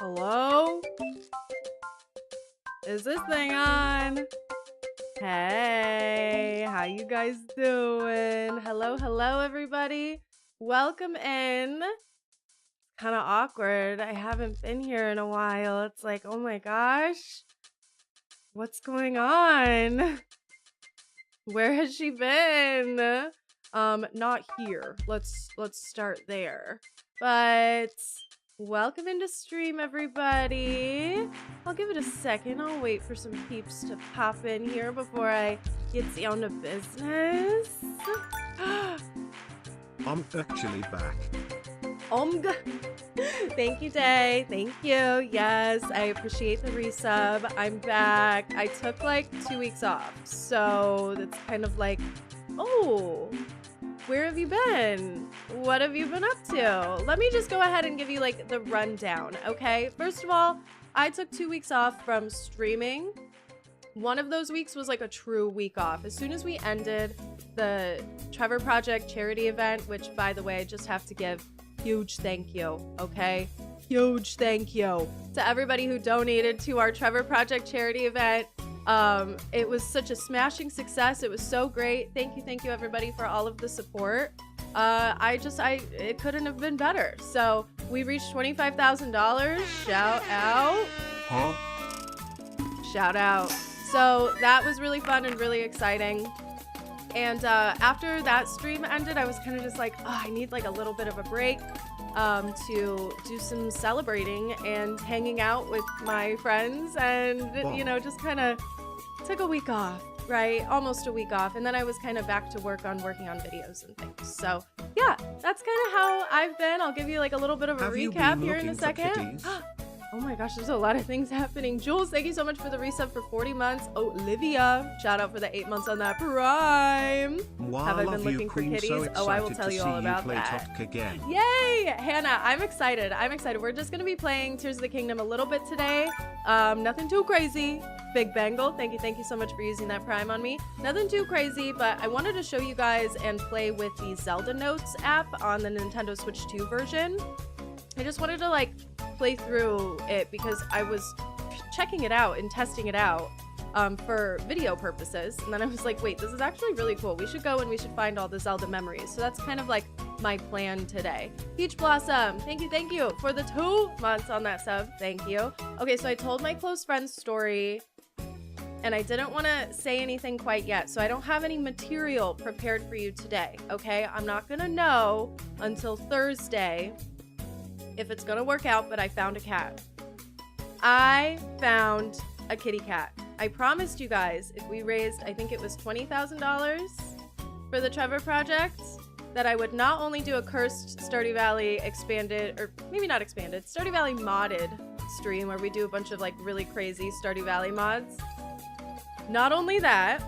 Hello? Is this thing on? Hey, how you guys doing? Hello, everybody. Welcome in. Kind of awkward. I haven't been here in a while. It's like, oh my gosh. What's going on? Where has she been? Not here. Let's start there. But welcome into stream, everybody. I'll give it a second. I'll wait for some peeps to pop in here before I get down to business. I'm actually back. Thank you, Day. Thank you. Yes, I appreciate the resub. I'm back. I took like 2 weeks off, so it's kind of like, oh, where have you been? What have you been up to? Let me just go ahead and give you like the rundown, okay? First of all, I took 2 weeks off from streaming. One of those weeks was like a true week off. As soon as we ended the Trevor Project charity event, which by the way, I just have to give huge thank you, okay? Huge thank you to everybody who donated to our Trevor Project charity event. It was such a smashing success. It was so great. Thank you everybody for all of the support. It couldn't have been better. So we reached $25,000. Shout out. Huh? Shout out. So that was really fun and really exciting. And after that stream ended, I was kind of just like, oh, I need like a little bit of a break to do some celebrating and hanging out with my friends and, you know, just kind of took a week off, right? Almost a week off. And then I was kind of back to working on videos and things. So yeah, that's kind of how I've been. I'll give you like a little bit of a recap here in a second. Oh my gosh, there's a lot of things happening. Jules, thank you so much for the resub for 40 months. Oh, Olivia, shout out for the 8 months on that Prime. Have I been looking for kitties? So I will tell you all about that. Again. Yay! Hannah, I'm excited. We're just going to be playing Tears of the Kingdom a little bit today. Nothing too crazy. Big Bengal, thank you so much for using that Prime on me. Nothing too crazy, but I wanted to show you guys and play with the Zelda Notes app on the Nintendo Switch 2 version. I just wanted to like play through it because I was checking it out and testing it out for video purposes, and then I was like, wait, this is actually really cool. We should go and we should find all the Zelda memories. So that's kind of like my plan today. Peach Blossom, thank you for the 2 months on that sub. Thank you. Okay, so I told my close friend's story and I didn't want to say anything quite yet, so I don't have any material prepared for you today, okay? I'm not gonna know until Thursday if it's gonna work out, but I found a cat. I found a kitty cat. I promised you guys if we raised, I think it was $20,000 for the Trevor Project, that I would not only do a cursed Stardew Valley expanded, or maybe not expanded, Stardew Valley modded stream where we do a bunch of like really crazy Stardew Valley mods. Not only that,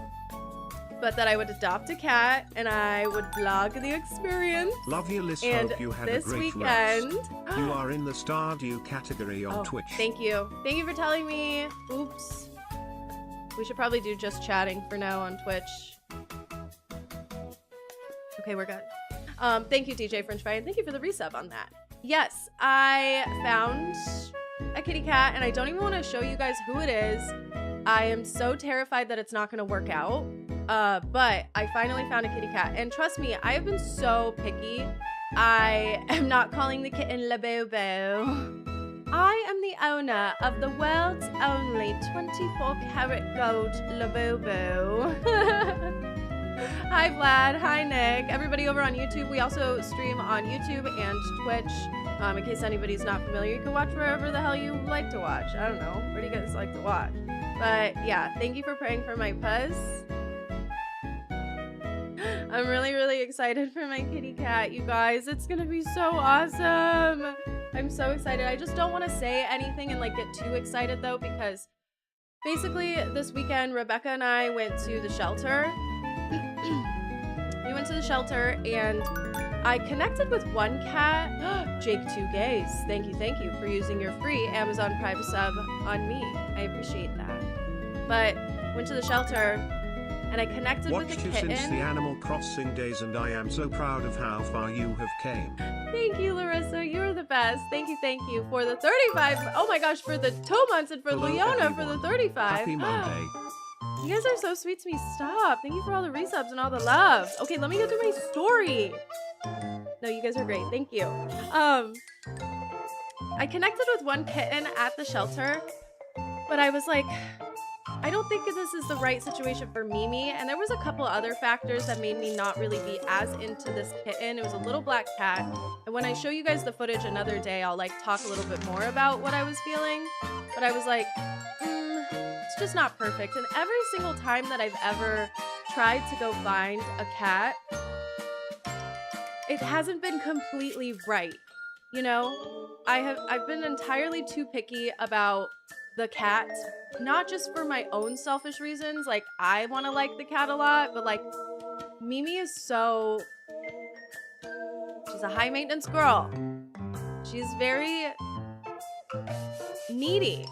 but that I would adopt a cat and I would vlog the experience. Love you, Liss. And hope you had this a great weekend, rest. You are in the Stardew category on Twitch. Thank you for telling me. Oops. We should probably do just chatting for now on Twitch. Okay, we're good. Thank you, DJ French Fry, and thank you for the resub on that. Yes, I found a kitty cat, and I don't even want to show you guys who it is. I am so terrified that it's not going to work out. But I finally found a kitty cat, and trust me, I have been so picky. I am not calling the kitten Labobo. I am the owner of the world's only 24-karat gold Labobo. Hi Vlad, hi Nick, everybody over on YouTube. We also stream on YouTube and Twitch. In case anybody's not familiar, you can watch wherever the hell you like to watch. I don't know, where do you guys like to watch? But yeah, thank you for praying for my puzz. I'm really excited for my kitty cat, you guys. It's gonna be so awesome. I'm so excited. I just don't want to say anything and like get too excited though, because basically this weekend Rebecca and I went to the shelter. We went to the shelter and I connected with one cat. Jake 2 Gays, thank you for using your free Amazon Prime sub on me. I appreciate that. But went to the shelter and I connected with Watched the you kitten. since the Animal Crossing days and I am so proud of how far you have came. Thank you, Larissa. You're the best. Thank you for the 35. Oh my gosh, for the 2 months and for Hello, Leona for the everyone. 35. Happy Monday. You guys are so sweet to me. Stop. Thank you for all the resubs and all the love. Okay, let me get through my story. No, you guys are great. Thank you. I connected with one kitten at the shelter, but I was like, I don't think this is the right situation for Mimi. And there was a couple other factors that made me not really be as into this kitten. It was a little black cat. And when I show you guys the footage another day, I'll like talk a little bit more about what I was feeling. But I was like, it's just not perfect. And every single time that I've ever tried to go find a cat, it hasn't been completely right. You know, I've been entirely too picky about the cat, not just for my own selfish reasons, like I want to like the cat a lot, but like Mimi is so, she's a high maintenance girl. She's very needy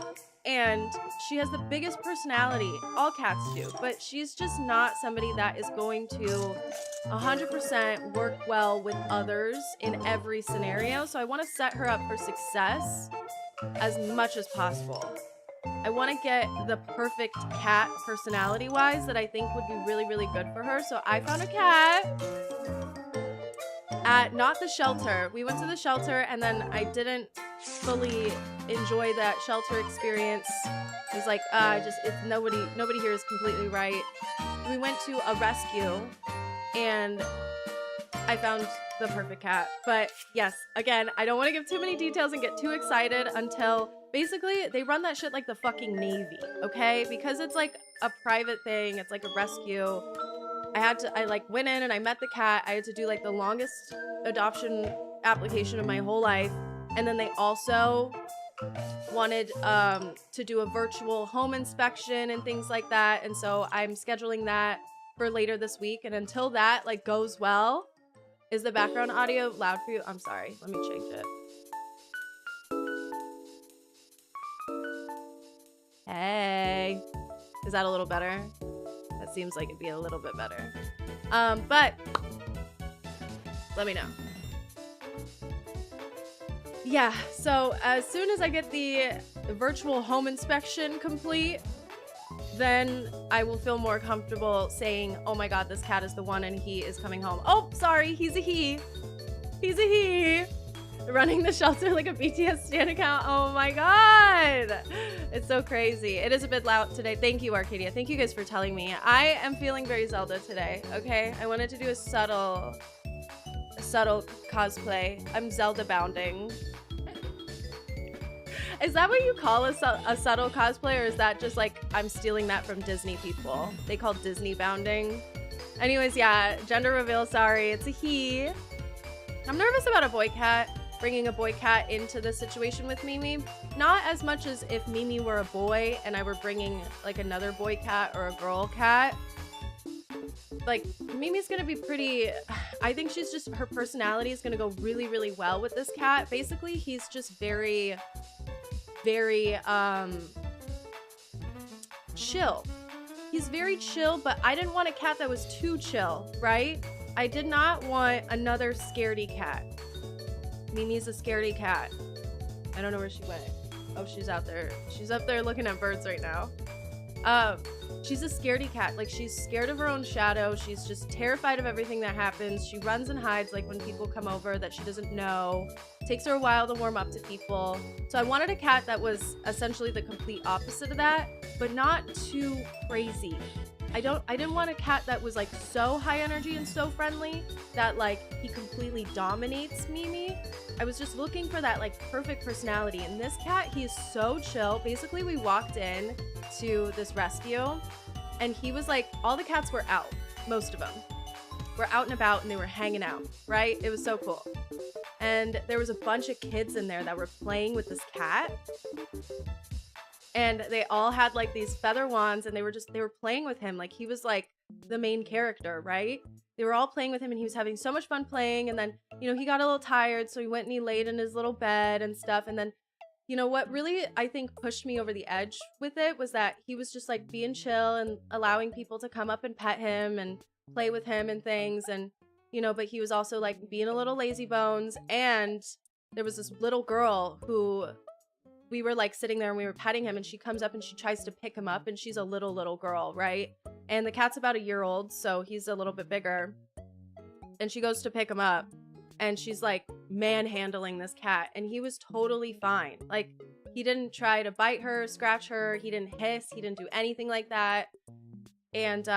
and she has the biggest personality. All cats do, but she's just not somebody that is going to 100% work well with others in every scenario. So I want to set her up for success as much as possible. I want to get the perfect cat personality-wise that I think would be really, really good for her. So I found a cat at not the shelter. We went to the shelter and then I didn't fully enjoy that shelter experience. It was like, nobody here is completely right. We went to a rescue and I found the perfect cat. But yes, again, I don't want to give too many details and get too excited until basically they run that shit like the fucking Navy, okay? Because it's like a private thing, it's like a rescue. I like went in and I met the cat. I had to do like the longest adoption application of my whole life. And then they also wanted to do a virtual home inspection and things like that. And so I'm scheduling that for later this week. And until that like goes well, is the background audio loud for you? I'm sorry. Let me change it. Hey. Is that a little better? That seems like it'd be a little bit better. But let me know. Yeah, so as soon as I get the virtual home inspection complete, then I will feel more comfortable saying, oh my god, this cat is the one and he is coming home. Oh, sorry, he's a he. He's a he. Running the shelter like a BTS stan account. Oh my god. It's so crazy. It is a bit loud today. Thank you, Arcadia. Thank you guys for telling me. I am feeling very Zelda today, okay? I wanted to do a subtle cosplay. I'm Zelda bounding. Is that what you call a subtle cosplay, or is that just like I'm stealing that from Disney people? They call Disney bounding. Anyways, yeah, gender reveal, sorry, it's a he. I'm nervous about a boy cat, bringing a boy cat into the situation with Mimi. Not as much as if Mimi were a boy and I were bringing like another boy cat or a girl cat. Like, Mimi's gonna be pretty, I think she's just, her personality is gonna go really, really well with this cat. Basically, he's just very chill. He's very chill, but I didn't want a cat that was too chill, right? I did not want another scaredy cat. Mimi's a scaredy cat. I don't know where she went. Oh, she's out there. She's up there looking at birds right now. She's a scaredy cat. Like, she's scared of her own shadow. She's just terrified of everything that happens. She runs and hides, like, when people come over that she doesn't know. Takes her a while to warm up to people. So I wanted a cat that was essentially the complete opposite of that, but not too crazy. I didn't want a cat that was, like, so high energy and so friendly that, like, he completely dominates Mimi. I was just looking for that, like, perfect personality. And this cat, he is so chill. Basically, we walked in to this rescue and he was like, all the cats were out. Most of them were out and about and they were hanging out, right? It was so cool. And there was a bunch of kids in there that were playing with this cat. And they all had like these feather wands and they were playing with him. Like, he was like the main character, right? They were all playing with him and he was having so much fun playing. And then, you know, he got a little tired. So he went and he laid in his little bed and stuff. And then you know what really I think pushed me over the edge with it was that he was just like being chill and allowing people to come up and pet him and play with him and things, and you know, but he was also like being a little lazy bones. And there was this little girl who we were like sitting there and we were petting him, and she comes up and she tries to pick him up, and she's a little girl, right? And the cat's about a year old, so he's a little bit bigger, and she goes to pick him up and she's like manhandling this cat, and he was totally fine. Like, he didn't try to bite her, scratch her, he didn't hiss, he didn't do anything like that. And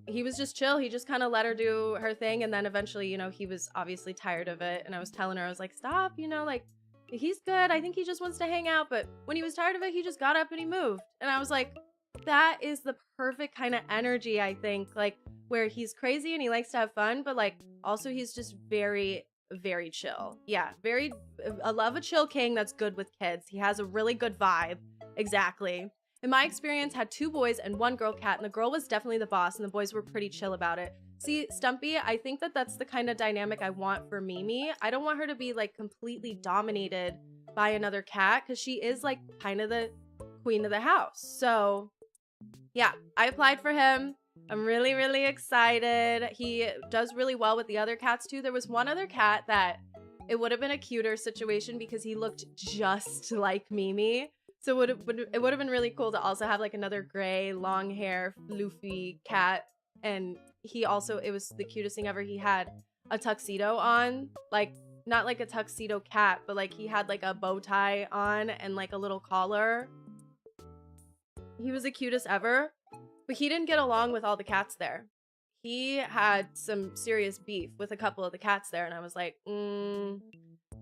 he was just chill. He just kind of let her do her thing. And then eventually, you know, he was obviously tired of it, and I was telling her, I was like, stop, you know, like, he's good, I think he just wants to hang out. But when he was tired of it, he just got up and he moved. And I was like, that is the perfect kind of energy, I think, like, where he's crazy and he likes to have fun, but like also he's just very chill. Yeah, I love a chill king that's good with kids. He has a really good vibe. Exactly. In my experience, had 2 boys and 1 girl cat, and the girl was definitely the boss and the boys were pretty chill about it. See, Stumpy, I think that that's the kind of dynamic I want for Mimi. I don't want her to be like completely dominated by another cat, because she is like kind of the queen of the house. So yeah, I applied for him. I'm really excited. He does really well with the other cats too. There was one other cat that it would have been a cuter situation because he looked just like Mimi. So it would have been really cool to also have like another gray, long hair, floofy cat. And he also, it was the cutest thing ever. He had a tuxedo on, like not like a tuxedo cat, but like he had like a bow tie on and like a little collar. He was the cutest ever, but he didn't get along with all the cats there. He had some serious beef with a couple of the cats there, and I was like,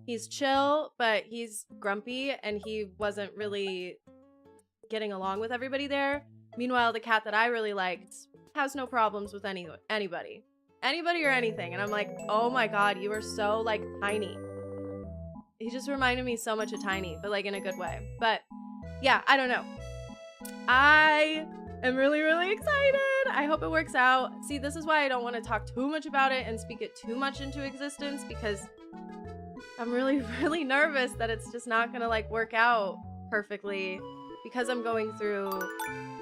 he's chill, but he's grumpy, and he wasn't really getting along with everybody there. Meanwhile, the cat that I really liked has no problems with anybody or anything. And I'm like, oh my god, you are so like Tiny. He just reminded me so much of Tiny, but like in a good way. But yeah, I don't know. I am really excited. I hope it works out. See, this is why I don't want to talk too much about it and speak it too much into existence, because I'm really nervous that it's just not gonna like work out perfectly, because I'm going through,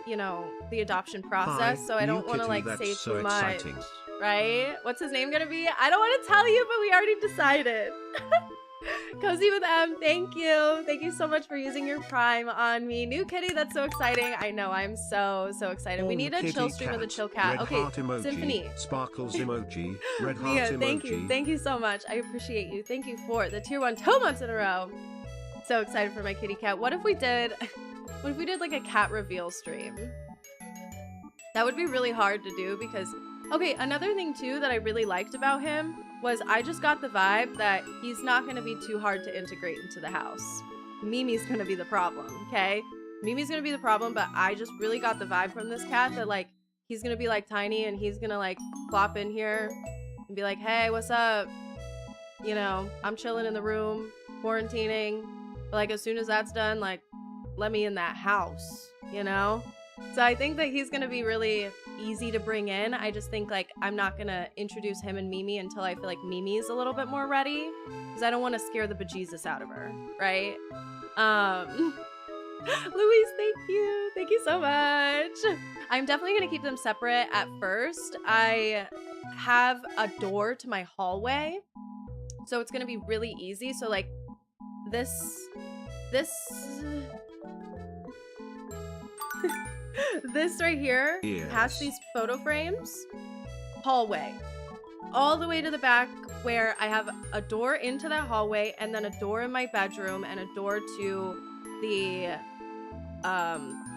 you know, the adoption process. So I don't want to like say too much. Right? What's his name gonna be? I don't want to tell you, but we already decided. Cozy with M, thank you. Thank you so much for using your Prime on me. New kitty, that's so exciting. I know, I'm so excited. We need a chill stream with a chill cat. Okay, emoji, Symphony. Sparkles emoji, red heart emoji. Thank you. Thank you so much. I appreciate you. Thank you for the tier 1 2 months in a row. So excited for my kitty cat. What if we did like a cat reveal stream? That would be really hard to do because, okay, another thing too that I really liked about him was I just got the vibe that he's not going to be too hard to integrate into the house. Mimi's going to be the problem, okay? Mimi's going to be the problem, but I just really got the vibe from this cat that like he's going to be like Tiny, and he's going to like plop in here and be like, hey, what's up? You know, I'm chilling in the room, quarantining. But like as soon as that's done, like let me in that house, you know? So I think that he's going to be really easy to bring in. I just think like I'm not going to introduce him and Mimi until I feel like Mimi's a little bit more ready, because I don't want to scare the bejesus out of her, right? Louise, thank you. Thank you so much. I'm definitely going to keep them separate at first. I have a door to my hallway, so it's going to be really easy. So like this this right here, yes, past these photo frames, hallway, all the way to the back where I have a door into that hallway, and then a door in my bedroom and a door to the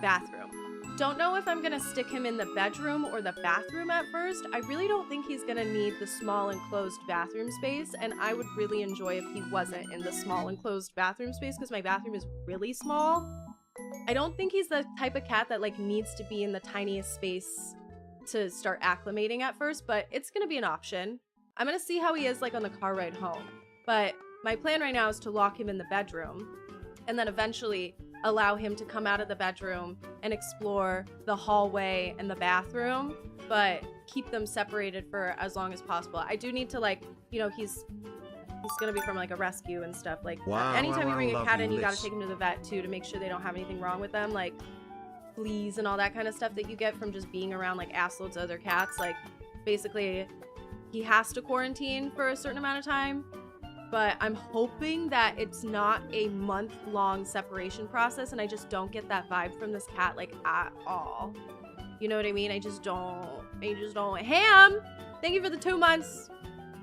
bathroom. Don't know if I'm gonna stick him in the bedroom or the bathroom at first. I really don't think he's gonna need the small enclosed bathroom space, and I would really enjoy if he wasn't in the small enclosed bathroom space, because my bathroom is really small. I don't think he's the type of cat that like needs to be in the tiniest space to start acclimating at first, but it's gonna be an option. I'm gonna see how he is like on the car ride home, but my plan right now is to lock him in the bedroom and then eventually allow him to come out of the bedroom and explore the hallway and the bathroom, but keep them separated for as long as possible. I do need to like, you know, he's gonna be from like a rescue and stuff. Like Wow, anytime you wow, bring a love cat you, in, you gotta liss. take him to the vet too to make sure they don't have anything wrong with them, like fleas and all that kind of stuff that you get from just being around like assloads of other cats. Like basically he has to quarantine for a certain amount of time, but I'm hoping that it's not a month-long separation process, and I just don't get that vibe from this cat like at all. You know what I mean? I just don't. Ham, thank you for the 2 months.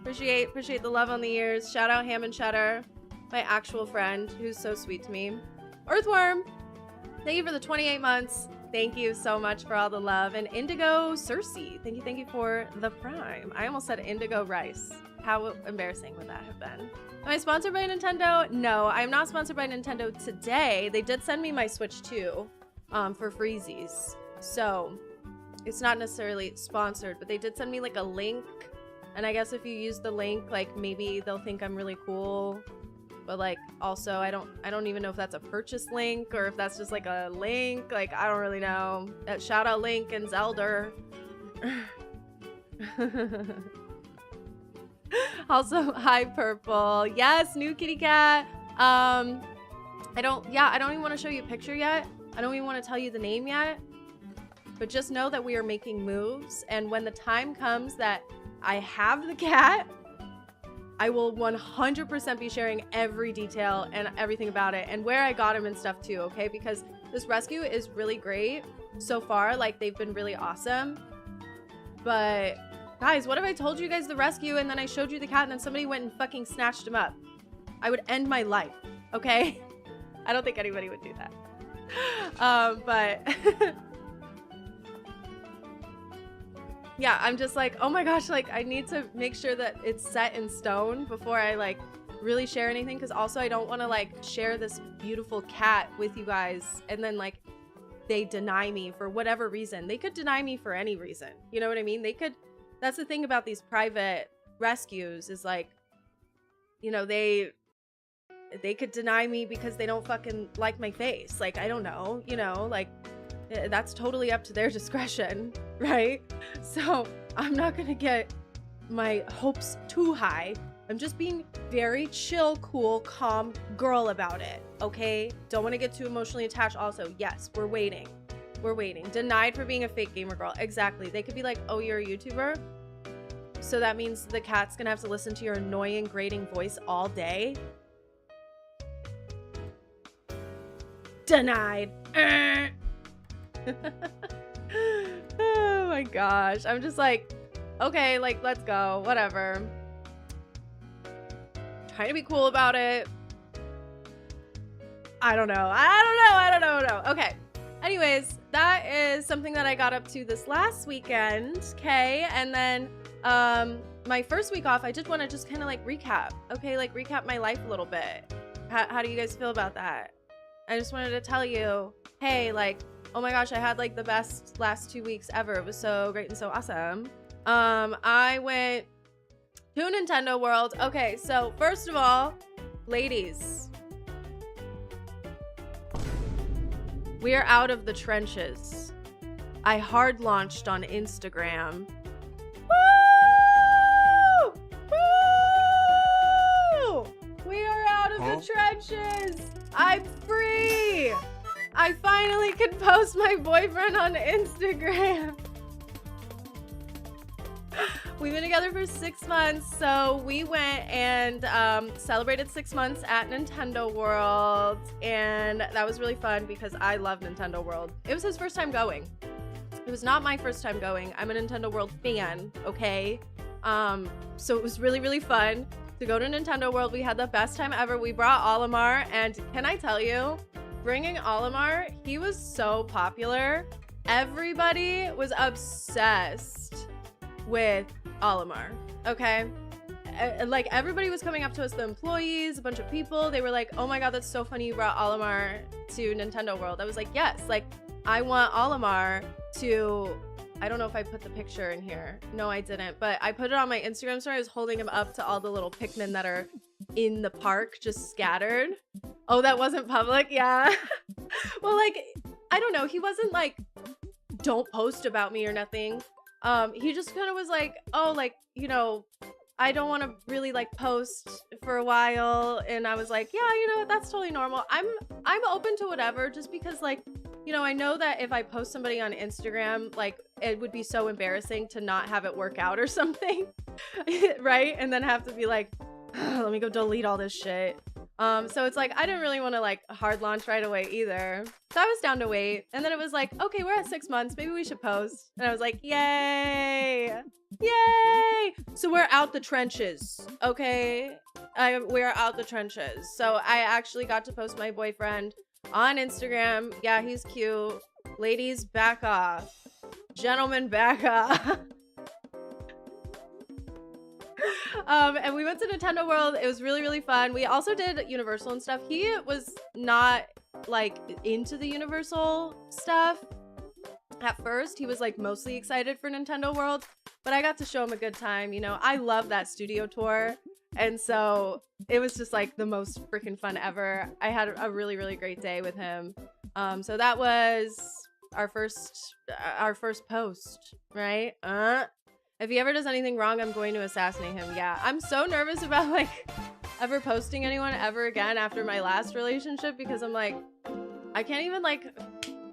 Appreciate the love on the ears. Shout out Ham and Cheddar, my actual friend who's so sweet to me. Earthworm, thank you for the 28 months. Thank you so much for all the love. And Indigo Cersei, thank you for the prime. I almost said Indigo Rice. How embarrassing would that have been? Am I sponsored by Nintendo? No, I'm not sponsored by Nintendo today. They did send me my Switch 2 for freezies. So it's not necessarily sponsored, but they did send me like a link. And I guess if you use the link, like maybe they'll think I'm really cool. But like also I don't even know if that's a purchase link or if that's just like a link. Like I don't really know. Shout out Link and Zelda. Also, hi Purple. Yes, new kitty cat. I don't even want to show you a picture yet. I don't even want to tell you the name yet. But just know that we are making moves, and when the time comes that I have the cat, I will 100% be sharing every detail and everything about it and where I got him and stuff too, okay? Because this rescue is really great so far. Like, they've been really awesome. But guys, what if I told you guys the rescue and then I showed you the cat and then somebody went and fucking snatched him up? I would end my life, okay? I don't think anybody would do that. But yeah, I'm just like, oh my gosh, like I need to make sure that it's set in stone before I like really share anything, because also I don't want to like share this beautiful cat with you guys and then like they deny me for whatever reason. They could deny me for any reason. You know what I mean? They could. That's the thing about these private rescues is like, you know, they could deny me because they don't fucking like my face. Like, I don't know, you know, like that's totally up to their discretion, right? So I'm not gonna get my hopes too high. I'm just being very chill, cool, calm girl about it, okay? Don't want to get too emotionally attached. Also, yes, we're waiting. We're waiting. Denied for being a fake gamer girl. Exactly. They could be like, oh, you're a YouTuber? So that means the cat's gonna have to listen to your annoying, grating voice all day? Denied. Oh my gosh. I'm just like, okay, like, let's go. Whatever. Trying to be cool about it. I don't know. Okay. Anyways, that is something that I got up to this last weekend. Okay. And then my first week off, I did want to just kind of like recap. Okay. Like recap my life a little bit. How do you guys feel about that? I just wanted to tell you, hey, like, oh my gosh, I had like the best last 2 weeks ever. It was so great and so awesome. I went to Nintendo World. Okay, so first of all, ladies, we are out of the trenches. I hard launched on Instagram. Woo! Woo! We are out of the trenches. I'm free. I finally can post my boyfriend on Instagram. We've been together for 6 months, so we went and celebrated 6 months at Nintendo World, and that was really fun because I love Nintendo World. It was his first time going. It was not my first time going. I'm a Nintendo World fan, okay? So it was really, really fun to go to Nintendo World. We had the best time ever. We brought Olimar, and can I tell you, bringing Olimar, he was so popular. Everybody was obsessed with Olimar, okay? Like, everybody was coming up to us, the employees, a bunch of people. They were like, oh my god, that's so funny you brought Olimar to Nintendo World. I was like, yes, like, I want Olimar to... I don't know if I put the picture in here. No, I didn't, but I put it on my Instagram story. I was holding him up to all the little Pikmin that are in the park, just scattered. Oh, that wasn't public? Yeah. Well, like, I don't know. He wasn't like, don't post about me or nothing. He just kind of was like, oh, like, you know, I don't want to really like post for a while. And I was like, yeah, you know, that's totally normal. I'm open to whatever, just because like, you know, I know that if I post somebody on Instagram, like it would be so embarrassing to not have it work out or something. Right? And then have to be like, let me go delete all this shit. So it's like, I didn't really want to like hard launch right away either. So I was down to wait. And then it was like, okay, we're at 6 months. Maybe we should post. And I was like, yay. Yay. So we're out the trenches. Okay. We're out the trenches. So I actually got to post my boyfriend on Instagram. Yeah, he's cute. Ladies, back off. Gentlemen, back off. And we went to Nintendo World. It was really, really fun. We also did Universal and stuff. He was not like into the Universal stuff at first. He was like mostly excited for Nintendo World, but I got to show him a good time. You know, I love that studio tour. And so it was just like the most freaking fun ever. I had a really, really great day with him. So that was our first post, right? If he ever does anything wrong, I'm going to assassinate him. Yeah, I'm so nervous about like ever posting anyone ever again after my last relationship, because I'm like, I can't even like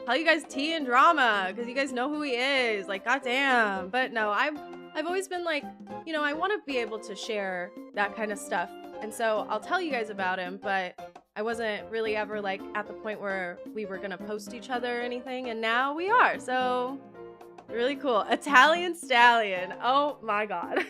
tell you guys tea and drama because you guys know who he is. Like, goddamn. But no, I've always been like, you know, I want to be able to share that kind of stuff. And so I'll tell you guys about him, but I wasn't really ever like at the point where we were going to post each other or anything. And now we are. So really cool. Italian stallion. Oh my god.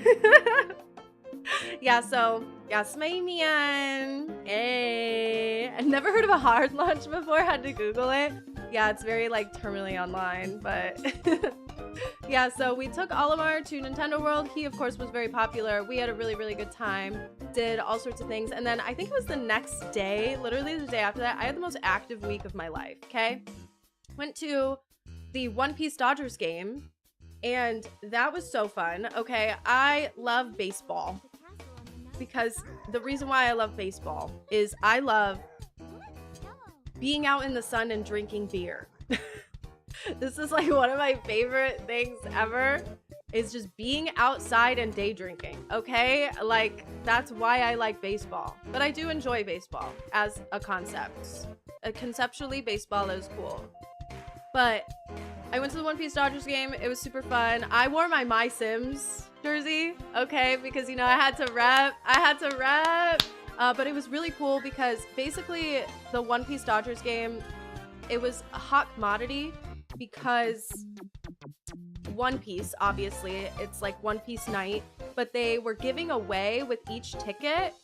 Yeah, so yes, my man. Hey. I've never heard of a hard launch before. Had to Google it. Yeah, it's very like terminally online, but yeah, so we took Olimar to Nintendo World. He of course was very popular. We had a really, really good time. Did all sorts of things. And then I think it was the next day, literally the day after that, I had the most active week of my life, okay? Went to the One Piece Dodgers game, and that was so fun. Okay, I love baseball because the reason why I love baseball is I love being out in the sun and drinking beer. This is like one of my favorite things ever, is just being outside and day drinking. Okay, like that's why I like baseball. But I do enjoy baseball as a concept. Conceptually, baseball is cool. But I went to the One Piece Dodgers game. It was super fun. I wore my Sims jersey, okay, because, you know, I had to rep. But it was really cool because basically the One Piece Dodgers game, it was a hot commodity because One Piece, obviously, it's like One Piece night, but they were giving away with each ticket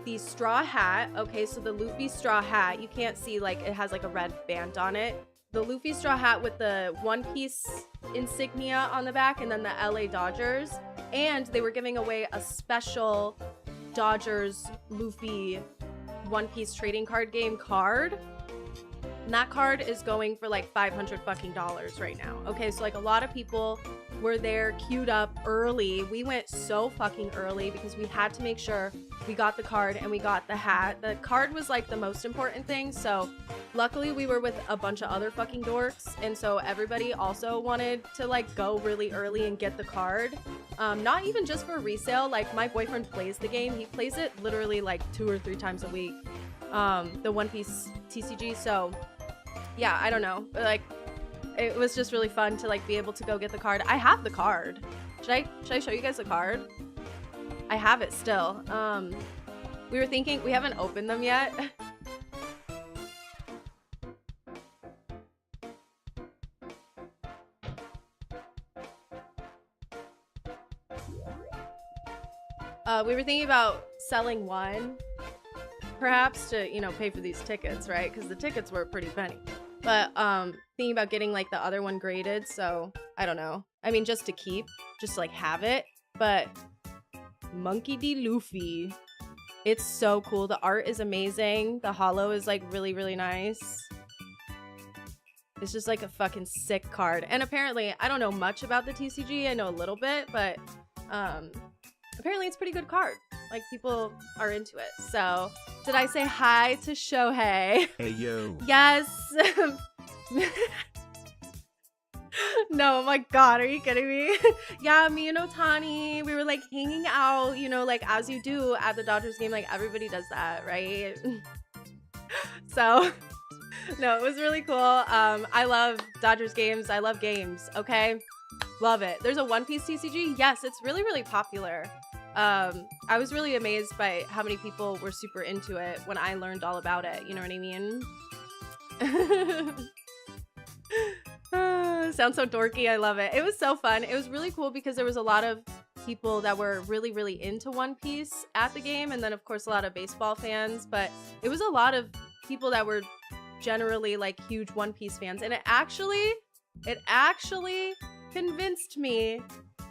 the straw hat. Okay, so the Luffy straw hat, you can't see, like, it has like a red band on it. The Luffy straw hat with the One Piece insignia on the back, and then the LA Dodgers. And they were giving away a special Dodgers Luffy One Piece trading card game card. And that card is going for like $500 fucking right now. Okay, so like a lot of people were there queued up early. We went so fucking early because we had to make sure we got the card and we got the hat. The card was like the most important thing. So luckily we were with a bunch of other fucking dorks. And so everybody also wanted to like go really early and get the card. Not even just for resale. Like my boyfriend plays the game. He plays it literally like 2 or 3 times a week. The One Piece TCG. So yeah, I don't know. Like it was just really fun to like be able to go get the card. I have the card. Should I show you guys the card? I have it still. We were thinking, we haven't opened them yet. We were thinking about selling one, perhaps to, you know, pay for these tickets, right? Because the tickets were pretty penny. But thinking about getting like the other one graded, so I don't know. I mean, just to keep, just to, like have it. But Monkey D. Luffy, it's so cool. The art is amazing. The holo is like really, really nice. It's just like a fucking sick card. And apparently, I don't know much about the TCG. I know a little bit, but apparently it's a pretty good card. Like people are into it. So did I say hi to Shohei? Hey yo. Yes. No, my God, are you kidding me? Yeah, me and Otani, we were like hanging out, you know, like as you do at the Dodgers game, like everybody does that, right? So, no, it was really cool. I love Dodgers games. I love games, okay? Love it. There's a One Piece TCG. Yes, it's really, really popular. I was really amazed by how many people were super into it when I learned all about it. You know what I mean? Sounds so dorky. I love it. It was so fun. It was really cool because there was a lot of people that were really, really into One Piece at the game. And then, of course, a lot of baseball fans. But it was a lot of people that were generally like huge One Piece fans. And it actually convinced me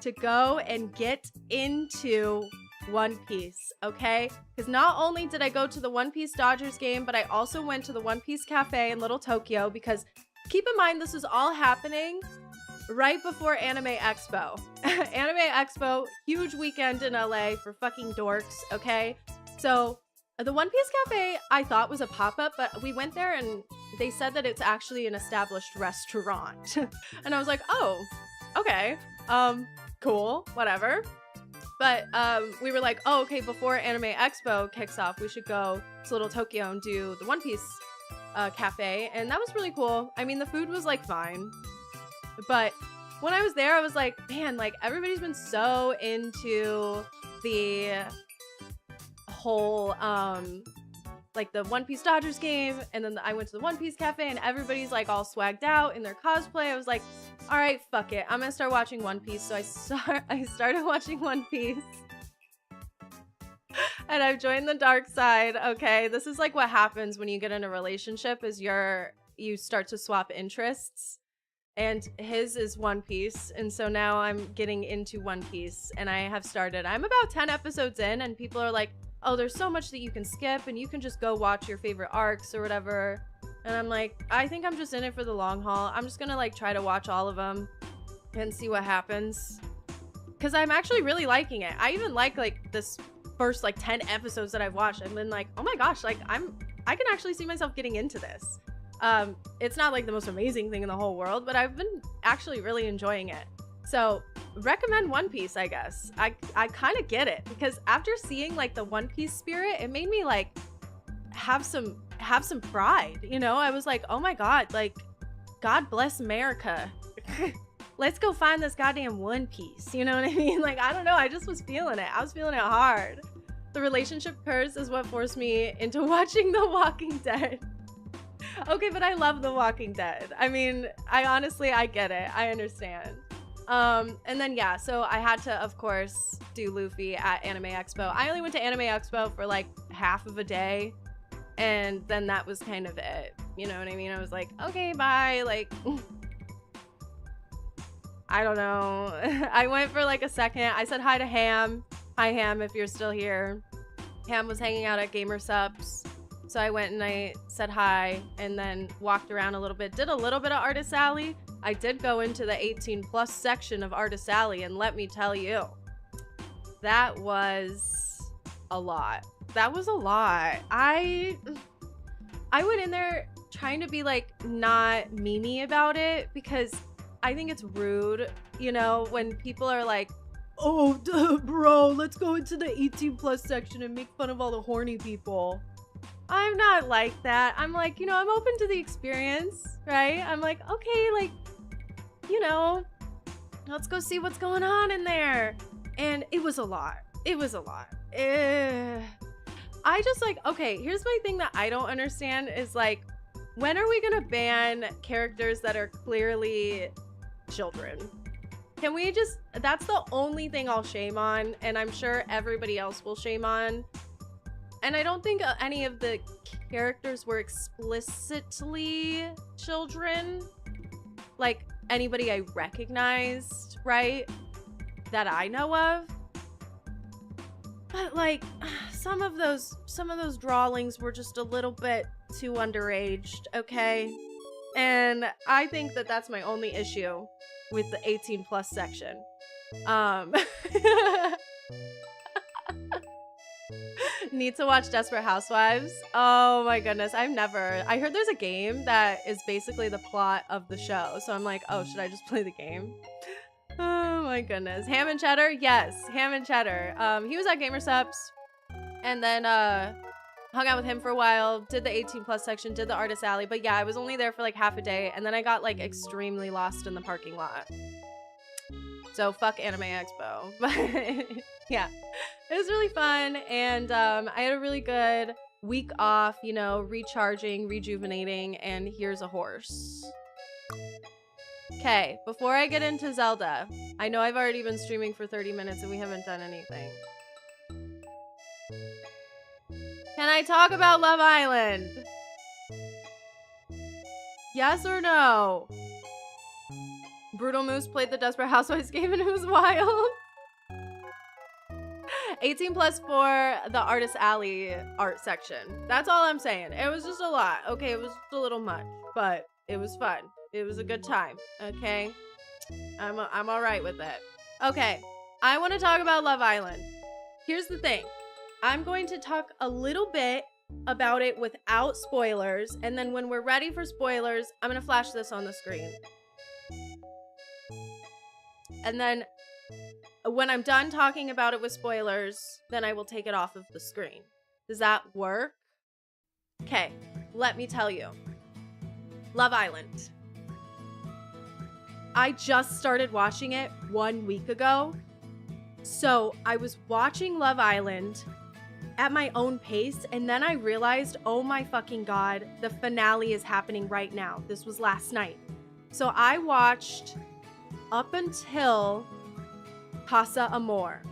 to go and get into One Piece, okay? Because not only did I go to the One Piece Dodgers game, but I also went to the One Piece Cafe in Little Tokyo because keep in mind this is all happening right before Anime Expo. Anime Expo, huge weekend in LA for fucking dorks, okay? So the One Piece Cafe I thought was a pop-up, but we went there and they said that it's actually an established restaurant. And I was like, oh, okay. Cool, whatever. But we were like, oh, okay, before Anime Expo kicks off, we should go to Little Tokyo and do the One Piece cafe. And that was really cool. I mean, the food was like fine. But when I was there, I was like, man, like everybody's been so into the whole like the One Piece Dodgers game, and then I went to the One Piece cafe and everybody's like all swagged out in their cosplay. I was like, all right, fuck it, I'm gonna start watching One Piece. So I started watching One Piece and I've joined the dark side. Okay, this is like what happens when you get in a relationship is you start to swap interests, and his is One Piece, and so now I'm getting into One Piece and I'm about 10 episodes in, and people are like, oh, there's so much that you can skip and you can just go watch your favorite arcs or whatever. And I'm like, I think I'm just in it for the long haul. I'm just gonna like try to watch all of them and see what happens, because I'm actually really liking it. I even like this first like 10 episodes that I've watched and been like, oh my gosh, like I can actually see myself getting into this. It's not like the most amazing thing in the whole world, but I've been actually really enjoying it. So recommend One Piece, I guess. I kind of get it, because after seeing like the One Piece spirit, it made me like have some pride, you know? I was like, oh my God, like God bless America. Let's go find this goddamn One Piece. You know what I mean? Like, I don't know. I just was feeling it. I was feeling it hard. The relationship curse is what forced me into watching The Walking Dead. Okay, but I love The Walking Dead. I mean, I get it. I understand. And then yeah, so I had to, of course, do Luffy at Anime Expo. I only went to Anime Expo for like half of a day, and then that was kind of it. You know what I mean? I was like, okay, bye. Like, I don't know. I went for like a second. I said hi to Ham. Hi, Ham, if you're still here. Ham was hanging out at Gamer Subs. So I went and I said hi and then walked around a little bit. Did a little bit of Artist Alley. I did go into the 18+ section of Artist Alley, and let me tell you, that was a lot. That was a lot. I went in there trying to be like not memey about it, because I think it's rude, you know, when people are like, oh, bro, let's go into the 18+ section and make fun of all the horny people. I'm not like that. I'm like, you know, I'm open to the experience, right? I'm like, okay, like, you know, let's go see what's going on in there. And it was a lot. It was a lot. I just like, okay, here's my thing that I don't understand is like, when are we gonna ban characters that are clearly children? Can we just, that's the only thing I'll shame on, and I'm sure everybody else will shame on. And I don't think any of the characters were explicitly children. Like, anybody I recognized, right? That I know of. But like, some of those drawlings were just a little bit too underaged, okay? And I think that that's my only issue with the 18+ section. Need to watch Desperate Housewives. Oh my goodness, I heard there's a game that is basically the plot of the show. So I'm like, oh, should I just play the game? Oh my goodness. Ham and Cheddar? Yes, Ham and Cheddar. He was at Gamersups and then hung out with him for a while, did the 18+ section, did the Artist Alley. But yeah, I was only there for like half a day and then I got like extremely lost in the parking lot. So fuck Anime Expo. But yeah, it was really fun. And I had a really good week off, you know, recharging, rejuvenating, and here's a horse. Okay, before I get into Zelda, I know I've already been streaming for 30 minutes and we haven't done anything. Can I talk about Love Island? Yes or no? Brutal Moose played the Desperate Housewives game and it was wild. 18+ for the Artist Alley art section. That's all I'm saying. It was just a lot. Okay, it was just a little much, but it was fun. It was a good time. Okay, I'm all right with it. Okay, I want to talk about Love Island. Here's the thing. I'm going to talk a little bit about it without spoilers, and then when we're ready for spoilers, I'm gonna flash this on the screen. And then when I'm done talking about it with spoilers, then I will take it off of the screen. Does that work? Okay, let me tell you. Love Island. I just started watching it 1 week ago. So I was watching Love Island at my own pace, and then I realized, oh my fucking god, the finale is happening right now. This was last night. So I watched up until Casa Amor.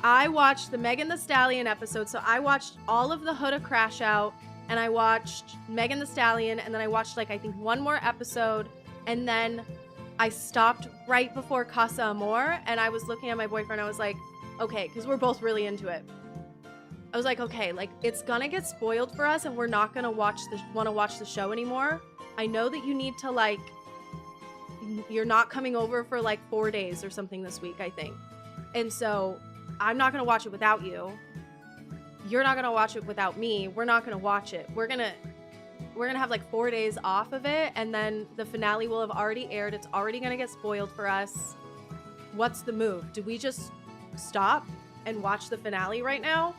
I watched the Megan Thee Stallion episode, so I watched all of the Huda Crash Out, and I watched Megan Thee Stallion, and then I watched like I think one more episode, and then I stopped right before Casa Amor, and I was looking at my boyfriend. I was like, okay, because we're both really into it. I was like, okay, like it's gonna get spoiled for us, and we're not gonna want to watch the show anymore. I know that you need to like, you're not coming over for like 4 days or something this week, I think. And so I'm not gonna watch it without you. You're not gonna watch it without me. We're not gonna watch it. We're gonna have like 4 days off of it, and then the finale will have already aired. It's already gonna get spoiled for us. What's the move? Do we just stop and watch the finale right now?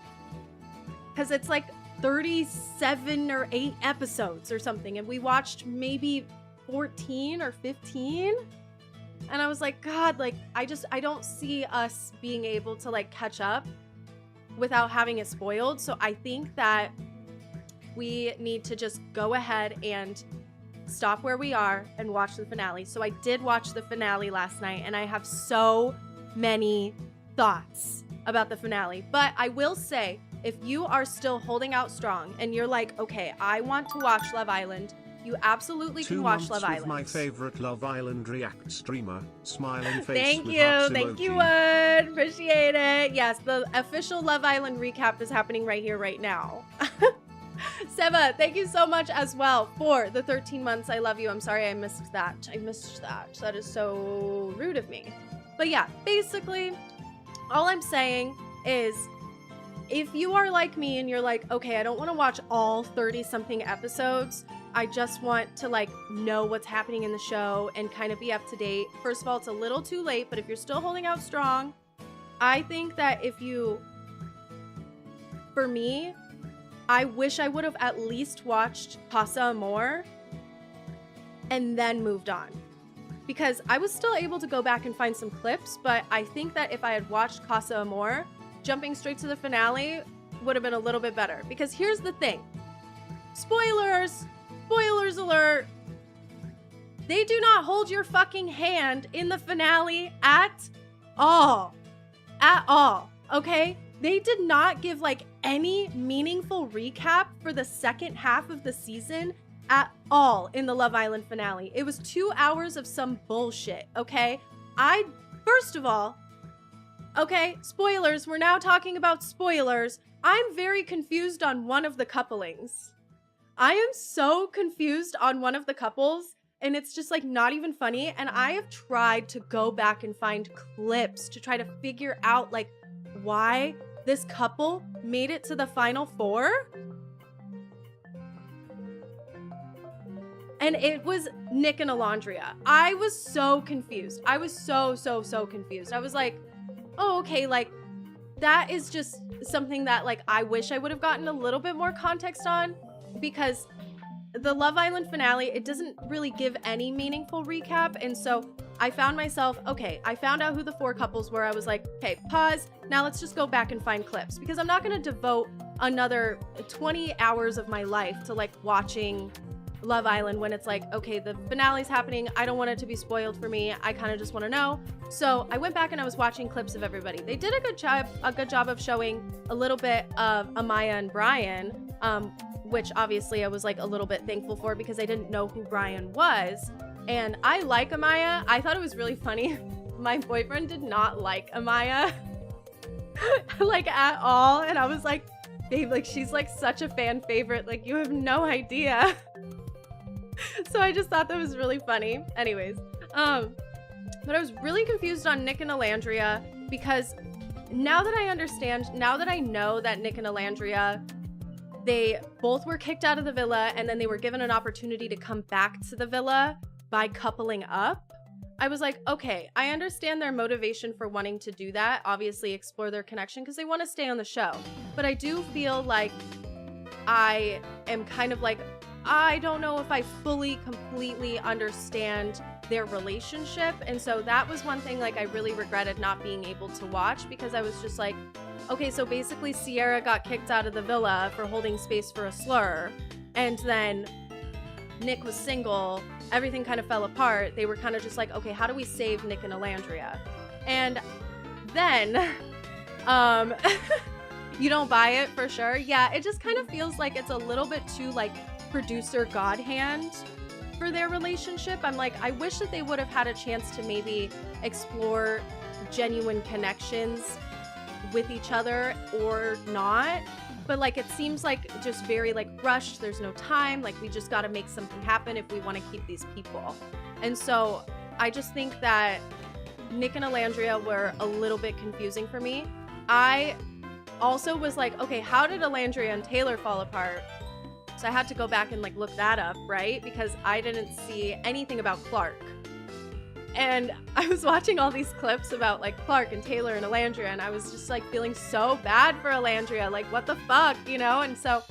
Because it's like 37 or 8 episodes or something, and we watched maybe 14 or 15, and I was like, god, like I don't see us being able to like catch up without having it spoiled. So I think that we need to just go ahead and stop where we are and watch the finale. So I did watch the finale last night, and I have so many thoughts about the finale. But I will say, if you are still holding out strong and you're like, okay, I want to watch Love Island, you absolutely can watch Love Island. My favorite Love Island React streamer, smiling face. Thank with you, hearts thank you, emoji. Wood. Appreciate it. Yes, the official Love Island recap is happening right here, right now. Seba, thank you so much as well for the 13 months. I love you. I'm sorry I missed that. That is so rude of me. But yeah, basically, all I'm saying is, if you are like me and you're like, okay, I don't want to watch all 30-something episodes, I just want to like know what's happening in the show and kind of be up to date. First of all, it's a little too late, but if you're still holding out strong, I think that for me, I wish I would have at least watched Casa Amor and then moved on. Because I was still able to go back and find some clips, but I think that if I had watched Casa Amor, jumping straight to the finale would have been a little bit better. Because here's the thing. Spoilers alert. They do not hold your fucking hand in the finale at all. At all. Okay? They did not give like any meaningful recap for the second half of the season at all in the Love Island finale. It was 2 hours of some bullshit, okay? First of all, okay, spoilers. We're now talking about spoilers. I'm very confused on one of the couplings. I am so confused on one of the couples, and it's just like not even funny. And I have tried to go back and find clips to try to figure out like why this couple made it to the final 4. And it was Nick and Alondria. I was so confused. I was so confused. I was like, oh, okay, like, that is just something that, like, I wish I would have gotten a little bit more context on, because the Love Island finale, it doesn't really give any meaningful recap. And so I found myself, okay, I found out who the 4 couples were. I was like, okay, pause. Now let's just go back and find clips, because I'm not going to devote another 20 hours of my life to, like, watching Love Island when it's like, okay, the finale's happening. I don't want it to be spoiled for me. I kind of just want to know. So I went back and I was watching clips of everybody. They did a good job of showing a little bit of Amaya and Brian, which obviously I was like a little bit thankful for, because I didn't know who Brian was. And I like Amaya. I thought it was really funny. My boyfriend did not like Amaya like at all. And I was like, babe, like, she's like such a fan favorite. Like, you have no idea. So I just thought that was really funny. Anyways, but I was really confused on Nick and Alandria, because now that I understand, now that I know that Nick and Alandria, they both were kicked out of the villa and then they were given an opportunity to come back to the villa by coupling up. I was like, okay, I understand their motivation for wanting to do that. Obviously explore their connection because they want to stay on the show. But I do feel like I am kind of like, I don't know if I fully, completely understand their relationship. And so that was one thing, like, I really regretted not being able to watch, because I was just like, okay, so basically Sierra got kicked out of the villa for holding space for a slur. And then Nick was single. Everything kind of fell apart. They were kind of just like, okay, how do we save Nick and Alandria? And then, you don't buy it for sure. Yeah, it just kind of feels like it's a little bit too, like, producer God hand for their relationship. I'm like, I wish that they would have had a chance to maybe explore genuine connections with each other or not. But like, it seems like just very like rushed. There's no time. Like, we just got to make something happen if we want to keep these people. And so I just think that Nick and Alandria were a little bit confusing for me. I also was like, okay, how did Alandria and Taylor fall apart? So I had to go back and like look that up, right? Because I didn't see anything about Clark. And I was watching all these clips about like Clark and Taylor and Alandria, and I was just like feeling so bad for Alandria. Like, what the fuck, you know? And so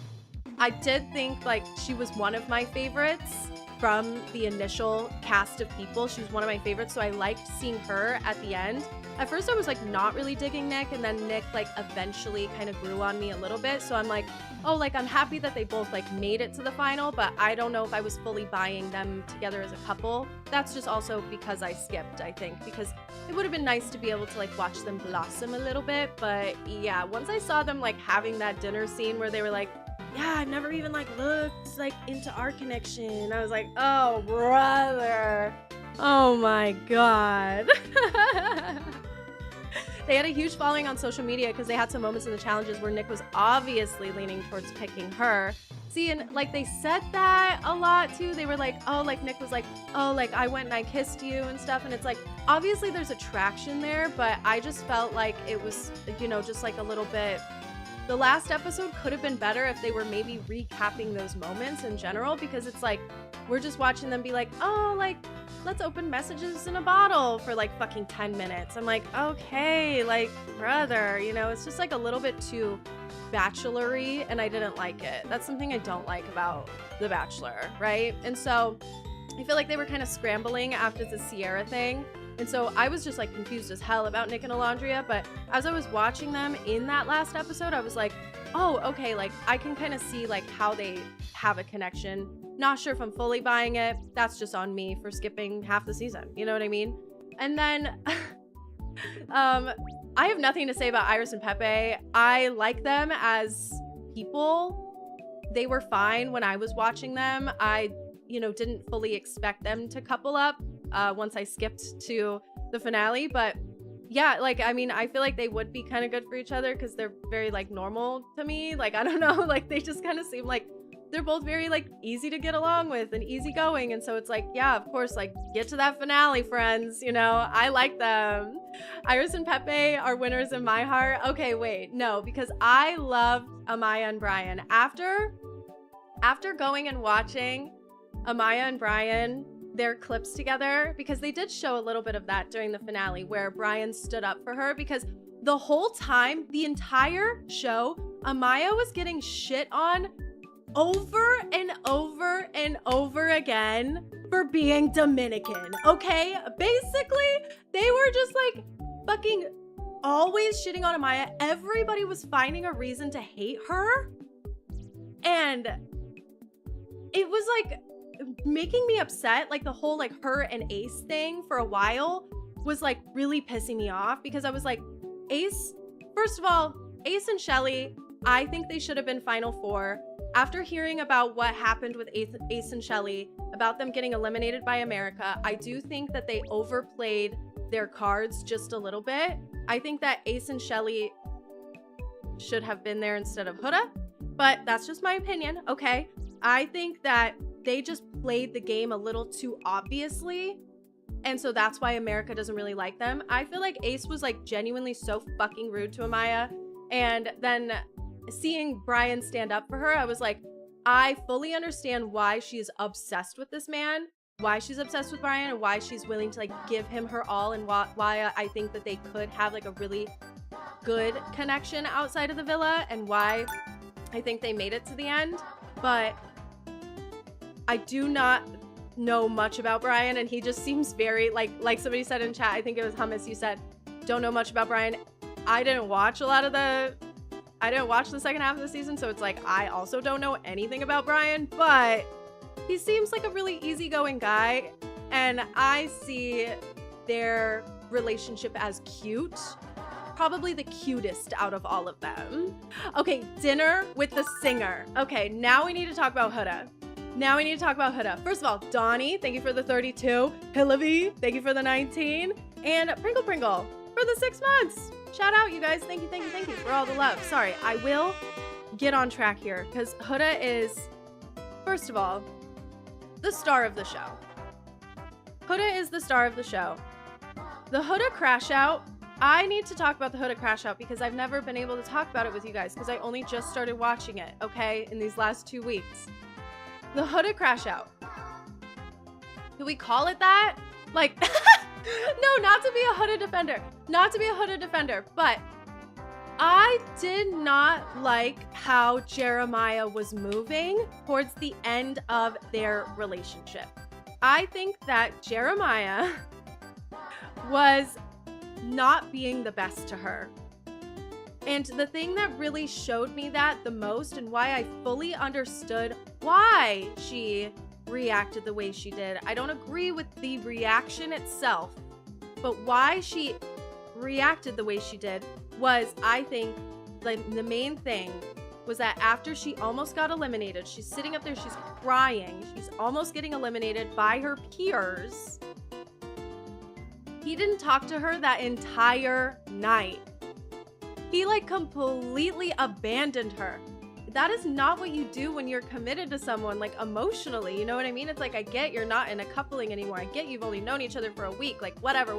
I did think like she was one of my favorites from the initial cast of people. She was one of my favorites, so I liked seeing her at the end. At first I was like not really digging Nick, and then Nick like eventually kind of grew on me a little bit. So I'm like, oh, like I'm happy that they both like made it to the final, but I don't know if I was fully buying them together as a couple. That's just also because I skipped, I think, because it would have been nice to be able to like watch them blossom a little bit. But yeah, once I saw them like having that dinner scene where they were like, yeah, I've never even like looked like into our connection, I was like, oh brother, oh my god. They had a huge following on social media because they had some moments in the challenges where Nick was obviously leaning towards picking her. See, and like they said that a lot too. They were like, oh, like Nick was like, oh, like I went and I kissed you and stuff. And it's like, obviously there's attraction there, but I just felt like it was, you know, just like a little bit. The last episode could have been better if they were maybe recapping those moments in general, because it's like, we're just watching them be like, oh, like, let's open messages in a bottle for like fucking 10 minutes. I'm like, okay, like, brother, you know, it's just like a little bit too bachelor-y, and I didn't like it. That's something I don't like about The Bachelor, right? And so I feel like they were kind of scrambling after the Sierra thing. And so I was just like confused as hell about Nick and Alandria, but as I was watching them in that last episode, I was like, oh, okay, like I can kind of see like how they have a connection. Not sure if I'm fully buying it. That's just on me for skipping half the season. You know what I mean? And then I have nothing to say about Iris and Pepe. I like them as people. They were fine when I was watching them. I, you know, didn't fully expect them to couple up once I skipped to the finale. But yeah, like, I mean, I feel like they would be kind of good for each other because they're very like normal to me. Like, I don't know, like they just kind of seem like both very like easy to get along with and easygoing. And so it's like, yeah, of course, like get to that finale, friends. You know, I like them. Iris and Pepe are winners in my heart. Okay, wait, no, because I loved Amaya and Brian. After going and watching Amaya and Brian, their clips together, because they did show a little bit of that during the finale where Brian stood up for her, because the whole time, the entire show, Amaya was getting shit on over and over and over again for being Dominican, okay? Basically, they were just like fucking always shitting on Amaya. Everybody was finding a reason to hate her. And it was like making me upset. Like the whole like her and Ace thing for a while was like really pissing me off, because I was like, Ace, first of all, Ace and Shelly, I think they should have been Final Four. After hearing about what happened with Ace and Shelly, about them getting eliminated by America, I do think that they overplayed their cards just a little bit. I think that Ace and Shelly should have been there instead of Huda, but that's just my opinion, okay? I think that they just played the game a little too obviously, and so that's why America doesn't really like them. I feel like Ace was like genuinely so fucking rude to Amaya, and then seeing Brian stand up for her, I was like, I fully understand why she's obsessed with this man, why she's obsessed with Brian, and why she's willing to like give him her all, and why I think that they could have like a really good connection outside of the villa, and why I think they made it to the end. But I do not know much about Brian, and he just seems very like somebody said in chat, I think it was Hummus, you said don't know much about Brian. I didn't watch the second half of the season, so it's like I also don't know anything about Brian, but he seems like a really easygoing guy, and I see their relationship as cute. Probably the cutest out of all of them. Okay, dinner with the singer. Okay, now we need to talk about Huda. First of all, Donnie, thank you for the 32. Hillary, thank you for the 19. And Pringle Pringle for the 6 months. Shout out, you guys. Thank you for all the love. Sorry, I will get on track here, because Huda is, first of all, the star of the show. Huda is the star of the show. The Huda crash out, I need to talk about the Huda crash out, because I've never been able to talk about it with you guys, because I only just started watching it, okay, in these last 2 weeks. The Huda crash out. Do we call it that? Like, no, not to be a Huda defender, but I did not like how Jeremiah was moving towards the end of their relationship. I think that Jeremiah was not being the best to her. And the thing that really showed me that the most, and why I fully understood why she reacted the way she did, I don't agree with the reaction itself, but why she reacted the way she did was, I think, like the main thing was that after she almost got eliminated, she's sitting up there, she's crying, she's almost getting eliminated by her peers. He didn't talk to her that entire night. He like completely abandoned her. That is not what you do when you're committed to someone, like emotionally, you know what I mean? It's like, I get you're not in a coupling anymore. I get you've only known each other for a week, like whatever.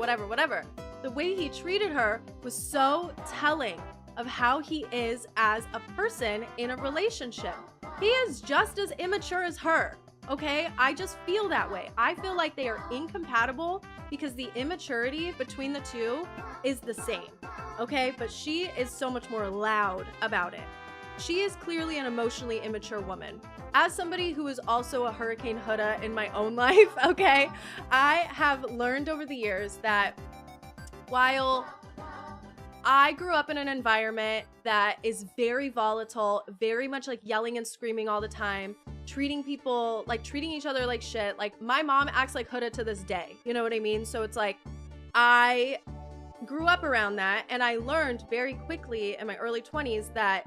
The way he treated her was so telling of how he is as a person in a relationship. He is just as immature as her, okay? I just feel that way. I feel like they are incompatible because the immaturity between the two is the same, okay? But she is so much more loud about it. She is clearly an emotionally immature woman. As somebody who is also a Hurricane Huda in my own life, okay, I have learned over the years that while I grew up in an environment that is very volatile, very much like yelling and screaming all the time, treating people, like treating each other like shit. Like my mom acts like Huda to this day. You know what I mean? So it's like, I grew up around that, and I learned very quickly in my early 20s that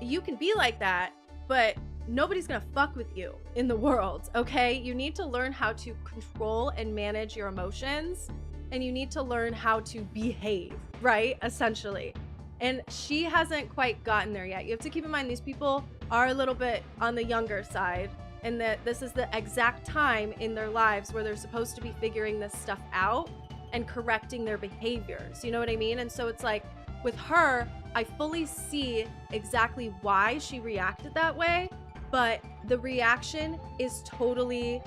you can be like that, but nobody's gonna fuck with you in the world, okay? You need to learn how to control and manage your emotions, and you need to learn how to behave, right? Essentially. And she hasn't quite gotten there yet. You have to keep in mind these people are a little bit on the younger side, and that this is the exact time in their lives where they're supposed to be figuring this stuff out and correcting their behaviors. You know what I mean? And so it's like with her, I fully see exactly why she reacted that way, but the reaction is totally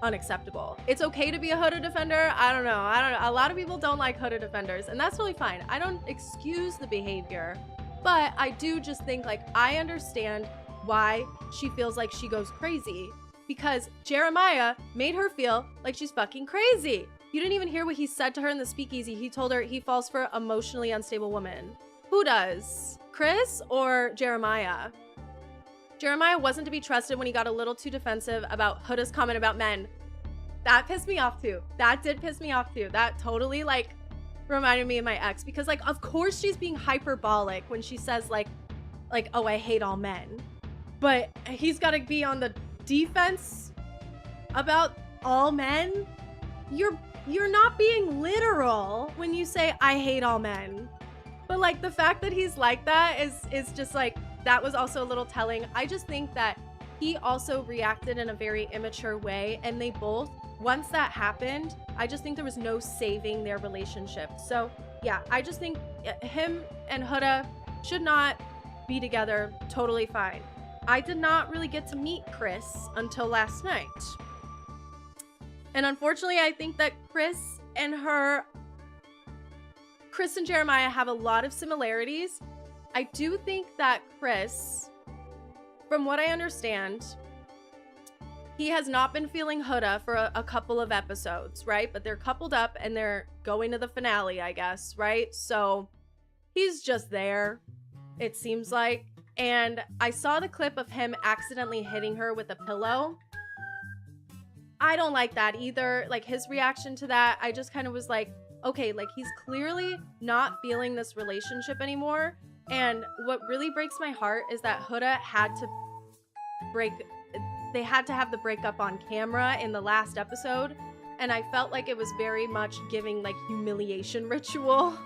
unacceptable. It's okay to be a Huda defender. I don't know. A lot of people don't like Huda defenders, and that's totally fine. I don't excuse the behavior, but I do just think like I understand why she feels like she goes crazy, because Jeremiah made her feel like she's fucking crazy. You didn't even hear what he said to her in the speakeasy. He told her he falls for emotionally unstable women. Who does? Chris or Jeremiah? Jeremiah wasn't to be trusted when he got a little too defensive about Huda's comment about men. That pissed me off too. That did piss me off too. That totally like reminded me of my ex, because like of course she's being hyperbolic when she says like oh, I hate all men. But he's got to be on the defense about all men. You're not being literal when you say I hate all men. But like the fact that he's like that is just like, that was also a little telling. I just think that he also reacted in a very immature way, and they both, once that happened, I just think there was no saving their relationship. So yeah, I just think him and Huda should not be together. Totally fine. I did not really get to meet Chris until last night. And unfortunately, I think that Chris and Jeremiah have a lot of similarities. I do think that Chris, from what I understand, he has not been feeling Huda for a couple of episodes, right? But they're coupled up and they're going to the finale, I guess, right? So he's just there, it seems like. And I saw the clip of him accidentally hitting her with a pillow. I don't like that either. Like his reaction to that, I just kind of was like, okay, like he's clearly not feeling this relationship anymore. And what really breaks my heart is that Huda had to they had to have the breakup on camera in the last episode. And I felt like it was very much giving like humiliation ritual.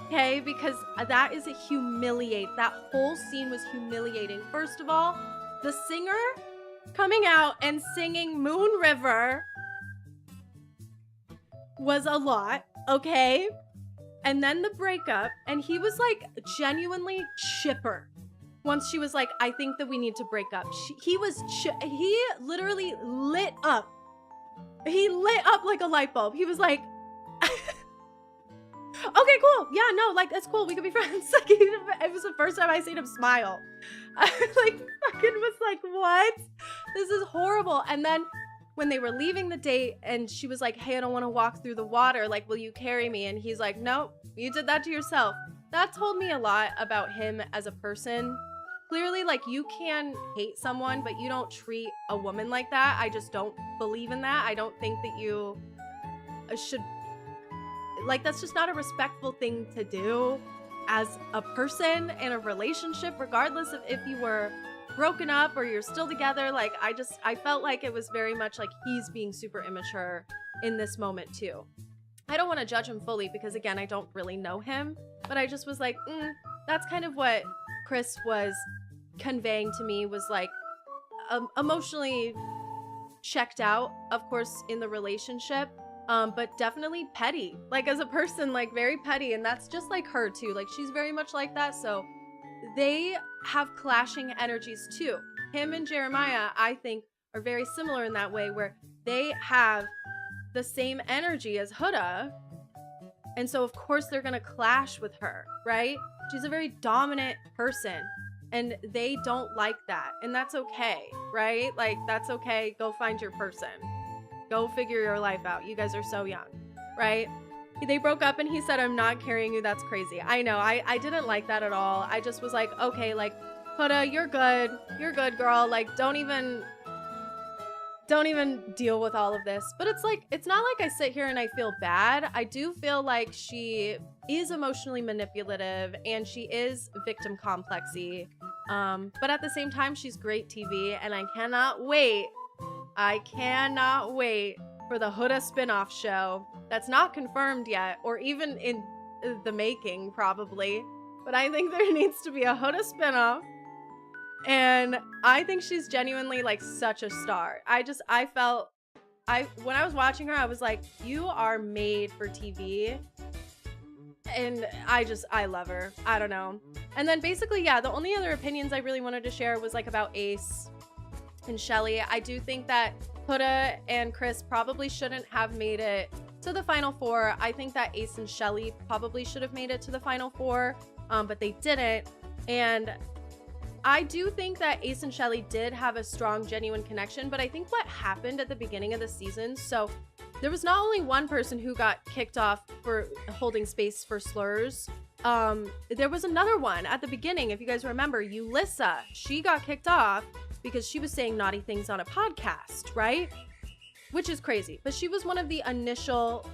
Okay, because that is that whole scene was humiliating. First of all, the singer coming out and singing Moon River was a lot, okay? And then the breakup, and he was like genuinely chipper once she was like, I think that we need to break up. He literally lit up. He lit up like a light bulb. He was like, okay, cool. Yeah, no, like, that's cool. We could be friends. Like, it was the first time I seen him smile. I like fucking was like, what? This is horrible. And then when they were leaving the date and she was like, hey, I don't want to walk through the water. Like, will you carry me? And he's like, nope, you did that to yourself. That told me a lot about him as a person. Clearly, like, you can hate someone, but you don't treat a woman like that. I just don't believe in that. I don't think that you should... Like, that's just not a respectful thing to do as a person in a relationship, regardless of if you were broken up or you're still together. Like, I felt like it was very much like he's being super immature in this moment too. I don't want to judge him fully because, again, I don't really know him, but I just was like, that's kind of what Chris was conveying to me, was like emotionally checked out, of course, in the relationship. But definitely petty, like as a person, like very petty. And that's just like her too. Like she's very much like that. So they have clashing energies too. Him and Jeremiah, I think, are very similar in that way, where they have the same energy as Huda. And so of course they're going to clash with her, right? She's a very dominant person and they don't like that. And that's okay, right? Like that's okay. Go find your person. Go figure your life out. You guys are so young, right? They broke up and he said, I'm not carrying you. That's crazy. I know. I didn't like that at all. I just was like, okay, like, Huda, you're good. You're good, girl. Like, don't even deal with all of this. But it's like, it's not like I sit here and I feel bad. I do feel like she is emotionally manipulative and she is victim complexy. But at the same time, she's great TV and I cannot wait for the Huda spinoff show that's not confirmed yet, or even in the making probably. but I think there needs to be a Hoda spinoff. And I think she's genuinely like such a star. When I was watching her, I was like, you are made for TV. And I love her. I don't know. And then basically, yeah, the only other opinions I really wanted to share was like about Ace and Shelly. I do think that Huda and Chris probably shouldn't have made it to the final four. I think that Ace and Shelly probably should have made it to the final four, but they didn't. And I do think that Ace and Shelly did have a strong, genuine connection, but I think what happened at the beginning of the season, so there was not only one person who got kicked off for holding space for slurs. There was another one at the beginning, if you guys remember, Yulissa. She got kicked off because she was saying naughty things on a podcast, right? Which is crazy. But she was one of the initial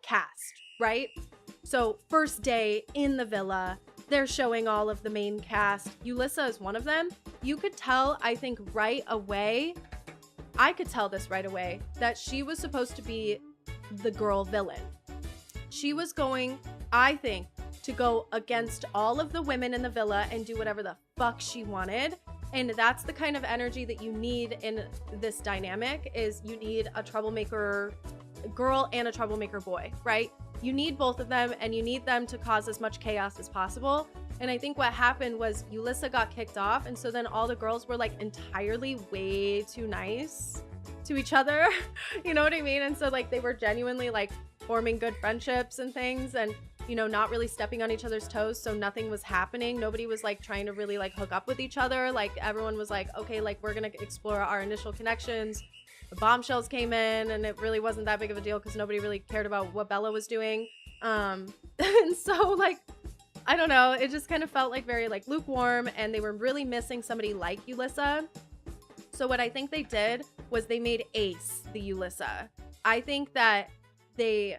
cast, right? So first day in the villa, they're showing all of the main cast. Yulissa is one of them. You could tell, I think, right away, I could tell this right away, that she was supposed to be the girl villain. She was going, I think, to go against all of the women in the villa and do whatever the fuck she wanted. And that's the kind of energy that you need in this dynamic, is you need a troublemaker girl and a troublemaker boy, right? You need both of them, and you need them to cause as much chaos as possible. And I think what happened was Yulissa got kicked off, and so then all the girls were like entirely way too nice to each other. You know what I mean? And so like they were genuinely like forming good friendships and things, and you know, not really stepping on each other's toes, so nothing was happening. Nobody was like trying to really like hook up with each other. Like everyone was like, okay, like we're gonna explore our initial connections. The bombshells came in, and it really wasn't that big of a deal because nobody really cared about what Bella was doing. And so like, I don't know, it just kind of felt like very like lukewarm, and they were really missing somebody like Yulissa. So what I think they did was they made Ace the Yulissa. I think that they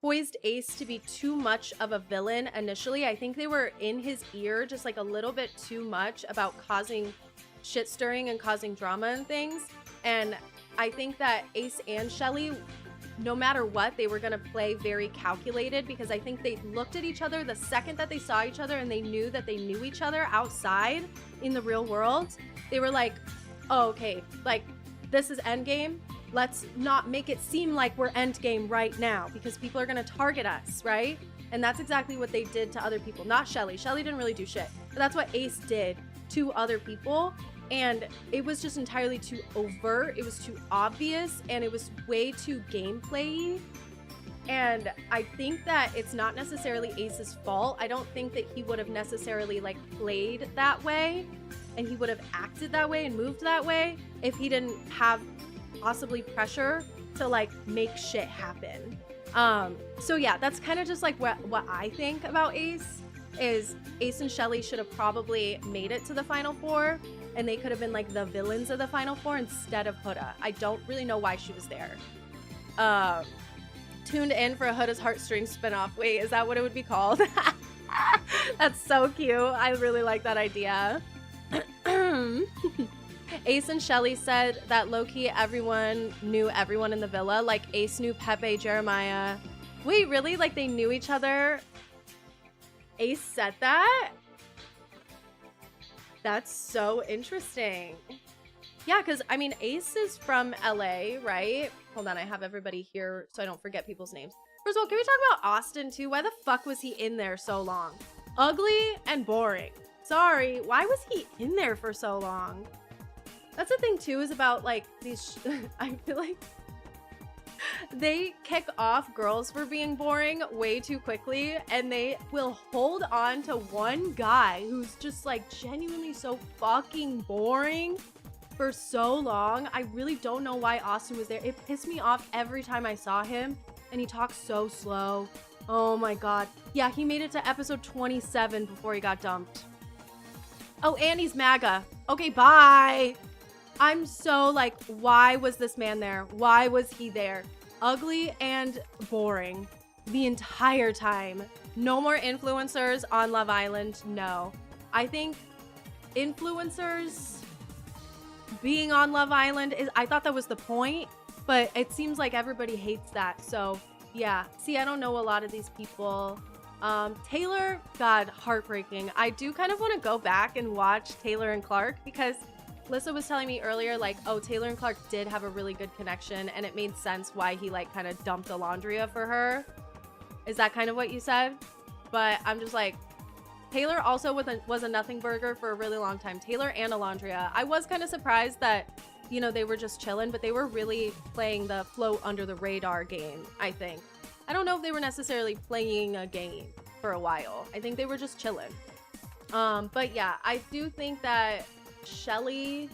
poised Ace to be too much of a villain initially. I think they were in his ear just like a little bit too much about causing shit stirring and causing drama and things. And I think that Ace and Shelly, no matter what, they were going to play very calculated, because I think they looked at each other the second that they saw each other and they knew that they knew each other outside in the real world. They were like, oh, okay, like this is endgame. Let's not make it seem like we're endgame right now, because people are going to target us, right? And that's exactly what they did to other people. Not Shelly. Shelly didn't really do shit, but that's what Ace did to other people. And it was just entirely too overt. It was too obvious, and it was way too gameplay-y. And I think that it's not necessarily Ace's fault. I don't think that he would have necessarily like played that way, and he would have acted that way and moved that way if he didn't have possibly pressure to like make shit happen. So yeah, that's kind of just like what I think about Ace, is Ace and Shelly should have probably made it to the final four, and they could have been like the villains of the final four instead of Huda. I don't really know why she was there. Tuned in for a Huda's Heartstrings spinoff. Wait, is that what it would be called? That's so cute. I really like that idea. Ace and Shelly said that low-key everyone knew everyone in the villa. Like Ace knew Pepe, Jeremiah. Wait, really? Like they knew each other? Ace said that? That's so interesting. Yeah, because I mean, Ace is from LA, right? Hold on, I have everybody here so I don't forget people's names. First of all, can we talk about Austin too? Why the fuck was he in there so long? Ugly and boring. Sorry, why was he in there for so long? That's the thing too, is about like these, I feel like they kick off girls for being boring way too quickly, and they will hold on to one guy who's just like genuinely so fucking boring for so long. I really don't know why Austin was there. It pissed me off every time I saw him, and he talks so slow. Oh my god. Yeah, he made it to episode 27 before he got dumped. Oh, and he's MAGA. Okay, bye. I'm so like, why was this man there? Why was he there? Ugly and boring the entire time. No more influencers on Love Island. No. I think influencers being on Love Island is, I thought that was the point, but it seems like everybody hates that. So yeah. See, I don't know a lot of these people. Taylor, God, heartbreaking. I do kind of want to go back and watch Taylor and Clark because Lissa was telling me earlier, like, oh, Taylor and Clark did have a really good connection, and it made sense why he, like, kind of dumped Alondria for her. Is that kind of what you said? But I'm just like, Taylor also was a nothing burger for a really long time. Taylor and Alondria. I was kind of surprised that, you know, they were just chilling, but they were really playing the float under the radar game, I think. I don't know if they were necessarily playing a game for a while. I think they were just chilling. But yeah, I do think that Shelly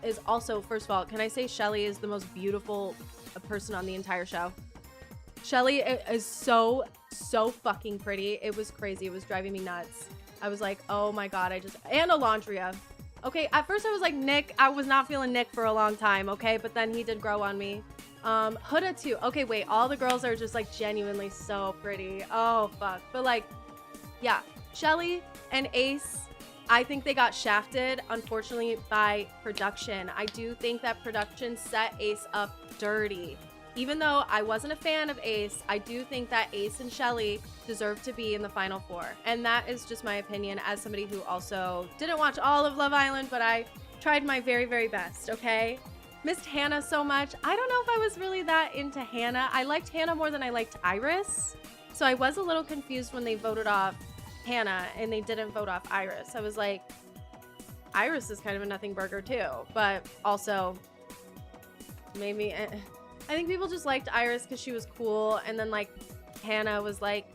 is also, first of all, can I say Shelly is the most beautiful person on the entire show? Shelly is so fucking pretty. It was crazy. It was driving me nuts. I was like, oh my God, and Alondria. Okay, at first I was like, Nick, I was not feeling Nick for a long time, okay? But then he did grow on me. Huda too. Okay, wait, all the girls are just like genuinely so pretty. Oh, fuck. But like, yeah, Shelly and Ace, I think they got shafted, unfortunately, by production. I do think that production set Ace up dirty. Even though I wasn't a fan of Ace, I do think that Ace and Shelly deserve to be in the Final Four. And that is just my opinion as somebody who also didn't watch all of Love Island, but I tried my very, very best, okay? Missed Hannah so much. I don't know if I was really that into Hannah. I liked Hannah more than I liked Iris. So I was a little confused when they voted off Hannah and they didn't vote off Iris. I was like, Iris is kind of a nothing burger too, but also maybe I think people just liked Iris because she was cool, and then like Hannah was like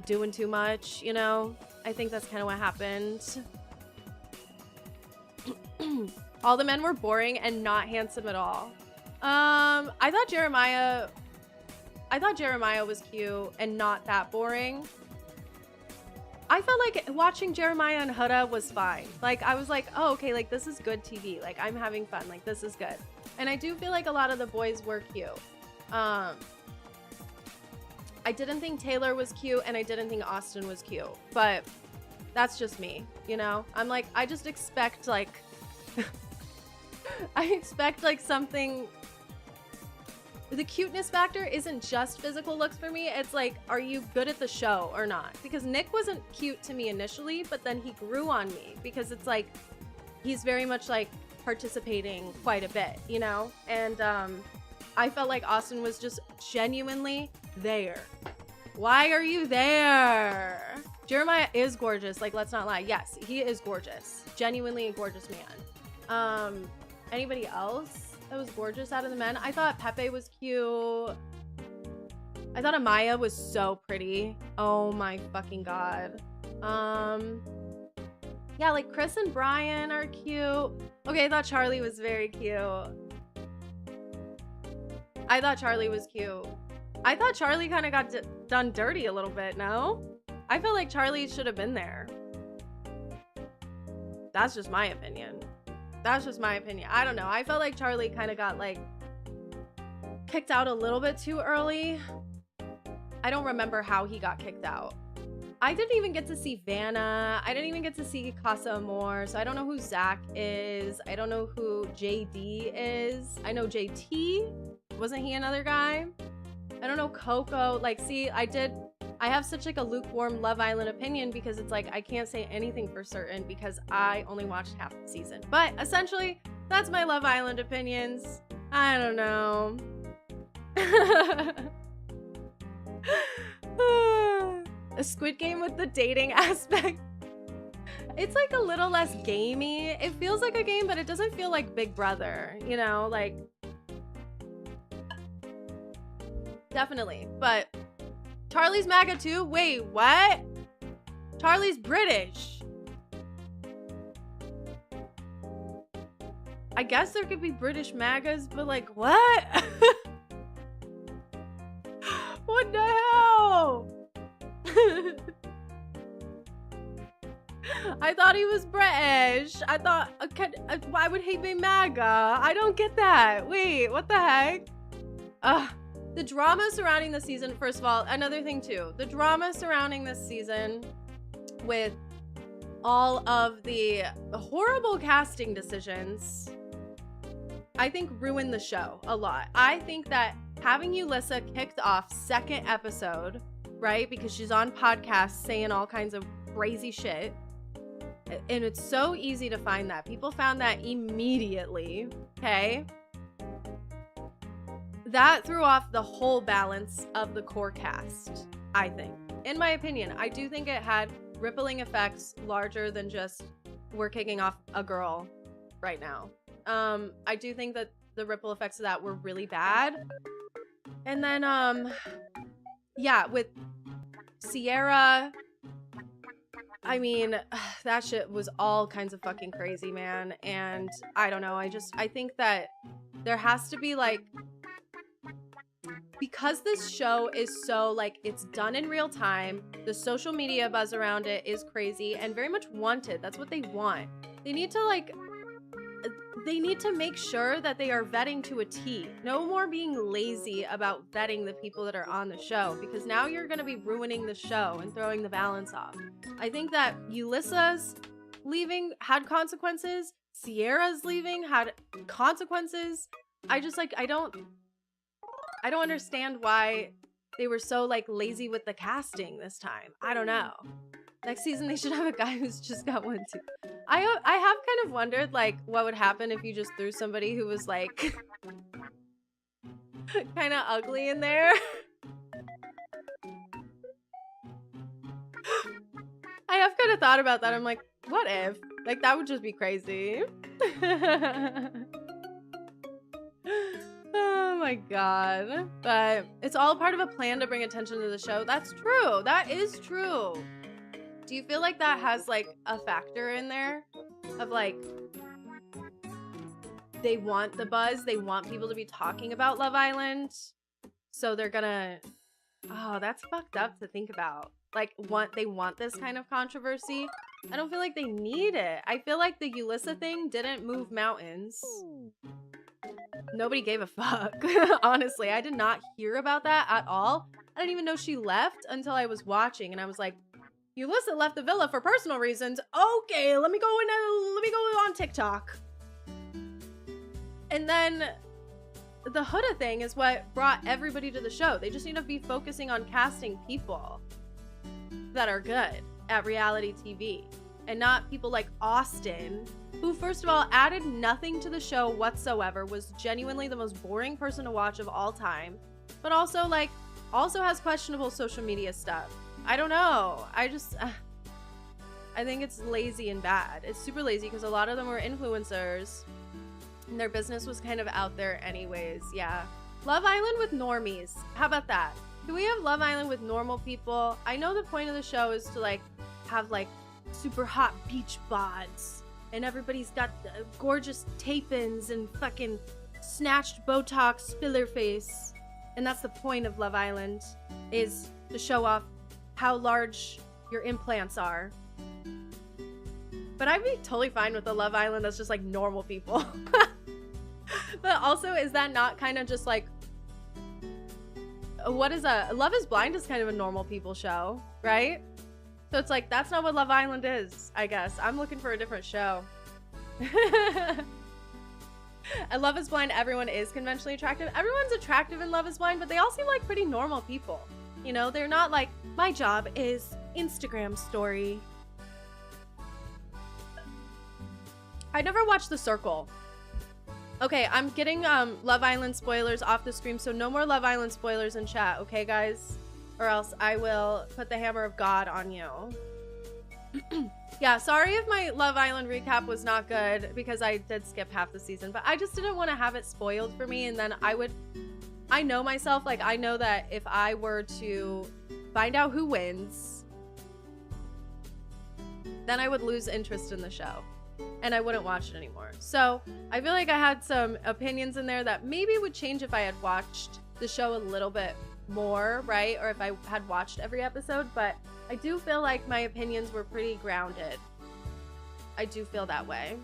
doing too much, you know? I think that's kind of what happened. All the men were boring and not handsome at all. I thought Jeremiah was cute and not that boring. I felt like watching Jeremiah and Huda was fine. Like, I was like, oh, okay, like, this is good TV. Like, I'm having fun. Like, this is good. And I do feel like a lot of the boys were cute. I didn't think Taylor was cute, and I didn't think Austin was cute. But that's just me, you know? I'm like, I just expect, like... I expect, like, something... The cuteness factor isn't just physical looks for me. It's like, are you good at the show or not? Because Nick wasn't cute to me initially, but then he grew on me because it's like, he's very much like participating quite a bit, you know? And I felt like Austin was just genuinely there. Why are you there? Jeremiah is gorgeous. Like, let's not lie. Yes, he is gorgeous. Genuinely a gorgeous man. Anybody else that was gorgeous out of the men? I thought Pepe was cute. I thought Amaya was so pretty. Oh my fucking God. Yeah, like Chris and Brian are cute. Okay, I thought Charlie was very cute. I thought Charlie was cute. I thought Charlie kind of got done dirty a little bit, no? I felt like Charlie should have been there. That's just my opinion. That's just my opinion. I don't know. I felt like Charlie kind of got like kicked out a little bit too early. I don't remember how he got kicked out. I didn't even get to see Vanna. I didn't even get to see Casa Amor. So I don't know who Zach is. I don't know who JD is. I know JT. Wasn't he another guy? I don't know Coco. Like, see, I have such like a lukewarm Love Island opinion because it's like I can't say anything for certain because I only watched half the season. But essentially, that's my Love Island opinions. I don't know. A Squid Game with the dating aspect. It's like a little less gamey. It feels like a game, but it doesn't feel like Big Brother, you know? Like, definitely. But Charlie's MAGA too? Wait, what? Charlie's British. I guess there could be British MAGAs, but like, what? What the hell? I thought he was British. I thought, why would he be MAGA? I don't get that. Wait, what the heck? The drama surrounding the season, first of all, another thing too, the drama surrounding this season with all of the horrible casting decisions, I think ruined the show a lot. I think that having Yulissa kicked off second episode, right? Because she's on podcasts saying all kinds of crazy shit. And it's so easy to find that. People found that immediately, okay? That threw off the whole balance of the core cast, I think. In my opinion, I do think it had rippling effects larger than just we're kicking off a girl right now. I do think that the ripple effects of that were really bad. And then, yeah, with Sierra, I mean, that shit was all kinds of fucking crazy, man. And I don't know, I think that there has to be like, because this show is so like, it's done in real time, the social media buzz around it is crazy and very much wanted. That's what they want. They need to make sure that they are vetting to a T. No more being lazy about vetting the people that are on the show, because now you're going to be ruining the show and throwing the balance off. I think that Ulyssa's leaving had consequences. Sierra's leaving had consequences. I don't understand why they were so like lazy with the casting this time. I don't know. Next season they should have a guy who's just got one too. I have kind of wondered like what would happen if you just threw somebody who was like kind of ugly in there. I have kind of thought about that. I'm like, what if? Like that would just be crazy. Oh my god. But it's all part of a plan to bring attention to the show. That's true. That is true. Do you feel like that has like a factor in there of like they want the buzz, they want people to be talking about Love Island, so they're gonna, oh, that's fucked up to think about. Like they want this kind of controversy. I don't feel like they need it. I feel like the Ulyssa thing didn't move mountains. Nobody gave a fuck. Honestly, I did not hear about that at all. I didn't even know she left until I was watching, and I was like, Ulyssa left the villa for personal reasons. Okay, let me go on TikTok. And then the Huda thing is what brought everybody to the show. They just need to be focusing on casting people that are good at reality TV and not people like Austin, who first of all added nothing to the show whatsoever, was genuinely the most boring person to watch of all time, but also has questionable social media stuff. I don't know. I think it's lazy and bad. It's super lazy because a lot of them were influencers and their business was kind of out there anyways. Yeah. Love Island with normies. How about that? Can we have Love Island with normal people? I know the point of the show is to like have like super hot beach bods and everybody's got gorgeous tape-ins and fucking snatched Botox filler face. And that's the point of Love Island, is to show off how large your implants are. But I'd be totally fine with a Love Island that's just like normal people. But also, is that not kind of just like, what is Love is Blind is kind of a normal people show, right? So it's like, that's not what Love Island is, I guess. I'm looking for a different show. At Love is Blind, everyone is conventionally attractive. Everyone's attractive in Love is Blind, but they all seem like pretty normal people. You know, they're not like, my job is Instagram story. I never watched The Circle. Okay, I'm getting Love Island spoilers off the stream, so no more Love Island spoilers in chat, okay guys? Or else I will put the hammer of God on you. Yeah, sorry if my Love Island recap was not good, because I did skip half the season, but I just didn't want to have it spoiled for me, and then I know myself, like I know that if I were to find out who wins, then I would lose interest in the show and I wouldn't watch it anymore. So I feel like I had some opinions in there that maybe would change if I had watched the show a little bit more, right? Or if I had watched every episode, but I do feel like my opinions were pretty grounded. I do feel that way.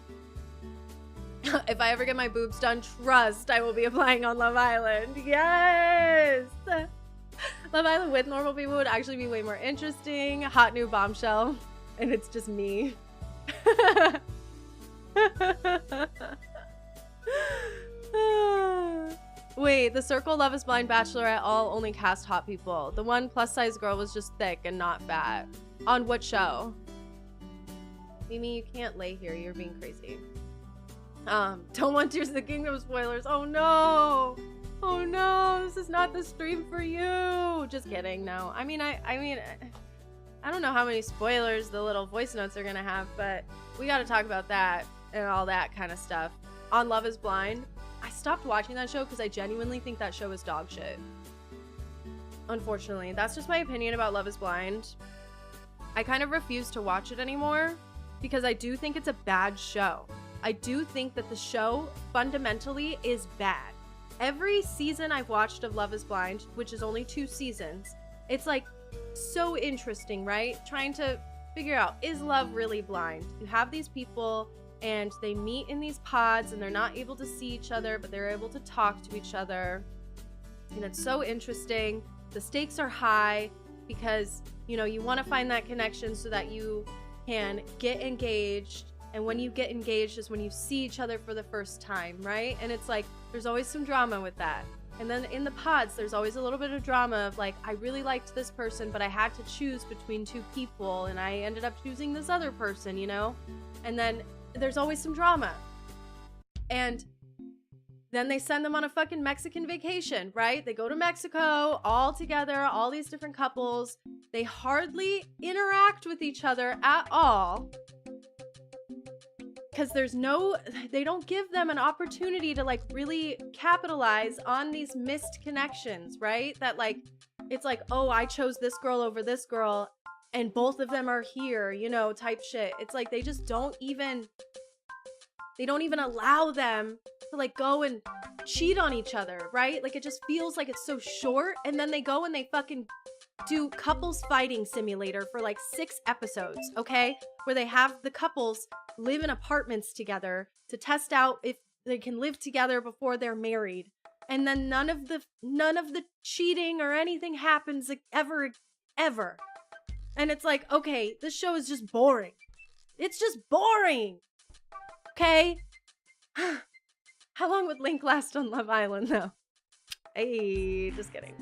If I ever get my boobs done, trust I will be applying on Love Island. Yes! Love Island with normal people would actually be way more interesting. Hot new bombshell. And it's just me. Wait, the Circle Love is Blind Bachelorette all only cast hot people. The one plus size girl was just thick and not fat. On what show? Mimi, you can't lay here. You're being crazy. Don't want Tears of the Kingdom spoilers. Oh no. Oh no, this is not the stream for you. Just kidding. No. I mean, I don't know how many spoilers the little voice notes are gonna have, but we gotta talk about that and all that kind of stuff. On Love is Blind, I stopped watching that show because I genuinely think that show is dog shit. Unfortunately, that's just my opinion about Love is Blind. I kind of refuse to watch it anymore because I do think it's a bad show. I do think that the show fundamentally is bad. Every season I've watched of Love is Blind, which is only 2 seasons, it's like so interesting, right? Trying to figure out, is love really blind? You have these people and they meet in these pods and they're not able to see each other, but they're able to talk to each other. And it's so interesting. The stakes are high because, you know, you want to find that connection so that you can get engaged. And when you get engaged is when you see each other for the first time, right? And it's like, there's always some drama with that. And then in the pods, there's always a little bit of drama of like, I really liked this person, but I had to choose between 2 people and I ended up choosing this other person, you know? And then there's always some drama. And then they send them on a fucking Mexican vacation, right? They go to Mexico all together, all these different couples. They hardly interact with each other at all. Because they don't give them an opportunity to like really capitalize on these missed connections, right? That like, it's like, oh, I chose this girl over this girl and both of them are here, you know, type shit. It's like, they just don't even allow them to like go and cheat on each other, right? Like it just feels like it's so short. And then they go and they fucking do couples fighting simulator for like 6 episodes, okay? Where they have the couples live in apartments together to test out if they can live together before they're married. And then none of the cheating or anything happens ever. And it's like, okay, this show is just boring. It's just boring. Okay? How long would Link last on Love Island though? Hey, just kidding.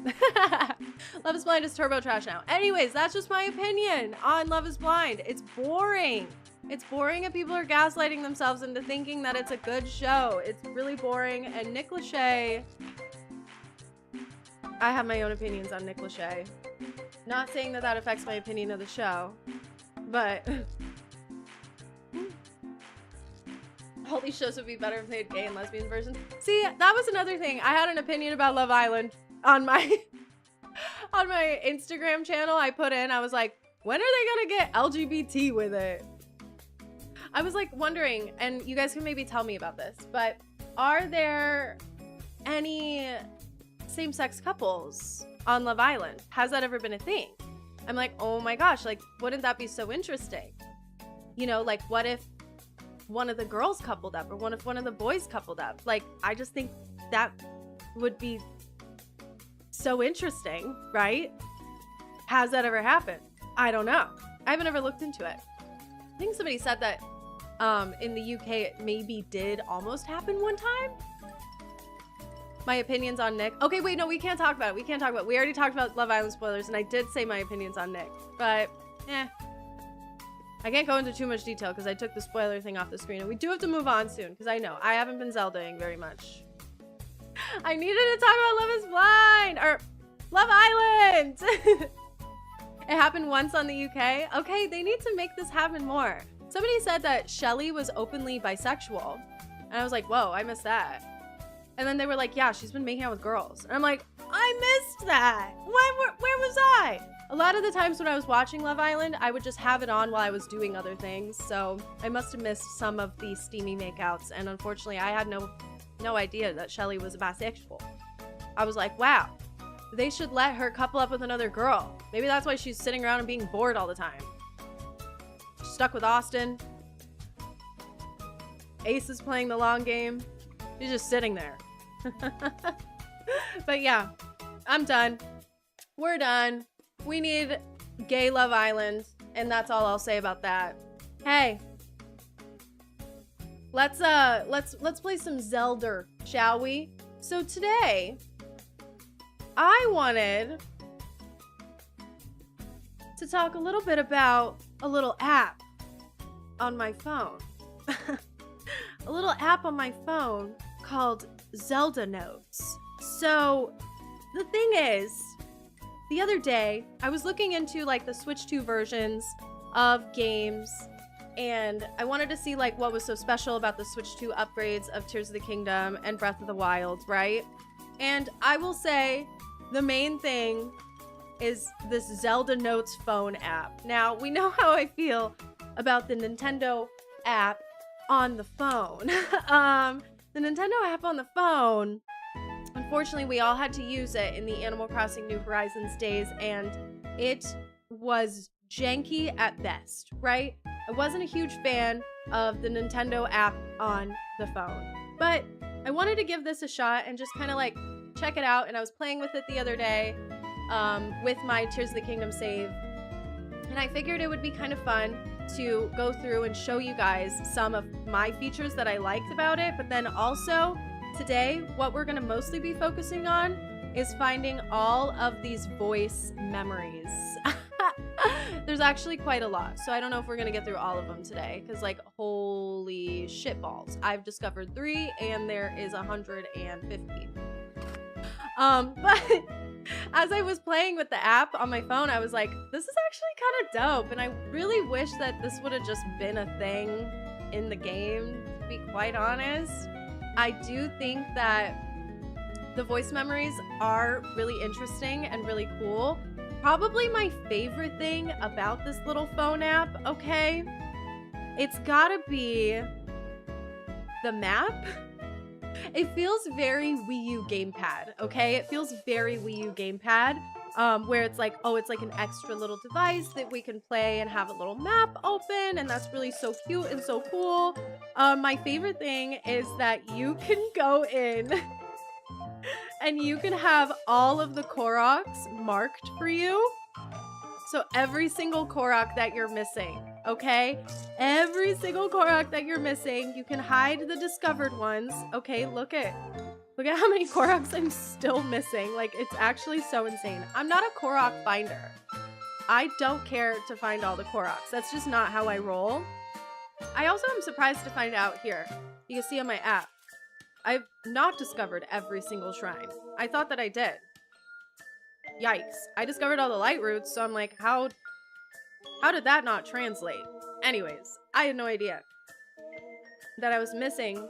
Love is Blind is turbo trash now. Anyways, that's just my opinion on Love is Blind. It's boring. It's boring and people are gaslighting themselves into thinking that it's a good show. It's really boring. And Nick Lachey, I have my own opinions on Nick Lachey. Not saying that that affects my opinion of the show, but all these shows would be better if they had gay and lesbian versions. See, that was another thing. I had an opinion about Love Island on my on my Instagram channel. I put in, I was like, when are they gonna get LGBT with it? I was like wondering, and you guys can maybe tell me about this, but are there any same-sex couples on Love Island? Has that ever been a thing? I'm like, oh my gosh, like, wouldn't that be so interesting? You know, like, what if one of the girls coupled up or one of the boys coupled up? Like, I just think that would be so interesting, right? Has that ever happened? I don't know. I haven't ever looked into it. I think somebody said that in the UK it maybe did almost happen one time. My opinions on Nick. Okay, wait, no, we can't talk about it. We already talked about Love Island spoilers and I did say my opinions on Nick, but I can't go into too much detail because I took the spoiler thing off the screen, and we do have to move on soon because I know I haven't been Zeldaing very much. I needed to talk about Love is Blind or Love Island. It happened once on the UK. Okay, they need to make this happen more. Somebody said that Shelly was openly bisexual, and I was like, whoa, I missed that. And then they were like, yeah, she's been making out with girls. And I'm like, I missed that. Where was I? A lot of the times when I was watching Love Island, I would just have it on while I was doing other things. So I must have missed some of the steamy makeouts. And unfortunately, I had no idea that Shelly was a bisexual. I was like, wow, they should let her couple up with another girl. Maybe that's why she's sitting around and being bored all the time. She's stuck with Austin. Ace is playing the long game. She's just sitting there. But yeah, I'm done. We're done. We need gay Love Island, and that's all I'll say about that. Hey, let's play some Zelda, shall we? So today, I wanted to talk a little bit about a little app on my phone. A little app on my phone called Zelda Notes. So the thing is, the other day, I was looking into like the Switch 2 versions of games, and I wanted to see like what was so special about the Switch 2 upgrades of Tears of the Kingdom and Breath of the Wild, right? And I will say the main thing is this Zelda Notes phone app. Now, we know how I feel about the Nintendo app on the phone. The Nintendo app on the phone, unfortunately, we all had to use it in the Animal Crossing New Horizons days, and it was janky at best, right? I wasn't a huge fan of the Nintendo app on the phone, but I wanted to give this a shot and just kind of like check it out. And I was playing with it the other day with my Tears of the Kingdom save, and I figured it would be kind of fun to go through and show you guys some of my features that I liked about it. But then also today, what we're going to mostly be focusing on is finding all of these voice memories. There's actually quite a lot, so I don't know if we're gonna get through all of them today, because like, holy shit balls, I've discovered 3 and there is 150. But as I was playing with the app on my phone, I was like, this is actually kind of dope, and I really wish that this would have just been a thing in the game, to be quite honest. I do think that the voice memories are really interesting and really cool. Probably my favorite thing about this little phone app, okay? It's gotta be the map. It feels very Wii U gamepad, okay? It feels very Wii U gamepad, where it's like, oh, it's like an extra little device that we can play and have a little map open, and that's really so cute and so cool. My favorite thing is that you can go in and you can have all of the Koroks marked for you. So every single Korok that you're missing, okay? Every single Korok that you're missing, you can hide the discovered ones. Okay, look at how many Koroks I'm still missing. Like, it's actually so insane. I'm not a Korok finder. I don't care to find all the Koroks. That's just not how I roll. I also am surprised to find out here. You can see on my app, I've not discovered every single shrine. I thought that I did. Yikes. I discovered all the light roots, so I'm like, how did that not translate? Anyways, I had no idea that I was missing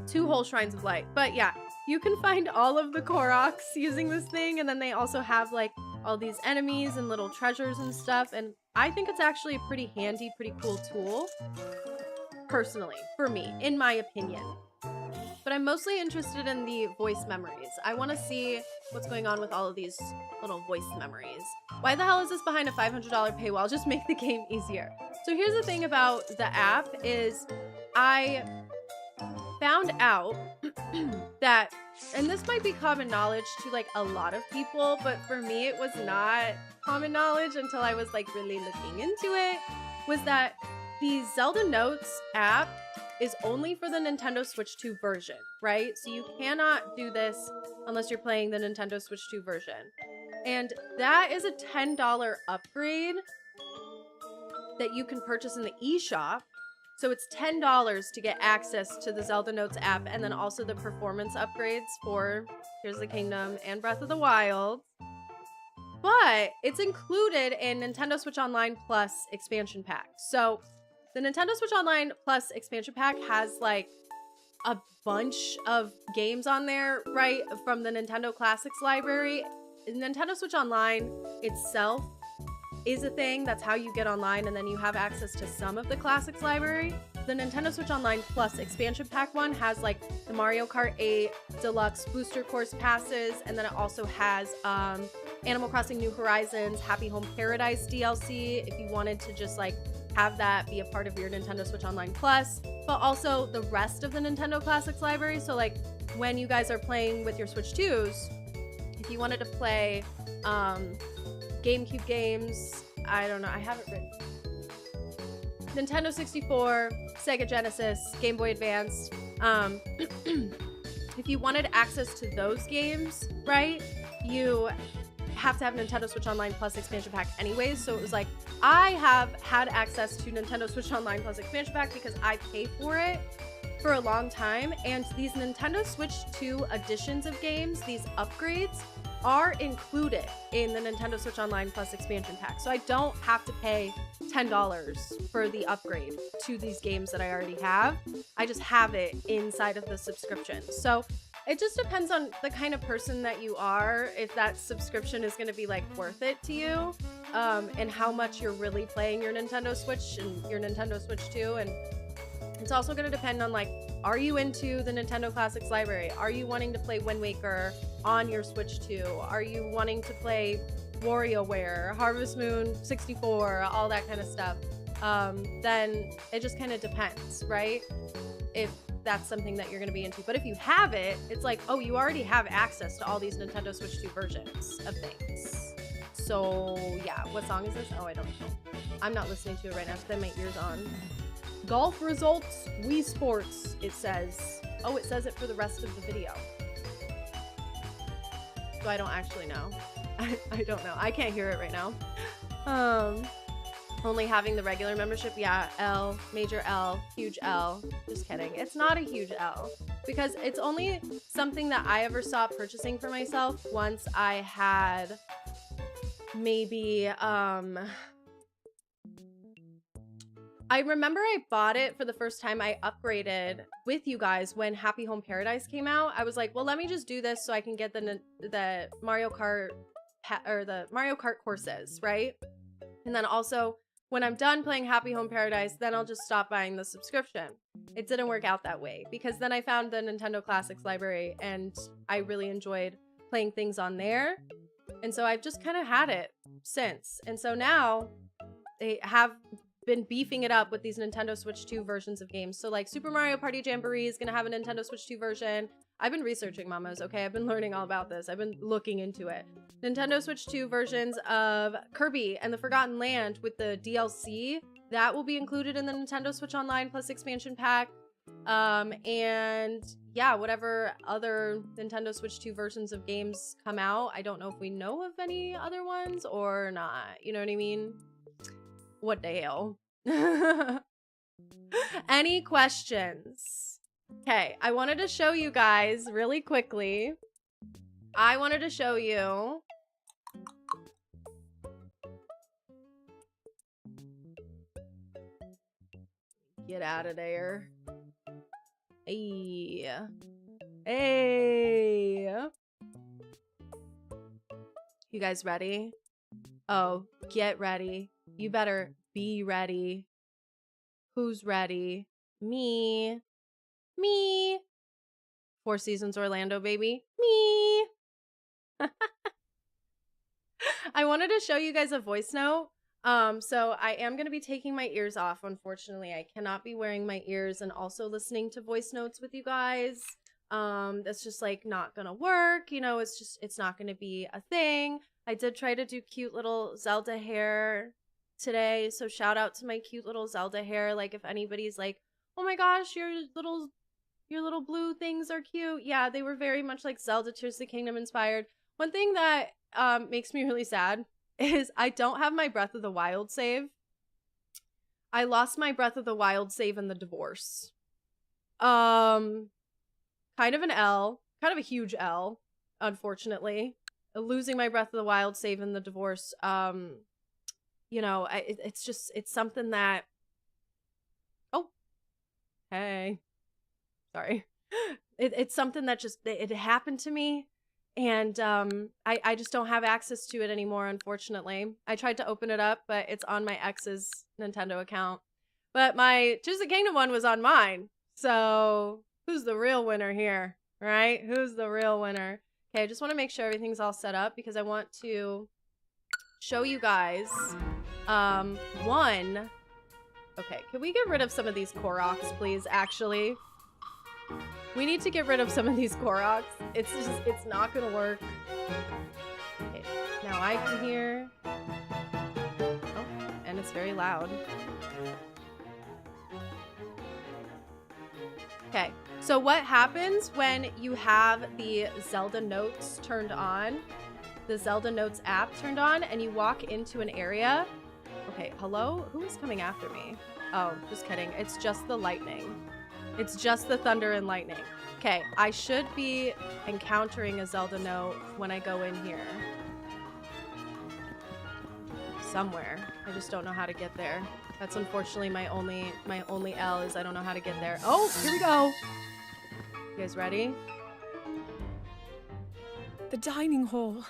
2 whole shrines of light. But yeah, you can find all of the Koroks using this thing, and then they also have like all these enemies and little treasures and stuff, and I think it's actually a pretty handy, pretty cool tool, personally, for me, in my opinion. But I'm mostly interested in the voice memories. I want to see what's going on with all of these little voice memories. Why the hell is this behind a $500 paywall? Just make the game easier. So here's the thing about the app is I found out that, and this might be common knowledge to like a lot of people, but for me it was not common knowledge until I was like really looking into it, was that the Zelda Notes app is only for the Nintendo Switch 2 version, right? So you cannot do this unless you're playing the Nintendo Switch 2 version. And that is a $10 upgrade that you can purchase in the eShop. So it's $10 to get access to the Zelda Notes app, and then also the performance upgrades for Tears of the Kingdom and Breath of the Wild. But it's included in Nintendo Switch Online Plus expansion pack. So the Nintendo Switch Online Plus expansion pack has like a bunch of games on there, right? From the Nintendo Classics library. Nintendo Switch Online itself is a thing. That's how you get online, and then you have access to some of the Classics library. The Nintendo Switch Online Plus expansion pack one has like the Mario Kart 8 Deluxe Booster Course passes, and then it also has Animal Crossing New Horizons Happy Home Paradise DLC if you wanted to just like have that be a part of your Nintendo Switch Online Plus, but also the rest of the Nintendo Classics library. So like when you guys are playing with your Switch 2s, if you wanted to play GameCube games, I don't know, I have it written. Nintendo 64, Sega Genesis, Game Boy Advance, if you wanted access to those games, right, you have to have Nintendo Switch Online Plus expansion pack anyways. So it was like, I have had access to Nintendo Switch Online Plus expansion pack because I pay for it for a long time. And these Nintendo Switch 2 editions of games, these upgrades, are included in the Nintendo Switch Online Plus expansion pack. So I don't have to pay $10 for the upgrade to these games that I already have. I just have it inside of the subscription. So it just depends on the kind of person that you are, if that subscription is going to be like worth it to you, and how much you're really playing your Nintendo Switch and your Nintendo Switch 2. And it's also going to depend on like, are you into the Nintendo Classics library? Are you wanting to play Wind Waker on your Switch 2? Are you wanting to play WarioWare, Harvest Moon 64, all that kind of stuff? Then it just kind of depends, right? If that's something that you're going to be into. But if you have it, it's like, oh, you already have access to all these Nintendo Switch 2 versions of things. So yeah, what song is this? Oh, I don't know. I'm not listening to it right now because I have my ears on. Golf results, Wii Sports, it says. Oh, it says it for the rest of the video. So I don't actually know. I don't know. I can't hear it right now. Only having the regular membership, yeah, L, major L, huge L. Just kidding. It's not a huge L because it's only something that I ever stopped purchasing for myself once I had maybe, I remember I bought it for the first time. I upgraded with you guys when Happy Home Paradise came out. I was like, well, let me just do this so I can get the Mario Kart or the Mario Kart courses, right? And then also when I'm done playing Happy Home Paradise, then I'll just stop buying the subscription. It didn't work out that way because then I found the Nintendo Classics library and I really enjoyed playing things on there. And so I've just kind of had it since. And so now they have been beefing it up with these Nintendo Switch 2 versions of games. So like Super Mario Party Jamboree is gonna have a Nintendo Switch 2 version. I've been researching, mamas, okay? I've been learning all about this. I've been looking into it. Nintendo Switch 2 versions of Kirby and the Forgotten Land with the DLC, that will be included in the Nintendo Switch Online Plus expansion pack. And yeah, whatever other Nintendo Switch 2 versions of games come out, I don't know if we know of any other ones or not. You know what I mean? What the hell? Any questions? Okay, I wanted to show you guys really quickly. I wanted to show you get out of there. Hey. Hey. You guys ready? Oh, get ready. You better be ready. Who's ready? Me. Me. Four Seasons Orlando, baby. Me. I wanted to show you guys a voice note. So I am going to be taking my ears off. Unfortunately, I cannot be wearing my ears and also listening to voice notes with you guys. That's just like not gonna work. You know, it's not gonna be a thing. I did try to do cute little Zelda hair today, so shout out to my cute little Zelda hair. Like if anybody's like, oh my gosh, your little blue things are cute. Yeah, they were very much like Zelda Tears of the Kingdom inspired. One thing that makes me really sad is I don't have my Breath of the Wild save. I lost my Breath of the Wild save in the divorce. Kind of an L, kind of a huge L, unfortunately. Losing my Breath of the Wild save in the divorce, you know, it's something that, oh, hey, sorry. It's something that just, it happened to me, and I just don't have access to it anymore, unfortunately. I tried to open it up, but it's on my ex's Nintendo account. But my Tears of the Kingdom one was on mine, so who's the real winner here, right? Who's the real winner? Okay, I just want to make sure everything's all set up because I want to show you guys one. Okay, can we get rid of some of these Koroks, please? Actually, we need to get rid of some of these Koroks. It's not gonna work. Okay, now I can hear. Oh, and it's very loud. Okay, So what happens when you have the Zelda notes turned on, the Zelda notes app turned on, and you walk into an area? Okay, hello? Who is coming after me? Oh, just kidding. It's just the lightning. It's just the thunder and lightning. Okay, I should be encountering a Zelda note when I go in here. Somewhere. I just don't know how to get there. That's unfortunately my only L is I don't know how to get there. Oh, here we go. You guys ready? The dining hall.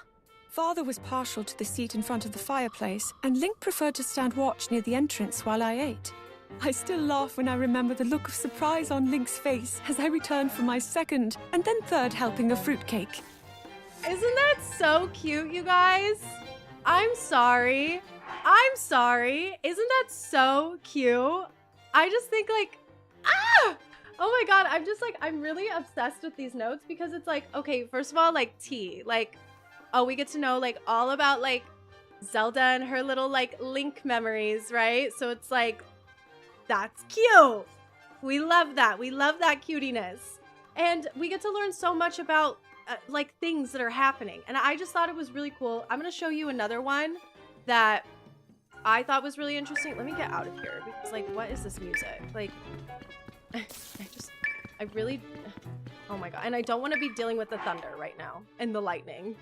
Father was partial to the seat in front of the fireplace, and Link preferred to stand watch near the entrance while I ate. I still laugh when I remember the look of surprise on Link's face as I returned for my second and then third helping of fruitcake. Isn't that so cute, you guys? I'm sorry. I'm sorry. Isn't that so cute? I just think like, ah! Oh my god, I'm just like, I'm really obsessed with these notes because it's like, okay, first of all, like tea. Like, oh, we get to know like all about like Zelda and her little like Link memories, right? So it's like, that's cute. We love that. We love that cutiness. And we get to learn so much about like things that are happening. And I just thought it was really cool. I'm going to show you another one that I thought was really interesting. Let me get out of here because like, what is this music? Like, I really, oh my god. And I don't want to be dealing with the thunder right now and the lightning.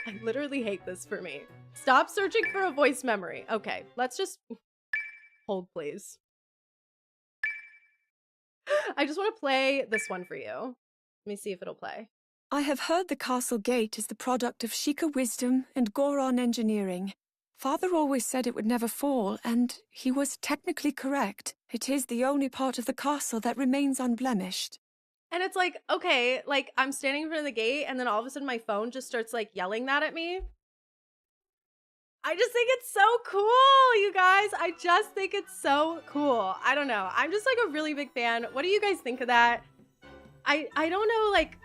I literally hate this for me. Stop searching for a voice memory. Okay, let's just hold, please. I just want to play this one for you. Let me see if it'll play. I have heard the castle gate is the product of Sheikah wisdom and Goron engineering. Father always said it would never fall, and he was technically correct. It is the only part of the castle that remains unblemished. And it's like, okay, like I'm standing in front of the gate and then all of a sudden my phone just starts like yelling that at me. I just think it's so cool, you guys. I just think it's so cool. I don't know. I'm just like a really big fan. What do you guys think of that? I don't know, like,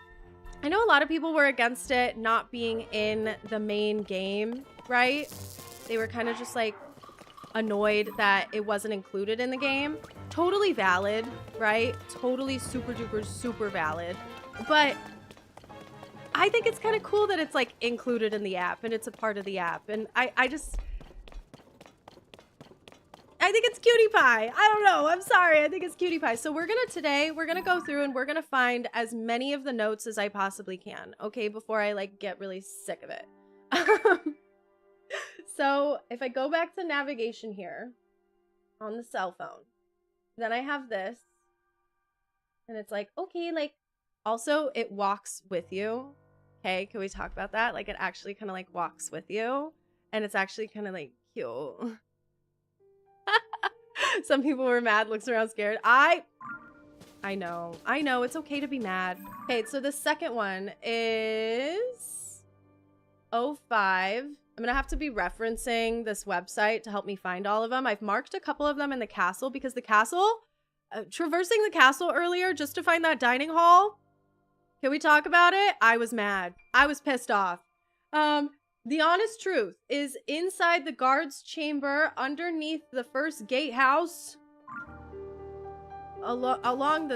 I know a lot of people were against it not being in the main game, right? They were kind of just like annoyed that it wasn't included in the game. Totally valid, right? Totally super duper super valid. But I think it's kind of cool that it's like included in the app and it's a part of the app. And I think it's cutie pie. I don't know. I'm sorry. I think it's cutie pie. So we're gonna go through and we're gonna find as many of the notes as I possibly can. Okay, before I like get really sick of it. So if I go back to navigation here on the cell phone, then I have this and it's like, okay, like also it walks with you. Okay, can we talk about that? Like it actually kind of like walks with you and it's actually kind of like cute. Some people were mad, looks around scared. I know, it's okay to be mad. Okay, so the second one is 05. I'm gonna have to be referencing this website to help me find all of them. I've marked a couple of them in the castle because the castle, traversing the castle earlier just to find that dining hall. Can we talk about it? I was mad. I was pissed off. The honest truth is inside the guard's chamber underneath the first gatehouse. Along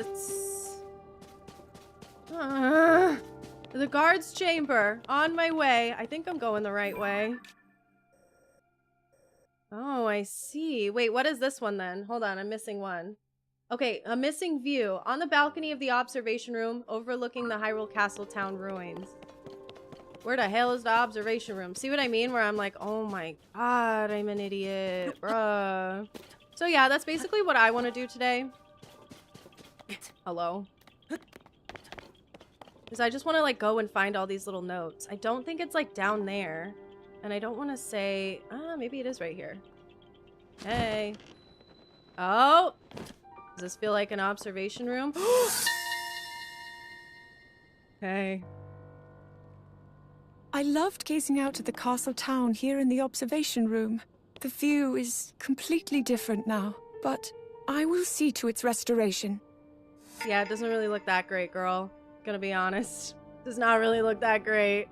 the guard's chamber. On my way. I think I'm going the right way. Oh, I see. Wait, what is this one then? Hold on, I'm missing one. Okay, a missing view. On the balcony of the observation room overlooking the Hyrule Castle town ruins. Where the hell is the observation room? See what I mean? Where I'm like, oh my god, I'm an idiot, bruh. So yeah, that's basically what I want to do today. Hello? Because I just want to like go and find all these little notes. I don't think it's like down there. And I don't want to say, maybe it is right here. Hey. Oh. Does this feel like an observation room? Hey. I loved gazing out at the castle town here in the observation room. The view is completely different now, but I will see to its restoration. Yeah, it doesn't really look that great, girl. Gonna be honest. Does not really look that great.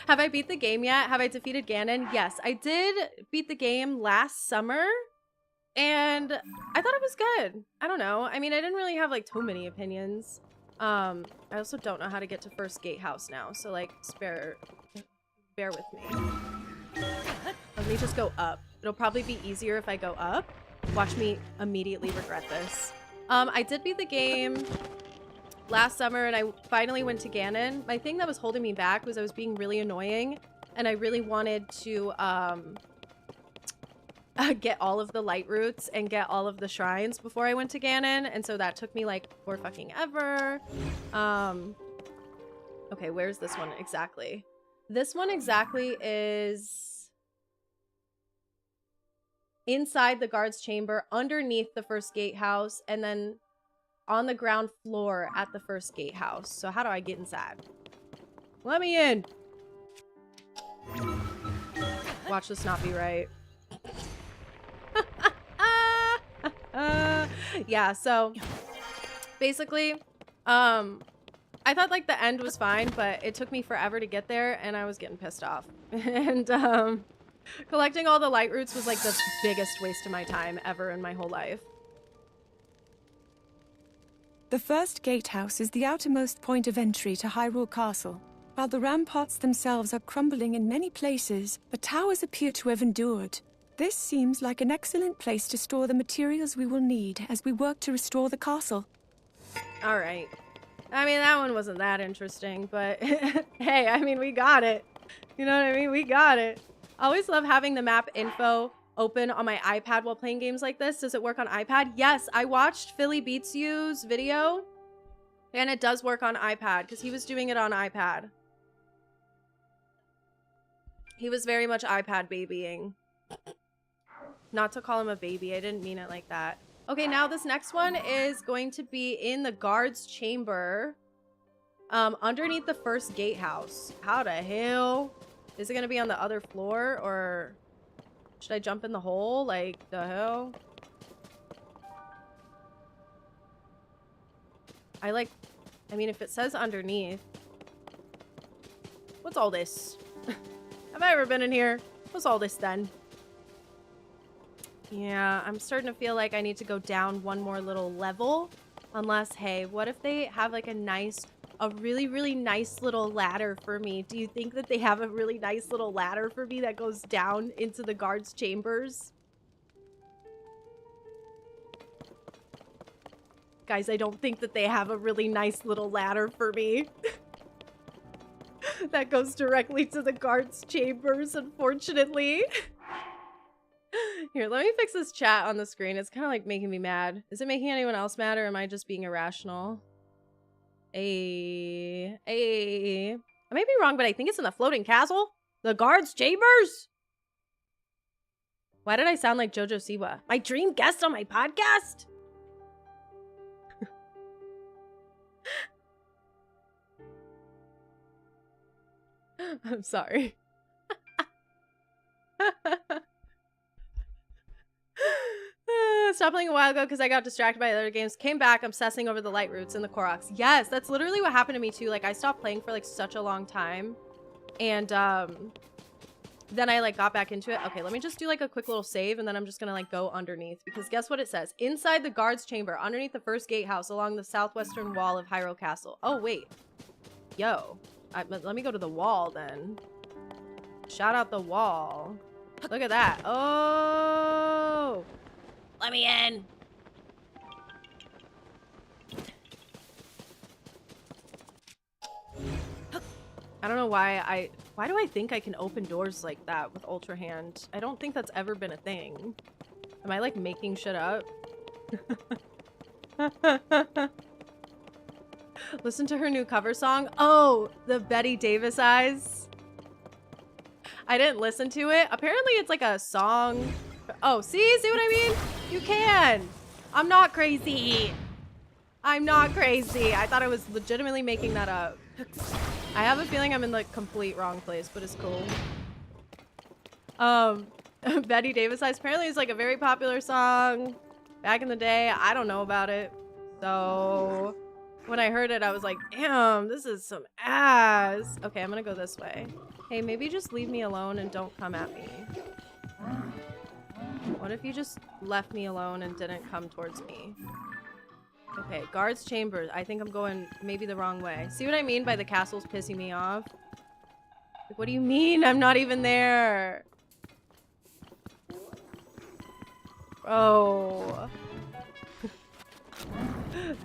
Have I beat the game yet? Have I defeated Ganon? Yes, I did beat the game last summer. And I thought it was good. I don't know. I mean, I didn't really have like too many opinions. I also don't know how to get to first gatehouse now, so like bear with me. Let me just go up. It'll probably be easier if I go up. Watch me immediately regret this. I did beat the game last summer and I finally went to Ganon. My thing that was holding me back was I was being really annoying and I really wanted to get all of the light roots and get all of the shrines before I went to Ganon, and so that took me like for fucking ever. Okay, where's this one exactly? This one exactly is inside the guard's chamber, underneath the first gatehouse, and then on the ground floor at the first gatehouse. So how do I get inside? Let me in. Watch this not be right. Yeah, so basically, I thought like the end was fine, but it took me forever to get there and I was getting pissed off. And collecting all the light roots was like the biggest waste of my time ever in my whole life. The first gatehouse is the outermost point of entry to Hyrule Castle. While the ramparts themselves are crumbling in many places, the towers appear to have endured. This seems like an excellent place to store the materials we will need as we work to restore the castle. All right. I mean, that one wasn't that interesting, but hey, I mean, we got it. You know what I mean? We got it. I always love having the map info open on my iPad while playing games like this. Does it work on iPad? Yes, I watched Philly Beats You's video, and it does work on iPad because he was doing it on iPad. He was very much iPad babying. Not to call him a baby. I didn't mean it like that. Okay, now this next one is going to be in the guard's chamber. Underneath the first gatehouse. How the hell? Is it going to be on the other floor? Or should I jump in the hole? Like, the hell? I mean, if it says underneath. What's all this? Have I ever been in here? What's all this then? Yeah, I'm starting to feel like I need to go down one more little level. Unless, hey, what if they have like a really, really nice little ladder for me? Do you think that they have a really nice little ladder for me that goes down into the guard's chambers? Guys, I don't think that they have a really nice little ladder for me. That goes directly to the guard's chambers, unfortunately. Here, let me fix this chat on the screen. It's kind of like making me mad. Is it making anyone else mad, or am I just being irrational? I may be wrong, but I think it's in the floating castle. The guard's chambers? Why did I sound like Jojo Siwa? My dream guest on my podcast? I'm sorry. Stopped playing a while ago because I got distracted by other games. Came back obsessing over the light roots and the Koroks. Yes, that's literally what happened to me too. Like, I stopped playing for like such a long time. And then I like got back into it. Okay, let me just do like a quick little save and then I'm just gonna like go underneath. Because guess what it says? Inside the guard's chamber, underneath the first gatehouse along the southwestern wall of Hyrule Castle. Oh, wait. Yo. Let me go to the wall then. Shout out the wall. Look at that. Oh! Let me in! I don't know why do I think I can open doors like that with Ultra Hand? I don't think that's ever been a thing. Am I like making shit up? Listen to her new cover song. Oh, the Betty Davis eyes. I didn't listen to it. Apparently it's like a song. Oh, see what I mean? You can. I'm not crazy. I'm not crazy. I thought I was legitimately making that up. I have a feeling I'm in the complete wrong place, but it's cool. Betty Davis eyes apparently is like a very popular song back in the day. I don't know about it. So when I heard it, I was like, damn, this is some ass. Okay, I'm gonna go this way. Hey, maybe just leave me alone and don't come at me. What if you just left me alone and didn't come towards me? Okay, guards chambers. I think I'm going maybe the wrong way. See what I mean by the castle's pissing me off? Like, what do you mean I'm not even there? Oh.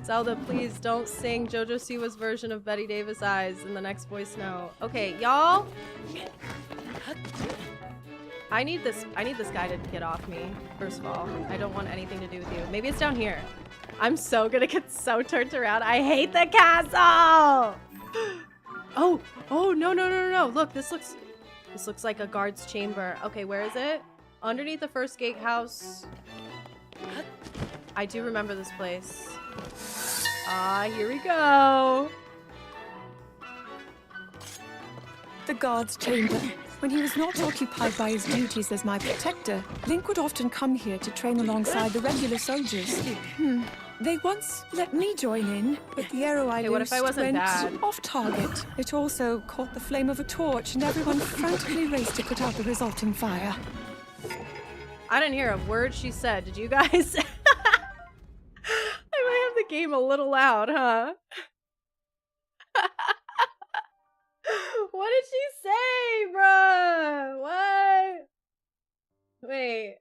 Zelda, please don't sing JoJo Siwa's version of Betty Davis Eyes in the next voice note. Okay, y'all. I need this guy to get off me, first of all. I don't want anything to do with you. Maybe it's down here. I'm so gonna get so turned around. I hate the castle! Oh, no. Look, this looks like a guard's chamber. Okay, where is it? Underneath the first gatehouse. I do remember this place. Ah, here we go. The guard's chamber. When he was not occupied by his duties as my protector, Link would often come here to train alongside the regular soldiers. They once let me join in, but the arrow I what if I loosed wasn't went Dad? off target. It also caught the flame of a torch, and everyone frantically raced to put out the resulting fire. I didn't hear a word she said. Did you guys? I might have the game a little loud, huh? What did she say, bruh? What? Wait.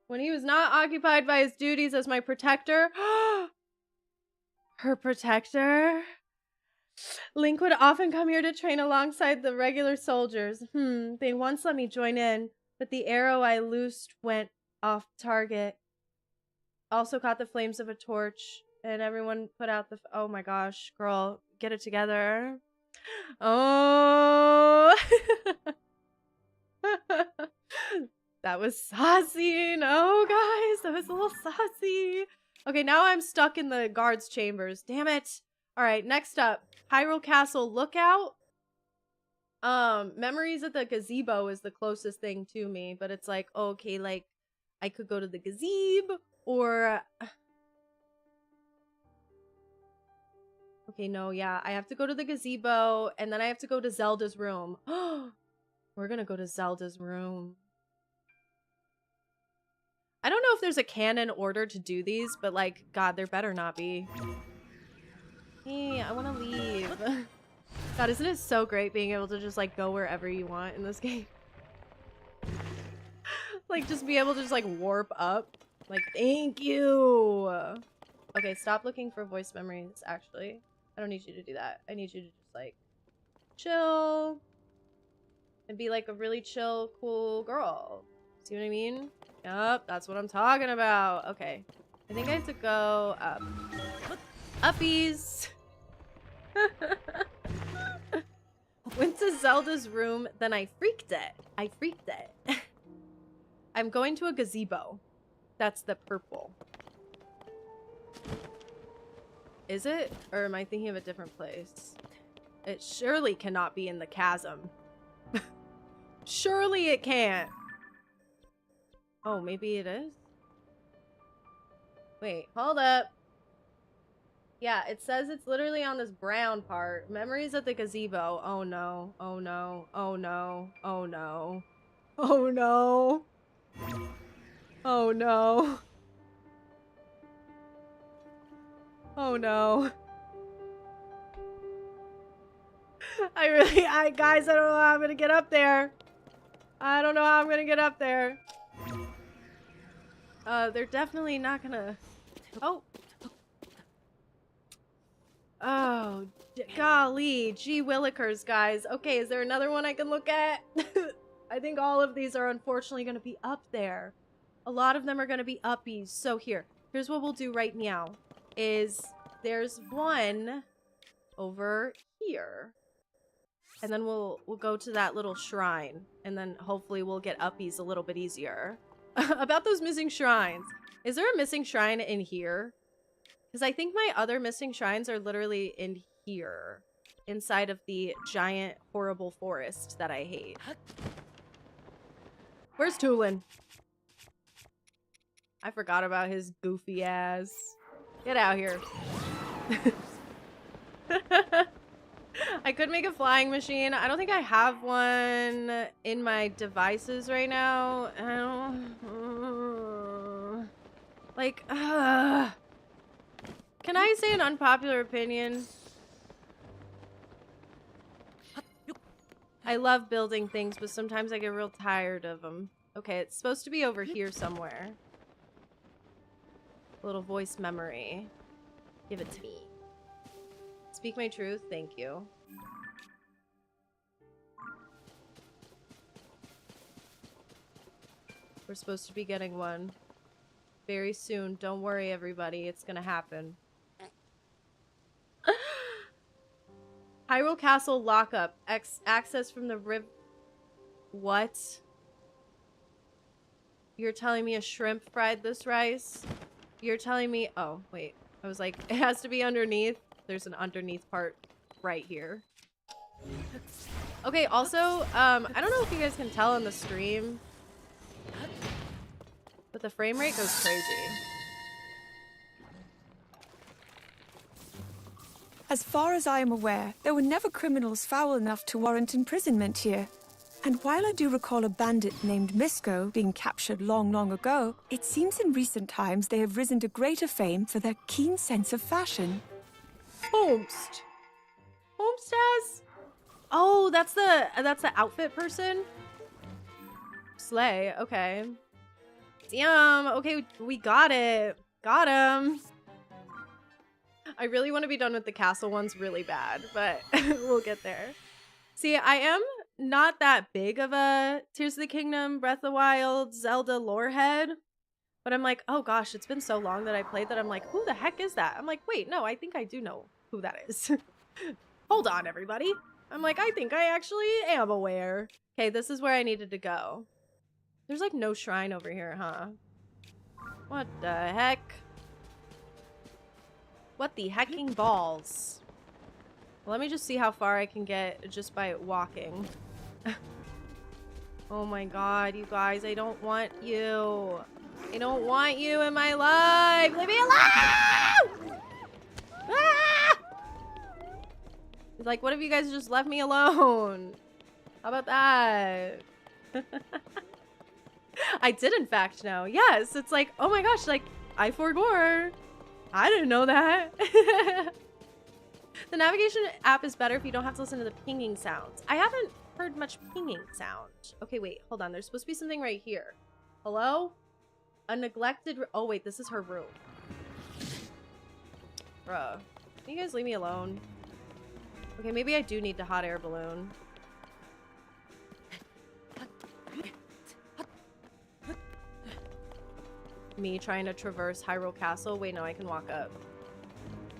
When he was not occupied by his duties as my protector. Her protector? Link would often come here to train alongside the regular soldiers. They once let me join in, but the arrow I loosed went off target. Also caught the flames of a torch, and everyone put out the... Oh my gosh, girl, get it together. Oh! That was saucy. No, guys, that was a little saucy. Okay, now I'm stuck in the guards' chambers. Damn it. All right, next up, Hyrule Castle Lookout. Memories at the gazebo is the closest thing to me, but it's like, okay, like, I could go to the gazebo, or... Okay, no, yeah, I have to go to the gazebo, and then I have to go to Zelda's room. We're gonna go to Zelda's room. I don't know if there's a canon order to do these, but like, God, there better not be. Hey, I want to leave. God, isn't it so great being able to just like go wherever you want in this game? Like, just be able to just like warp up. Like, thank you. Okay, stop looking for voice memories, actually. I don't need you to do that. I need you to just like chill and be like a really chill, cool girl. See what I mean? Yup, that's what I'm talking about. Okay. I think I have to go up. Uppies! Went to Zelda's room, then I freaked it. I freaked it. I'm going to a gazebo. That's the purple. Is it? Or am I thinking of a different place? It surely cannot be in the chasm. Surely it can't. Oh, maybe it is? Wait, hold up. Yeah, it says it's literally on this brown part. Memories at the gazebo. Oh no. Oh no. Oh no. Oh no. Oh no. Oh no. Oh no. Guys, I don't know how I'm gonna get up there. I don't know how I'm gonna get up there. They're definitely not gonna... Oh. Oh, golly. Gee willikers, guys. Okay, is there another one I can look at? I think all of these are unfortunately gonna be up there. A lot of them are gonna be uppies. So here's what we'll do right now. There's one over here. And then we'll go to that little shrine. And then hopefully we'll get uppies a little bit easier. About those missing shrines. Is there a missing shrine in here? Because I think my other missing shrines are literally in here. Inside of the giant, horrible forest that I hate. Where's Tulin? I forgot about his goofy ass. Get out here. I could make a flying machine. I don't think I have one in my devices right now. I don't... like, can I say an unpopular opinion? I love building things, but sometimes I get real tired of them. Okay, it's supposed to be over here somewhere. A little voice memory. Give it to me. Speak my truth. Thank you. We're supposed to be getting one very soon. Don't worry, everybody. It's gonna happen. Hyrule Castle lockup. Access from the riv... What? You're telling me a shrimp fried this rice? You're telling me... Oh, wait. I was like, it has to be underneath. There's an underneath part right here. Okay, also, I don't know if you guys can tell on the stream, but the frame rate goes crazy. As far as I am aware, there were never criminals foul enough to warrant imprisonment here. And while I do recall a bandit named Misko being captured long, long ago, it seems in recent times they have risen to greater fame for their keen sense of fashion. Homest. Homestaz? Oh, that's the outfit person? Slay, okay. Damn, okay, we got it. Got him. I really want to be done with the castle ones really bad, but we'll get there. See, I am not that big of a Tears of the Kingdom, Breath of the Wild, Zelda lore head, but I'm like, oh gosh, it's been so long that I played that I'm like, who the heck is that? I'm like, wait, no, I think I do know who that is. Hold on, everybody. I'm like, I think I actually am aware. Okay, this is where I needed to go. There's like no shrine over here, huh? What the heck? What the hecking balls? Let me just see how far I can get just by walking. Oh my god, you guys, I don't want you. I don't want you in my life. Leave me alone! Ah! It's like, what if you guys just left me alone? How about that? I did in fact know. Yes, it's like, oh my gosh, like, I forgot. I didn't know that. The navigation app is better if you don't have to listen to the pinging sounds. I haven't heard much pinging sound. Okay, wait, hold on. There's supposed to be something right here. Hello? A neglected... Oh, wait, this is her room. Bruh. Can you guys leave me alone? Okay, maybe I do need the hot air balloon. Me trying to traverse Hyrule Castle. Wait, no, I can walk up.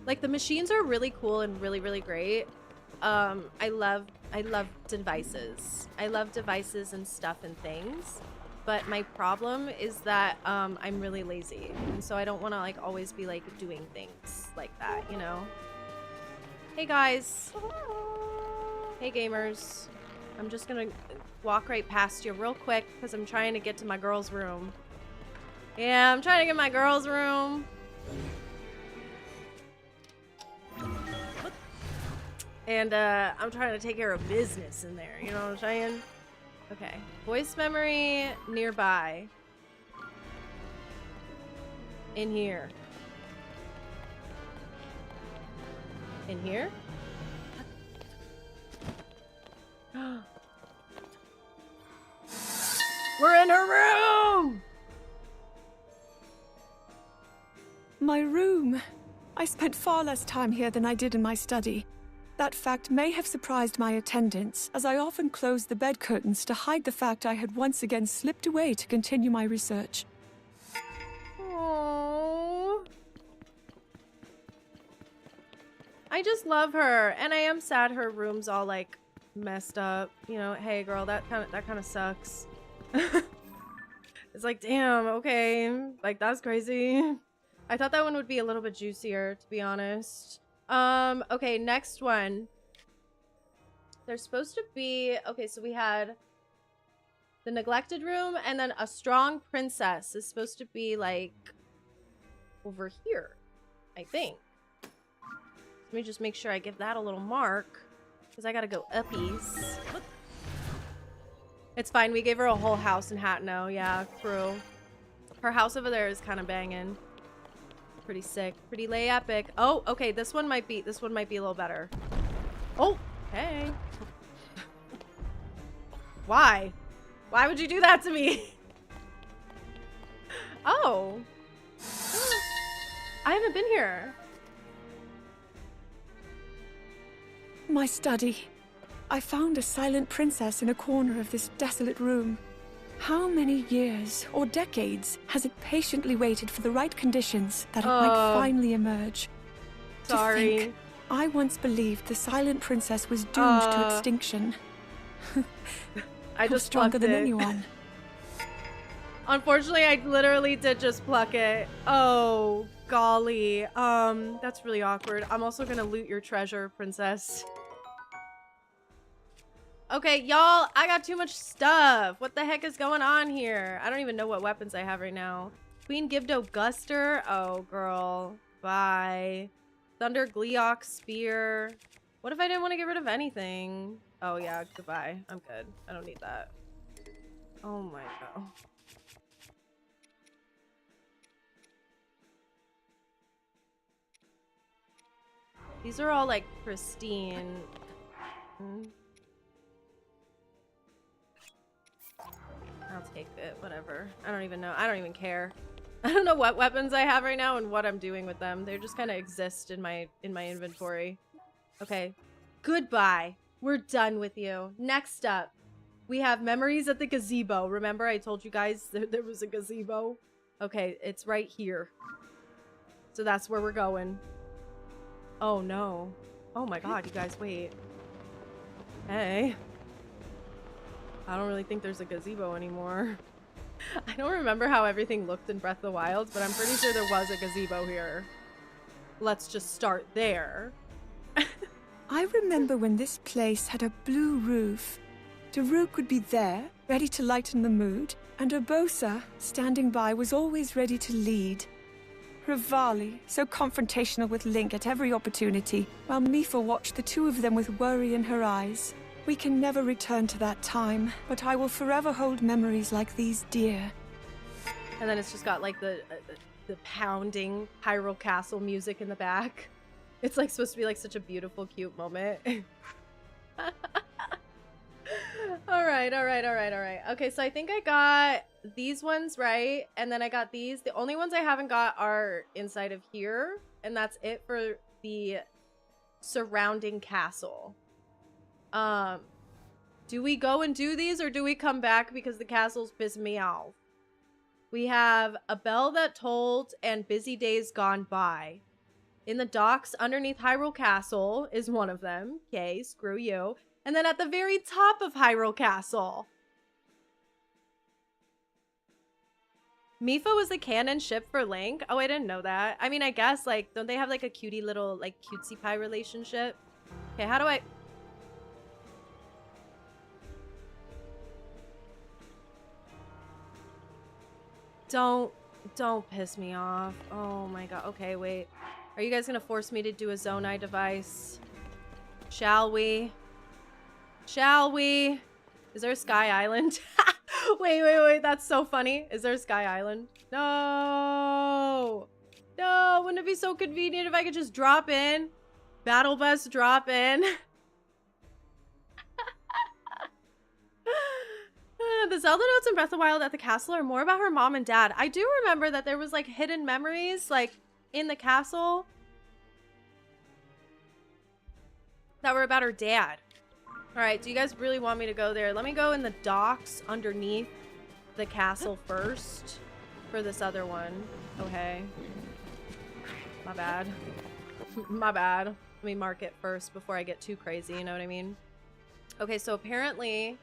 Like, the machines are really cool and really, really great. I love devices. I love devices and stuff and things. But my problem is that I'm really lazy. And so I don't want to, like, always be, like, doing things like that, you know? Hey, guys. Hey, gamers. I'm just gonna walk right past you real quick because I'm trying to get to my girl's room. Yeah, I'm trying to get my girl's room. And I'm trying to take care of business in there, you know what I'm saying? Okay, voice memory nearby. In here. In here? We're in her room! My room. I spent far less time here than I did in my study. That fact may have surprised my attendants, as I often closed the bed curtains to hide the fact I had once again slipped away to continue my research. Aww. I just love her, and I am sad her room's all like messed up. You know, hey girl, that kind of sucks. It's like, damn, okay, like that's crazy. I thought that one would be a little bit juicier, to be honest. Okay, next one. There's supposed to be... Okay, so we had the neglected room, and then a strong princess is supposed to be, like, over here, I think. Let me just make sure I give that a little mark. Because I gotta go uppies. It's fine. We gave her a whole house in Hatno. Yeah, true. Her house over there is kind of banging. Pretty sick. Pretty lay epic. Oh, okay. This one might be a little better. Oh, hey. Why? Why would you do that to me? Oh. I haven't been here. My study. I found a silent princess in a corner of this desolate room. How many years or decades has it patiently waited for the right conditions that it might finally emerge? Sorry. To think, I once believed the silent princess was doomed to extinction. I You're just stronger plucked than it. anyone. Unfortunately, I literally did just pluck it. Oh, golly. That's really awkward. I'm also gonna loot your treasure, princess. Okay, y'all, I got too much stuff. What the heck is going on here? I don't even know what weapons I have right now. Queen Gibdo Guster. Oh, girl. Bye. Thunder Gleeok Spear. What if I didn't want to get rid of anything? Oh, yeah, goodbye. I'm good. I don't need that. Oh, my God. These are all, like, pristine. I'll take it, whatever. I don't even know. I don't even care. I don't know what weapons I have right now and what I'm doing with them. They just kind of exist in my inventory. Okay. Goodbye. We're done with you. Next up, we have Memories at the Gazebo. Remember I told you guys there was a gazebo? Okay, it's right here. So that's where we're going. Oh no. Oh my god, you guys, wait. Hey. I don't really think there's a gazebo anymore. I don't remember how everything looked in Breath of the Wild, but I'm pretty sure there was a gazebo here. Let's just start there. I remember when this place had a blue roof. Daruk would be there, ready to lighten the mood, and Urbosa, standing by, was always ready to lead. Rivali, so confrontational with Link at every opportunity, while Mipha watched the two of them with worry in her eyes. We can never return to that time, but I will forever hold memories like these dear. And then it's just got like the pounding Hyrule Castle music in the back. It's like supposed to be like such a beautiful, cute moment. All right. Okay, so I think I got these ones right, and then I got these. The only ones I haven't got are inside of here, and that's it for the surrounding castle. Do we go and do these, or do we come back because the castle's pissed me off? We have A Bell That Tolled and Busy Days Gone By. In the docks underneath Hyrule Castle is one of them. Okay, screw you. And then at the very top of Hyrule Castle, Mipha was the canon ship for Link. Oh, I didn't know that. I mean, I guess, like, don't they have, like, a cutie little, like, cutesy pie relationship? Okay, how do I... Don't piss me off. Oh my god. Okay, wait. Are you guys gonna force me to do a Zonai device? Shall we? Shall we? Is there a Sky Island? Wait. That's so funny. Is there a Sky Island? No! No! Wouldn't it be so convenient if I could just drop in? Battle Bus drop in. The Zelda notes in Breath of the Wild at the castle are more about her mom and dad. I do remember that there was like hidden memories like in the castle that were about her dad. All right, do you guys really want me to go there? Let me go in the docks underneath the castle first for this other one. Okay. My bad. My bad. Let me mark it first before I get too crazy, you know what I mean? Okay, so apparently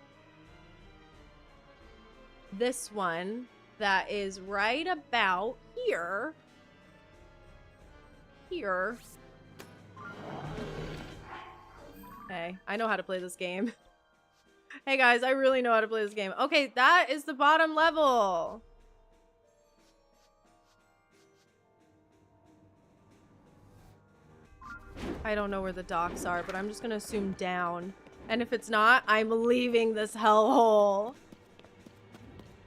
this one that is right about here. Hey, I know how to play this game. Hey guys, I really know how to play this game. Okay, that is the bottom level. I don't know where the docks are, but I'm just gonna assume down. And if it's not, I'm leaving this hellhole.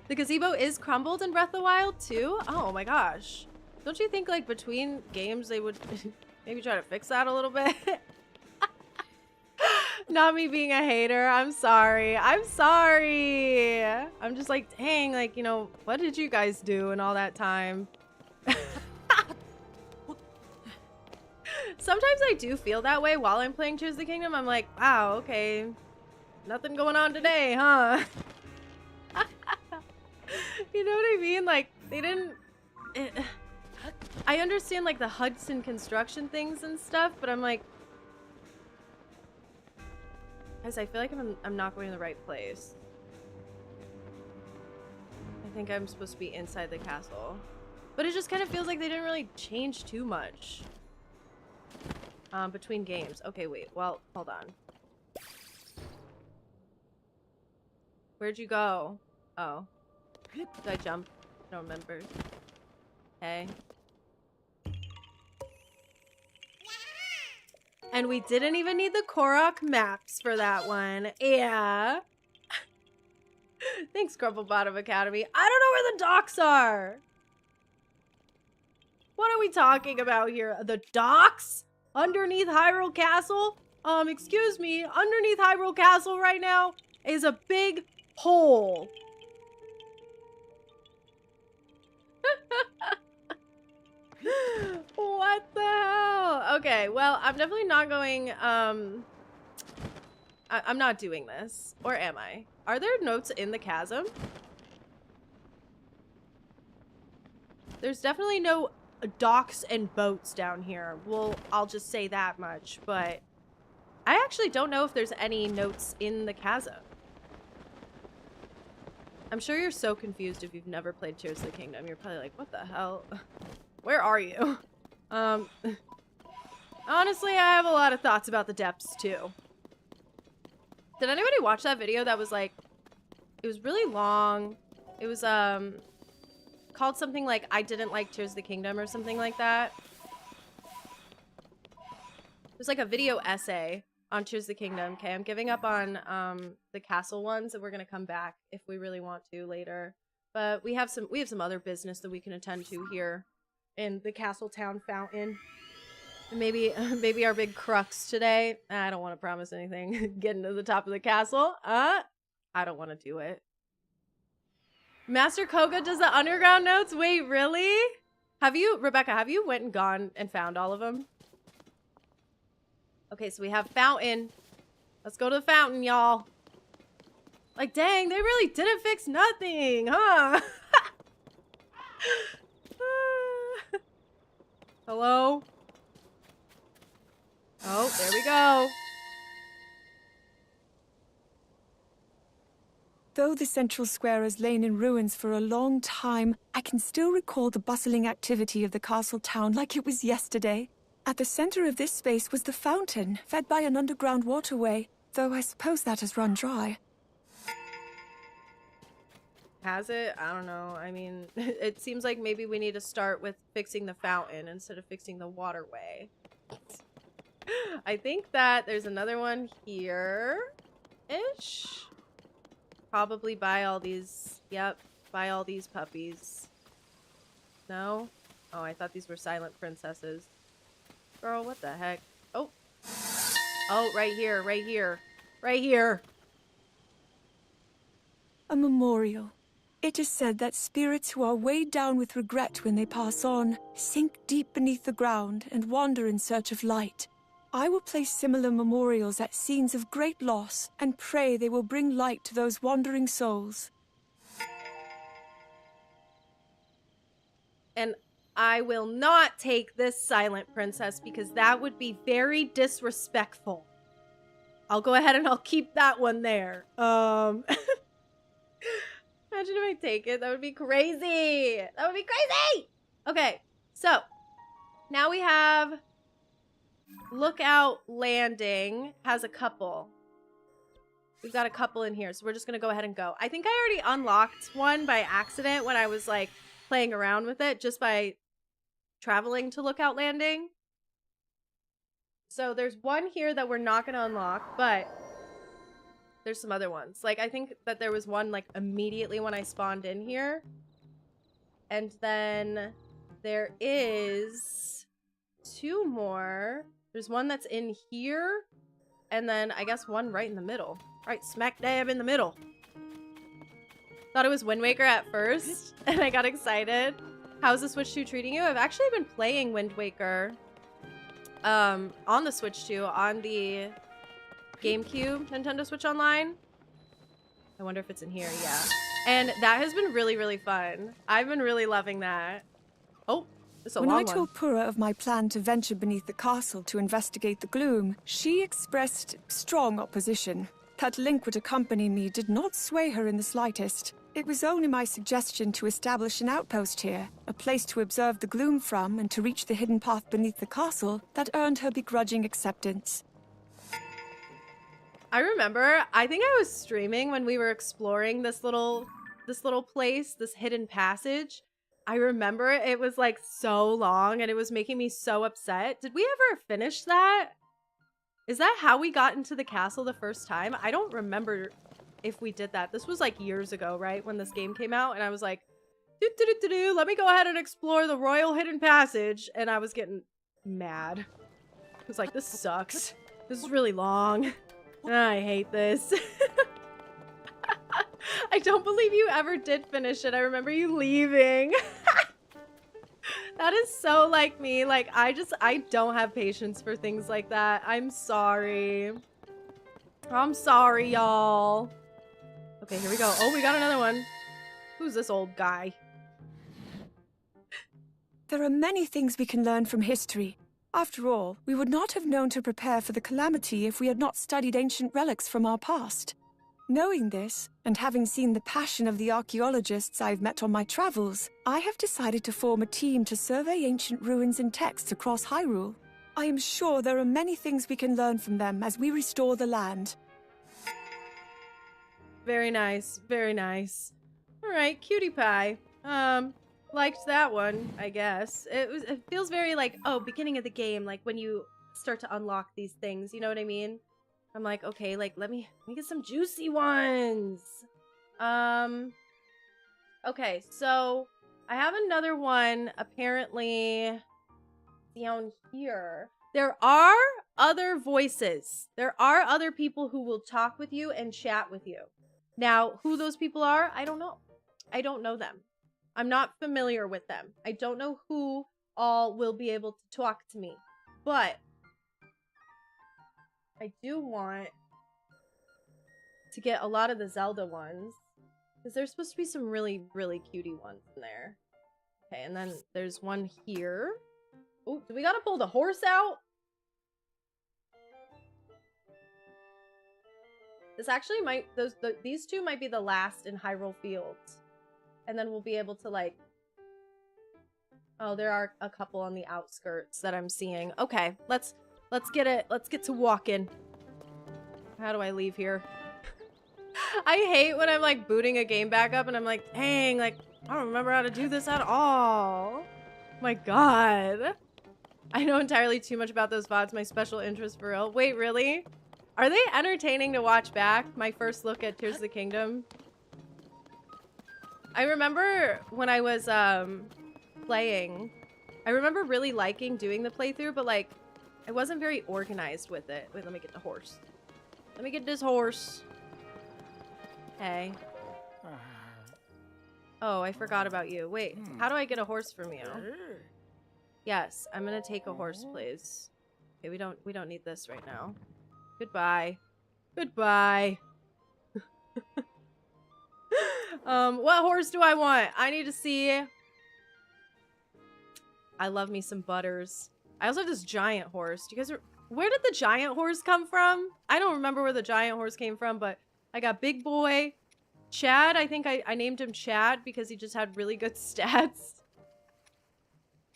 The gazebo is crumbled in Breath of the Wild too? Oh my gosh. Don't you think like between games they would maybe try to fix that a little bit? Not me being a hater. I'm sorry. I'm sorry. I'm just like, dang, like, you know, what did you guys do in all that time? Sometimes I do feel that way while I'm playing Tears of the Kingdom. I'm like, wow, okay. Nothing going on today, huh? You know what I mean? Like, they didn't... I understand, like, the Hudson construction things and stuff, but I'm like... Guys, I feel like I'm not going to the right place. I think I'm supposed to be inside the castle. But it just kind of feels like they didn't really change too much. Between games. Okay, wait. Well, hold on. Where'd you go? Oh. Did I jump? I don't remember. Okay. And we didn't even need the Korok maps for that one. Yeah. Thanks, Crumple Bottom Academy. I don't know where the docks are. What are we talking about here? The docks? Underneath Hyrule Castle? Excuse me. Underneath Hyrule Castle right now is a big hole. What the hell? Okay, well, I'm definitely not going, I'm not doing this. Or am I? Are there notes in the chasm? There's definitely no docks and boats down here. Well, I'll just say that much, but I actually don't know if there's any notes in the chasm. I'm sure you're so confused if you've never played Tears of the Kingdom. You're probably like, what the hell? Where are you? Honestly, I have a lot of thoughts about the depths too. Did anybody watch that video that was like, it was really long. It was, called something like I didn't like Tears of the Kingdom or something like that. It was like a video essay on Tears of the Kingdom. Okay, I'm giving up on the castle ones, and we're gonna come back if we really want to later. But we have some other business that we can attend to here in the Castle Town Fountain. And maybe our big crux today. I don't want to promise anything. Getting to the top of the castle. I don't want to do it. Master Kohga does the underground notes? Wait, really? Rebecca, have you went and gone and found all of them? Okay, so we have fountain. Let's go to the fountain, y'all. Like, dang, they really didn't fix nothing, huh? Hello? Oh, there we go. Though the central square has lain in ruins for a long time, I can still recall the bustling activity of the castle town like it was yesterday. At the center of this space was the fountain, fed by an underground waterway, though I suppose that has run dry. Has it? I don't know. I mean, it seems like maybe we need to start with fixing the fountain instead of fixing the waterway. I think that there's another one here-ish. Probably buy all these. Yep, buy all these puppies. No? Oh, I thought these were silent princesses. Girl, what the heck? Oh. Oh, right here, right here. Right here. A memorial. It is said that spirits who are weighed down with regret when they pass on sink deep beneath the ground and wander in search of light. I will place similar memorials at scenes of great loss and pray they will bring light to those wandering souls. And I will not take this silent princess because that would be very disrespectful. I'll go ahead and I'll keep that one there. Imagine if I take it. That would be crazy. That would be crazy. Okay, so now we have Lookout Landing has a couple. We've got a couple in here, so we're just gonna go ahead and go. I think I already unlocked one by accident when I was like playing around with it just by traveling to Lookout Landing. So there's one here that we're not going to unlock, but there's some other ones. Like, I think that there was one, like, immediately when I spawned in here. And then there is 2 more. There's one that's in here. And then I guess one right in the middle. Right smack dab in the middle. Thought it was Wind Waker at first. And I got excited. How's the Switch 2 treating you? I've actually been playing Wind Waker. On the Switch 2. On the GameCube Nintendo Switch Online. I wonder if it's in here. Yeah. And that has been really, really fun. I've been really loving that. Oh, it's a long one. When I told Pura of my plan to venture beneath the castle to investigate the gloom, she expressed strong opposition. That Link would accompany me did not sway her in the slightest. It was only my suggestion to establish an outpost here, a place to observe the gloom from and to reach the hidden path beneath the castle, that earned her begrudging acceptance. I remember, I think I was streaming when we were exploring this little place, this hidden passage. I remember it was like so long and it was making me so upset. Did we ever finish that? Is that how we got into the castle the first time? I don't remember if we did that. This was like years ago, right? When this game came out and I was like, let me go ahead and explore the royal hidden passage. And I was getting mad. I was like, this sucks. This is really long. I hate this. I don't believe you ever did finish it. I remember you leaving. That is so like me. Like, I don't have patience for things like that. I'm sorry. I'm sorry, y'all. Okay, here we go. Oh, we got another one. Who's this old guy? There are many things we can learn from history. After all, we would not have known to prepare for the calamity if we had not studied ancient relics from our past. Knowing this, and having seen the passion of the archaeologists I've met on my travels, I have decided to form a team to survey ancient ruins and texts across Hyrule. I am sure there are many things we can learn from them as we restore the land. Very nice, very nice. All right, cutie pie. Liked that one, I guess. It feels very like, oh, beginning of the game, like when you start to unlock these things, you know what I mean? I'm like, okay, like let me get some juicy ones. Okay, so I have another one apparently down here. There are other voices. There are other people who will talk with you and chat with you. Now, who those people are, I don't know. I don't know them. I'm not familiar with them. I don't know who all will be able to talk to me. But I do want to get a lot of the Zelda ones. Because there's supposed to be some really, really cutie ones in there. Okay, and then there's one here. Oh, do we gotta pull the horse out? This actually might, these two might be the last in Hyrule Fields. And then we'll be able to like, oh, there are a couple on the outskirts that I'm seeing. Okay, let's get it. Let's get to walking. How do I leave here? I hate when I'm like booting a game back up and I'm like, dang, like, I don't remember how to do this at all. My God. I know entirely too much about those VODs. My special interest for real. Wait, really? Are they entertaining to watch back? My first look at Tears of the Kingdom. I remember when I was playing, I remember really liking doing the playthrough, but like, I wasn't very organized with it. Wait, let me get the horse. Let me get this horse. Okay. Oh, I forgot about you. Wait, how do I get a horse from you? Yes, I'm gonna take a horse, please. Okay, we don't need this right now. Goodbye. Goodbye. What horse do I want? I need to see. I love me some Butters. I also have this giant horse. Do you guys where did the giant horse come from? I don't remember where the giant horse came from, but I got Big Boy. Chad, I think I named him Chad because he just had really good stats.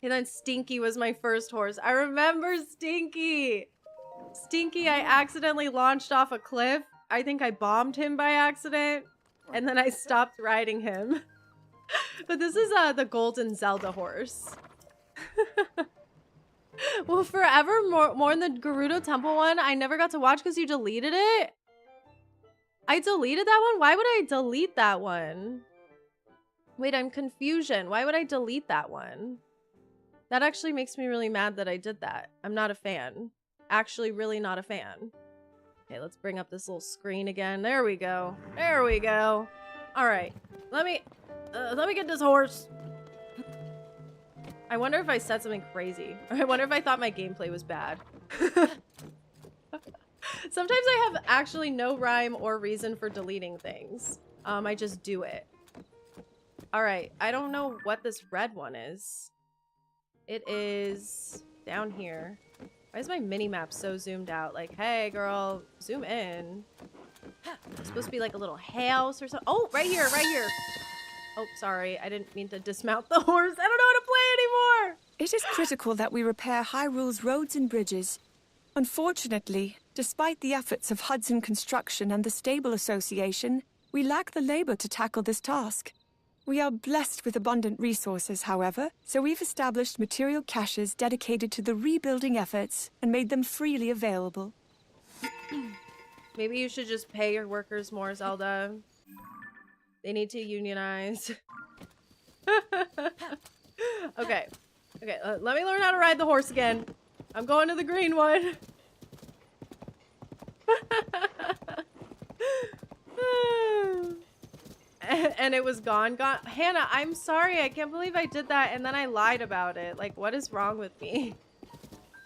And then Stinky was my first horse. I remember Stinky. Stinky, I accidentally launched off a cliff. I think I bombed him by accident. And then I stopped riding him. But this is the golden Zelda horse. Well, forever more than the Gerudo Temple one, I never got to watch because you deleted it. I deleted that one? Why would I delete that one? Wait, I'm confusion. Why would I delete that one? That actually makes me really mad that I did that. I'm not a fan. Actually, really not a fan. Okay, let's bring up this little screen again. There we go. There we go. All right, let me get this horse. I wonder if I said something crazy. I wonder if I thought my gameplay was bad. Sometimes I have actually no rhyme or reason for deleting things. I just do it. All right, I don't know what this red one is. It is down here. Why is my mini-map so zoomed out? Like, hey, girl, zoom in. It's supposed to be like a little house or something. Oh, right here, right here. Oh, sorry. I didn't mean to dismount the horse. I don't know how to play anymore. It is critical that we repair Hyrule's roads and bridges. Unfortunately, despite the efforts of Hudson Construction and the Stable Association, we lack the labor to tackle this task. We are blessed with abundant resources, however, so we've established material caches dedicated to the rebuilding efforts and made them freely available. Maybe you should just pay your workers more, Zelda. They need to unionize. Okay. Okay, let me learn how to ride the horse again. I'm going to the green one. And it was gone. Hannah, I'm sorry. I can't believe I did that and then I lied about it. Like, what is wrong with me?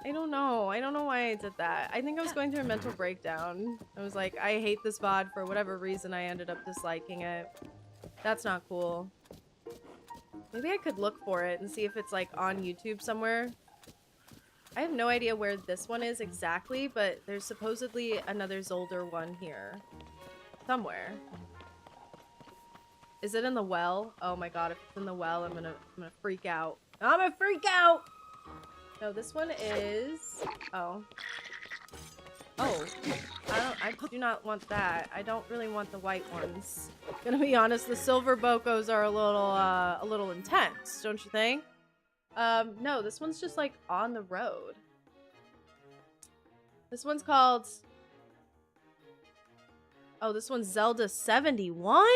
I don't know. I don't know why I did that. I think I was going through a mental breakdown. I was like, I hate this VOD for whatever reason. I ended up disliking it. That's not cool. Maybe I could look for it and see if it's like on YouTube somewhere. I have no idea where this one is exactly, but there's supposedly another Zelda one here. Somewhere. Is it in the well? Oh my god, if it's in the well, I'm gonna freak out. I'm gonna freak out! No, this one is... Oh. Oh. I do not want that. I don't really want the white ones. Gonna be honest, the silver bokos are a little intense, don't you think? No, this one's just like on the road. This one's called... Oh, this one's Zelda 71?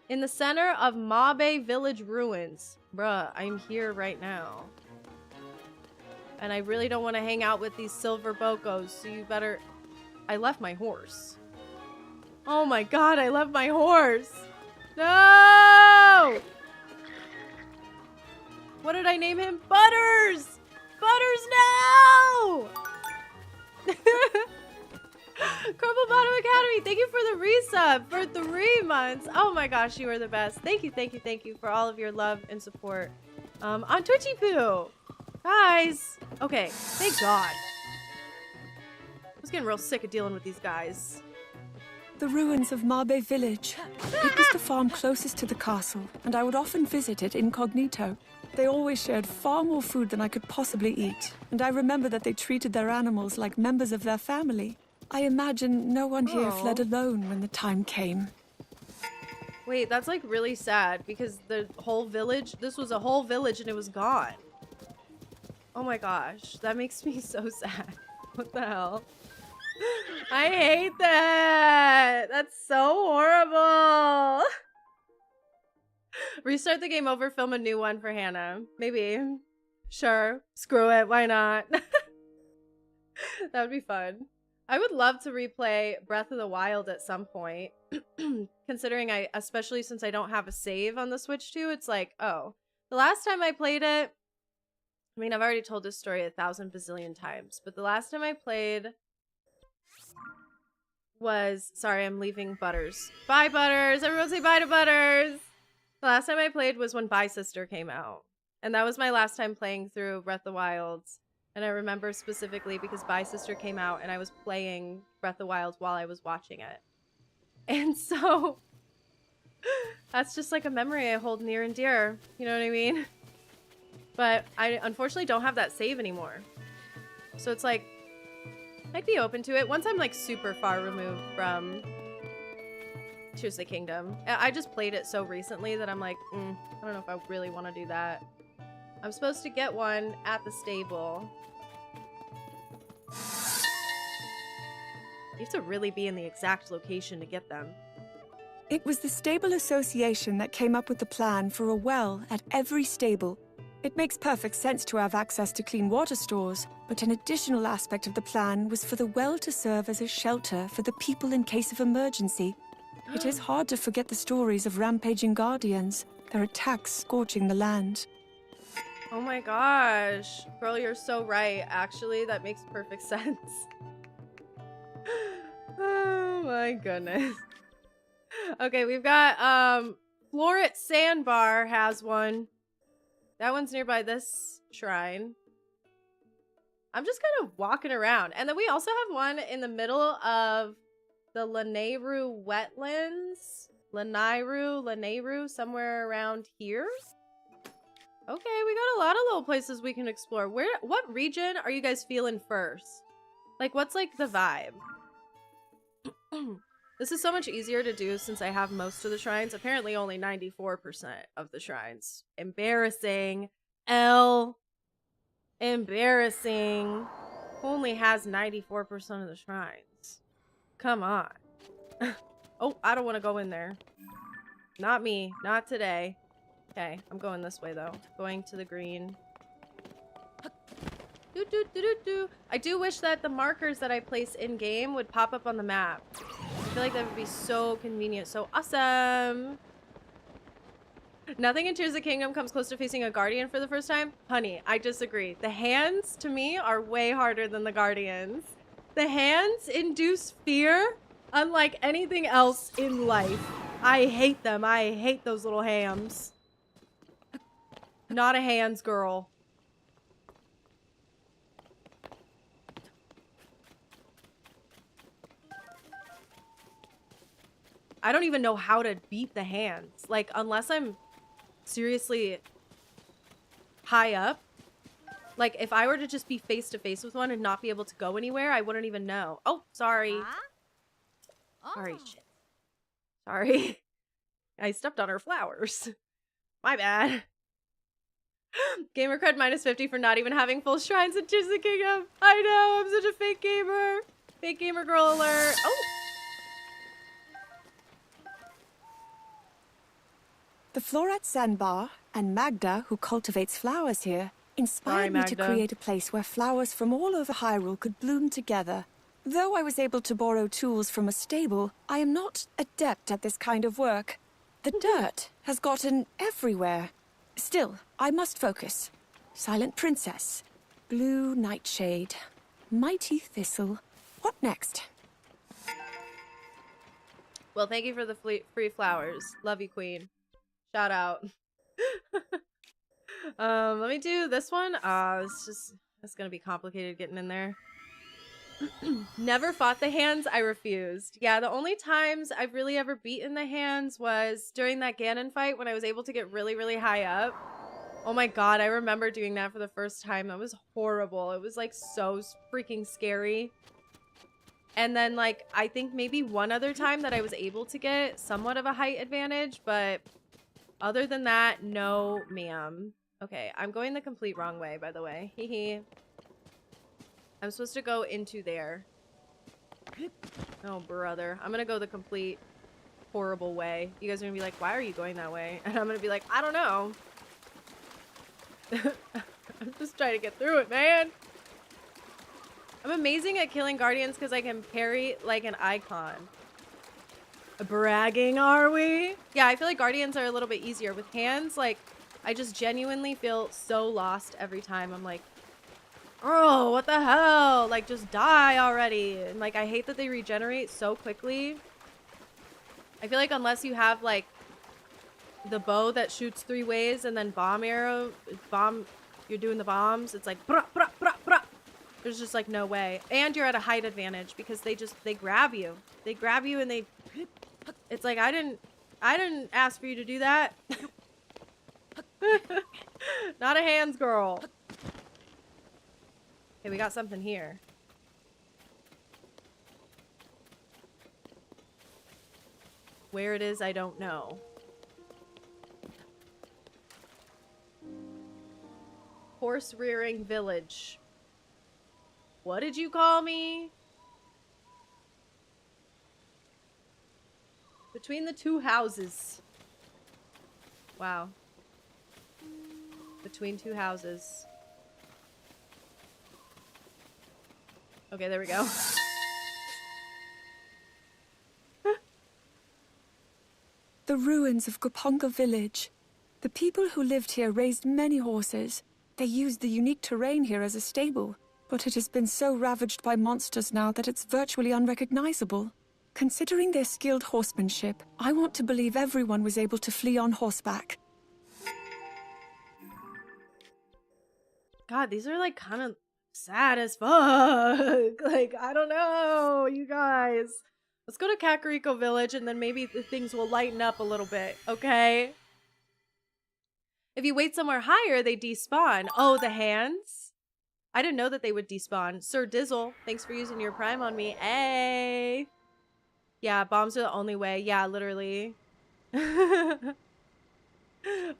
In the center of Mabe Village ruins. Bruh, I'm here right now. And I really don't want to hang out with these silver bokos, so you better... I left my horse. Oh my god, I left my horse! No! What did I name him? Butters! Butters, no! Crumble Bottom Academy, thank you for the resub for 3 months. Oh my gosh, you are the best. Thank you, thank you, thank you for all of your love and support. On Twitchy Poo. Guys. Okay, thank God. I was getting real sick of dealing with these guys. The ruins of Mabe Village. It was the farm closest to the castle, and I would often visit it incognito. They always shared far more food than I could possibly eat, and I remember that they treated their animals like members of their family. I imagine no one here fled alone when the time came. Wait, that's like really sad because the whole village, this was a whole village and it was gone. Oh my gosh, that makes me so sad. What the hell? I hate that. That's so horrible. Restart the game over, film a new one for Hannah. Maybe. Sure. Screw it. Why not? That would be fun. I would love to replay Breath of the Wild at some point. Considering especially since I don't have a save on the Switch too, it's like, oh, the last time I played it, I mean, I've already told this story 1,000 bazillion times, but the last time I played was, sorry, I'm leaving Butters. Bye, Butters. Everyone say bye to Butters. The last time I played was when Bye Sister came out. And that was my last time playing through Breath of the Wild. And I remember specifically because Bye Sister came out and I was playing Breath of the Wild while I was watching it. And so that's just like a memory I hold near and dear. You know what I mean? But I unfortunately don't have that save anymore. So it's like, I'd be open to it once I'm like super far removed from Tears of the Kingdom. I just played it so recently that I'm like, I don't know if I really want to do that. I'm supposed to get one at the stable. You have to really be in the exact location to get them. It was the stable association that came up with the plan for a well at every stable. It makes perfect sense to have access to clean water stores, but an additional aspect of the plan was for the well to serve as a shelter for the people in case of emergency. It is hard to forget the stories of rampaging guardians, their attacks scorching the land. Oh my gosh. Girl, you're so right. Actually, that makes perfect sense. Oh my goodness. Okay, we've got Floret Sandbar has one. That one's nearby this shrine. I'm just kind of walking around. And then we also have one in the middle of the Lanayru wetlands. Lanayru, somewhere around here. Okay, we got a lot of little places we can explore. What region are you guys feeling first? Like, what's like the vibe? This is so much easier to do since I have most of the shrines. Apparently only 94% of the shrines. Embarrassing. Embarrassing. Who only has 94% of the shrines? Come on. Oh, I don't want to go in there. Not me. Not today. Okay, I'm going this way though. Going to the green. I do wish that the markers that I place in-game would pop up on the map. I feel like that would be so convenient, so awesome. Nothing in Tears of the Kingdom comes close to facing a guardian for the first time. Honey, I disagree. The hands, to me, are way harder than the guardians. The hands induce fear unlike anything else in life. I hate them. I hate those little hams. Not a hands girl. I don't even know how to beat the hands. Like, unless I'm seriously high up. Like, if I were to just be face to face with one and not be able to go anywhere, I wouldn't even know. Oh, sorry. Sorry, shit. Sorry. I stepped on her flowers. My bad. Gamer cred minus 50 for not even having full shrines in Tears of the Kingdom. I know, I'm such a fake gamer. Fake gamer girl alert. Oh. The Floret Sandbar and Magda, who cultivates flowers here, inspired me to create a place where flowers from all over Hyrule could bloom together. Though I was able to borrow tools from a stable, I am not adept at this kind of work. The dirt has gotten everywhere. Still, I must focus. Silent Princess, Blue Nightshade, Mighty Thistle. What next? Well, thank you for the free flowers. Love you, Queen. Shout out. Let me do this one. It's gonna be complicated getting in there. Never fought the hands. I refused. Yeah, the only times I've really ever beaten the hands was during that Ganon fight when I was able to get really, really high up. Oh my god, I remember doing that for the first time. That was horrible. It was like so freaking scary. And then like, I think maybe one other time that I was able to get somewhat of a height advantage, but other than that, no ma'am. Okay, I'm going the complete wrong way, by the way. Hehe. I'm supposed to go into there. Oh, brother. I'm gonna go the complete horrible way. You guys are gonna be like, why are you going that way? And I'm gonna be like, I don't know. I'm just trying to get through it, man. I'm amazing at killing guardians because I can parry like an icon. Bragging, are we? Yeah, I feel like guardians are a little bit easier. With hands, like, I just genuinely feel so lost every time. I'm like, oh, what the hell? Like, just die already. And, like, I hate that they regenerate so quickly. I feel like unless you have, like, the bow that shoots 3 ways and then you're doing the bombs, it's like, brah, brah, brah, brah. There's just, like, no way. And you're at a height advantage because they grab you. They grab you and it's like, I didn't ask for you to do that. Not a hands girl. Okay, we got something here. Where it is, I don't know. Horse rearing village. What did you call me? Between the two houses. Wow. Between two houses. Okay, there we go. The ruins of Kohga Village. The people who lived here raised many horses. They used the unique terrain here as a stable, but it has been so ravaged by monsters now that it's virtually unrecognizable. Considering their skilled horsemanship, I want to believe everyone was able to flee on horseback. God, these are like kind of sad as fuck. Like, I don't know, you guys. Let's go to Kakariko Village and then maybe the things will lighten up a little bit, okay? If you wait somewhere higher, they despawn. Oh, the hands? I didn't know that they would despawn. Sir Dizzle, thanks for using your prime on me. Hey! Yeah, bombs are the only way. Yeah, literally. What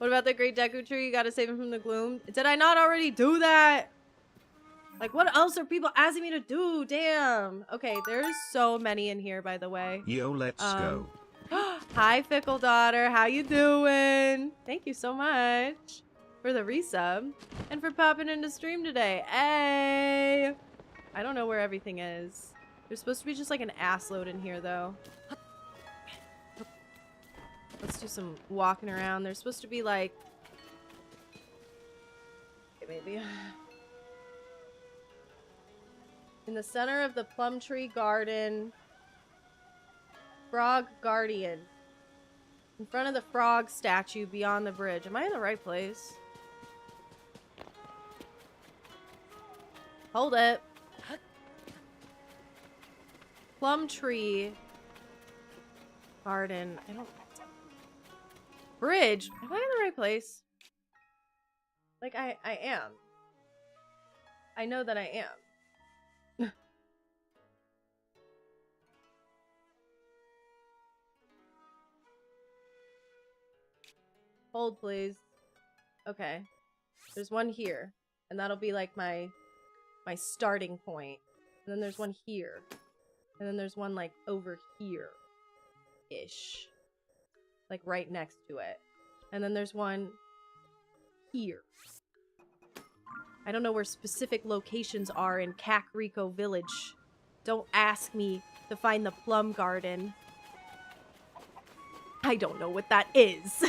about the Great Deku Tree? You gotta save him from the gloom. Did I not already do that? Like, what else are people asking me to do? Damn. Okay, there's so many in here, by the way. Yo, let's go. Hi, Fickle Daughter. How you doing? Thank you so much for the resub and for popping into stream today. Hey! I don't know where everything is. There's supposed to be just like an ass load in here, though. Let's do some walking around. There's supposed to be like... Okay, maybe... In the center of the plum tree garden, Frog Guardian. In front of the frog statue beyond the bridge. Am I in the right place? Hold it. Plum tree garden. I don't... Bridge. Am I in the right place? Like, I am. I know that I am. Hold, please. Okay. There's one here. And that'll be like my starting point. And then there's one here. And then there's one like over here-ish. Like right next to it. And then there's one here. I don't know where specific locations are in Kakariko Village. Don't ask me to find the plum garden. I don't know what that is.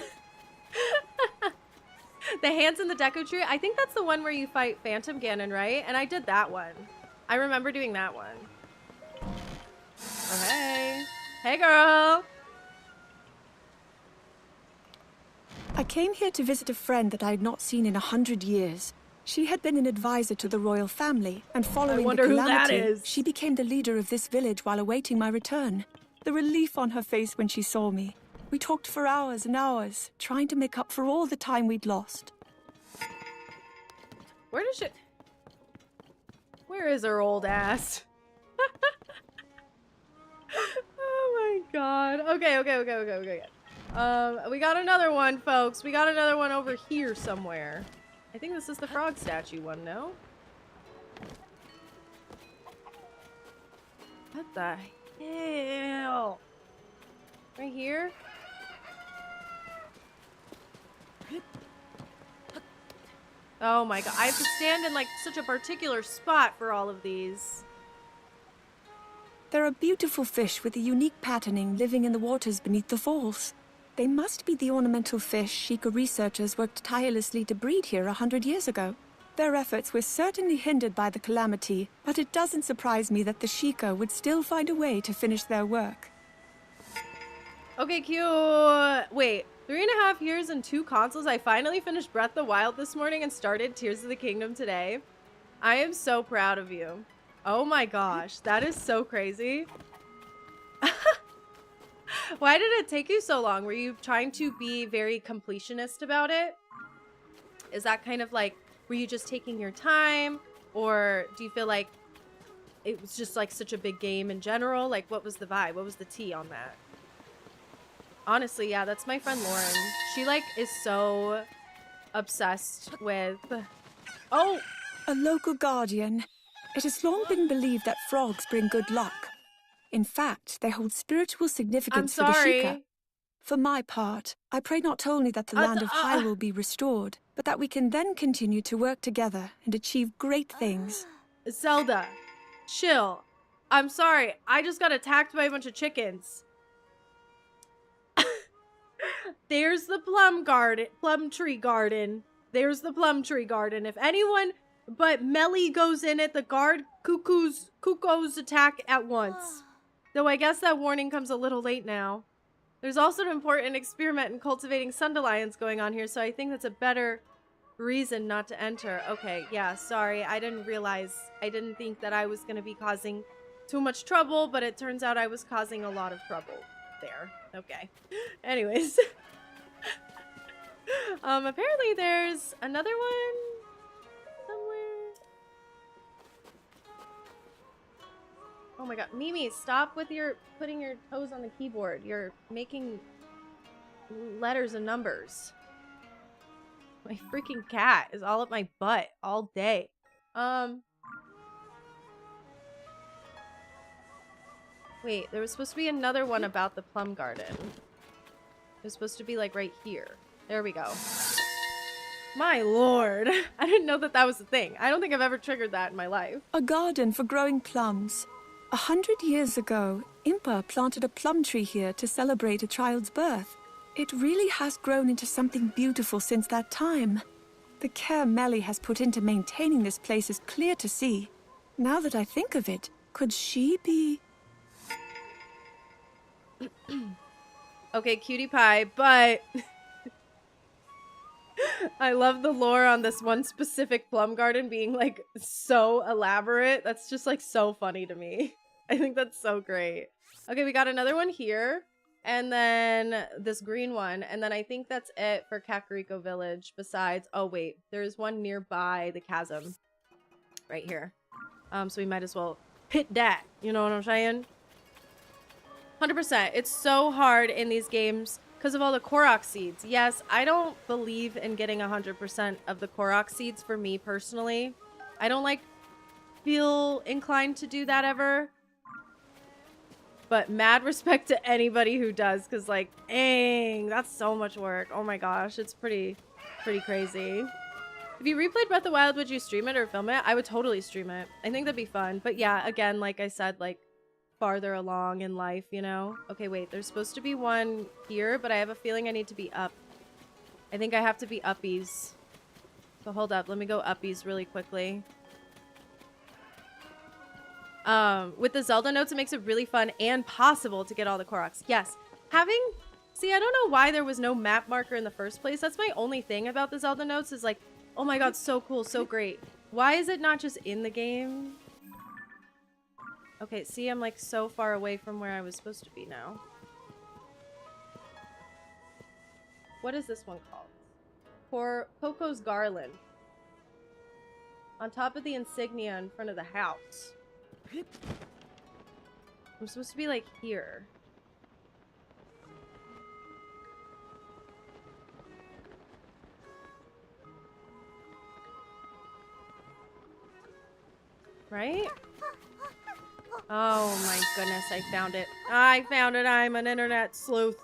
The hands in the Deku Tree. I think that's the one where you fight Phantom Ganon, right? And I did that one. I remember doing that one. Oh, hey. Hey, girl. I came here to visit a friend that I had not seen in 100 years. She had been an advisor to the royal family, and following the calamity, she became the leader of this village while awaiting my return. The relief on her face when she saw me. We talked for hours and hours, trying to make up for all the time we'd lost. Where does she... Where is her old ass? Oh my god. Okay. We got another one, folks. We got another one over here somewhere. I think this is the frog statue one, no? What the hell? Right here? Oh my god, I have to stand in like such a particular spot for all of these. There are beautiful fish with a unique patterning living in the waters beneath the falls. They must be the ornamental fish Sheikah researchers worked tirelessly to breed here 100 years ago. Their efforts were certainly hindered by the calamity, but it doesn't surprise me that the Sheikah would still find a way to finish their work. Okay, cute. Wait, 3.5 years and 2 consoles. I finally finished Breath of the Wild this morning and started Tears of the Kingdom today. I am so proud of you. Oh my gosh, that is so crazy. Why did it take you so long? Were you trying to be very completionist about it? Is that kind of like, were you just taking your time? Or do you feel like it was just like such a big game in general? Like, what was the vibe? What was the tea on that? Honestly, yeah, that's my friend Lauren. She like is so obsessed with... Oh! A local guardian. It has long been believed that frogs bring good luck. In fact, they hold spiritual significance for the Sheikah. Sorry. For my part, I pray not only that the land of Hyrule be restored, but that we can then continue to work together and achieve great things. Zelda, chill. I'm sorry. I just got attacked by a bunch of chickens. There's the plum tree garden. There's the plum tree garden. If anyone but Melly goes in it, the guard cuckoos attack at once. Though I guess that warning comes a little late now. There's also an important experiment in cultivating sundelions going on here, so I think that's a better reason not to enter. Okay, yeah, sorry. I didn't think that I was going to be causing too much trouble, but it turns out I was causing a lot of trouble there. Okay. Anyways. Apparently there's another one somewhere. Oh my god. Mimi, stop with your putting your toes on the keyboard. You're making letters and numbers. My freaking cat is all up my butt all day. Wait, there was supposed to be another one about the plum garden. It was supposed to be like right here. There we go. My lord. I didn't know that that was a thing. I don't think I've ever triggered that in my life. A garden for growing plums. 100 years ago, Impa planted a plum tree here to celebrate a child's birth. It really has grown into something beautiful since that time. The care Melly has put into maintaining this place is clear to see. Now that I think of it, could she be... Okay, cutie pie, but... I love the lore on this one specific plum garden being like so elaborate. That's just like so funny to me. I think that's so great. Okay, we got another one here. And then this green one. And then I think that's it for Kakariko Village. Besides, oh wait, there's one nearby the chasm. Right here. So we might as well hit that. You know what I'm saying? 100%. It's so hard in these games because of all the Korok seeds. Yes, I don't believe in getting 100% of the Korok seeds for me personally. I don't feel inclined to do that ever. But mad respect to anybody who does, because like, dang, that's so much work. Oh my gosh, it's pretty crazy. If you replayed Breath of the Wild, would you stream it or film it? I would totally stream it. I think that'd be fun. But yeah, again, like I said, like farther along in life, you know? Okay, wait, there's supposed to be one here, but I have a feeling I need to be up. I think I have to be uppies. So hold up, let me go uppies really quickly. With the Zelda notes, it makes it really fun and possible to get all the Koroks. Yes. See, I don't know why there was no map marker in the first place. That's my only thing about the Zelda notes is like, oh my god, so cool, so great. Why is it not just in the game? Okay, see, I'm like so far away from where I was supposed to be now. What is this one called? For Coco's Garland. On top of the insignia in front of the house. I'm supposed to be like here. Right? Oh my goodness, I found it. I found it. I'm an internet sleuth.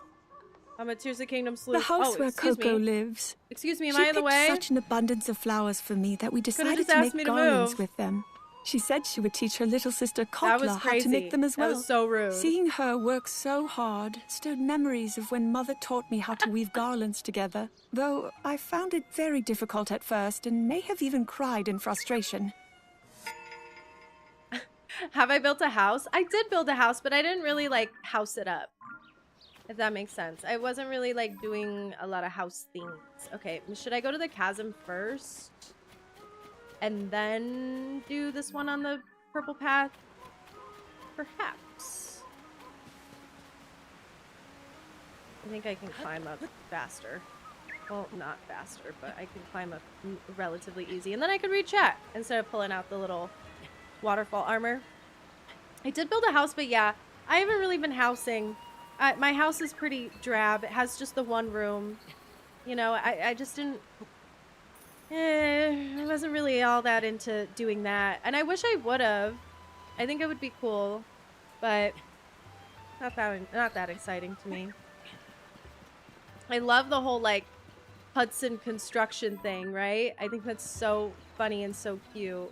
I'm a Tears of the Kingdom sleuth. The house where Coco lives. Excuse me, am I in the way? She picked such an abundance of flowers for me that we decided to make garlands with them. She said she would teach her little sister Kokla how to make them as well. That was so rude. Seeing her work so hard stirred memories of when Mother taught me how to weave garlands together. Though I found it very difficult at first and may have even cried in frustration. Have I built a house? I did build a house, but I didn't really like house it up. If that makes sense. I wasn't really like doing a lot of house things. Okay, should I go to the chasm first? And then do this one on the purple path? Perhaps. I think I can climb up faster. Well, not faster, but I can climb up relatively easy. And then I can read chat instead of pulling out the little waterfall armor. I did build a house, but yeah, I haven't really been housing. My house is pretty drab. It has just the one room. You know, I just didn't I wasn't really all that into doing that. And I wish I would have. I think it would be cool, but not that exciting to me. I love the whole like Hudson construction thing, right? I think that's so funny and so cute.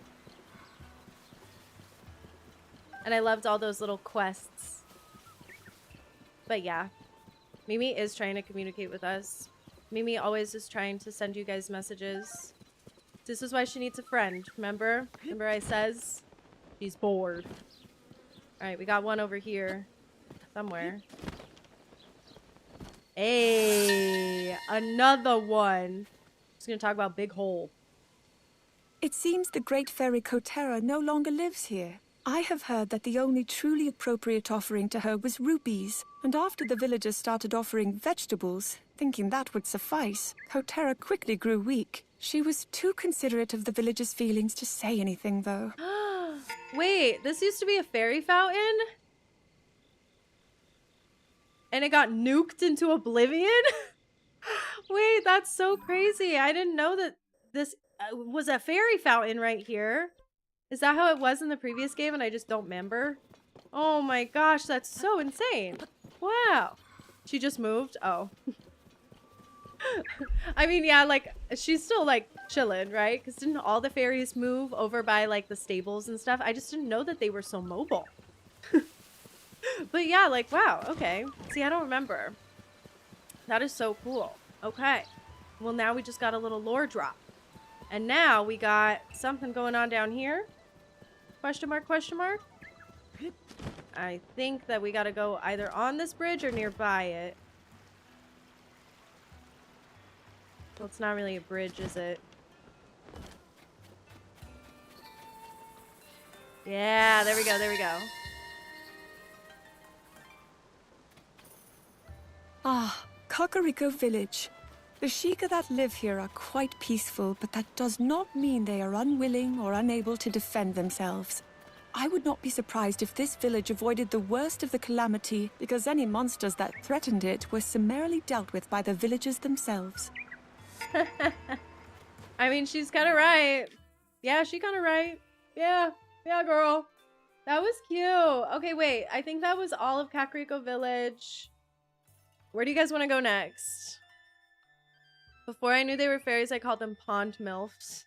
And I loved all those little quests. But yeah, Mimi is trying to communicate with us. Mimi always is trying to send you guys messages. This is why she needs a friend, remember? Remember I says? She's bored. Alright, we got one over here. Somewhere. Hey, another one. Just gonna talk about Big Hole. It seems the great fairy Kotera no longer lives here. I have heard that the only truly appropriate offering to her was rupees, and after the villagers started offering vegetables, thinking that would suffice, Kotera quickly grew weak. She was too considerate of the villagers' feelings to say anything, though. Wait, this used to be a fairy fountain? And it got nuked into oblivion? Wait, that's so crazy. I didn't know that this was a fairy fountain right here. Is that how it was in the previous game and I just don't remember? Oh my gosh, that's so insane. Wow. She just moved? Oh. I mean, yeah, like, she's still, like, chilling, right? Because didn't all the fairies move over by, like, the stables and stuff? I just didn't know that they were so mobile. But yeah, like, wow, okay. See, I don't remember. That is so cool. Okay. Well, now we just got a little lore drop. And now we got something going on down here. Question mark, question mark? I think that we gotta go either on this bridge or nearby it. Well, it's not really a bridge, is it? Yeah, there we go, there we go. Ah, Kakariko Village. The Sheikah that live here are quite peaceful, but that does not mean they are unwilling or unable to defend themselves. I would not be surprised if this village avoided the worst of the calamity because any monsters that threatened it were summarily dealt with by the villagers themselves. I mean, she's kind of right. Yeah, she kind of right. Yeah, yeah, girl. That was cute. Okay, wait. I think that was all of Kakariko Village. Where do you guys want to go next? Before I knew they were fairies, I called them pond milfs.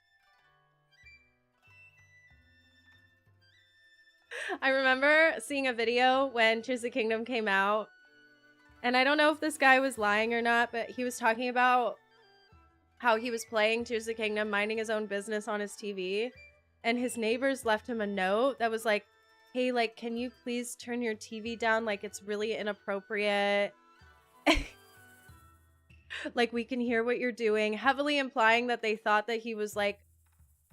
I remember seeing a video when Tears of the Kingdom came out. And I don't know if this guy was lying or not, but he was talking about how he was playing Tears of the Kingdom, minding his own business on his TV. And his neighbors left him a note that was like, hey, like, can you please turn your TV down? Like, it's really inappropriate. Like, we can hear what you're doing. Heavily implying that they thought that he was, like,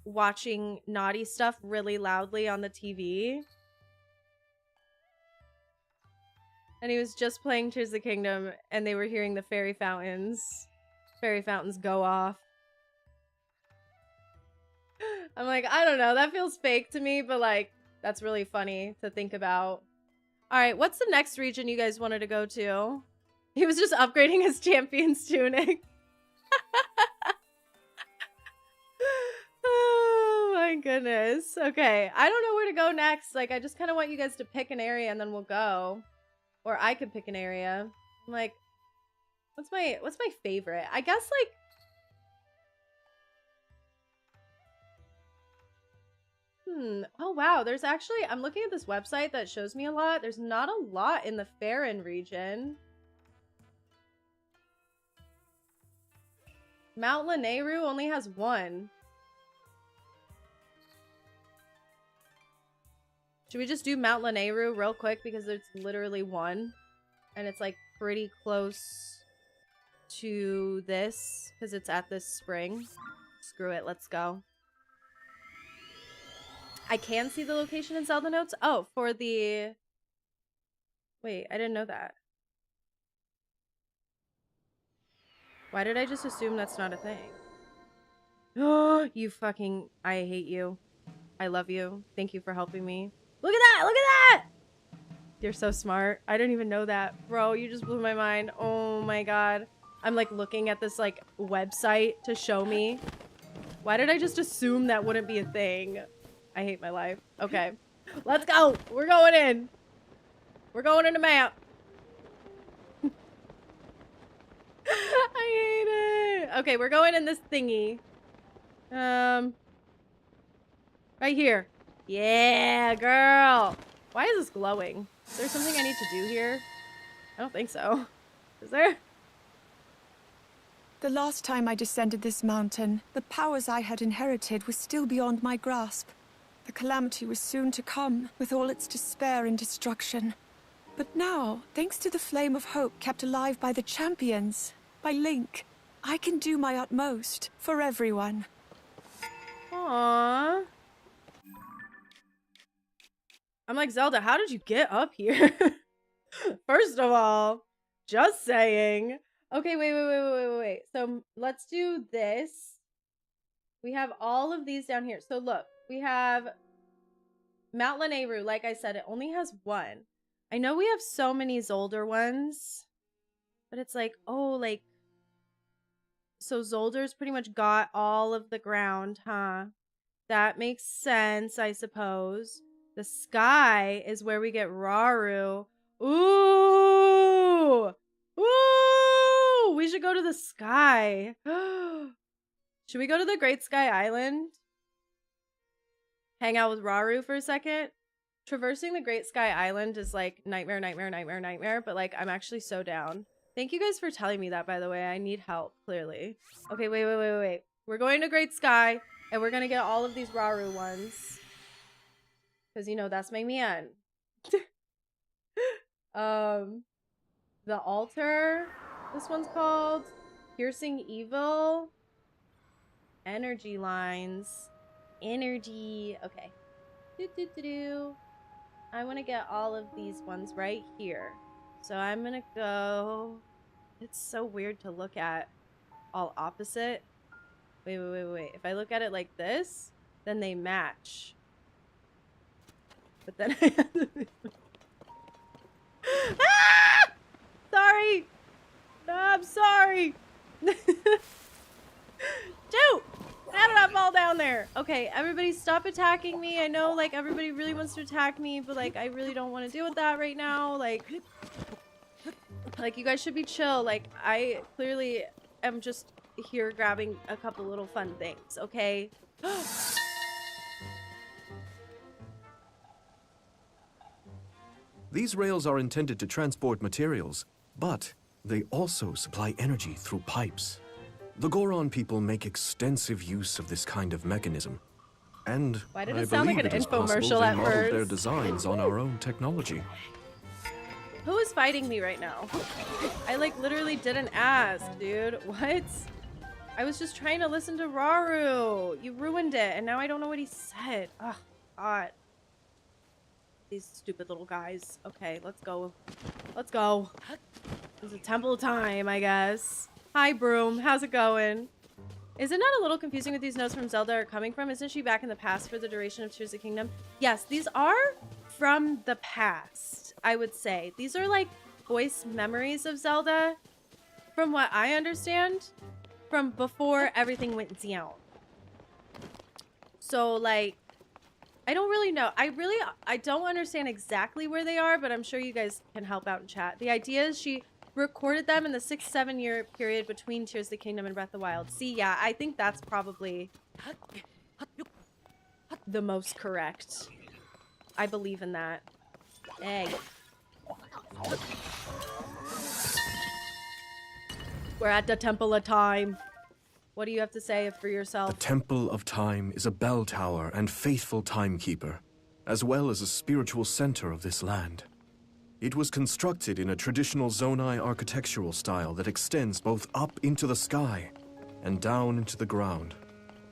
watching naughty stuff really loudly on the TV. And he was just playing Tears of the Kingdom, and they were hearing the fairy fountains. Fairy fountains go off. I'm like, I don't know. That feels fake to me, but, like, that's really funny to think about. All right, what's the next region you guys wanted to go to? He was just upgrading his champion's tunic. Oh my goodness. Okay, I don't know where to go next. Like, I just kind of want you guys to pick an area and then we'll go. Or I could pick an area. I'm like, what's my favorite? I guess, like, oh wow, there's actually, I'm looking at this website that shows me a lot. There's not a lot in the Faron region. Mount Lanayru only has one. Should we just do Mount Lanayru real quick because there's literally one? And it's like pretty close to this because it's at this spring. Screw it, let's go. I can see the location in Zelda notes. Oh, for the... Wait, I didn't know that. Why did I just assume that's not a thing? Oh, you fucking... I hate you. I love you. Thank you for helping me. Look at that! Look at that! You're so smart. I didn't even know that. Bro, you just blew my mind. Oh my god. I'm like looking at this like website to show me. Why did I just assume that wouldn't be a thing? I hate my life. Okay. Let's go. We're going in. We're going in the map. I hate it. Okay, we're going in this thingy. Right here. Yeah, girl. Why is this glowing? Is there something I need to do here? I don't think so. Is there? The last time I descended this mountain, the powers I had inherited were still beyond my grasp. The calamity was soon to come, with all its despair and destruction. But now, thanks to the flame of hope kept alive by the champions, by Link, I can do my utmost for everyone. Aww. I'm like, Zelda, how did you get up here? First of all, just saying. Okay, wait. So let's do this. We have all of these down here. So look, we have Mount Lanayru. Like I said, it only has one. I know we have so many Zolder ones, but it's like, oh, like, so Zolder's pretty much got all of the ground, huh? That makes sense, I suppose. The sky is where we get Raru. Ooh! Ooh! We should go to the sky. Should we go to the Great Sky Island? Hang out with Raru for a second? Traversing the Great Sky Island is like nightmare, but like I'm actually so down. Thank you guys for telling me that, by the way. I need help, clearly. Okay, wait. We're going to Great Sky, and we're gonna get all of these Raru ones. Because, you know, that's my man. The altar, this one's called Piercing Evil. Energy lines. Energy. Okay. I want to get all of these ones right here. So I'm going to go... It's so weird to look at all opposite. Wait. If I look at it like this, then they match. But then I have to... Ah! Sorry! No, I'm sorry! Dude! How did I fall down there? Okay, everybody stop attacking me. I know, like, everybody really wants to attack me, but, like, I really don't want to deal with that right now. Like, you guys should be chill. Like, I clearly am just here grabbing a couple little fun things, okay? These rails are intended to transport materials, but they also supply energy through pipes. The Goron people make extensive use of this kind of mechanism. And Why did I it sound like believe an it is possible infomercial they at modeled first? their designs on our own technology. Who is fighting me right now? I, like, literally didn't ask, dude. What? I was just trying to listen to Raru. You ruined it, and now I don't know what he said. Ugh, God. These stupid little guys. Okay, let's go. Let's go. It's a temple time, I guess. Hi, Broom. How's it going? Is it not a little confusing what these notes from Zelda are coming from? Isn't she back in the past for the duration of Tears of the Kingdom? Yes, these are from the past, I would say. These are like voice memories of Zelda, from what I understand, from before everything went down. So, like, I don't really know. I don't understand exactly where they are, but I'm sure you guys can help out in chat. The idea is she recorded them in the 6-7 year period between Tears of the Kingdom and Breath of the Wild. See, yeah, I think that's probably the most correct. I believe in that. Egg. We're at the Temple of Time. What do you have to say for yourself? The Temple of Time is a bell tower and faithful timekeeper, as well as a spiritual center of this land. It was constructed in a traditional Zonai architectural style that extends both up into the sky and down into the ground.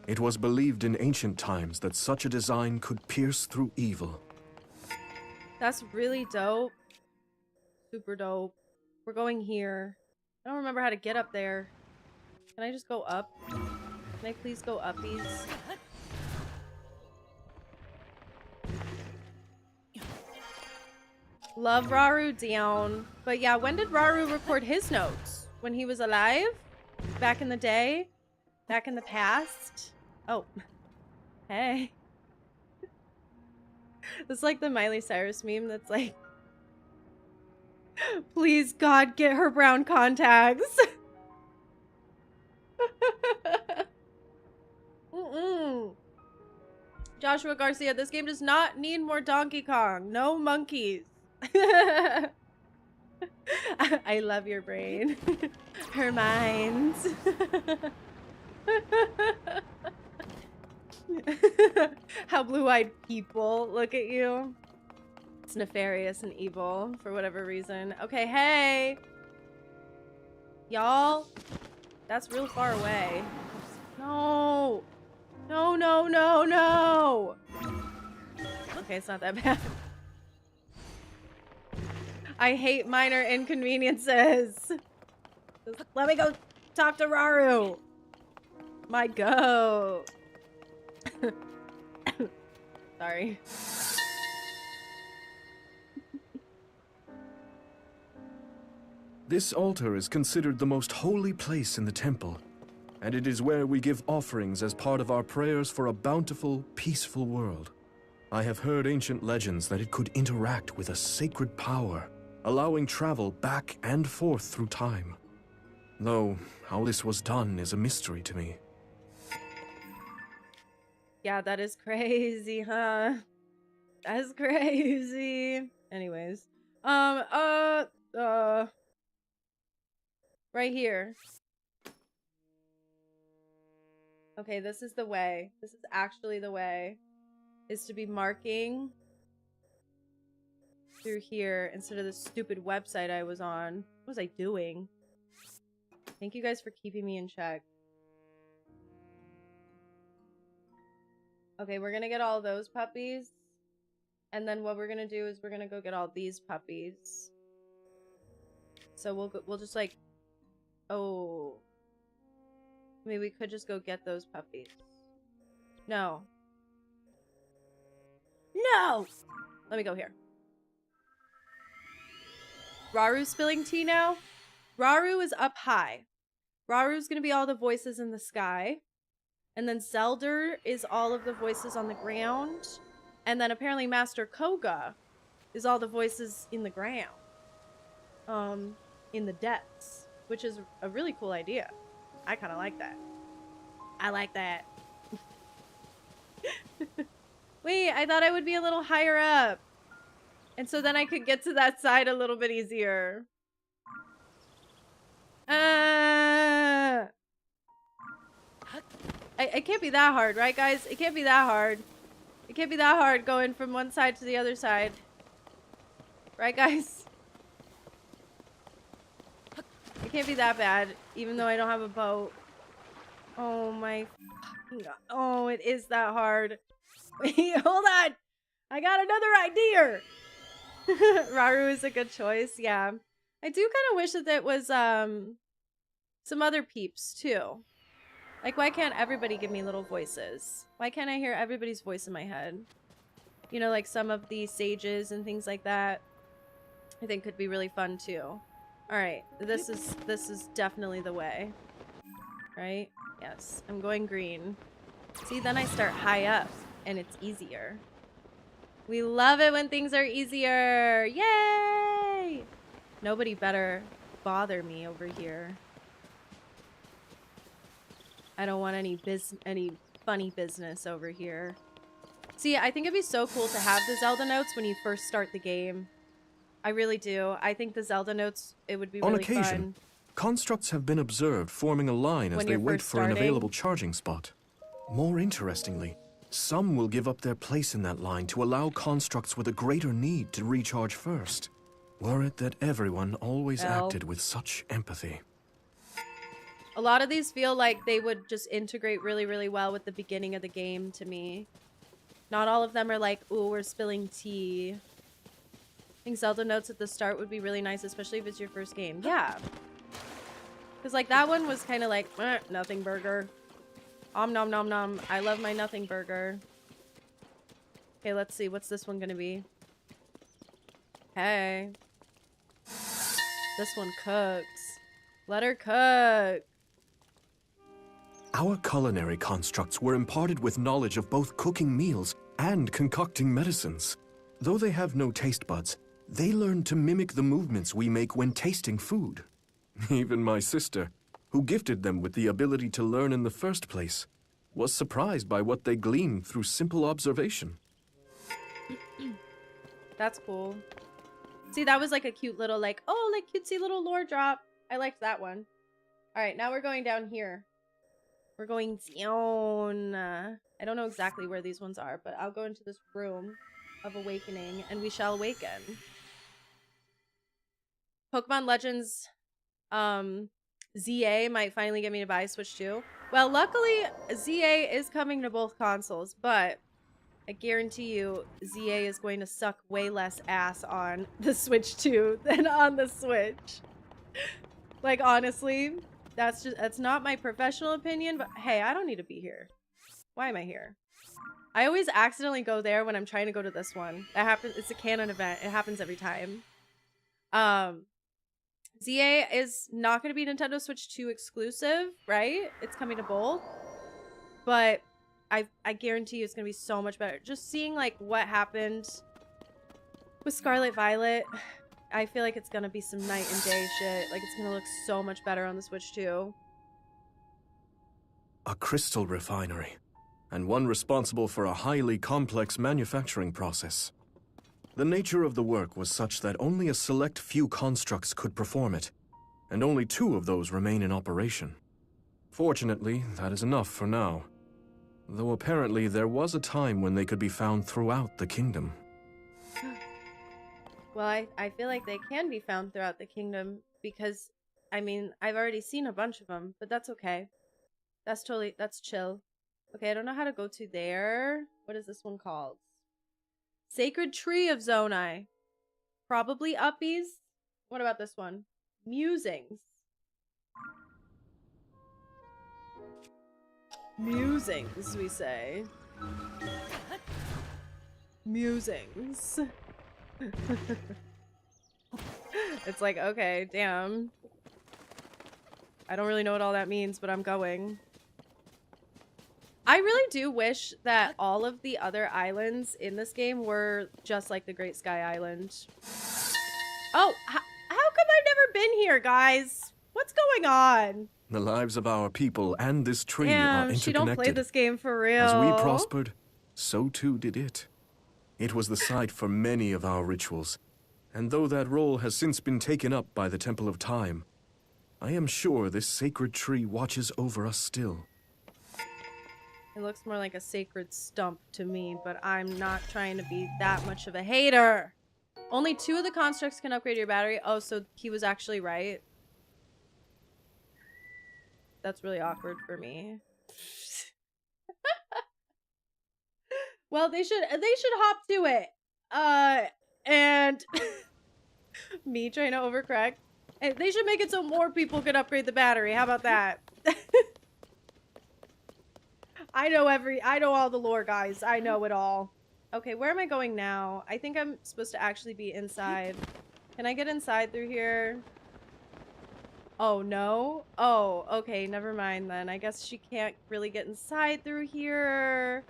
It was believed in ancient times that such a design could pierce through evil. That's really dope. Super dope. We're going here. I don't remember how to get up there. Can I just go up? Can I please go uppies? Love Raru down. But yeah, when did Raru record his notes? When he was alive? Back in the day? Back in the past? Oh. Hey. It's like the Miley Cyrus meme that's like, please God, get her brown contacts. Joshua Garcia, this game does not need more Donkey Kong. No monkeys. I love your brain. Her minds. How blue-eyed people look at you. It's nefarious and evil for whatever reason. Okay, hey. Y'all. That's real far away. No. No, no, no, no. Okay, it's not that bad. I hate minor inconveniences. Let me go talk to Raru. My goat. Sorry. This altar is considered the most holy place in the temple, and it is where we give offerings as part of our prayers for a bountiful, peaceful world. I have heard ancient legends that it could interact with a sacred power, allowing travel back and forth through time. Though, how this was done is a mystery to me. Yeah, that is crazy, huh? That's crazy. Anyways. Right here. Okay, this is the way. This is actually the way. Is to be marking through here instead of the stupid website I was on. What was I doing? Thank you guys for keeping me in check. Okay, we're gonna get all those puppies. And then what we're gonna do is we're gonna go get all these puppies. So we'll just like... Oh. I mean, we could just go get those puppies. No. No! Let me go here. Raru's spilling tea now? Raru is up high. Raru's gonna be all the voices in the sky. And then Zelda is all of the voices on the ground. And then apparently Master Kohga is all the voices in the ground. In the depths. Which is a really cool idea. I kind of like that. I like that. Wait, I thought I would be a little higher up. And so then I could get to that side a little bit easier. It can't be that hard, right, guys? It can't be that hard. It can't be that hard going from one side to the other side. Right, guys? It can't be that bad, even though I don't have a boat. Oh my... Oh, it is that hard. Wait, hold on! I got another idea! Raru is a good choice, yeah. I do kind of wish that it was, some other peeps, too. Like, why can't everybody give me little voices? Why can't I hear everybody's voice in my head? You know, like some of the sages and things like that. I think could be really fun, too. Alright, this is definitely the way. Right? Yes, I'm going green. See, then I start high up, and it's easier. We love it when things are easier! Yay! Nobody better bother me over here. I don't want any funny business over here. See, I think it'd be so cool to have the Zelda notes when you first start the game. I really do. I think the Zelda notes, it would be really fun. On occasion, constructs have been observed forming a line as they wait for an available charging spot. More interestingly, some will give up their place in that line to allow constructs with a greater need to recharge first. Were it that everyone always acted with such empathy. A lot of these feel like they would just integrate really, really well with the beginning of the game to me. Not all of them are like, ooh, we're spilling tea. I think Zelda notes at the start would be really nice, especially if it's your first game. Yeah. Because like that one was kind of like, nothing burger. Om nom nom nom. I love my nothing burger. Okay, let's see. What's this one gonna be? Hey. This one cooks. Let her cook. Our culinary constructs were imparted with knowledge of both cooking meals and concocting medicines. Though they have no taste buds, they learn to mimic the movements we make when tasting food. Even my sister, who gifted them with the ability to learn in the first place, was surprised by what they gleaned through simple observation. That's cool. See, that was like a cute little, like, oh, like cutesy little lore drop. I liked that one. All right, now we're going down here. We're going down. I don't know exactly where these ones are, but I'll go into this room of awakening and we shall awaken. Pokemon Legends ZA might finally get me to buy a Switch 2. Well, luckily, ZA is coming to both consoles, but I guarantee you ZA is going to suck way less ass on the Switch 2 than on the Switch. Like, honestly, that's not my professional opinion, but hey, I don't need to be here. Why am I here? I always accidentally go there when I'm trying to go to this one. That happens. It's a canon event. It happens every time. ZA is not going to be Nintendo Switch 2 exclusive, right? It's coming to both. But I guarantee you it's going to be so much better. Just seeing like what happened with Scarlet Violet, I feel like it's going to be some night and day shit. Like it's going to look so much better on the Switch 2. A crystal refinery, and one responsible for a highly complex manufacturing process. The nature of the work was such that only a select few constructs could perform it, and only 2 of those remain in operation. Fortunately, that is enough for now. Though apparently there was a time when they could be found throughout the kingdom. Well, I feel like they can be found throughout the kingdom because, I mean, I've already seen a bunch of them, but that's okay. That's chill. Okay, I don't know how to go to there. What is this one called? Sacred Tree of Zonai. Probably Uppies. What about this one? Musings. Musings, we say. Musings. It's like, okay, damn. I don't really know what all that means, but I'm going. I really do wish that all of the other islands in this game were just like the Great Sky Island. Oh, how come I've never been here, guys? What's going on? The lives of our people and this tree are Damn, interconnected. she don't play this game for real. As we prospered, so too did it. It was the site for many of our rituals, and though that role has since been taken up by the Temple of Time, I am sure this sacred tree watches over us still. It looks more like a sacred stump to me, but I'm not trying to be that much of a hater. Only 2 of the constructs can upgrade your battery. Oh, so he was actually right. That's really awkward for me. Well, they should hop to it. And me trying to overcorrect. And they should make it so more people can upgrade the battery. How about that? I know all the lore, guys. I know it all. Okay, where am I going now? I think I'm supposed to actually be inside. Can I get inside through here? Oh, no? Oh, okay, never mind then. I guess she can't really get inside through here.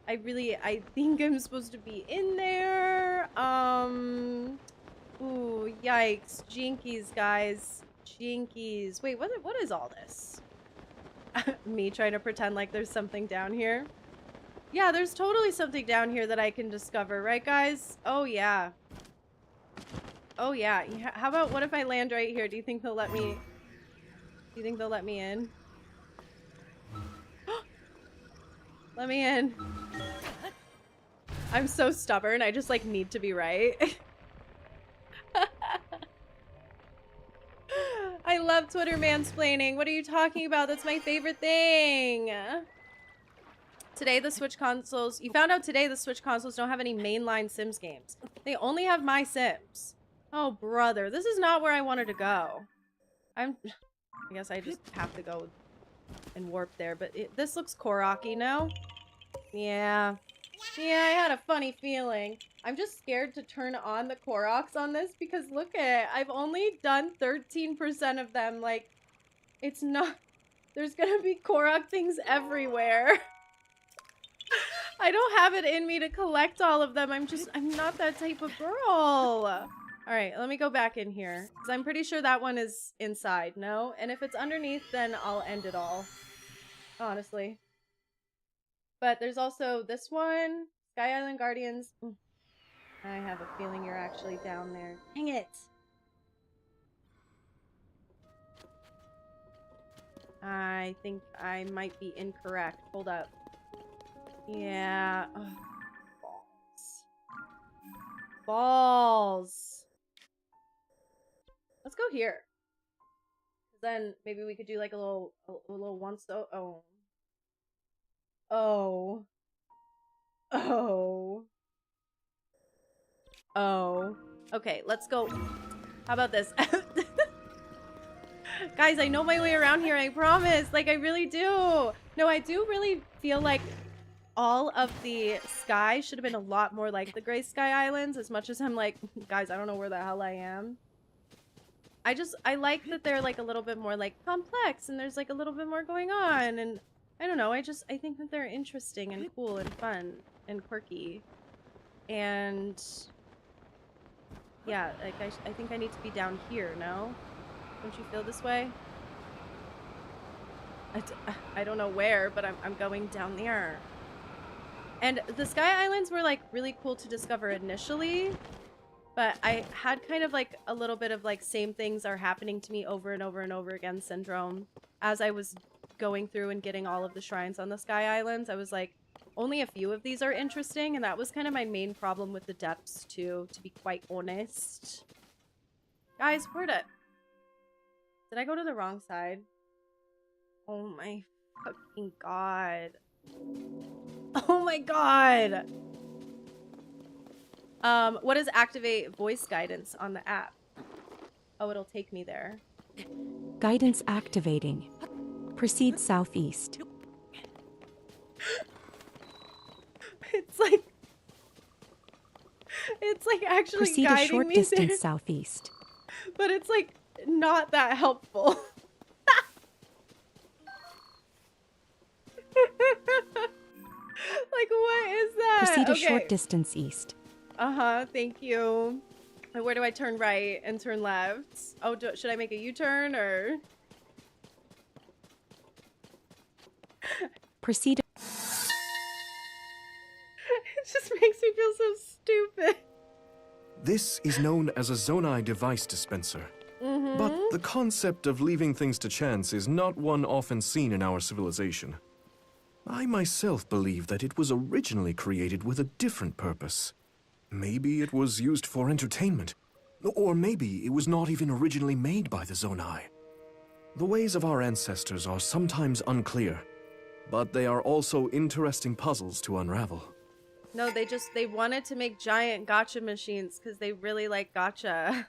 I think I'm supposed to be in there. Ooh, yikes. Jinkies, guys. Jinkies. Wait, what is all this? Me trying to pretend like there's something down here. Yeah, there's totally something down here that I can discover, right, guys? Oh, yeah. Oh, yeah. How about, what if I land right here? Do you think they'll let me... Do you think they'll let me in? Let me in. I'm so stubborn. I just, like, need to be right. I love Twitter mansplaining. What are you talking about? That's my favorite thing. Today, the Switch consoles... You found out today the Switch consoles don't have any mainline Sims games. They only have My Sims. Oh, brother. This is not where I wanted to go. I guess I just have to go and warp there. But this looks Korok-y, no? Yeah. Yeah, I had a funny feeling. I'm just scared to turn on the Koroks on this because look at it. I've only done 13% of them. Like, it's not There's gonna be Korok things everywhere. I don't have it in me to collect all of them. I'm not that type of girl. All right, let me go back in here. Because I'm pretty sure that one is inside, no? And if it's underneath, then I'll end it all. Honestly. But there's also this one. Sky Island Guardians. I have a feeling you're actually down there. Dang it. I think I might be incorrect. Hold up. Yeah. Ugh. Balls. Let's go here. Then maybe we could do like a little once. Oh. Okay, let's go. How about this? Guys, I know my way around here, I promise. Like, I really do. No, I do really feel like all of the sky should have been a lot more like the Gray Sky Islands, as much as I'm like, guys, I don't know where the hell I am. I like that they're like a little bit more like complex and there's like a little bit more going on, and I don't know, I think that they're interesting and cool and fun and quirky. And yeah, like I think I need to be down here, no? Don't you feel this way? I don't know where, but I'm going down there. And the Sky Islands were like really cool to discover initially, but I had kind of like a little bit of like same things are happening to me over and over and over again syndrome. As I was going through and getting all of the shrines on the Sky Islands, I was like, only a few of these are interesting, and that was kind of my main problem with the depths too, to be quite honest. Guys, where'd it? Did I go to the wrong side? Oh my fucking god. Oh my god! What does activate voice guidance on the app? Oh, it'll take me there. Guidance activating. Proceed southeast. It's like actually Proceed guiding a short me distance there, southeast. but it's like not that helpful. Like, what is that? Proceed a Okay. short distance east. Thank you. And where do I turn right and turn left? Oh, should I make a U-turn or? Proceed. It just makes me feel so stupid. This is known as a Zonai device dispenser. But the concept of leaving things to chance is not one often seen in our civilization. I myself believe that it was originally created with a different purpose. Maybe it was used for entertainment, or maybe it was not even originally made by the Zonai. The ways of our ancestors are sometimes unclear, but they are also interesting puzzles to unravel. No, they wanted to make giant gacha machines because they really like gacha.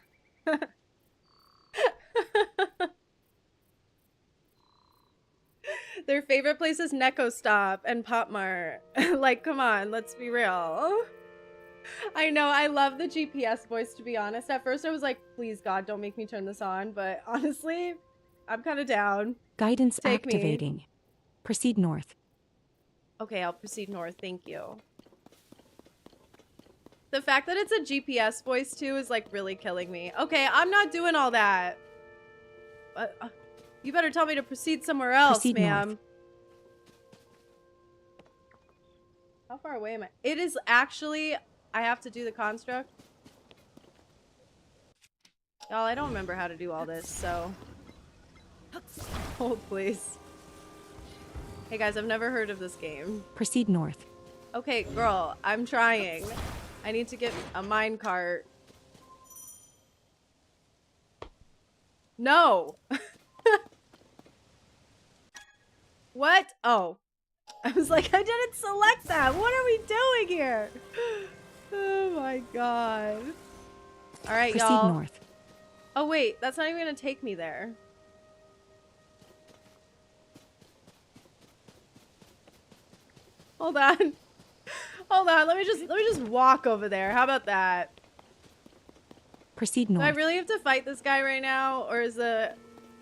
Their favorite place is Neko Stop and Pop Mart. Like, come on, let's be real. I know, I love the GPS voice, to be honest. At first I was like, please God, don't make me turn this on. But honestly, I'm kind of down. Guidance Take me. activating. Proceed north. Okay, I'll proceed north, thank you. The fact that it's a GPS voice too is like really killing me. Okay, I'm not doing all that. You better tell me to proceed somewhere else, ma'am. How far away am I? It is actually, I have to do the construct. Y'all, I don't remember how to do all this, so. Hold, please. Hey guys, I've never heard of this game. Proceed north. Okay, girl, I'm trying. I need to get a minecart. No! What? Oh. I was like, I didn't select that. What are we doing here? Oh my god. Alright, y'all. Proceed north. Oh wait, that's not even gonna take me there. Hold on. Hold on, let me just walk over there. How about that? Proceed Do I north. really have to fight this guy right now? Or is the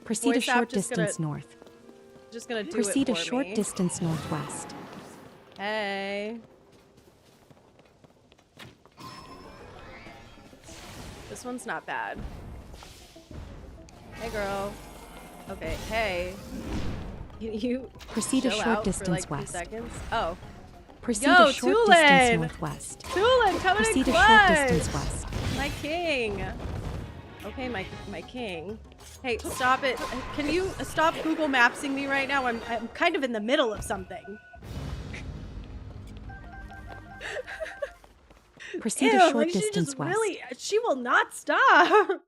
Proceed a voice app short just distance gonna... north. Just gonna do Proceed it a for short me. distance northwest. Hey. This one's not bad. Hey, girl. Okay, hey. Can you Proceed a chill short out distance for like 2 west. seconds? Oh. Proceed Yo, a short Tulin! distance northwest. Tulin, coming Proceed in a short clutch! distance west. My king. Okay, my king. Hey, stop it. Can you stop Google Mapsing me right now? I'm kind of in the middle of something. Proceed Ew, a short like distance west. She will not stop.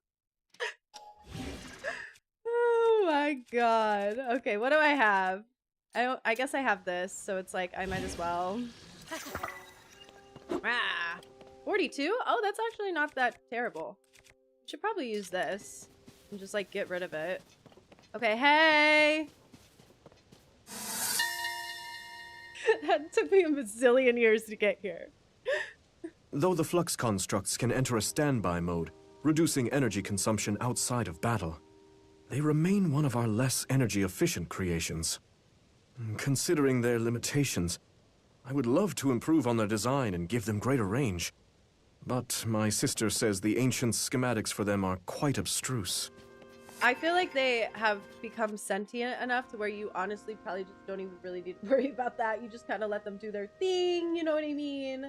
Oh my god. Okay, what do I have? I guess I have this, so it's like I might as well. Ah, 42? Oh, that's actually not that terrible. Should probably use this and just like get rid of it. Okay, hey. That took me a bazillion years to get here. Though the flux constructs can enter a standby mode, reducing energy consumption outside of battle, they remain one of our less energy-efficient creations. Considering their limitations, I would love to improve on their design and give them greater range. But my sister says the ancient schematics for them are quite abstruse. I feel like they have become sentient enough to where you honestly probably just don't even really need to worry about that. You just kind of let them do their thing, you know what I mean?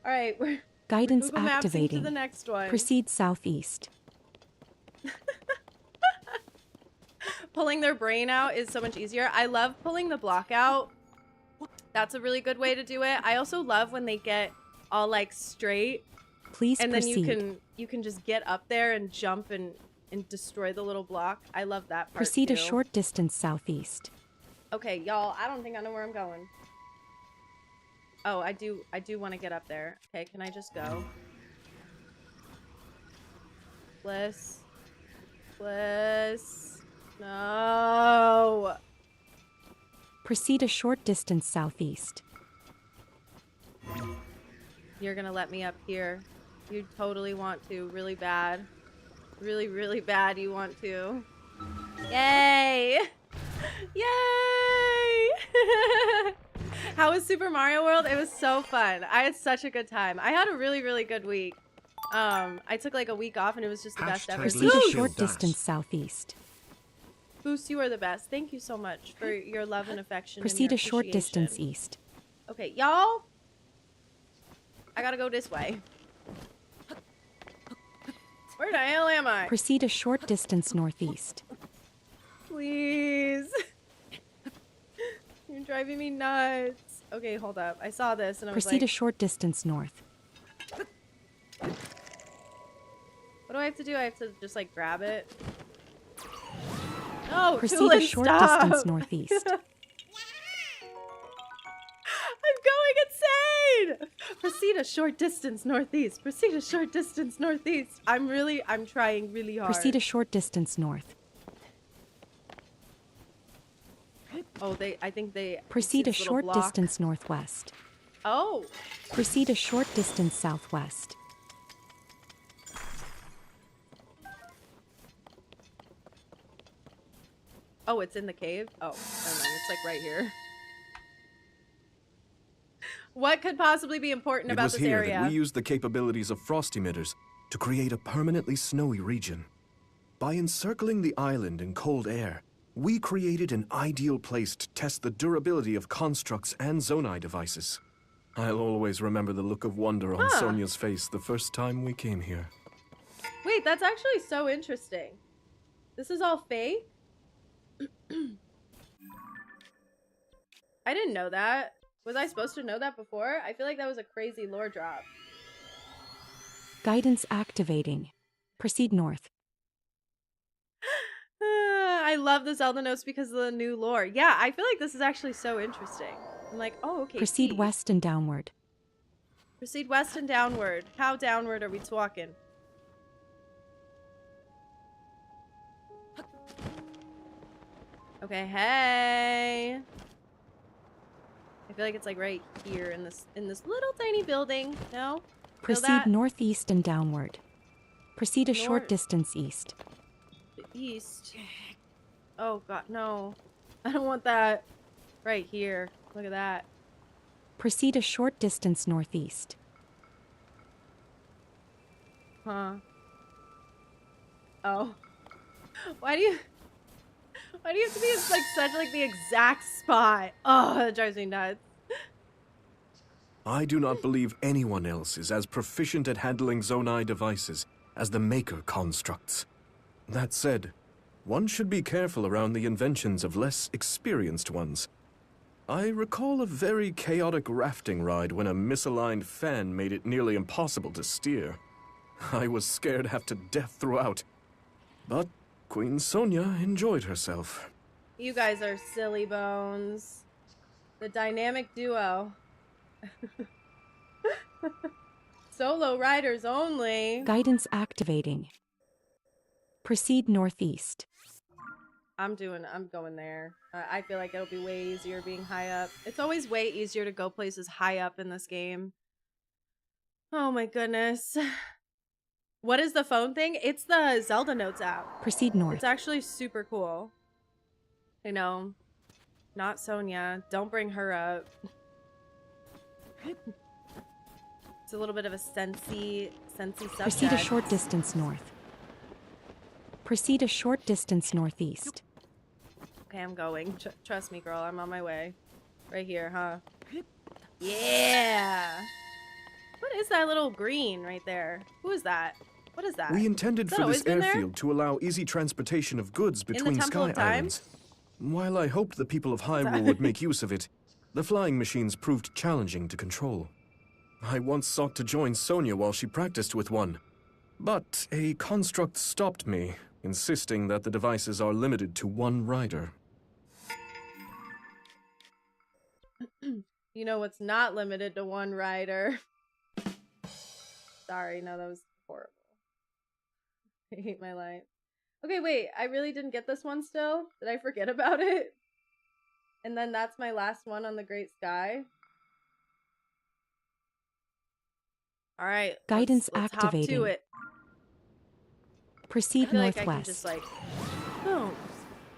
All right, we're Guidance Google Mapsing activating. to the next one. Proceed southeast. Pulling their brain out is so much easier. I love pulling the block out. That's a really good way to do it. I also love when they get all like straight, Please and proceed. then you can just get up there and jump and destroy the little block. I love that part Proceed too. a short distance southeast. Okay, y'all, I don't think I know where I'm going. Oh, I do want to get up there. Okay, can I just go? Bliss. Bliss. No. Proceed a short distance southeast. You're gonna let me up here. You totally want to, really bad. Really, really bad you want to. Yay! Yay! How was Super Mario World? It was so fun. I had such a good time. I had a really, really good week. I took like a week off and it was just the best ever. Proceed a Zeus! short distance southeast. Boost, you are the best. Thank you so much for your love and affection. Proceed and your a short distance appreciation. east. Okay, y'all. I gotta go this way. Where the hell am I? Proceed a short distance northeast. Please. You're driving me nuts. Okay, hold up. I saw this and I was Proceed a like, short distance north. what do I have to do? I have to just like grab it. No, Proceed Tulin, a short stop. distance northeast. I'm going insane! Proceed a short distance northeast. Proceed a short distance northeast. I'm trying really hard. Proceed a short distance north. Oh, I think they... Proceed a this little short block. distance northwest. Oh, Proceed a short distance southwest. oh, it's in the cave? Oh, never mind. It's like right here. What could possibly be important It about was this here area? that we used the capabilities of frost emitters to create a permanently snowy region. By encircling the island in cold air, we created an ideal place to test the durability of constructs and Zonai devices. I'll always remember the look of wonder on Huh. Sonia's face the first time we came here. Wait, that's actually so interesting. This is all fake? I didn't know that. Was I supposed to know that before? I feel like that was a crazy lore drop. Guidance activating. Proceed north. I love the Zelda notes because of the new lore. Yeah, I feel like this is actually so interesting. I'm like, oh, okay. Proceed key. west and downward. Proceed west and downward. How downward are we talking? Okay, hey. I feel like it's like right here in this little tiny building. No? Feel Proceed that? northeast and downward. Proceed a short North. distance east. The east. Oh god, no. I don't want that right here. Look at that. Proceed a short distance northeast. Huh. Oh. Why do you have to be in like such like the exact spot? Oh, that drives me nuts. I do not believe anyone else is as proficient at handling Zonai devices as the Maker constructs. That said, one should be careful around the inventions of less experienced ones. I recall a very chaotic rafting ride when a misaligned fan made it nearly impossible to steer. I was scared half to death throughout. But Queen Sonia enjoyed herself. You guys are silly bones. The dynamic duo. Solo riders only. Guidance activating. Proceed northeast. I'm going there. I feel like it'll be way easier being high up. It's always way easier to go places high up in this game. Oh my goodness. What is the phone thing? It's the Zelda Notes app. Proceed north. It's actually super cool. I know. Not Sonia. Don't bring her up. It's a little bit of a sensey subject. Proceed a short distance north. Proceed a short distance northeast. Okay, I'm going. Trust me, girl. I'm on my way. Right here, huh? Yeah! What is that little green right there? Who is that? What is that? We intended Has that for always this been there? airfield to allow easy transportation of goods between Temple Sky of Time? Islands. While I hoped the people of Hyrule would make use of it, the flying machines proved challenging to control. I once sought to join Sonia while she practiced with one, but a construct stopped me, insisting that the devices are limited to one rider. You know what's not limited to one rider? Sorry, no, that was horrible. I hate my life. Okay, wait, I really didn't get this one still? Did I forget about it? And then that's my last one on the Great Sky. Alright, Guidance let's activating. hop to it. Proceed I feel like I northwest. can just like, boom.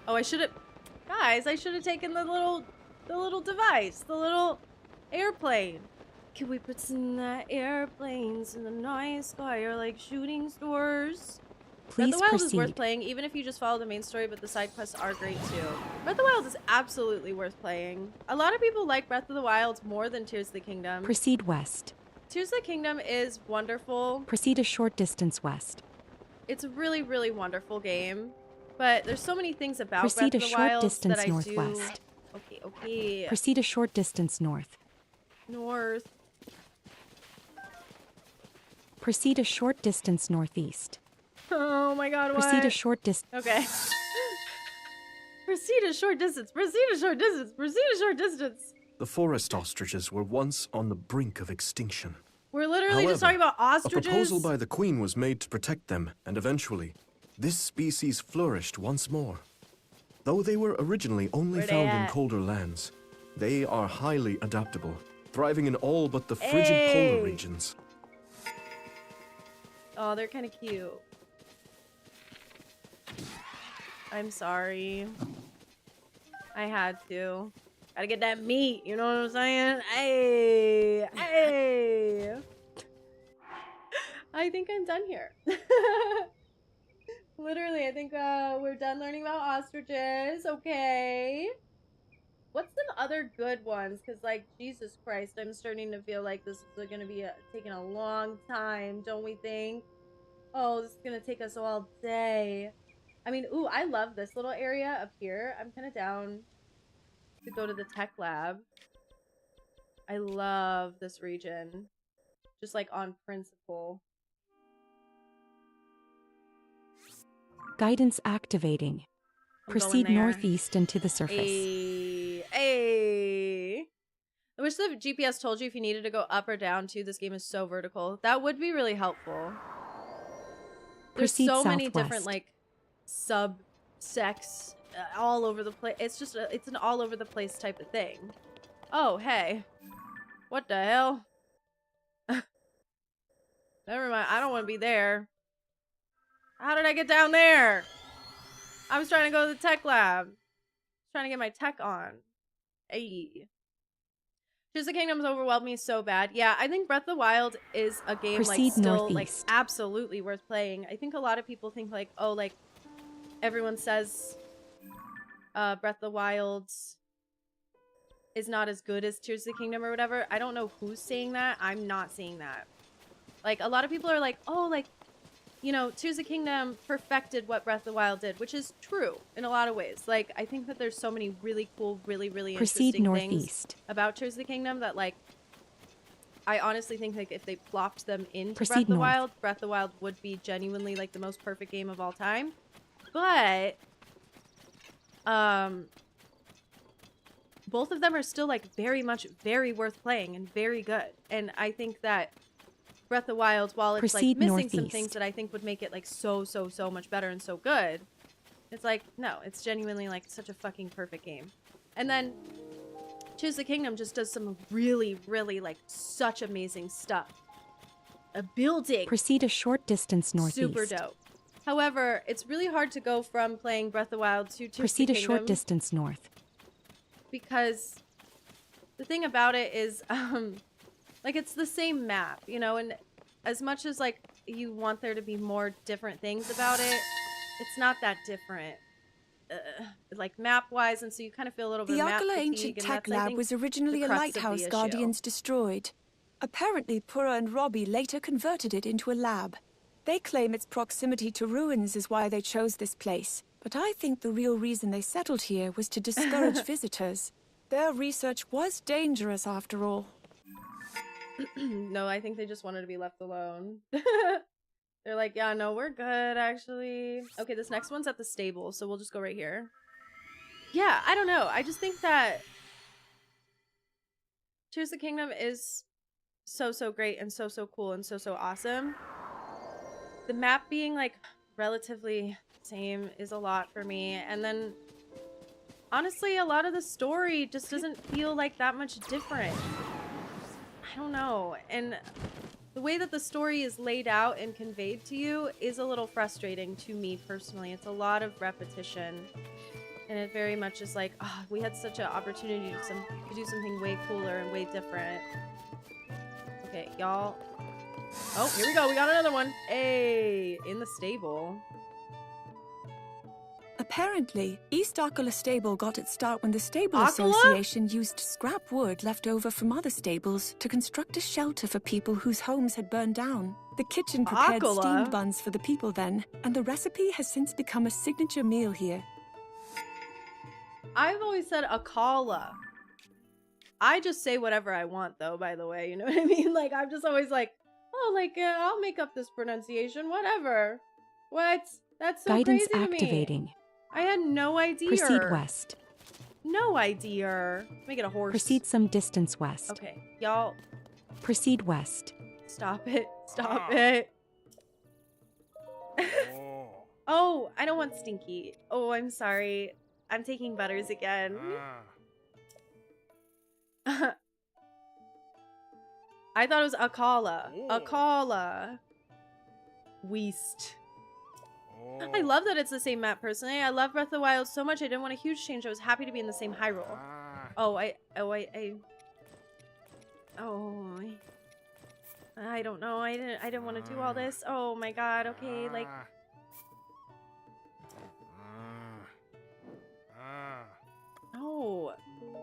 Oh, I should have, guys, I should have taken the little device, the little airplane. Can we put some airplanes in the night sky or like shooting stars? Breath Please of the Wild is worth proceed. playing, even if you just follow the main story, but the side quests are great too. Breath of the Wild is absolutely worth playing. A lot of people like Breath of the Wild more than Tears of the Kingdom. Proceed west. Tears of the Kingdom is wonderful. Proceed a short distance west. It's a really, really wonderful game. But there's so many things about Proceed Breath a of the short Wild distance that I northwest. do. Okay. Proceed a short distance north. North. Proceed a short distance northeast. Oh my god, what? Proceed a short distance. Okay. Proceed a short distance. Proceed a short distance. Proceed a short distance. The forest ostriches were once on the brink of extinction. We're literally just talking about ostriches. A proposal by the Queen was made to protect them, and eventually, this species flourished once more. Though they were originally only Where they found in at? colder lands, they are highly adaptable, thriving in all but the frigid Hey. polar regions. Oh, they're kind of cute. I'm sorry. I had to. Gotta get that meat, you know what I'm saying? Hey! Hey! I think I'm done here. Literally, I think we're done learning about ostriches. Okay. What's some other good ones? Because, like, Jesus Christ, I'm starting to feel like this is going to be taking a long time, don't we think? Oh, this is going to take us all day. I mean, ooh, I love this little area up here. I'm kind of down to go to the tech lab. I love this region. Just, like, on principle. Guidance activating. I'm Proceed going there. northeast into the surface. Hey. I wish the GPS told you if you needed to go up or down too. This game is so vertical. That would be really helpful. There's Proceed so many southwest. different like sub-sects all over the place. It's just it's an all over the place type of thing. Oh, hey. What the hell? Never mind. I don't want to be there. How did I get down there? I was trying to go to the tech lab. Trying to get my tech on. Ayy. Tears of the Kingdom's overwhelmed me so bad. Yeah, I think Breath of the Wild is a game like Proceed still like northeast. absolutely worth playing. I think a lot of people think like, oh, like everyone says Breath of the Wild is not as good as Tears of the Kingdom or whatever. I don't know who's saying that. I'm not saying that. Like a lot of people are like, oh, like, you know, Tears of the Kingdom perfected what Breath of the Wild did, which is true in a lot of ways. Like, I think that there's so many really cool, really Proceed interesting northeast. things about Tears of the Kingdom that, like, I honestly think, like, if they plopped them into Proceed Breath of the north. Wild, Breath of the Wild would be genuinely, like, the most perfect game of all time. But, both of them are still, like, very worth playing and very good. And I think that Breath of the Wild, while it's Proceed like missing some northeast. things that I think would make it like so much better and so good, it's like, no, it's genuinely like such a fucking perfect game. And then Tears of the Kingdom just does some really like such amazing stuff. A building, Proceed a short distance northeast. super dope. However, it's really hard to go from playing Breath of the Wild to Tears Proceed of a the short Kingdom distance north. because the thing about it is like it's the same map, you know, and as much as like you want there to be more different things about it, it's not that different, like map wise, and so you kind of feel a little bit The of map Akkala fatigue, Ancient and Tech that's, I Lab think, was originally the a crux of the lighthouse issue. Guardians destroyed. Apparently, Pura and Robbie later converted it into a lab. They claim its proximity to ruins is why they chose this place. But I think the real reason they settled here was to discourage visitors. Their research was dangerous after all. No, I think they just wanted to be left alone. They're like, yeah, no, we're good, actually. Okay, this next one's at the stable, so we'll just go right here. Yeah, I don't know. I just think that Tears of the Kingdom is so great and so cool and so awesome. The map being, like, relatively same is a lot for me. And then, honestly, a lot of the story just doesn't feel like that much different. I don't know. And the way that the story is laid out and conveyed to you is a little frustrating to me personally. It's a lot of repetition. And it very much is like, oh, we had such an opportunity to do something way cooler and way different. Okay, y'all. Oh, here we go. We got another one. Hey, in the stable. Apparently, East Akkala Stable got its start when the Stable Akkala? Association used scrap wood left over from other stables to construct a shelter for people whose homes had burned down. The kitchen prepared Akkala? steamed buns for the people then, and the recipe has since become a signature meal here. I've always said Akkala. I just say whatever I want, though, by the way. You know what I mean? Like, I'm just always like, oh, like, I'll make up this pronunciation, whatever. What? That's so Guidance crazy to me. activating. I had no idea. Proceed west. No idea. Make it a horse. Proceed some distance west. Okay, y'all, Proceed west. stop it. Stop it. Oh, I don't want Stinky. Oh, I'm sorry. I'm taking Butters again. I thought it was Akkala. Akkala. Weast. I love that it's the same map, personally. I love Breath of the Wild so much. I didn't want a huge change. I was happy to be in the same Hyrule. Oh, I don't know. I didn't want to do all this. Oh my god. Okay, like. No,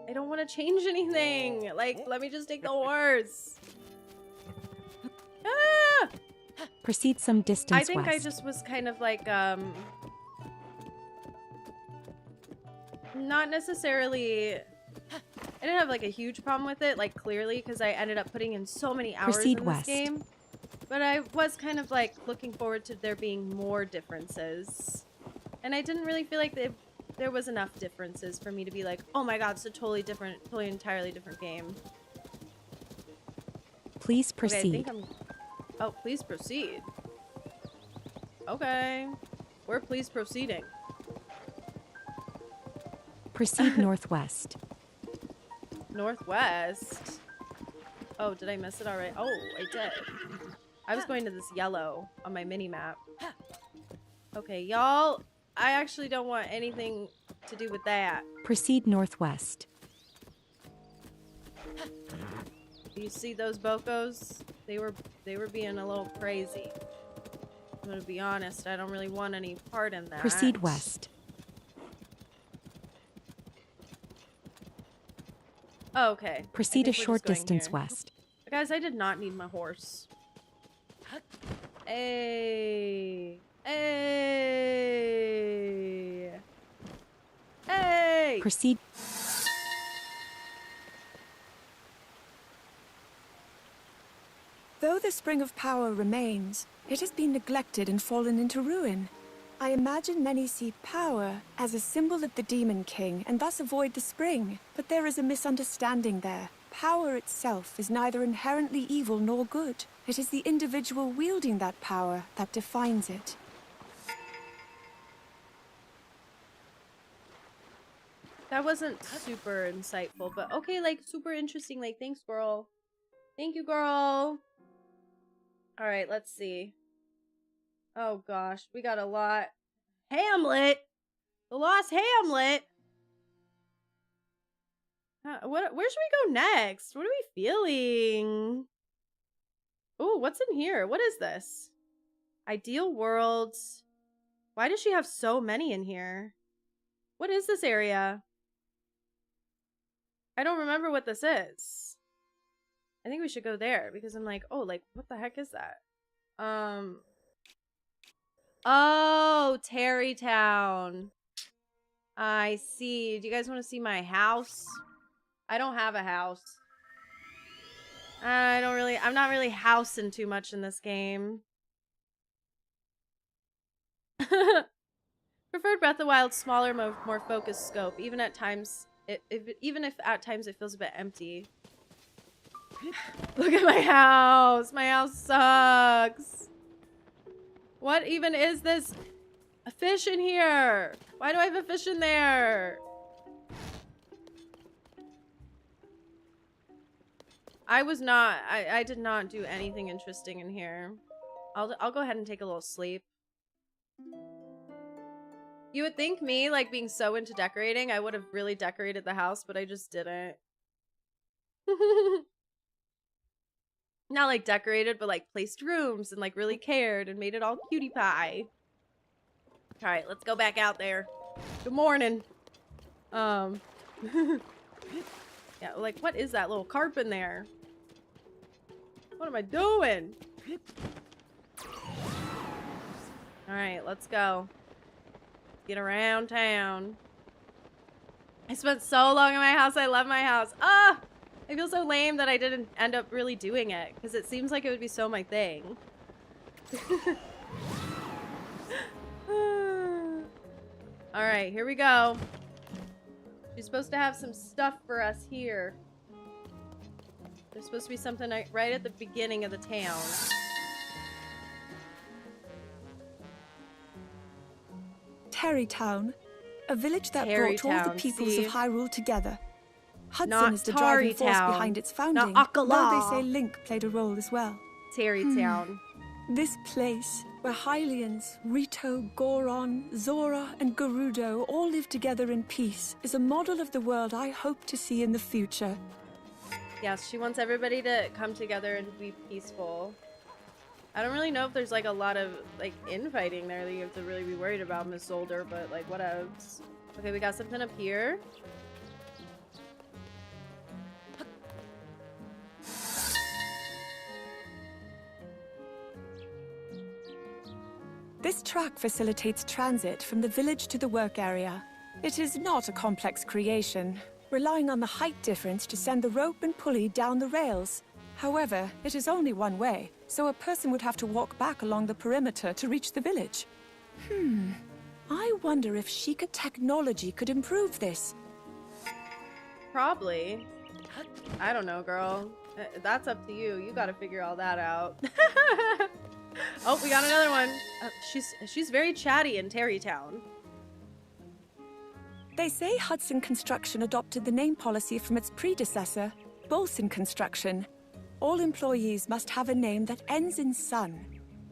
I don't want to change anything. Like, let me just take the horse. Ah! Proceed some distance I think west. I just was kind of like, not necessarily, I didn't have like a huge problem with it, like clearly, because I ended up putting in so many hours Proceed in west. this game. But I was kind of like looking forward to there being more differences. And I didn't really feel like there was enough differences for me to be like, oh my god, it's a totally entirely different game. Please Okay, I proceed. think I'm... Oh, please proceed. Okay. We're please proceeding. Proceed northwest. Northwest? Oh, did I miss it already? Oh, I did. I was going to this yellow on my mini-map. Okay, y'all. I actually don't want anything to do with that. Proceed northwest. You see those bokos? They were being a little crazy. I'm gonna be honest, I don't really want any part in that. Proceed west. Oh, okay. Proceed a short distance west. Guys, I did not need my horse. Hey. Hey. Hey. Proceed. Though the Spring of Power remains, it has been neglected and fallen into ruin. I imagine many see power as a symbol of the Demon King and thus avoid the spring. But there is a misunderstanding there. Power itself is neither inherently evil nor good. It is the individual wielding that power that defines it. That wasn't super insightful, but okay, like super interesting. Like, thanks, girl. Thank you, girl. All right, let's see. Oh gosh, we got a lot. Hamlet, the Lost Hamlet. Where should we go next? What are we feeling? Oh, what's in here? What is this? Ideal worlds. Why does she have so many in here? What is this area? I don't remember what this is. I think we should go there because I'm like, oh, like, what the heck is that? Oh, Tarrey Town. I see. Do you guys want to see my house? I don't have a house. I'm not really housing too much in this game. Preferred Breath of the Wild's smaller, more focused scope. Even at times, even if at times it feels a bit empty. Look at my house. My house sucks. What even is this? A fish in here. Why do I have a fish in there? I did not do anything interesting in here. I'll go ahead and take a little sleep. You would think me, like, being so into decorating, I would have really decorated the house, but I just didn't. Not like decorated, but like placed rooms and like really cared and made it all cutie pie. All right, let's go back out there. Good morning. Yeah, like, what is that little carp in there? What am I doing? All right, let's go. Get around town. I spent so long in my house. I love my house. Ah! I feel so lame that I didn't end up really doing it because it seems like it would be so my thing. All right, here we go. She's supposed to have some stuff for us here. There's supposed to be something right at the beginning of the town. Tarrey Town, a village that brought all the peoples of Hyrule together. Hudson is the driving force behind its founding, though they say Link played a role as well. Tarrey Town. This place, where Hylians, Rito, Goron, Zora, and Gerudo all live together in peace, is a model of the world I hope to see in the future. Yes, she wants everybody to come together and be peaceful. I don't really know if there's like a lot of like infighting there that you have to really be worried about, Miss Zolder, but like what else? Okay, we got something up here. This track facilitates transit from the village to the work area. It is not a complex creation, relying on the height difference to send the rope and pulley down the rails. However, it is only one way, so a person would have to walk back along the perimeter to reach the village. I wonder if Sheikah technology could improve this. Probably. I don't know, girl. That's up to you. You gotta figure all that out. Oh, we got another one. She's very chatty in Tarrey Town. They say Hudson Construction adopted the name policy from its predecessor, Bolson Construction. All employees must have a name that ends in son.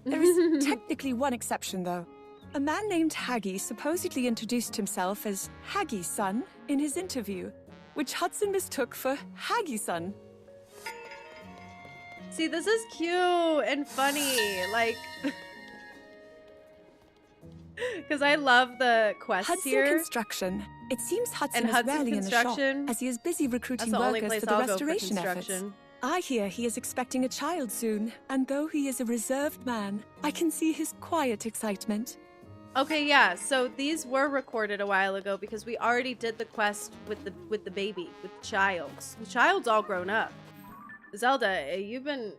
There is technically one exception, though. A man named Haggy supposedly introduced himself as Haggy's son in his interview, which Hudson mistook for Haggy-son. See, this is cute and funny, like, because I love the quests Hudson here. Construction. It seems Hudson And is Hudson rarely in the shop, Construction, as he is busy That's recruiting the only workers place for the I'll go for restoration efforts. construction. I hear he is expecting a child soon, and though he is a reserved man, I can see his quiet excitement. Okay, yeah. So these were recorded a while ago because we already did the quest with the baby, with the child. The child's all grown up. Zelda, you've been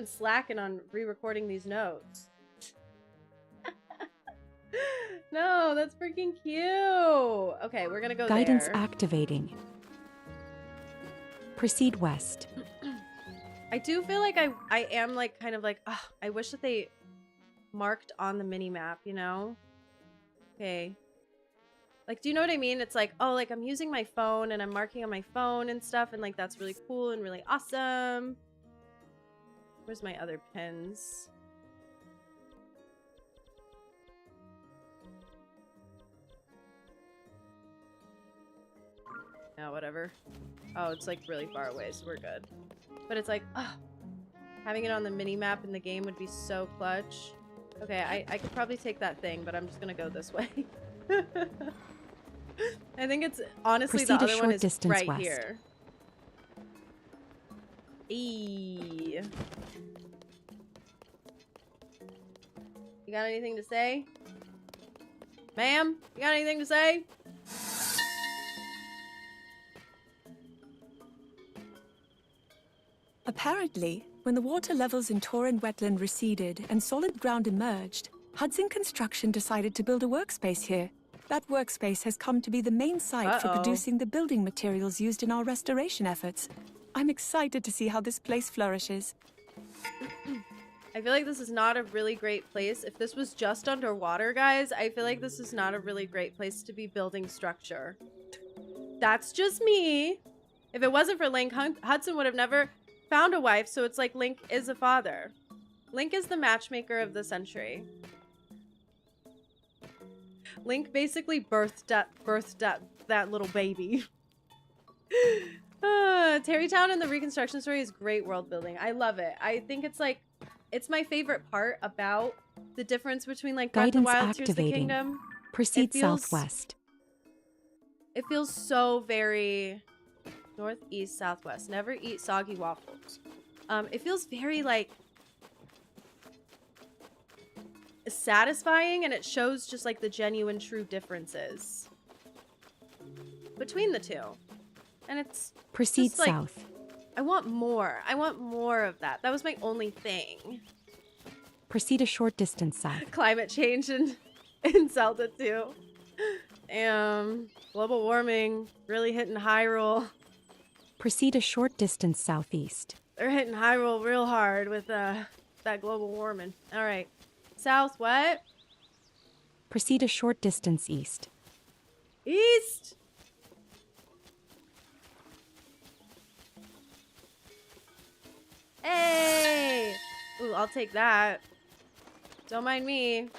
slacking on re-recording these notes. No, that's freaking cute. Okay, we're gonna go Guidance there. activating. Proceed west. I do feel like I am like kind of like, I wish that they marked on the mini map, you know? Okay. Like, do you know what I mean? It's like, oh, like I'm using my phone and I'm marking on my phone and stuff, and like that's really cool and really awesome. Where's my other pins? No, whatever. Oh, it's like really far away, so we're good. But it's like, having it on the mini map in the game would be so clutch. Okay, I could probably take that thing, but I'm just gonna go this way. I think it's honestly Proceed the a other one short is distance right west. here. Eee. You got anything to say? Ma'am, you got anything to say? Apparently, when the water levels in Torren Wetland receded and solid ground emerged, Hudson Construction decided to build a workspace here. That workspace has come to be the main site for producing the building materials used in our restoration efforts. I'm excited to see how this place flourishes. I feel like this is not a really great place. If this was just underwater, guys, I feel like this is not a really great place to be building structure. That's just me. If it wasn't for Link, Hudson would have never found a wife, so it's like Link is a father. Link is the matchmaker of the century. Link basically birthed that little baby. Tarrey Town and the reconstruction story is great world building. I love it. I think it's like, it's my favorite part about the difference between like Breath of the Guidance Wild, Tears of the activating. Kingdom. Proceed feels- southwest. It feels so very northeast, southwest. Never eat soggy waffles. It feels very like satisfying, and it shows just like the genuine true differences between the two. And it's Proceed just, like, south. I want more. I want more of that. That was my only thing. Proceed a short distance south. Climate change in Zelda 2. Global warming really hitting Hyrule. Proceed a short distance southeast. They're hitting Hyrule real hard with that global warming. All right. South what? Proceed a short distance east. East. Hey! Ooh, I'll take that. Don't mind me.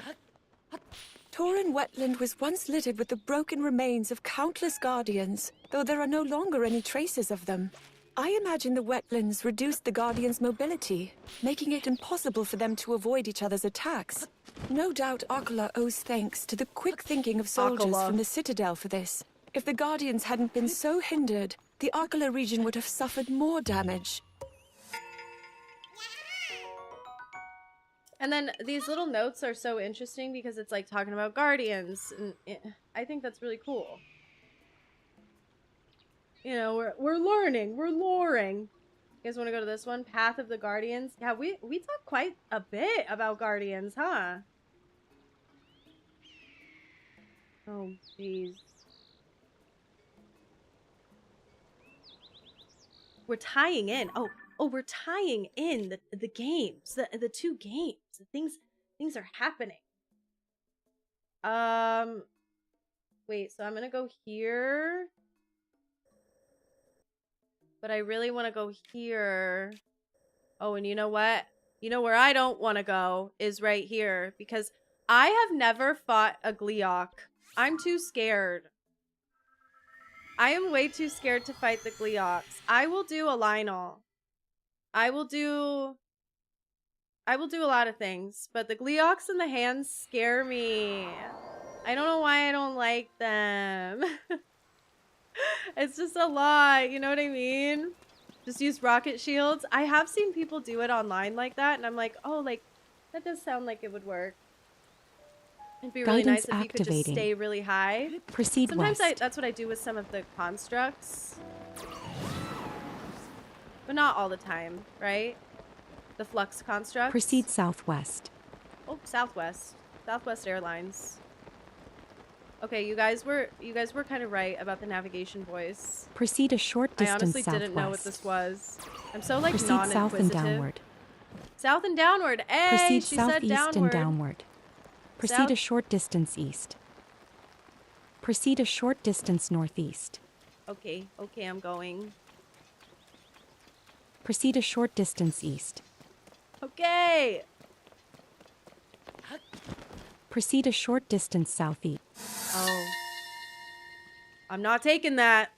Torren Wetland was once littered with the broken remains of countless guardians, though there are no longer any traces of them. I imagine the wetlands reduced the guardians' mobility, making it impossible for them to avoid each other's attacks. No doubt Akkala owes thanks to the quick thinking of soldiers Akkala. from the Citadel for this. If the guardians hadn't been so hindered, the Akkala region would have suffered more damage. And then these little notes are so interesting because it's like talking about guardians, and I think that's really cool. You know, we're learning, we're loring. You guys want to go to this one? Path of the Guardians. Yeah, we talked quite a bit about guardians, huh? Oh, jeez. We're tying in. Oh, we're tying in the games, the two games. The things are happening. Wait, so I'm gonna go here. But I really want to go here. Oh, and you know what? You know where I don't want to go is right here, because I have never fought a Gleeok. I'm too scared. I am way too scared to fight the Gleeoks. I will do a Lionel. I will do a lot of things, but the Gleeoks in the hands scare me. I don't know why I don't like them. It's just a lot, you know what I mean? Just use rocket shields. I have seen people do it online like that, and I'm like, oh, like, that does sound like it would work. It'd be really Guidance nice if you could just activating. stay really high. Proceed Sometimes west. that's what I do with some of the constructs. But not all the time, right? The flux constructs. Proceed southwest. Oh, Southwest. Southwest Airlines. Okay, you guys were kind of right about the navigation voice. Proceed a short I distance honestly southwest. didn't know what this was. I'm so like Proceed non-inquisitive. south and downward. South and downward. Hey, Proceed she said southeast downward. and downward. Proceed South- a short distance east. Proceed a short distance northeast. Okay, I'm going. Proceed a short distance east. Okay. Proceed a short distance southeast. Oh. I'm not taking that.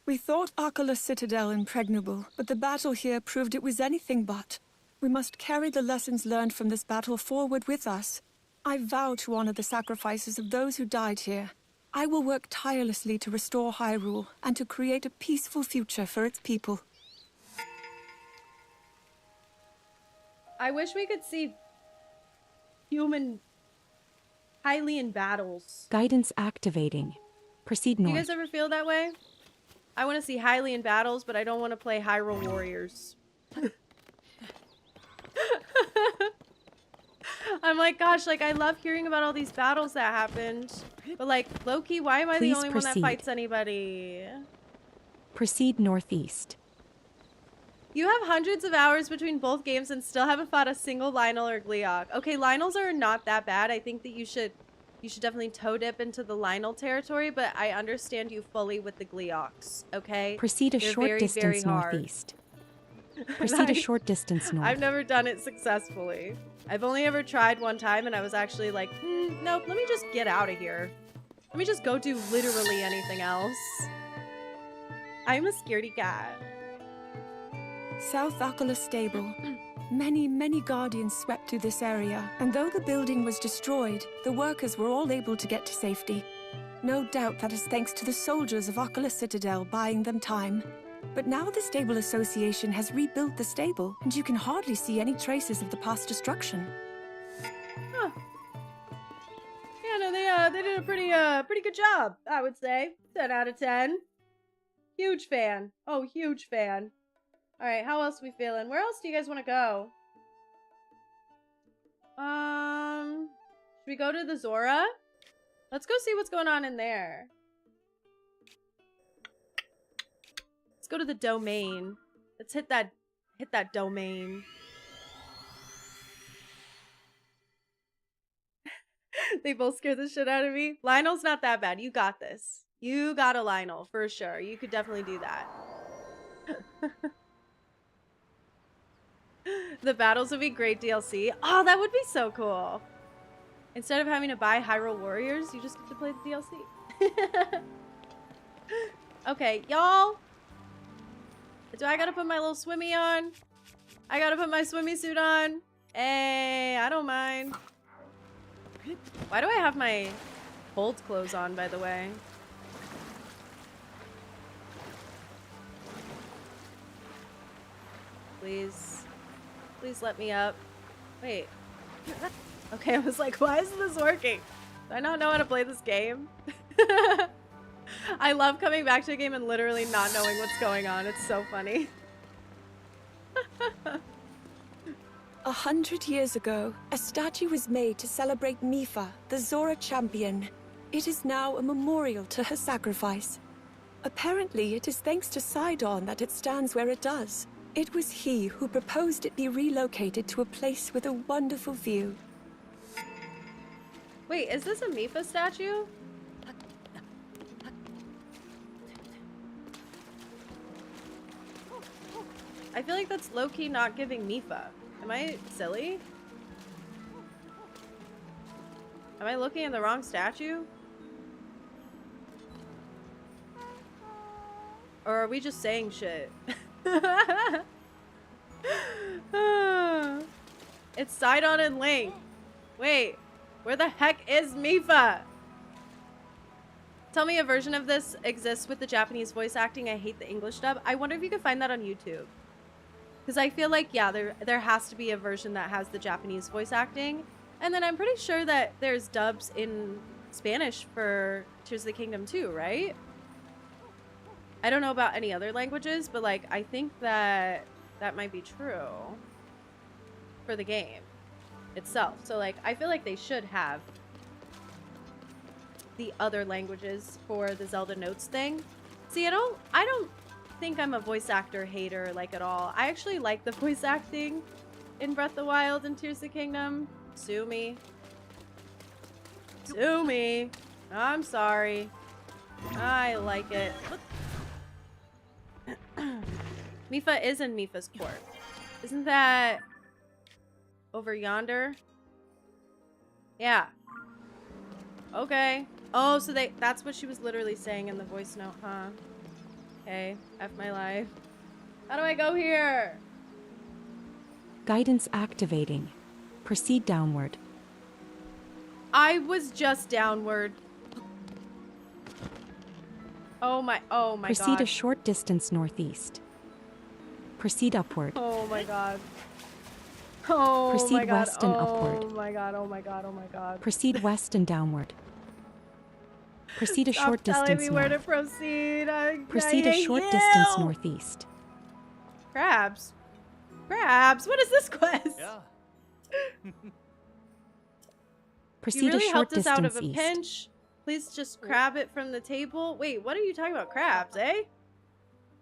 We thought Akkala Citadel impregnable, but the battle here proved it was anything but. We must carry the lessons learned from this battle forward with us. I vow to honor the sacrifices of those who died here. I will work tirelessly to restore Hyrule and to create a peaceful future for its people. I wish we could see human Hylian battles. Guidance activating. Proceed Do north. you guys ever feel that way? I want to see Hylian battles, but I don't want to play Hyrule Warriors. I'm like, gosh, like, I love hearing about all these battles that happened. But, like, low-key, why am I the Please only one that proceed. fights anybody? Proceed northeast. You have hundreds of hours between both games and still haven't fought a single Lionel or Gleeok. Okay, Lionels are not that bad. I think that you should definitely toe dip into the Lionel territory, but I understand you fully with the Gleeoks, okay? Proceed a They're short very, distance very hard. northeast. Proceed I- a short distance north. I've never done it successfully. I've only ever tried one time, and I was actually like, nope, let me just get out of here. Let me just go do literally anything else. I'm a scaredy cat. South Akkala Stable. Many guardians swept through this area, and though the building was destroyed, the workers were all able to get to safety. No doubt that is thanks to the soldiers of Akkala Citadel buying them time. But now the Stable Association has rebuilt the stable, and you can hardly see any traces of the past destruction. Huh. Yeah, no, they did a pretty good job, I would say. 10 out of 10. Huge fan. Oh, huge fan. All right, how else are we feeling? Where else do you guys want to go? Should we go to the Zora? Let's go see what's going on in there. Let's go to the domain. Let's hit that domain. They both scared the shit out of me. Lionel's not that bad. You got this. You got a Lionel for sure. You could definitely do that. The battles would be great DLC. Oh, that would be so cool. Instead of having to buy Hyrule Warriors, you just get to play the DLC. Okay, y'all. Do I gotta put my little swimmy on? I gotta put my swimmy suit on. Hey, I don't mind. Why do I have my cold clothes on, by the way? Please. Please let me up. Wait. Okay, I was like, why isn't this working? Do I not know how to play this game? I love coming back to a game and literally not knowing what's going on. It's so funny. 100 years ago, a statue was made to celebrate Mifa, the Zora champion. It is now a memorial to her sacrifice. Apparently, it is thanks to Sidon that it stands where it does. It was he who proposed it be relocated to a place with a wonderful view. Wait, is this a Mifa statue? I feel like that's low-key not giving Mifa. Am I silly? Am I looking at the wrong statue? Or are we just saying shit? It's Sidon and Link. Wait, where the heck is Mifa? Tell me a version of this exists with the Japanese voice acting. I hate the English dub. I wonder if you could find that on YouTube. Because I feel like, yeah, there has to be a version that has the Japanese voice acting. And then I'm pretty sure that there's dubs in Spanish for Tears of the Kingdom too, right? I don't know about any other languages, but like, I think that that might be true for the game itself. So like, I feel like they should have the other languages for the Zelda notes thing. See, I don't think I'm a voice actor hater like at all. I actually like the voice acting in Breath of the Wild and Tears of the Kingdom. Sue me. Sue me. I'm sorry. I like it. Mifa is in Mifa's court. Isn't that over yonder? Yeah. Okay. Oh, so that's what she was literally saying in the voice note, huh? Okay. F my life. How do I go here? Guidance activating. Proceed downward. I was just downward. Oh my god. Proceed a short distance northeast. Proceed upward. Oh my god. Oh Proceed my god. west and upward. Oh my god. Oh my god. Oh my god. Proceed west and downward. Proceed a short Stop telling distance me where to north. proceed. Proceed I a hate short you. distance northeast. Crabs. Crabs. What is this quest? Yeah. Proceed You really a short helped us out distance of a east. pinch. Please just crab it from the table. Wait, what are you talking about? Crabs, eh?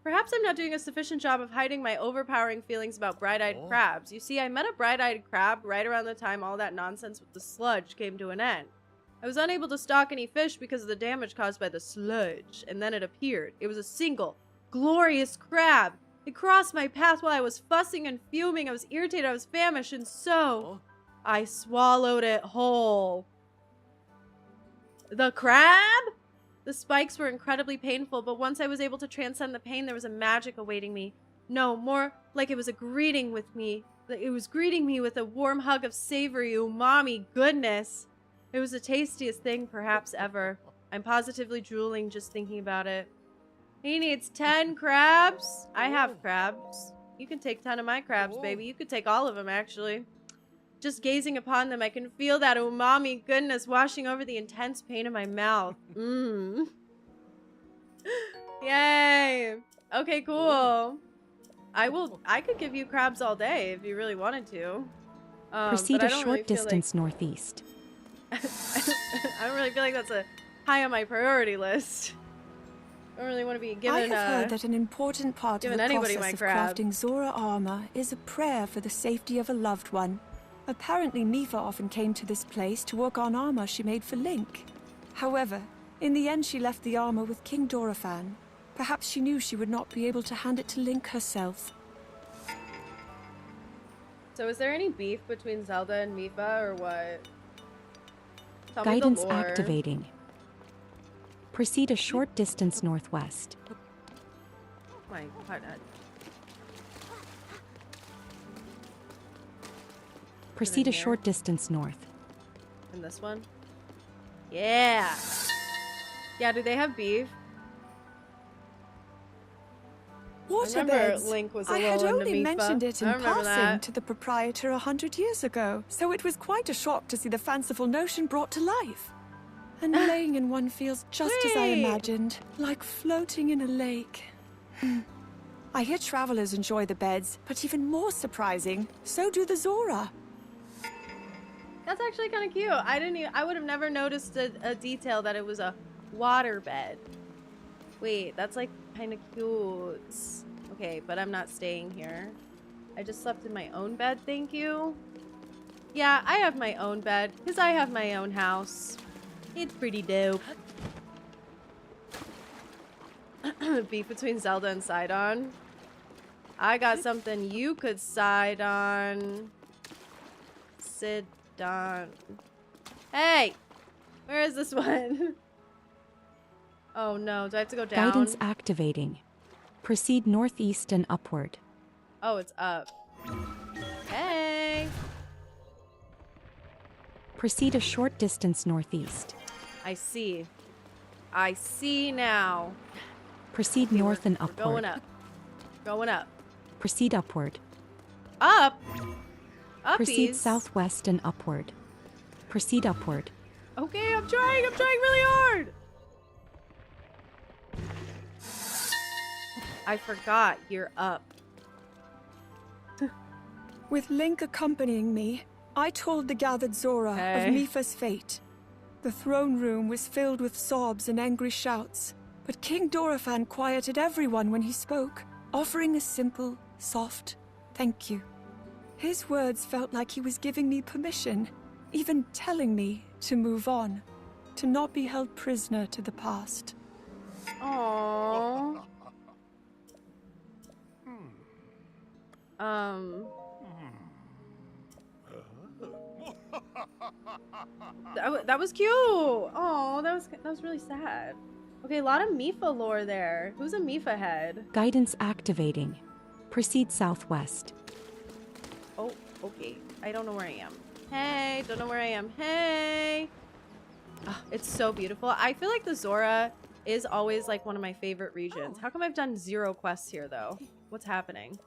Perhaps I'm not doing a sufficient job of hiding my overpowering feelings about bright-eyed Oh. crabs. You see, I met a bright-eyed crab right around the time all that nonsense with the sludge came to an end. I was unable to stock any fish because of the damage caused by the sludge, and then it appeared. It was a single, glorious crab. It crossed my path while I was fussing and fuming. I was irritated, I was famished, and so I swallowed it whole. The crab? The spikes were incredibly painful, but once I was able to transcend the pain, there was a magic awaiting me. No, more like it was a greeting with me. It was greeting me with a warm hug of savory umami goodness. It was the tastiest thing perhaps ever. I'm positively drooling just thinking about it. He needs 10 crabs. I have crabs. You can take 10 of my crabs, baby. You could take all of them, actually. Just gazing upon them, I can feel that umami goodness washing over the intense pain in my mouth. Mmm. Yay. Okay, cool. I could give you crabs all day if you really wanted to. Proceed but I a don't short really feel distance northeast. I don't really feel like that's a high on my priority list. I don't really want to be I given have heard that an important part of giving the anybody process my of crab. crafting Zora armor is a prayer for the safety of a loved one. Apparently, Mifa often came to this place to work on armor she made for Link. However, in the end she left the armor with King Dorephan. Perhaps she knew she would not be able to hand it to Link herself. So is there any beef between Zelda and Mifa or what? Tell me the Guidance lore. activating. Proceed a short distance northwest. My God. Proceed a here? short distance north. In this one? Yeah. Yeah, do they have beef? Water remember beds. Link was a I had little into only Mifa. mentioned it in I remember passing that. to the proprietor 100 years ago, so it was quite a shock to see the fanciful notion brought to life. And laying in one feels just as I Wait. imagined, like floating in a lake. I hear travelers enjoy the beds, but even more surprising, so do the Zora. That's actually kind of cute. I would have never noticed a detail that it was a water bed. Wait, that's like kind of cute. Okay, but I'm not staying here. I just slept in my own bed, thank you. Yeah, I have my own bed because I have my own house. It's pretty dope. Beef between Zelda and Sidon. I got something you could side on. Sidon. Hey! Where is this one? Oh no, do I have to go down? Guidance activating. Proceed northeast and upward. Oh, it's up. Hey! Proceed a short distance northeast. I see. I see now. Proceed north and We're upward. going up. Going up. Proceed upward. Up! Uppies. Proceed southwest and upward. Proceed upward. Okay, I'm trying really hard! I forgot you're up. With Link accompanying me, I told the gathered Zora Hey. of Mipha's fate. The throne room was filled with sobs and angry shouts, but King Dorephan quieted everyone when he spoke, offering a simple, soft thank you. His words felt like he was giving me permission, even telling me to move on, to not be held prisoner to the past. Aww. That was cute. Oh, that was really sad. Okay, a lot of Mipha lore there. Who's a Mipha head? Guidance activating. Proceed southwest. Oh, okay. I don't know where I am. Hey, don't know where I am. Hey. Oh, it's so beautiful. I feel like the Zora is always like one of my favorite regions. How come I've done 0 quests here though? What's happening?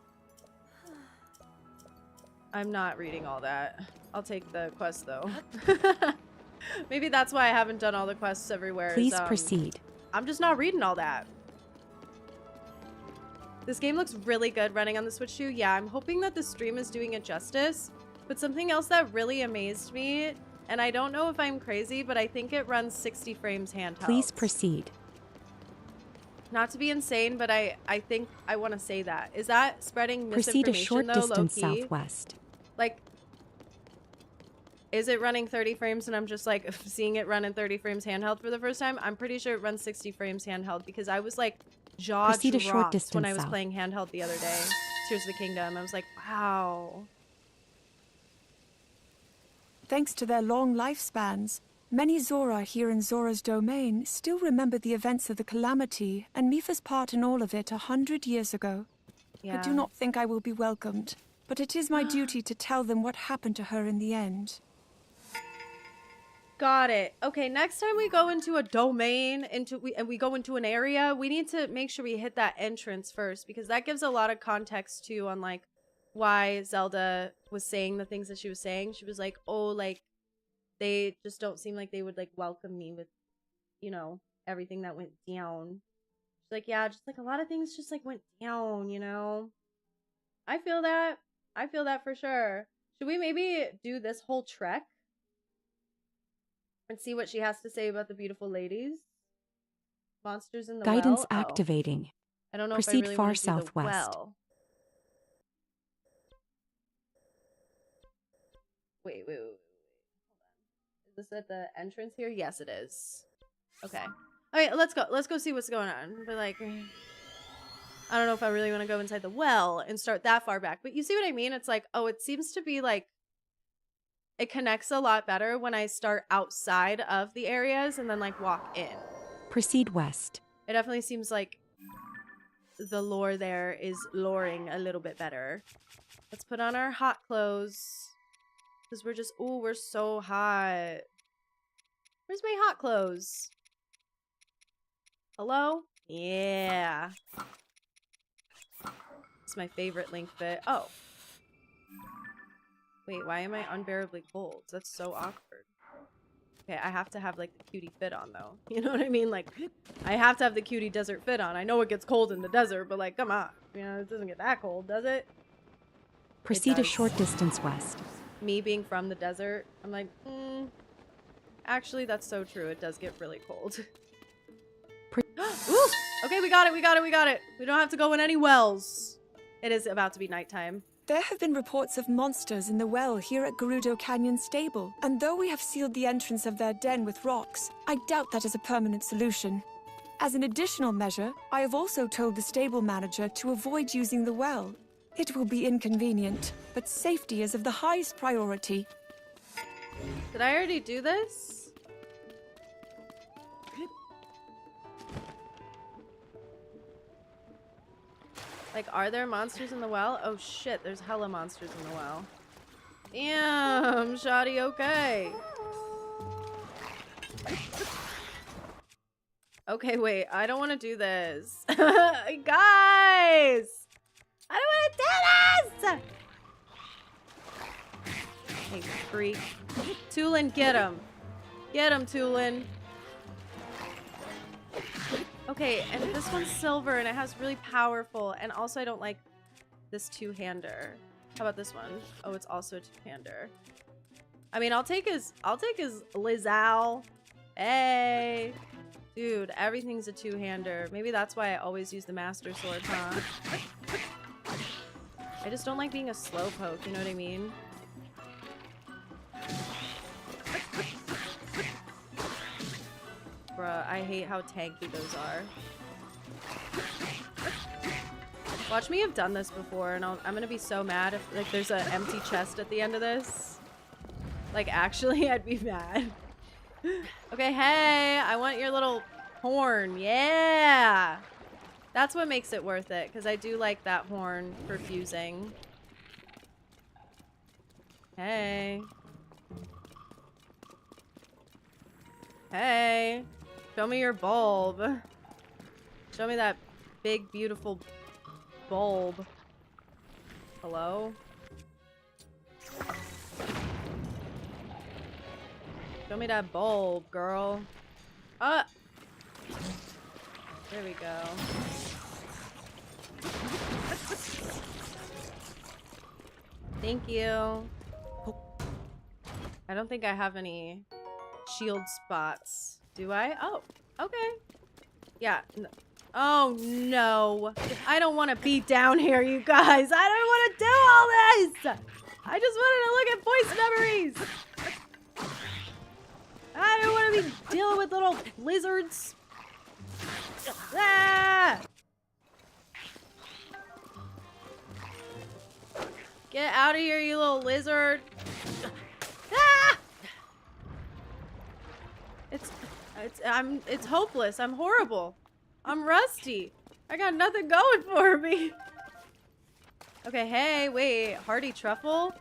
I'm not reading all that. I'll take the quest though. Maybe that's why I haven't done all the quests everywhere. Please proceed. I'm just not reading all that. This game looks really good running on the Switch too. Yeah, I'm hoping that the stream is doing it justice. But something else that really amazed me, and I don't know if I'm crazy, but I think it runs 60 frames handheld. Please proceed. Not to be insane, but I think I want to say that. Is that spreading Proceed a misinformation short though, distance low-key? southwest. Like, is it running 30 frames and I'm just like seeing it run in 30 frames handheld for the first time? I'm pretty sure it runs 60 frames handheld because I was like jaw Proceed a short dropped distance when I was south. playing handheld the other day. Tears of the Kingdom. I was like, wow. Thanks to their long lifespans, many Zora here in Zora's domain still remember the events of the calamity and Mipha's part in all of it 100 years ago. Yeah. I do not think I will be welcomed, but it is my duty to tell them what happened to her in the end. Got it. Okay, next time we go into a domain, we go into an area, we need to make sure we hit that entrance first because that gives a lot of context too on like why Zelda was saying the things that she was saying. She was like, "Oh, like they just don't seem like they would like welcome me with, you know, everything that went down." She's like, "Yeah, just like a lot of things just like went down, you know." I feel that. I feel that for sure. Should we maybe do this whole trek? And see what she has to say about the beautiful ladies. Monsters in the Guidance well. Oh. activating. I don't know Proceed if I really far want to do the southwest. well. Wait. Hold on. Is this at the entrance here? Yes, it is. Okay. Okay, let's go. Let's go see what's going on. But like, I don't know if I really want to go inside the well and start that far back. But you see what I mean? It's like, oh, it seems to be like it connects a lot better when I start outside of the areas and then like walk in. Proceed west. It definitely seems like the lore there is loring a little bit better. Let's put on our hot clothes. Because we're just, ooh, we're so hot. Where's my hot clothes? Hello? Yeah. It's my favorite Link bit. Oh. Wait, why am I unbearably cold? That's so awkward. Okay, I have to have like the cutie fit on though. You know what I mean? Like, I have to have the cutie desert fit on. I know it gets cold in the desert, but like, come on. You know, it doesn't get that cold, does it? Proceed a does. short distance west. Me being from the desert, I'm like, actually, that's so true. It does get really cold. Ooh! Okay, we got it, we got it, we got it. We don't have to go in any wells. It is about to be nighttime. There have been reports of monsters in the well here at Gerudo Canyon Stable, and though we have sealed the entrance of their den with rocks, I doubt that is a permanent solution. As an additional measure, I have also told the stable manager to avoid using the well. It will be inconvenient, but safety is of the highest priority. Did I already do this? Like, are there monsters in the well? Oh shit, there's hella monsters in the well. Damn, shoddy, okay. Okay, wait, I don't want to do this. Guys! I don't want to do this! Hey, freak. Tulin, get him. Get him, Tulin. Okay, and this one's silver and it has really powerful, and also I don't like this two-hander. How about this one? Oh, it's also a two-hander. I mean, I'll take his Lizal. Hey. Dude, everything's a two-hander. Maybe that's why I always use the Master Sword, huh? I just don't like being a slowpoke, you know what I mean? Bruh, I hate how tanky those are. Watch me have done this before, and I'm gonna be so mad if like there's an empty chest at the end of this. Like, actually, I'd be mad. Okay, hey, I want your little horn. Yeah! That's what makes it worth it, because I do like that horn for fusing. Hey. Hey. Show me your bulb. Show me that big, beautiful bulb. Hello? Show me that bulb, girl. Ah! There we go. Thank you. I don't think I have any shield spots. Do I? Oh, okay. Yeah. Oh, no. I don't want to be down here, you guys. I don't want to do all this. I just wanted to look at voice memories. I don't want to be dealing with little lizards. Ah! Get out of here, you little lizard. Ah! It's hopeless. I'm horrible. I'm rusty. I got nothing going for me. Okay, hey, wait. Hardy truffle?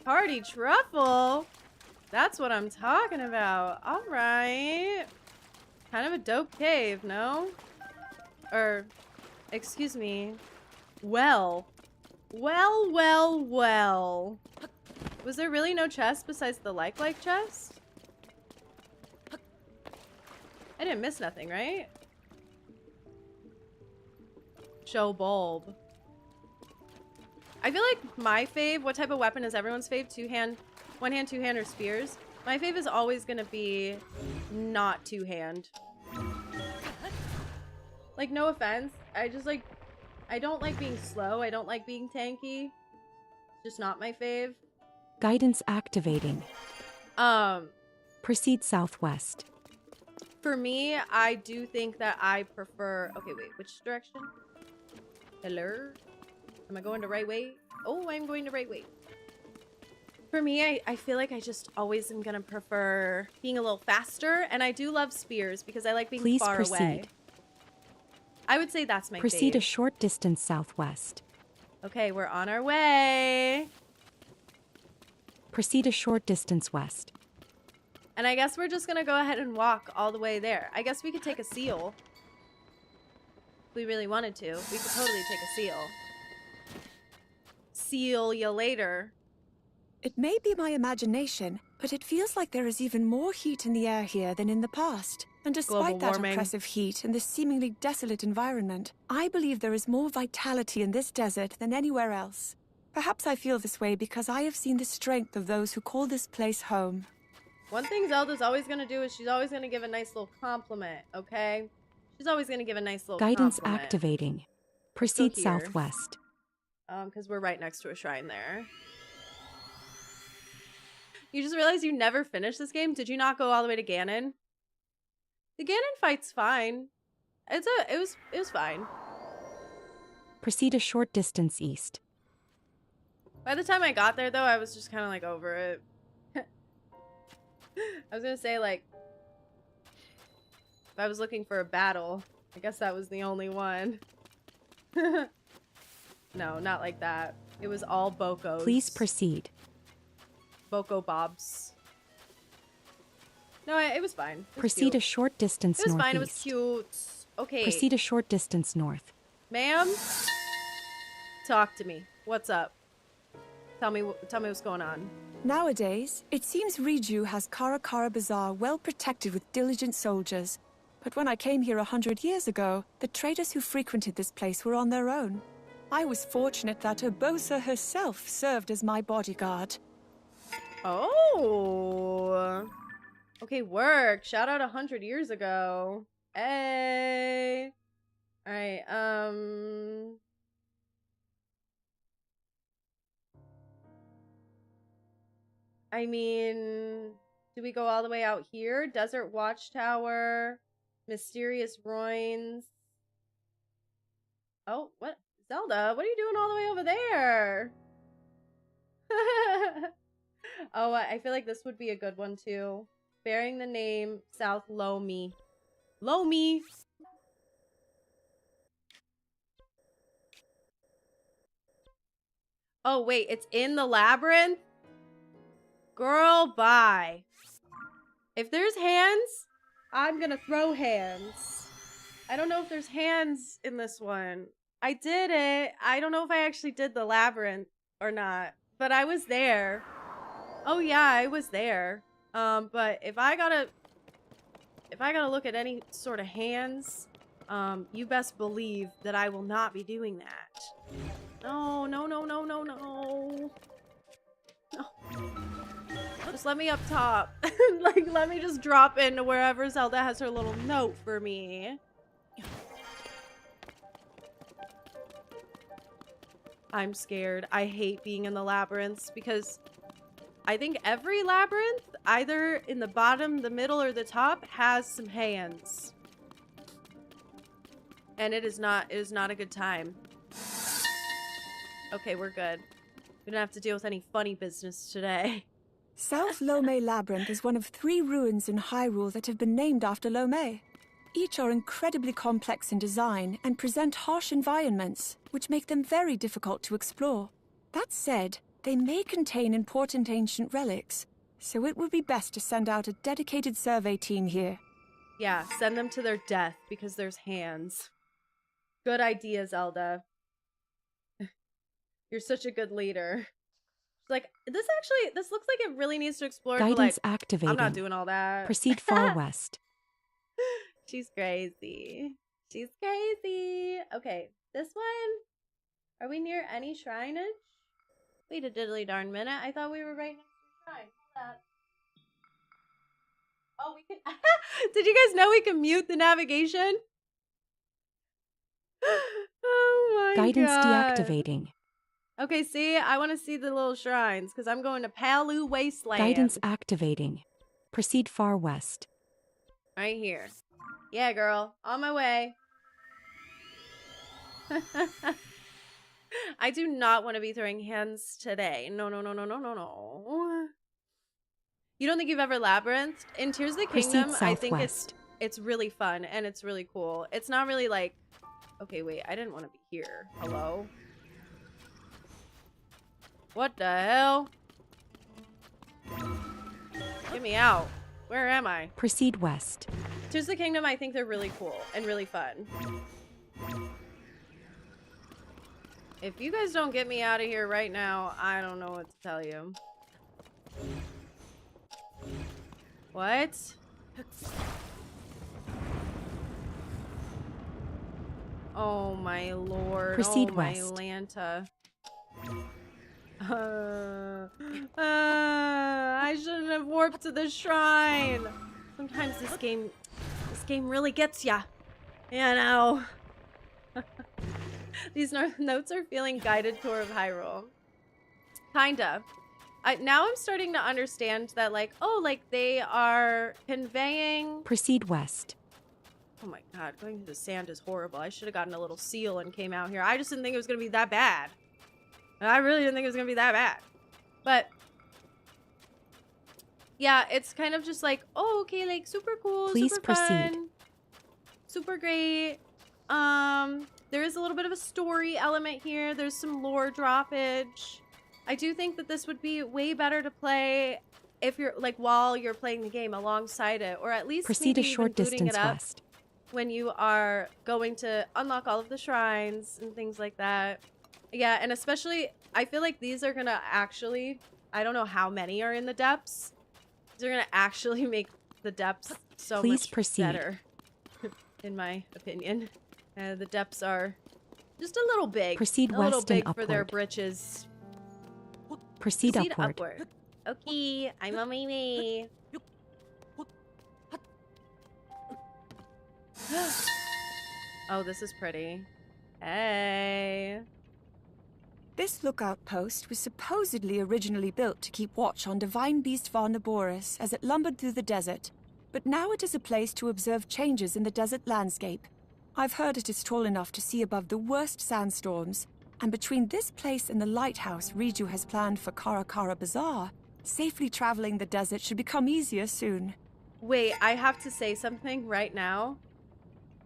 Hardy truffle? That's what I'm talking about. All right. Kind of a dope cave, no? Or, excuse me. Well. Well. Was there really no chest besides the like chest? I didn't miss nothing, right? Show bulb. I feel like my fave, what type of weapon is everyone's fave? Two-hand, one-hand, two-hand, or spears? My fave is always gonna be not two-hand. Like, no offense. I just like, I don't like being slow. I don't like being tanky. It's just not my fave. Guidance activating. Proceed southwest. For me, I do think that I prefer... Okay, wait. Which direction? Hello? Am I going the right way? Oh, I'm going the right way. For me, I feel like I just always am going to prefer being a little faster. And I do love spears because I like being far away. I would say that's my Proceed fave. a short distance southwest. Okay, we're on our way. Proceed a short distance west. And I guess we're just going to go ahead and walk all the way there. I guess we could take a seal. If we really wanted to. We could totally take a seal. See you later. It may be my imagination, but it feels like there is even more heat in the air here than in the past. And despite that oppressive heat and this seemingly desolate environment, I believe there is more vitality in this desert than anywhere else. Perhaps I feel this way because I have seen the strength of those who call this place home. One thing Zelda's always going to do is she's always going to give a nice little compliment, okay? She's always going to give a nice little Guidance compliment. activating. Proceed southwest. Because we're right next to a shrine there. You just realized you never finished this game? Did you not go all the way to Ganon? The Ganon fight's fine. It was fine. Proceed a short distance east. By the time I got there, though, I was just kind of like over it. I was gonna say, like, if I was looking for a battle, I guess that was the only one. No, not like that. It was all Bocos. Please proceed. Boko Bobs. No, it was fine. It was Proceed cute. a short distance It was northeast. fine. It was cute. Okay. Proceed a short distance north. Ma'am, talk to me. What's up? Tell me what's going on. Nowadays, it seems Riju has Karakara Bazaar well protected with diligent soldiers. But when I came here 100 years ago, the traders who frequented this place were on their own. I was fortunate that Urbosa herself served as my bodyguard. Oh. Okay, work. Shout out 100 years ago. Hey. All right. I mean, do we go all the way out here? Desert Watchtower, Mysterious Ruins. Oh, what? Zelda, what are you doing all the way over there? Oh, I feel like this would be a good one too. Bearing the name South Lomi. Lomi! Oh, wait, it's in the labyrinth? Girl, bye. If there's hands, I'm gonna throw hands. I don't know if there's hands in this one. I did it. I don't know if I actually did the labyrinth or not, but I was there. Oh yeah, I was there. But if I gotta look at any sort of hands, you best believe that I will not be doing that. No, no, no, no, no, no. No. Just let me up top. Like, let me just drop into wherever Zelda has her little note for me. I'm scared. I hate being in the labyrinths because I think every labyrinth, either in the bottom, the middle, or the top, has some hands. And it is not a good time. Okay, we're good. We don't have to deal with any funny business today. South Lome Labyrinth is one of 3 ruins in Hyrule that have been named after Lome. Each are incredibly complex in design and present harsh environments, which make them very difficult to explore. That said, they may contain important ancient relics, so it would be best to send out a dedicated survey team here. Yeah, send them to their death because there's hands. Good idea, Zelda. You're such a good leader. Like, this looks like it really needs to explore. Guidance Like, activating. I'm not doing all that. Proceed far west. She's crazy. She's crazy. Okay, this one. Are we near any shrineage? Wait a diddly darn minute. I thought we were right next to the shrine. Hold up. Oh, we can. Did you guys know we can mute the navigation? Oh my Guidance god. deactivating. Okay, see, I want to see the little shrines because I'm going to Palu Wasteland. Guidance activating. Proceed far west. Right here. Yeah, girl. On my way. I do not want to be throwing hands today. No, no, no, no, no, no, no. You don't think you've ever labyrinthed? In Tears of the Kingdom, I think it's really fun and it's really cool. It's not really like... Okay, wait. I didn't want to be here. Hello? What the hell? Get me out. Where am I? Proceed west. Tears of the Kingdom, I think they're really cool and really fun. If you guys don't get me out of here right now, I don't know what to tell you. What? Oh my lord. Proceed oh west. my Lanta. I shouldn't have warped to the shrine. Sometimes this game really gets ya. You know. These notes are feeling guided tour of Hyrule. Kinda. Now I'm starting to understand that, like, oh, like they are conveying. Proceed west. Oh my god, going through the sand is horrible. I should have gotten a little seal and came out here. I just didn't think it was gonna be that bad. I really didn't think it was gonna be that bad. But yeah, it's kind of just like, oh, okay, like super cool, Please super proceed. fun, super great. There is a little bit of a story element here. There's some lore droppage. I do think that this would be way better to play if you're like while you're playing the game alongside it, or at least Proceed a maybe short even booting distance it up west. when you are going to unlock all of the shrines and things like that. Yeah, and especially I feel like these are gonna actually, I don't know how many are in the depths. They're gonna actually make the depths so Please much proceed. better, in my opinion. The depths are just a little big. Proceed a little west and big for their upward. britches. Proceed upward. Okay, I'm on my way. Oh, this is pretty. Hey. This lookout post was supposedly originally built to keep watch on divine beast Varnaboris as it lumbered through the desert, but now it is a place to observe changes in the desert landscape. I've heard it is tall enough to see above the worst sandstorms, and between this place and the lighthouse Riju has planned for Karakara Bazaar, safely traveling the desert should become easier soon. Wait, I have to say something right now.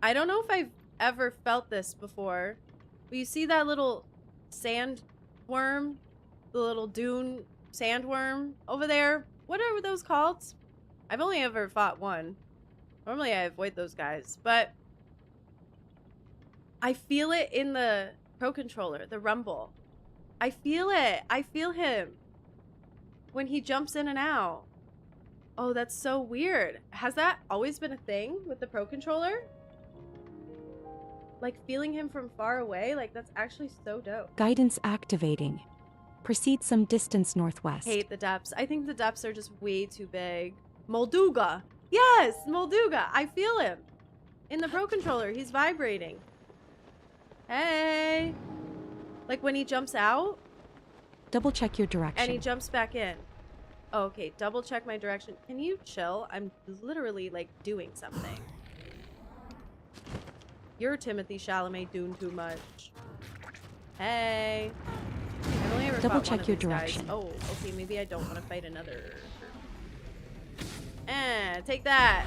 I don't know if I've ever felt this before, but you see that little sandworm? The little dune sandworm over there? What are those called? I've only ever fought one. Normally I avoid those guys, but I feel it in the Pro Controller, the rumble. I feel it. I feel him when he jumps in and out. Oh, that's so weird. Has that always been a thing with the Pro Controller? Like feeling him from far away? Like that's actually so dope. Guidance activating. Proceed some distance northwest. Hate the depths. I think the depths are just way too big. Molduga. Yes, Molduga. I feel him. In the Pro Controller, he's vibrating. Hey. Like when he jumps out Double check your direction. and he jumps back in. Oh, okay, double check my direction. Can you chill? I'm literally like doing something. You're Timothy Chalamet doing too much. Hey. I've only ever Double fought check one of your these guys. direction. Oh, okay, maybe I don't want to fight another. Take that.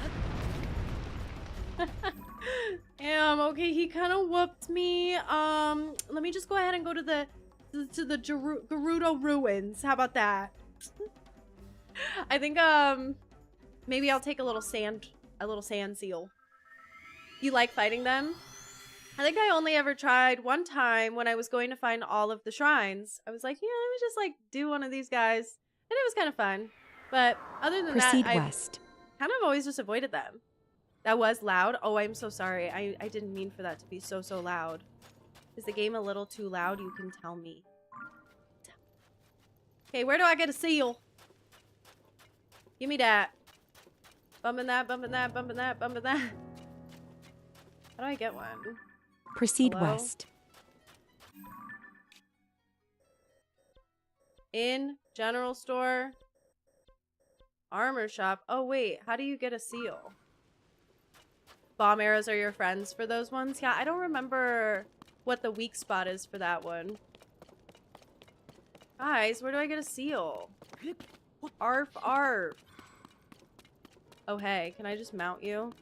Damn, okay, he kind of whooped me. Let me just go ahead and go to the Gerudo ruins. How about that? I think maybe I'll take a little sand seal. You like fighting them? I think I only ever tried one time when I was going to find all of the shrines. I was like, yeah, let me just like do one of these guys. And it was kind of fun. But other than Proceed that, I west. kind of always just avoided them. That was loud. Oh, I'm so sorry. I didn't mean for that to be so loud. Is the game a little too loud? You can tell me. Okay, where do I get a seal? Give me that. Bumping that, bumping that, bumping that, bumping that. How do I get one? Proceed Hello? west. In general store. Armor shop. Oh, wait. How do you get a seal? Bomb arrows are your friends for those ones? Yeah, I don't remember what the weak spot is for that one. Guys, where do I get a seal? Arf, arf. Oh, hey. Can I just mount you?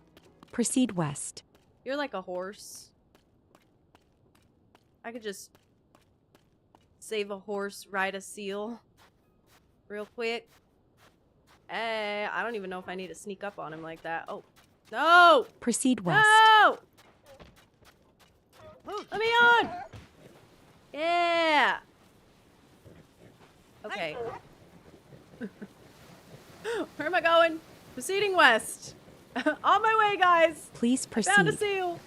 Proceed west. You're like a horse. I could just save a horse, ride a seal real quick. Hey, I don't even know if I need to sneak up on him like that. Oh, no! Proceed west. No! Let me on! Yeah! Okay. Where am I going? Proceeding west. On my way, guys! Please proceed. Found a seal!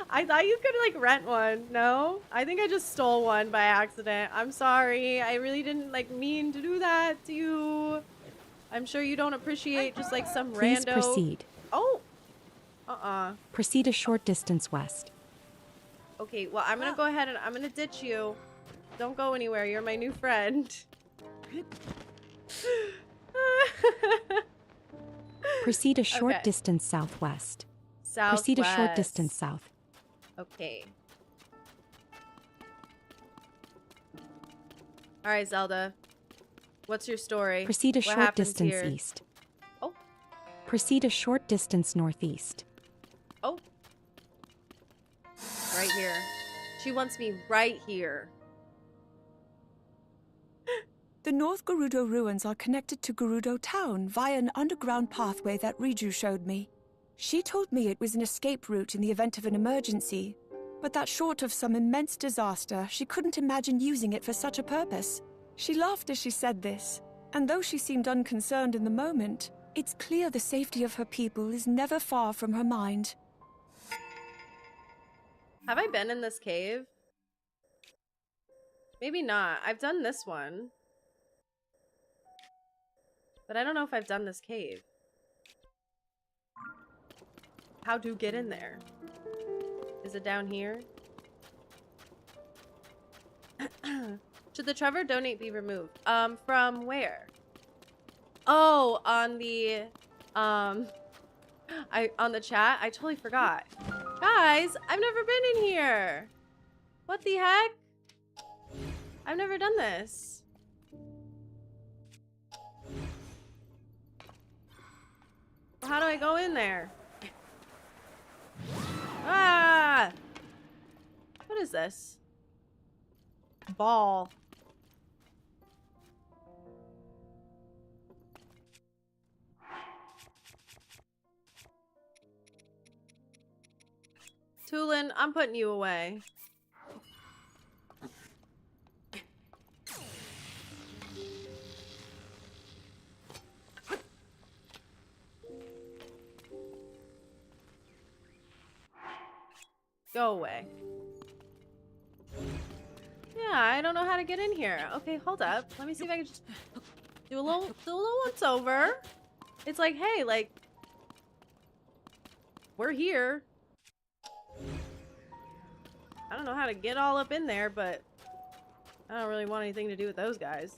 I thought you could like rent one. No? I think I just stole one by accident. I'm sorry. I really didn't like mean to do that to you. I'm sure you don't appreciate just like some Please rando. proceed. Oh. Proceed a short distance west. Okay, well, I'm gonna go ahead and I'm gonna ditch you. Don't go anywhere. You're my new friend. Proceed a short Okay. distance southwest. Southwest. Proceed a short distance south. Okay. All right, Zelda. What's your story? Proceed a What short happens distance here? east. Oh. Proceed a short distance northeast. Oh. Right here. She wants me right here. The North Gerudo ruins are connected to Gerudo Town via an underground pathway that Riju showed me. She told me it was an escape route in the event of an emergency, but that short of some immense disaster, she couldn't imagine using it for such a purpose. She laughed as she said this, and though she seemed unconcerned in the moment, it's clear the safety of her people is never far from her mind. Have I been in this cave? Maybe not. I've done this one. But I don't know if I've done this cave. How to get in there? Is it down here? Should the Trevor donate be removed? From where? Oh, on the on the chat. I totally forgot. Guys, I've never been in here. What the heck? I've never done this. Well, how do I go in there? Ah! What is this? Ball. Tulin, I'm putting you away. Go away. Yeah, I don't know how to get in here. Okay, hold up. Let me see if I can just do a little once over. It's like, hey, like, we're here. I don't know how to get all up in there, but I don't really want anything to do with those guys.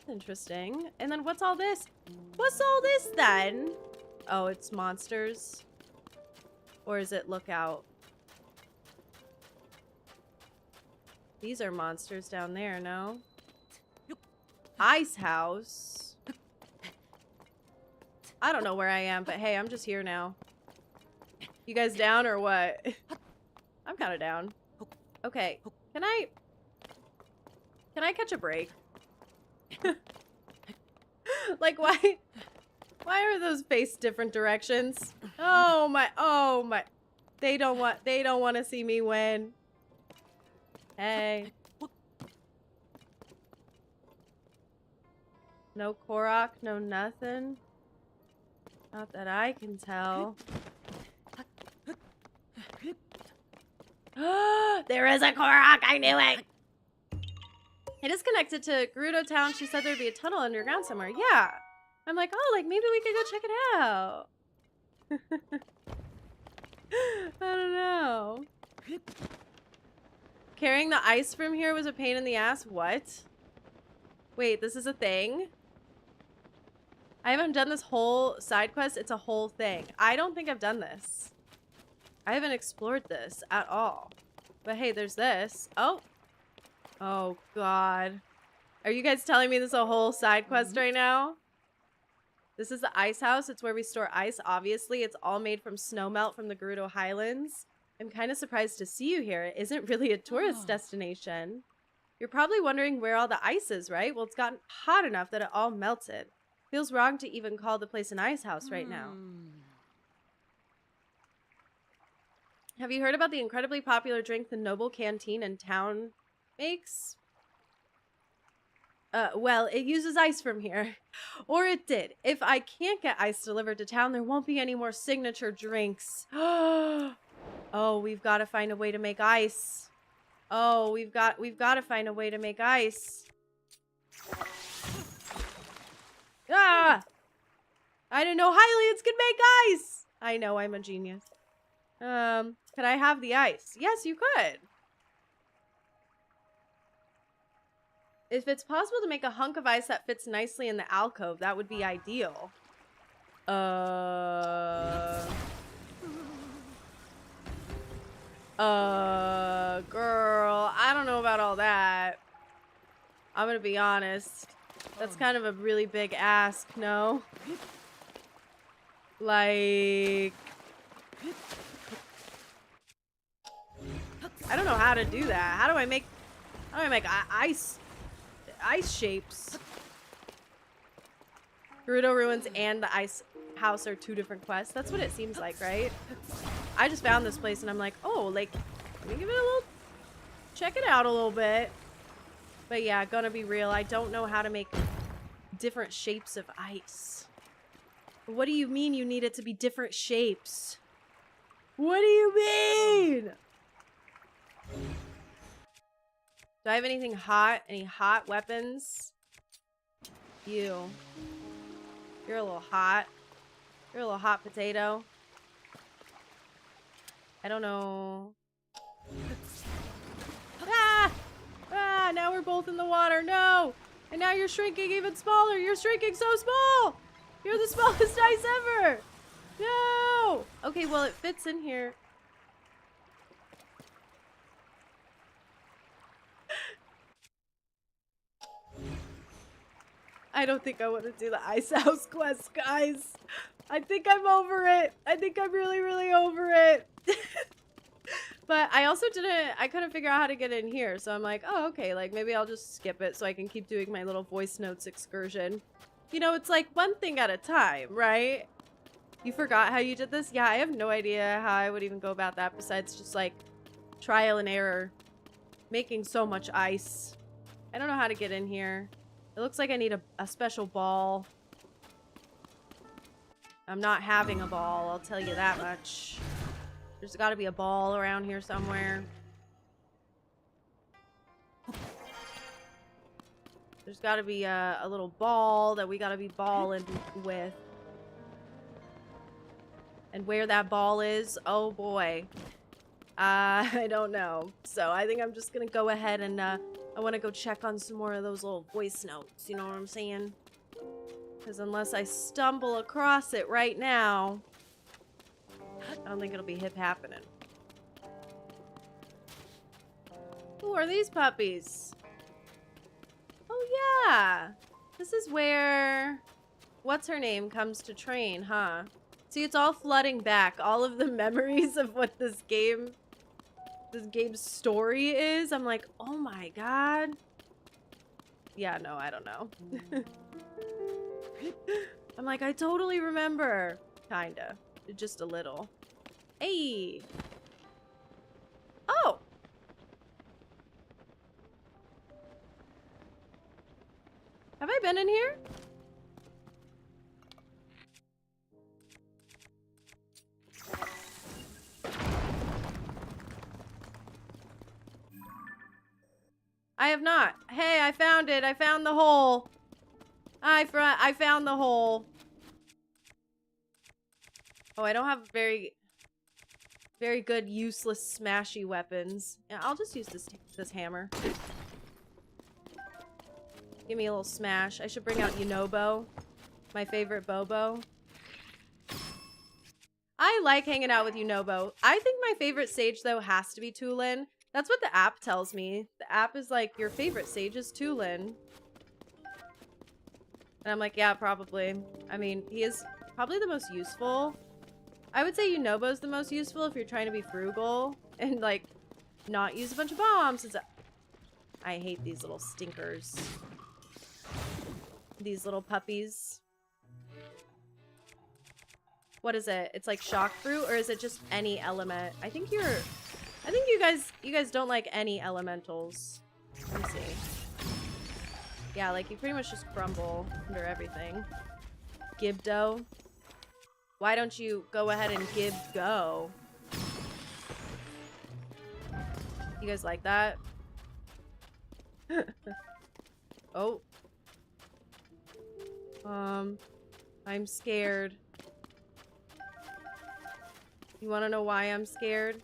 Interesting. And then what's all this? What's all this then? Oh, it's monsters. Or is it lookout? These are monsters down there, no? Ice house. I don't know where I am, but hey, I'm just here now. You guys down or what? I'm kind of down. Okay, can I catch a break? Like, why are those faced different directions? Oh my. They don't want to see me win. Hey. No Korok, no nothing. Not that I can tell. There is a Korok! I knew it! It is connected to Gerudo Town. She said there'd be a tunnel underground somewhere. Yeah. I'm like, oh, like maybe we could go check it out. I don't know. Carrying the ice from here was a pain in the ass. What? Wait, this is a thing? I haven't done this whole side quest. It's a whole thing. I don't think I've done this. I haven't explored this at all. But hey, there's this. Oh. Oh, God. Are you guys telling me this is a whole side quest right now? This is the ice house. It's where we store ice, obviously. It's all made from snow melt from the Gerudo Highlands. I'm kind of surprised to see you here. It isn't really a tourist destination. You're probably wondering where all the ice is, right? Well, it's gotten hot enough that it all melted. Feels wrong to even call the place an ice house right now. Have you heard about the incredibly popular drink the Noble Canteen in town makes? Well, it uses ice from here. Or it did. If I can't get ice delivered to town, there won't be any more signature drinks. Oh, we've got to find a way to make ice. Oh, we've got to find a way to make ice. Ah! I didn't know Hylians could make ice! I know, I'm a genius. Could I have the ice? Yes, you could. If it's possible to make a hunk of ice that fits nicely in the alcove, that would be ideal. Girl, I don't know about all that. I'm gonna be honest. That's kind of a really big ask, no? Like... I don't know how to do that. How do I make ice shapes? Gerudo Ruins and the Ice House are 2 different quests. That's what it seems like, right? I just found this place and I'm like, oh, like, let me give it a little... Check it out a little bit. But yeah, gonna be real. I don't know how to make different shapes of ice. What do you mean you need it to be different shapes? What do you mean? Do I have anything hot? Any hot weapons? You. You're a little hot. You're a little hot potato. I don't know. Ah! Ah, now we're both in the water. No! And now you're shrinking even smaller. You're shrinking so small! You're the smallest ice ever! No! Okay, well, it fits in here. I don't think I want to do the Ice House quest, guys. I think I'm over it. I think I'm really, really over it. But I also I couldn't figure out how to get in here. So I'm like, oh, okay, like maybe I'll just skip it so I can keep doing my little voice notes excursion. You know, it's like one thing at a time, right? You forgot how you did this? Yeah, I have no idea how I would even go about that besides just like trial and error. Making so much ice. I don't know how to get in here. It looks like I need a special ball. I'm not having a ball, I'll tell you that much. There's got to be a ball around here somewhere. There's got to be a little ball that we got to be balling with. And where that ball is, oh boy. I don't know. So I think I'm just going to go ahead and I want to go check on some more of those little voice notes. You know what I'm saying? Because unless I stumble across it right now, I don't think it'll be hip happening. Who are these puppies? Oh yeah. This is where what's her name comes to train, huh? See, it's all flooding back. All of the memories of what this game's story is. I'm like, oh my god. Yeah, no, I don't know. I'm like, I totally remember. Kinda. Just a little. Hey! Oh! Have I been in here? I have not. Hey, I found it. I found the hole. I found the hole. Oh, I don't have very good useless smashy weapons. Yeah, I'll just use this hammer. Give me a little smash. I should bring out Yunobo, my favorite Bobo. I like hanging out with Yunobo. I think my favorite sage though has to be Tulin. That's what the app tells me. The app is like, your favorite sage is Tulin. And I'm like, yeah, probably. I mean, he is probably the most useful. I would say Yunobo's the most useful if you're trying to be frugal and like not use a bunch of bombs. I hate these little stinkers. These little puppies. What is it? It's like shock fruit, or is it just any element? I think you guys don't like any elementals. Let me see. Yeah, like you pretty much just crumble under everything. Gibdo. Why don't you go ahead and give go? You guys like that? Oh. I'm scared. You wanna know why I'm scared?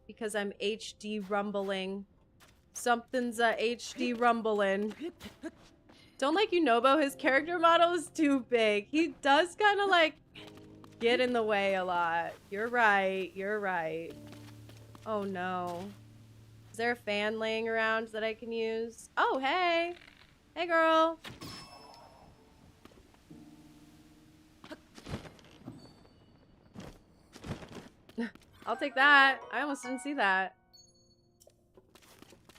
Because I'm HD rumbling. Something's HD rumbling. Don't like Yunobo, his character model is too big. He does kind of like get in the way a lot. You're right, you're right. Oh no. Is there a fan laying around that I can use? Oh, hey. Hey, girl. I'll take that. I almost didn't see that.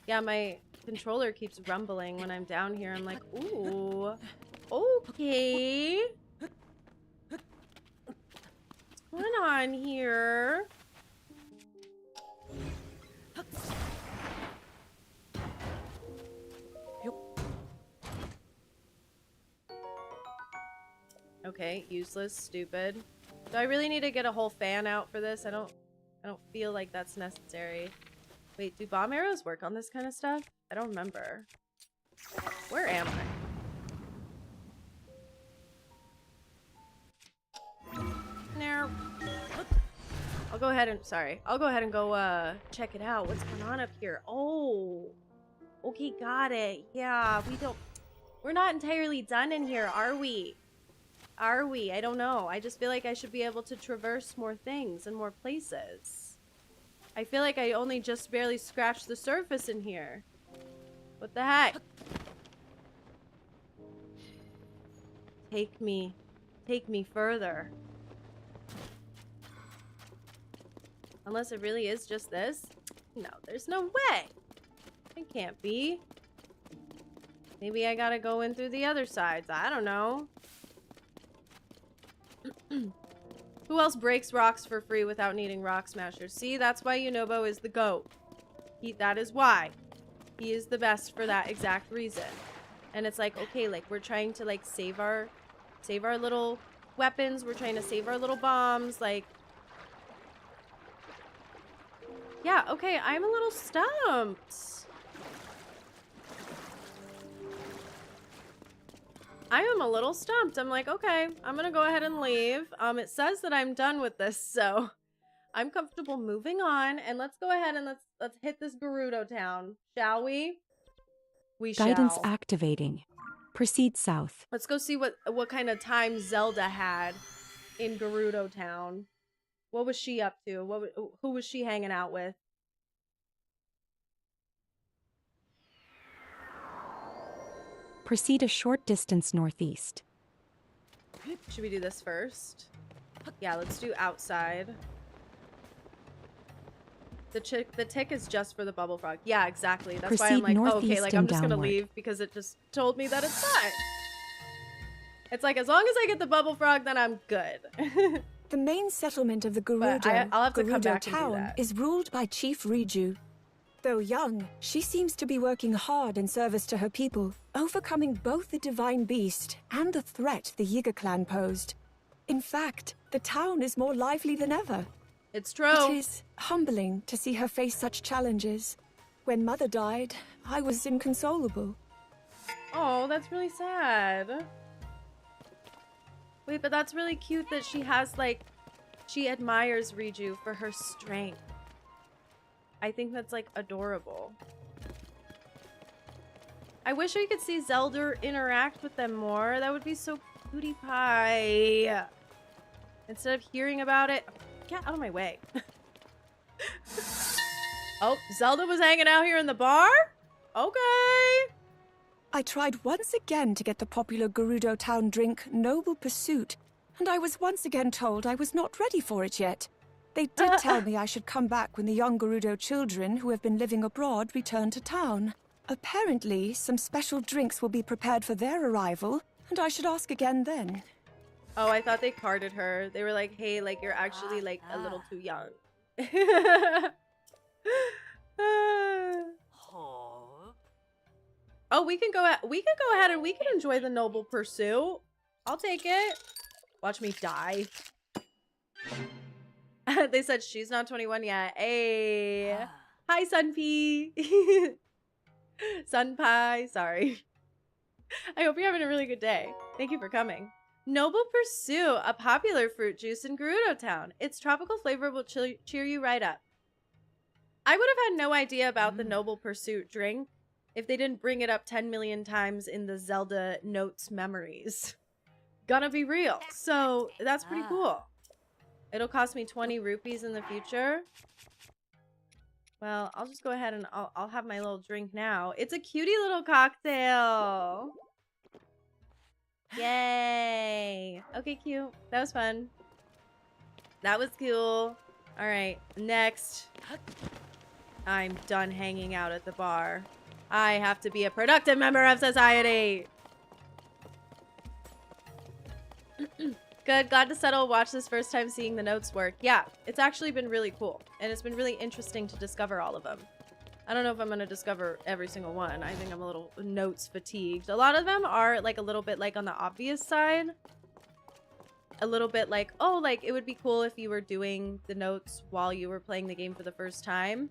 Yeah, my controller keeps rumbling when I'm down here. I'm like, ooh, okay. What's going on here? Okay, useless, stupid. Do I really need to get a whole fan out for this? I don't feel like that's necessary. Wait, do bomb arrows work on this kind of stuff? I don't remember. Where am I? No. I'll go ahead and I'll go ahead and go check it out. What's going on up here? Oh. Okay, got it. Yeah, we're not entirely done in here, are we? Are we? I don't know. I just feel like I should be able to traverse more things and more places. I feel like I only just barely scratched the surface in here. What the heck? Take me further. Unless it really is just this? No, there's no way. It can't be. Maybe I gotta go in through the other sides. I don't know. Who else breaks rocks for free without needing rock smashers? See, that's why Yunobo is the GOAT. That is why. He is the best for that exact reason. And it's like, okay, like we're trying to like save our little weapons. We're trying to save our little bombs. Like, yeah, okay, I'm a little stumped. I am a little stumped. I'm like, okay, I'm gonna go ahead and leave. It says that I'm done with this, so I'm comfortable moving on. And let's go ahead and let's hit this Gerudo town, shall we? We shall. Guidance activating. Proceed south. Let's go see what kind of time Zelda had in Gerudo town. What was she up to? Who was she hanging out with? Proceed a short distance northeast. Should we do this first? Yeah, let's do outside. The tick is just for the bubble frog. Yeah, exactly. That's why I'm like, oh, okay, like I'm just gonna leave because it just told me that it's fine. It's like, as long as I get the bubble frog, then I'm good. The main settlement of the Gerudo, I'll have to come Gerudo back and do town, that. is ruled by Chief Riju. Though young, she seems to be working hard in service to her people, overcoming both the divine beast and the threat the Yiga clan posed. In fact, the town is more lively than ever. It's true. It is humbling to see her face such challenges. When Mother died, I was inconsolable. Oh, that's really sad. Wait, but that's really cute that she has, like, she admires Riju for her strength. I think that's, like, adorable. I wish I could see Zelda interact with them more. That would be so cutie pie. Instead of hearing about it, get out of my way. Oh, Zelda was hanging out here in the bar? Okay. I tried once again to get the popular Gerudo town drink Noble Pursuit, and I was once again told I was not ready for it yet. They did tell me I should come back when the young Gerudo children who have been living abroad return to town. Apparently, some special drinks will be prepared for their arrival, and I should ask again then. Oh, I thought they carded her. They were like, hey, like, you're actually, like, a little too young. Oh, we can go ahead and we can enjoy the Noble Pursuit. I'll take it. Watch me die. They said she's not 21 yet. Hey. Hi, Sunpea. Sunpie. Sorry. I hope you're having a really good day. Thank you for coming. Noble Pursuit, a popular fruit juice in Gerudo Town. Its tropical flavor will cheer you right up. I would have had no idea about the Noble Pursuit drink if they didn't bring it up 10 million times in the Zelda notes memories. Gonna be real. So that's pretty cool. It'll cost me 20 rupees in the future. Well, I'll just go ahead and I'll have my little drink now. It's a cutie little cocktail. Yay. Okay, cute. That was fun. That was cool. All right, next. I'm done hanging out at the bar. I have to be a productive member of society. Good, glad to settle. Watch this first time seeing the notes work. Yeah, it's actually been really cool. And it's been really interesting to discover all of them. I don't know if I'm going to discover every single one. I think I'm a little notes fatigued. A lot of them are like a little bit like on the obvious side. A little bit like, oh, like it would be cool if you were doing the notes while you were playing the game for the first time.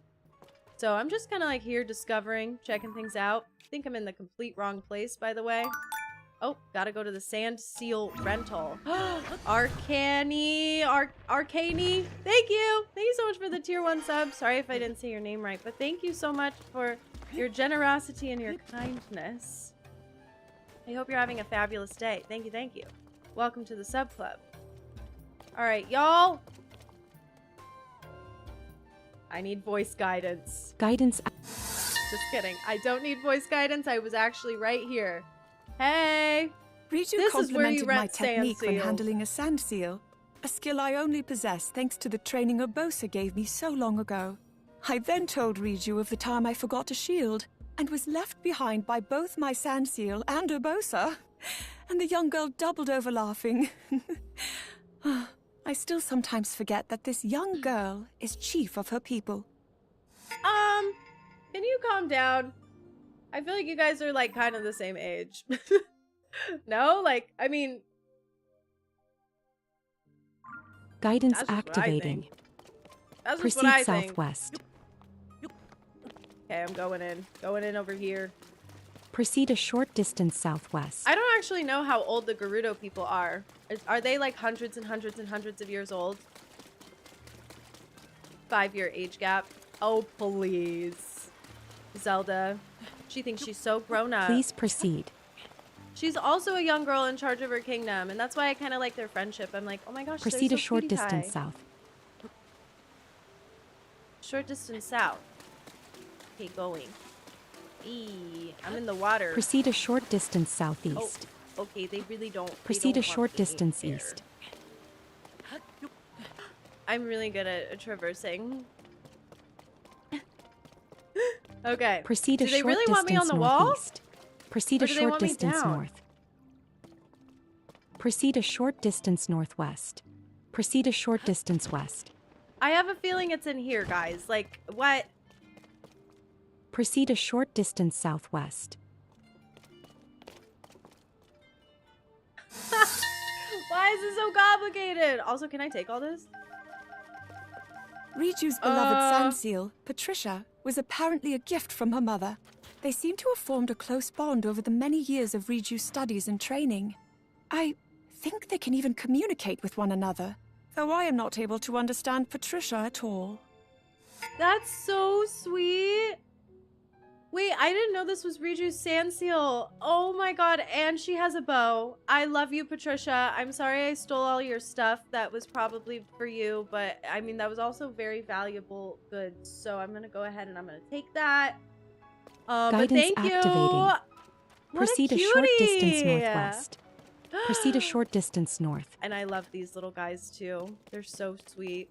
So I'm just kind of like here discovering, checking things out. I think I'm in the complete wrong place, by the way. Oh, gotta go to the Sand Seal rental. Arcani. Thank you. Thank you so much for the tier 1 sub. Sorry if I didn't say your name right, but thank you so much for your generosity and your kindness. I hope you're having a fabulous day. Thank you, thank you. Welcome to the sub club. All right, y'all. I need voice guidance. Guidance. Just kidding. I don't need voice guidance. I was actually right here. Hey! Rito This is where you complimented my rent sand technique when seals. handling a sand seal, a skill I only possess thanks to the training Urbosa gave me so long ago. I then told Riju of the time I forgot a shield, and was left behind by both my sand seal and Urbosa. And the young girl doubled over laughing. I still sometimes forget that this young girl is chief of her people. Can you calm down? I feel like you guys are like kind of the same age. No? Like, I mean... Guidance That's just what I activating. think. That's just Proceed what I think. southwest. Okay, I'm going in. Going in over here. Proceed a short distance southwest. I don't actually know how old the Gerudo people are. Are they like hundreds and hundreds and hundreds of years old? 5-year age gap. Oh, please. Zelda. She thinks she's so grown up. Please proceed. She's also a young girl in charge of her kingdom, and that's why I kind of like their friendship. I'm like, oh my gosh, Proceed they're a so short cutie distance pie. south. Short distance south. Okay, going. I'm in the water. Proceed a short distance southeast. Oh, okay, they really don't. they Proceed don't a want short me distance here. east. I'm really good at traversing. Okay. Proceed Do a they short really want me on distance the wall? northeast. Proceed Or a do they short want me distance down? north. Proceed a short distance northwest. Proceed a short distance west. I have a feeling it's in here, guys. Like, what? Proceed a short distance southwest. Why is it so complicated? Also, can I take all this? Riju's beloved sand seal, Patricia, was apparently a gift from her mother. They seem to have formed a close bond over the many years of Riju's studies and training. I think they can even communicate with one another, though I am not able to understand Patricia at all. That's so sweet. Wait, I didn't know this was Riju's sand seal. Oh my god, and she has a bow. I love you, Patricia. I'm sorry I stole all your stuff. That was probably for you, but I mean, that was also very valuable goods. So I'm gonna go ahead and I'm gonna take that. But Guidance thank you. activating. What Proceed a a short distance cutie. northwest. Proceed a short distance north. And I love these little guys too. They're so sweet.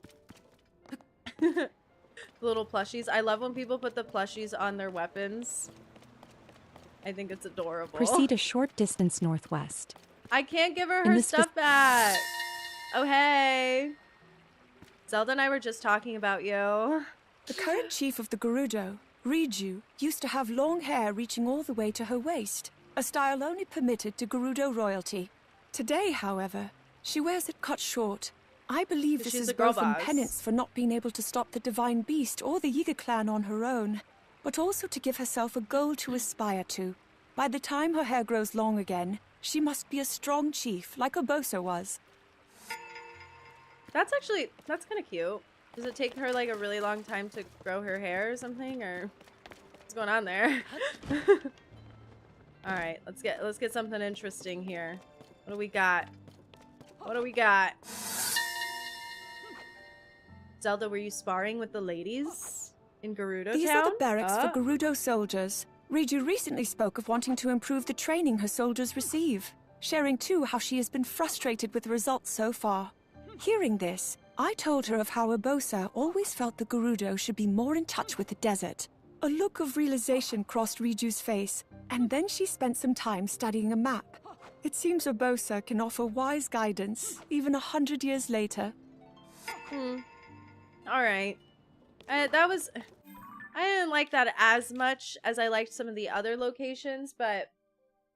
Little plushies. I love when people put the plushies on their weapons. I think it's adorable. Proceed a short distance northwest. I can't give her In her this stuff back. Oh, hey. Zelda and I were just talking about you. The current chief of the Gerudo, Riju, used to have long hair reaching all the way to her waist, a style only permitted to Gerudo royalty. Today, however, she wears it cut short. I believe this She's is the girl both in boss. penance for not being able to stop the Divine Beast or the Yiga clan on her own, but also to give herself a goal to aspire to. By the time her hair grows long again, she must be a strong chief, like Urbosa was. That's kind of cute. Does it take her like a really long time to grow her hair or something, or what's going on there? All right, let's get something interesting here. What do we got? What do we got? Zelda, were you sparring with the ladies in Gerudo These Town? are the barracks for Oh. Gerudo soldiers. Riju recently spoke of wanting to improve the training her soldiers receive, sharing too how she has been frustrated with the results so far. Hearing this, I told her of how Urbosa always felt the Gerudo should be more in touch with the desert. A look of realization crossed Riju's face, and then she spent some time studying a map. It seems Urbosa can offer wise guidance, even 100 years later. Alright. I didn't like that as much as I liked some of the other locations, but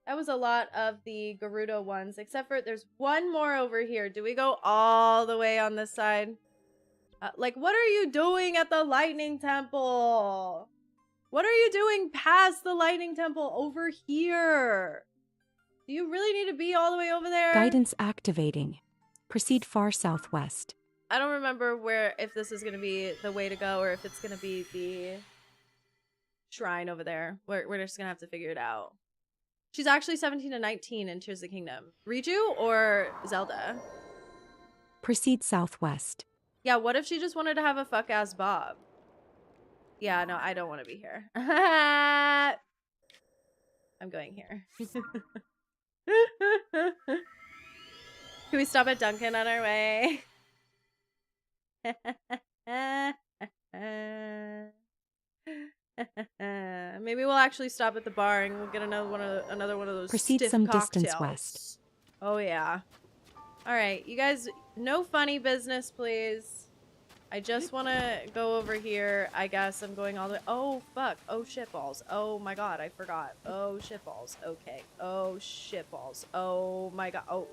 that was a lot of the Gerudo ones, except for there's one more over here. Do we go all the way on this side? Like, what are you doing at the Lightning Temple? What are you doing past the Lightning Temple over here? Do you really need to be all the way over there? Guidance activating. Proceed far southwest. I don't remember if this is going to be the way to go or if it's going to be the shrine over there. We're just going to have to figure it out. She's actually 17 to 19 in Tears of the Kingdom. Riju or Zelda? Proceed southwest. Yeah, what if she just wanted to have a fuck-ass bob? Yeah, no, I don't want to be here. I'm going here. Can we stop at Dunkin' on our way? Maybe we'll actually stop at the bar and we'll get another one of those Proceed stiff some cocktails. distance west. Oh yeah. All right, you guys, no funny business, please. I just want to go over here. I guess I'm going all the way. Oh fuck. Oh shit balls. Oh my god, I forgot. Oh shit balls. Okay. Oh shit balls. Oh my god. Oh.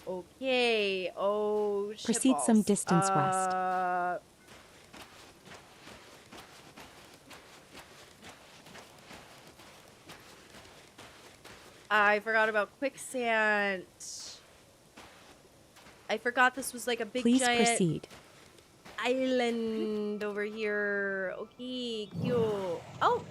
Okay. Oh shit Proceed balls. some distance west. I forgot about quicksand. I forgot this was like a big Please giant proceed. island over here. Okay, cute. Oh!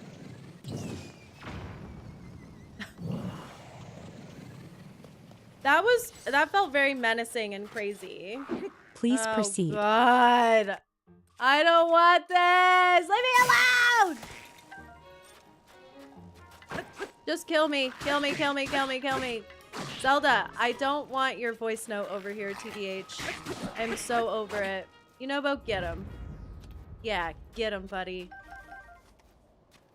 That felt very menacing and crazy. Please proceed. God. I don't want this! Leave me alone! Just kill me. Kill me, kill me, kill me, kill me. Zelda, I don't want your voice note over here, TBH. I'm so over it. You know about get him. Yeah, get him, buddy.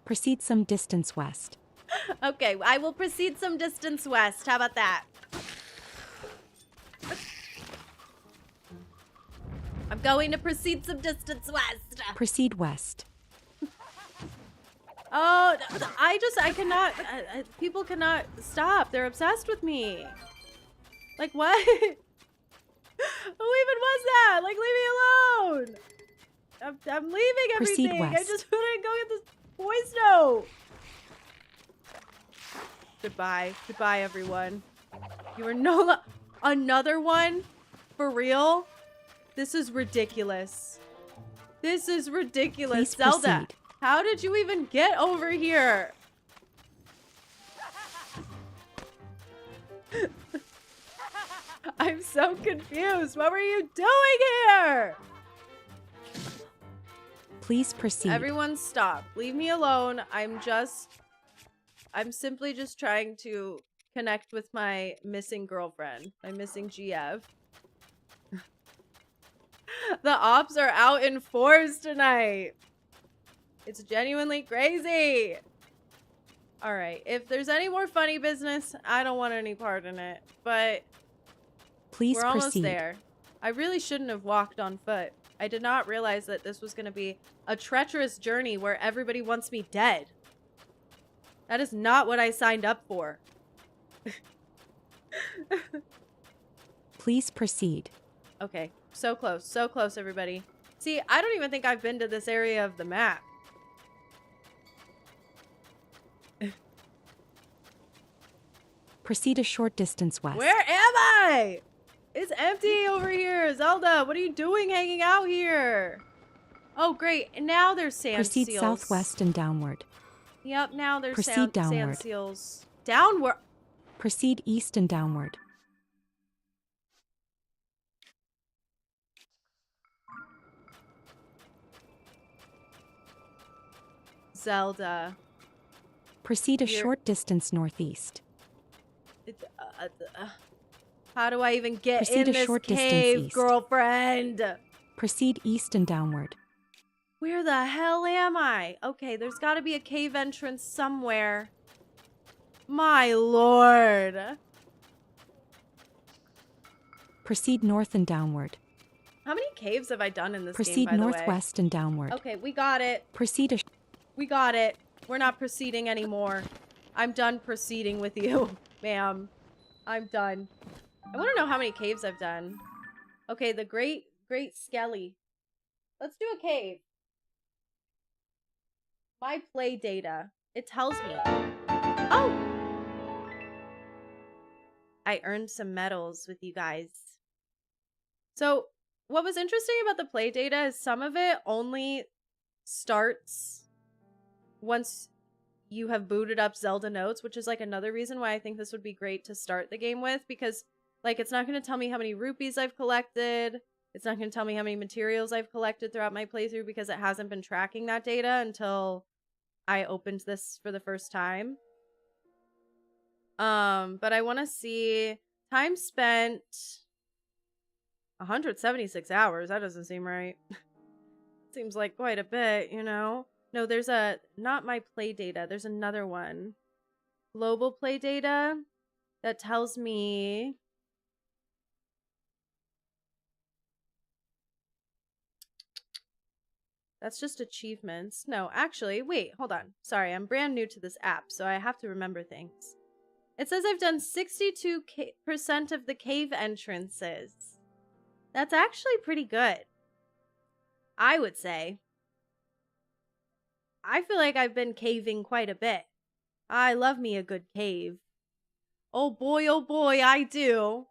Proceed some distance west. Okay, I will proceed some distance west. How about that? I'm going to proceed some distance west. Proceed west. Oh, I cannot, people cannot stop. They're obsessed with me. Like, what? Who even was that? Like, leave me alone. I'm leaving Proceed everything. I west. just want to go get this voice note. Goodbye. Goodbye, everyone. You are another one? For real? This is ridiculous. This is ridiculous. Please Zelda, proceed. how did you even get over here? I'm so confused. What were you doing here? Please proceed. Everyone stop. Leave me alone. I'm simply just trying to connect with my missing girlfriend. My missing GF. The ops are out in force tonight. It's genuinely crazy. All right. If there's any more funny business, I don't want any part in it. But Please we're almost proceed. there. I really shouldn't have walked on foot. I did not realize that this was going to be a treacherous journey where everybody wants me dead. That is not what I signed up for. Please proceed. Okay. So close. So close, everybody. See, I don't even think I've been to this area of the map. Proceed a short distance west. Where am I? It's empty over here. Zelda, what are you doing hanging out here? Oh, great. And now there's sand Proceed seals. southwest and downward. Yep, now there's Proceed sand downward. seals. Downward? Proceed east and downward. Zelda. Proceed a short distance northeast. How do I even get Proceed in a this short distance cave, east. girlfriend? Proceed east and downward. Where the hell am I? Okay, there's got to be a cave entrance somewhere. My lord. Proceed north and downward. How many caves have I done in this game, Proceed by the way? northwest and downward. Okay, we got it. Proceed a We got it. We're not proceeding anymore. I'm done proceeding with you, ma'am. I'm done. I want to know how many caves I've done. Okay, the Great Skelly. Let's do a cave. My play data. It tells me. Oh! I earned some medals with you guys. So, what was interesting about the play data is some of it only starts once you have booted up Zelda Notes, which is like another reason why I think this would be great to start the game with, because like it's not going to tell me how many rupees I've collected. It's not going to tell me how many materials I've collected throughout my playthrough because it hasn't been tracking that data until I opened this for the first time. But I want to see time spent 176 hours. That doesn't seem right. Seems like quite a bit, you know? No, there's a, not my play data. There's another one. Global play data that tells me that's just achievements. No, actually, wait, hold on. Sorry, I'm brand new to this app, so I have to remember things. It says I've done 62% of the cave entrances. That's actually pretty good, I would say. I feel like I've been caving quite a bit. I love me a good cave. Oh boy, I do.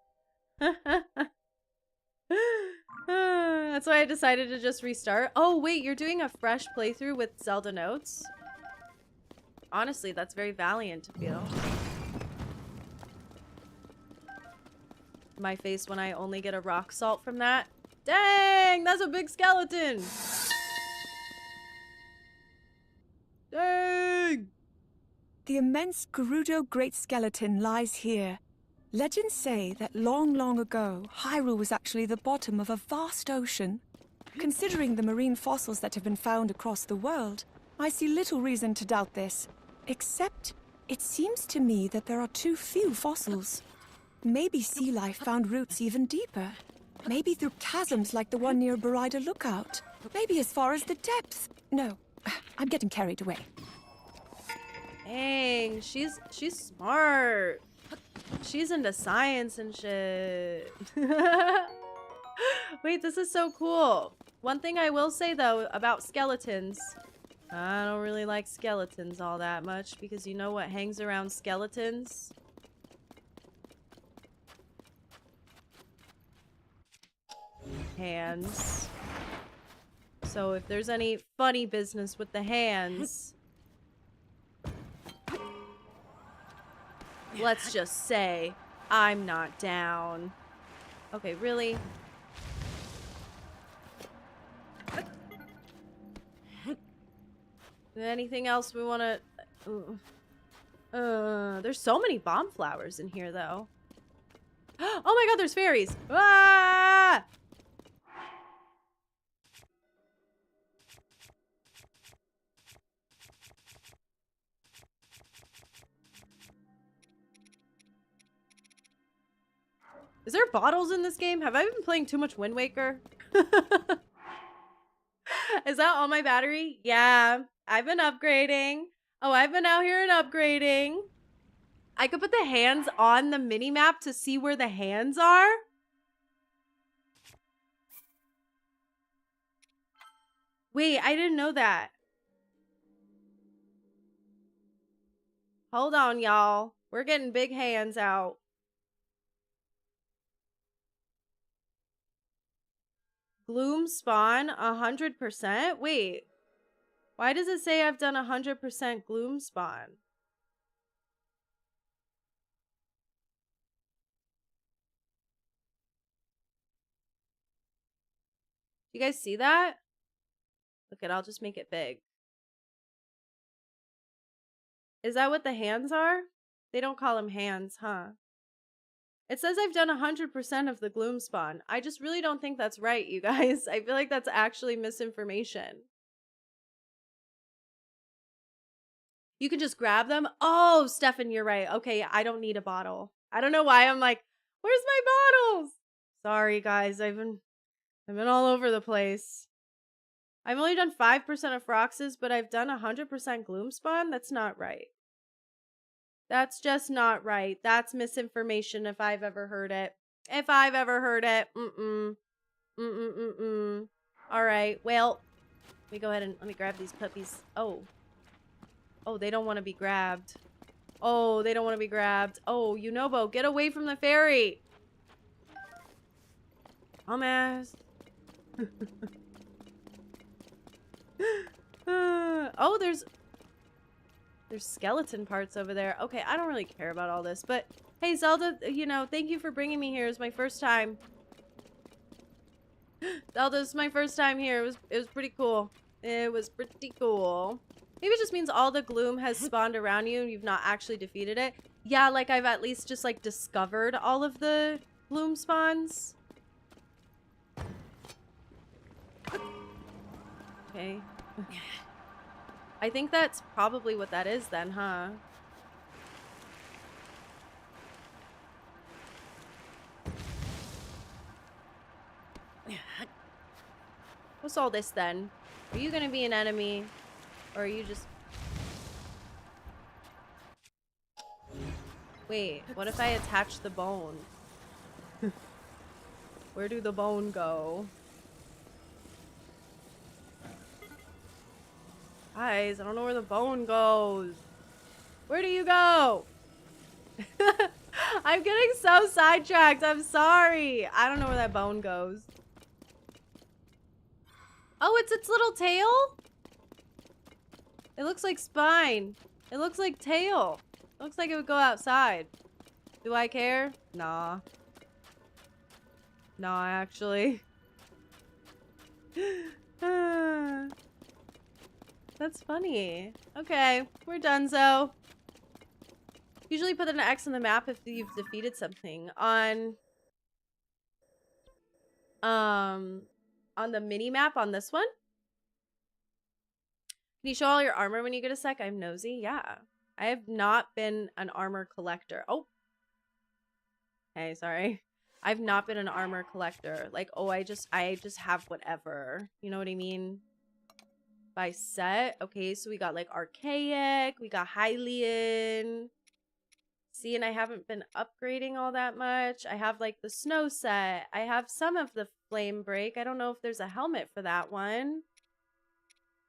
That's why I decided to just restart. Oh wait, you're doing a fresh playthrough with Zelda Notes? Honestly, that's very valiant to feel. My face when I only get a rock salt from that. Dang, that's a big skeleton. Dang. The immense Gerudo Great Skeleton lies here. Legends say that long, long ago, Hyrule was actually the bottom of a vast ocean. Considering the marine fossils that have been found across the world, I see little reason to doubt this. Except, it seems to me that there are too few fossils. Maybe sea life found roots even deeper. Maybe through chasms like the one near Barida Lookout. Maybe as far as the depths. No, I'm getting carried away. Dang, she's smart. She's into science and shit. Wait, this is so cool. One thing I will say though about skeletons, I don't really like skeletons all that much because you know what hangs around skeletons? Hands. So if there's any funny business with the hands, let's just say I'm not down. Okay, really? Anything else we want to... there's so many bomb flowers in here, though. Oh my god, there's fairies! Ah! Is there bottles in this game? Have I been playing too much Wind Waker? Is that all my battery? Yeah, I've been upgrading. Oh, I've been out here and upgrading. I could put the hands on the mini-map to see where the hands are. Wait, I didn't know that. Hold on, y'all. We're getting big hands out. Gloom spawn 100%? Wait. Why does it say I've done 100% gloom spawn? You guys see that? Look at, I'll just make it big. Is that what the hands are? They don't call them hands, huh? It says I've done 100% of the gloom spawn. I just really don't think that's right, you guys. I feel like that's actually misinformation. You can just grab them. Oh, Stefan, you're right. Okay, I don't need a bottle. I don't know why I'm like, where's my bottles? Sorry, guys. I've been all over the place. I've only done 5% of Frox's, but I've done 100% gloom spawn. That's not right. That's just not right. That's misinformation if I've ever heard it. If I've ever heard it. All right. Well, let me go ahead and let me grab these puppies. Oh. Oh, they don't want to be grabbed. Oh, they don't want to be grabbed. Oh, Yunobo, get away from the fairy. Dumbass. Oh, there's skeleton parts over there. Okay, I don't really care about all this, but hey, Zelda, you know, thank you for bringing me here. It's my first time. Zelda, it's my first time here. It was pretty cool. It was pretty cool. Maybe it just means all the gloom has spawned around you and you've not actually defeated it. Yeah, like I've at least just like discovered all of the gloom spawns. Okay. I think that's probably what that is then, huh? What's all this then? Are you gonna be an enemy? Or are you just... Wait, what if I attach the bone? Where do the bone go? Guys, I don't know where the bone goes. Where do you go? I'm getting so sidetracked. I'm sorry. I don't know where that bone goes. Oh, it's its little tail? It looks like spine. It looks like tail. It looks like it would go outside. Do I care? Nah. Nah, actually. That's funny. Okay, we're donezo. Usually put an X on the map if you've defeated something. On the mini map on this one. Can you show all your armor when you get a sec? I'm nosy. Yeah. I have not been an armor collector. Oh. Hey, sorry. I've not been an armor collector. Like, oh, I just have whatever. You know what I mean? By set. Okay, so we got like Archaic. We got Hylian. See, and I haven't been upgrading all that much. I have like the snow set. I have some of the flame break. I don't know if there's a helmet for that one.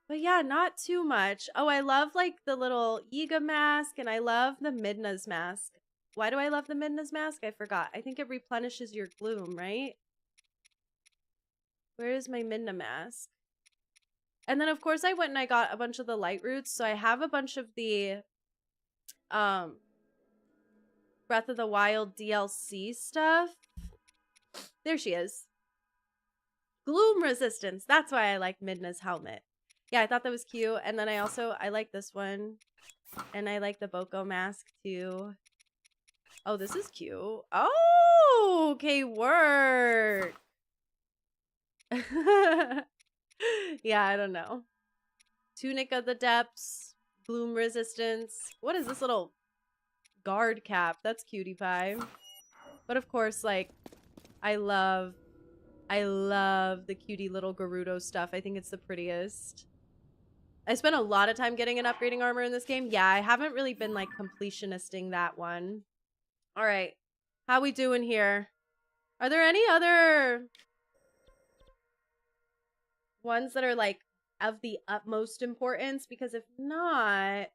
But yeah, not too much. Oh, I love like the little Yiga mask and I love the Midna's mask. Why do I love the Midna's mask? I forgot. I think it replenishes your gloom, right? Where is my Midna mask? And then of course I went and I got a bunch of the light roots. So I have a bunch of the Breath of the Wild DLC stuff. There she is. Gloom resistance. That's why I like Midna's helmet. Yeah, I thought that was cute. And then I like this one. And I like the Boko mask too. Oh, this is cute. Oh, okay, work. Yeah, I don't know. Tunic of the Depths. Gloom resistance. What is this little guard cap? That's cutie pie. But of course, like, I love the cutie little Gerudo stuff. I think it's the prettiest. I spent a lot of time getting an upgrading armor in this game. Yeah, I haven't really been like completionisting that one. All right. How we doing here? Are there any other ones that are like of the utmost importance? Because if not,